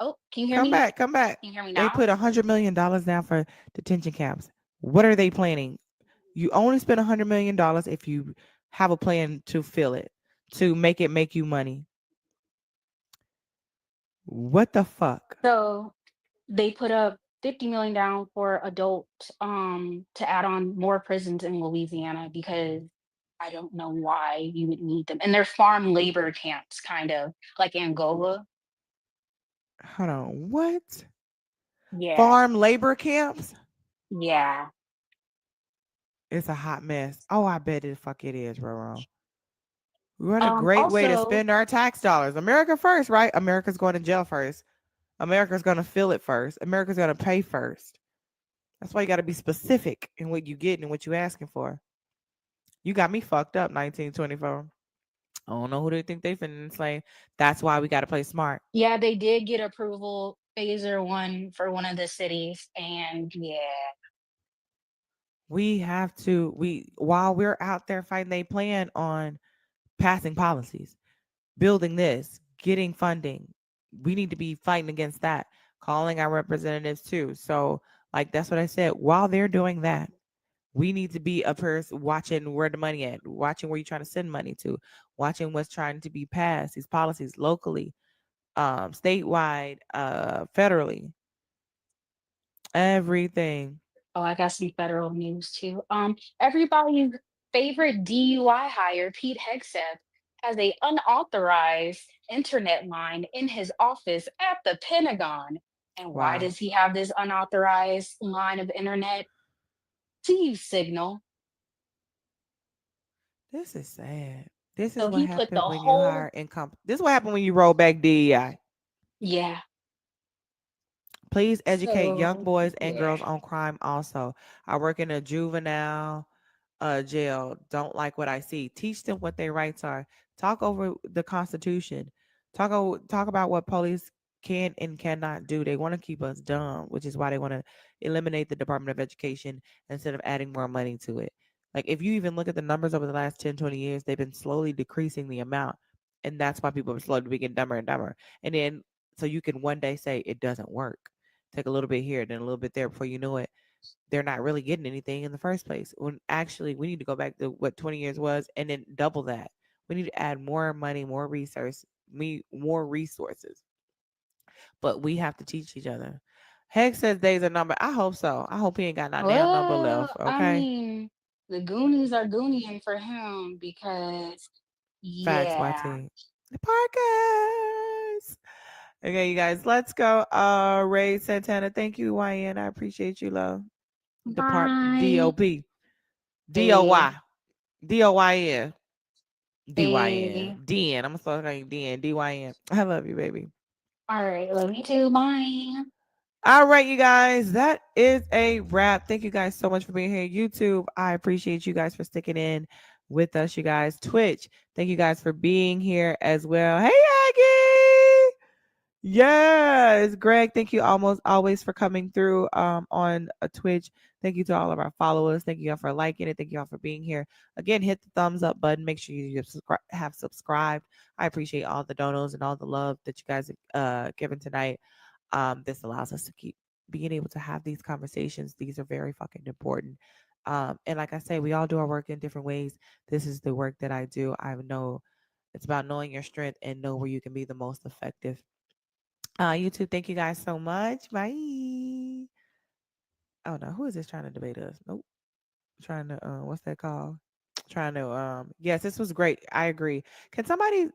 Speaker 21: Oh, can you hear me?
Speaker 1: Come back.
Speaker 21: Can you hear me
Speaker 1: They
Speaker 21: now?
Speaker 1: put $100 million down for detention camps. What are they planning? You only spend $100 million if you have a plan to fill it, to make it make you money. What the fuck?
Speaker 21: So they put up 50 million down for adults to add on more prisons in Louisiana because I don't know why you would need them. And they're farm labor camps, kind of like Angola.
Speaker 1: Hold on. What?
Speaker 21: Yeah.
Speaker 1: Farm labor camps?
Speaker 21: Yeah.
Speaker 1: It's a hot mess. Oh, I bet the fuck it is, Roro. What a great way to
Speaker 21: Also,
Speaker 1: spend our tax dollars. America first, right? America's going to jail first. America's going to feel it first. America's going to pay first. That's why you got to be specific in what you get and what you asking for. You got me fucked up, 1924. I don't know who they think they finna enslave. That's why we got to play smart.
Speaker 21: yeah, they did get approval phaser 1 for one of the cities, and yeah.
Speaker 1: We have to, while we're out there fighting, they plan on passing policies, building this, getting funding. We need to be fighting against that, calling our representatives too. So, like, that's what I said. While they're doing that, we need to be a person watching where the money at, watching where you're trying to send money to, watching what's trying to be passed, these policies locally, statewide, federally, everything.
Speaker 21: Oh, I got some federal news too. Everybody favorite DUI hire, Pete Hegseth, has a unauthorized internet line in his office at the Pentagon. And why
Speaker 1: Wow.
Speaker 21: does he have this unauthorized line of internet? To use Signal.
Speaker 1: This is sad. This is
Speaker 21: So
Speaker 1: what
Speaker 21: he put the
Speaker 1: happens when you
Speaker 21: whole,
Speaker 1: hire income. This is what happened when you roll back DEI.
Speaker 21: yeah.
Speaker 1: Please educate young
Speaker 21: So
Speaker 1: boys and
Speaker 21: yeah.
Speaker 1: girls on crime also. I work in a juvenile jail. Don't like what I see. Teach them what their rights are. Talk over the Constitution. Talk about what police can and cannot do. They want to keep us dumb, which is why they want to eliminate the Department of Education instead of adding more money to it. Like if you even look at the numbers over the last 10, 20 years, they've been slowly decreasing the amount. And that's why people are slowly getting dumber and dumber. And then so you can one day say it doesn't work. Take a little bit here, then a little bit there before you know it they're not really getting anything in the first place. When actually we need to go back to what 20 years was and then double that. We need to add more money, more resources. But we have to teach each other. Heck says days are numbered. I hope so. I hope he ain't got not damn number
Speaker 21: Well,
Speaker 1: left.
Speaker 21: I
Speaker 1: Okay.
Speaker 21: mean, the Goonies are Goonieing for him because,
Speaker 1: Facts,
Speaker 21: yeah.
Speaker 1: YT. The Parkers. Okay, you guys, let's go. Ray Santana. Thank you, YN. I appreciate you, love. Depart
Speaker 21: Bye.
Speaker 1: DOP.
Speaker 21: Hey,
Speaker 1: DOY. DOYN. DYN.
Speaker 21: hey.
Speaker 1: DN. I'm gonna start calling you DN. DYN. I love you, baby.
Speaker 21: All right, love you too. Bye.
Speaker 1: All right, you guys. That is a wrap. Thank you guys so much for being here. YouTube, I appreciate you guys for sticking in with us, you guys. Twitch, thank you guys for being here as well. Hey, Aggie. Yes, Greg, thank you almost always for coming through on a Twitch. Thank you to all of our followers. Thank you all for liking it. Thank you all for being here. Again, hit the thumbs up button. Make sure you have subscribed. I appreciate all the donos and all the love that you guys given tonight. This allows us to keep being able to have these conversations. These are very fucking important. And like I say, we all do our work in different ways. This is the work that I do. I know it's about knowing your strength and know where you can be the most effective. YouTube, thank you guys so much. Bye. Oh no, who is this trying to debate us? Nope. Trying to what's that called? Trying to yes, this was great. I agree. Can somebody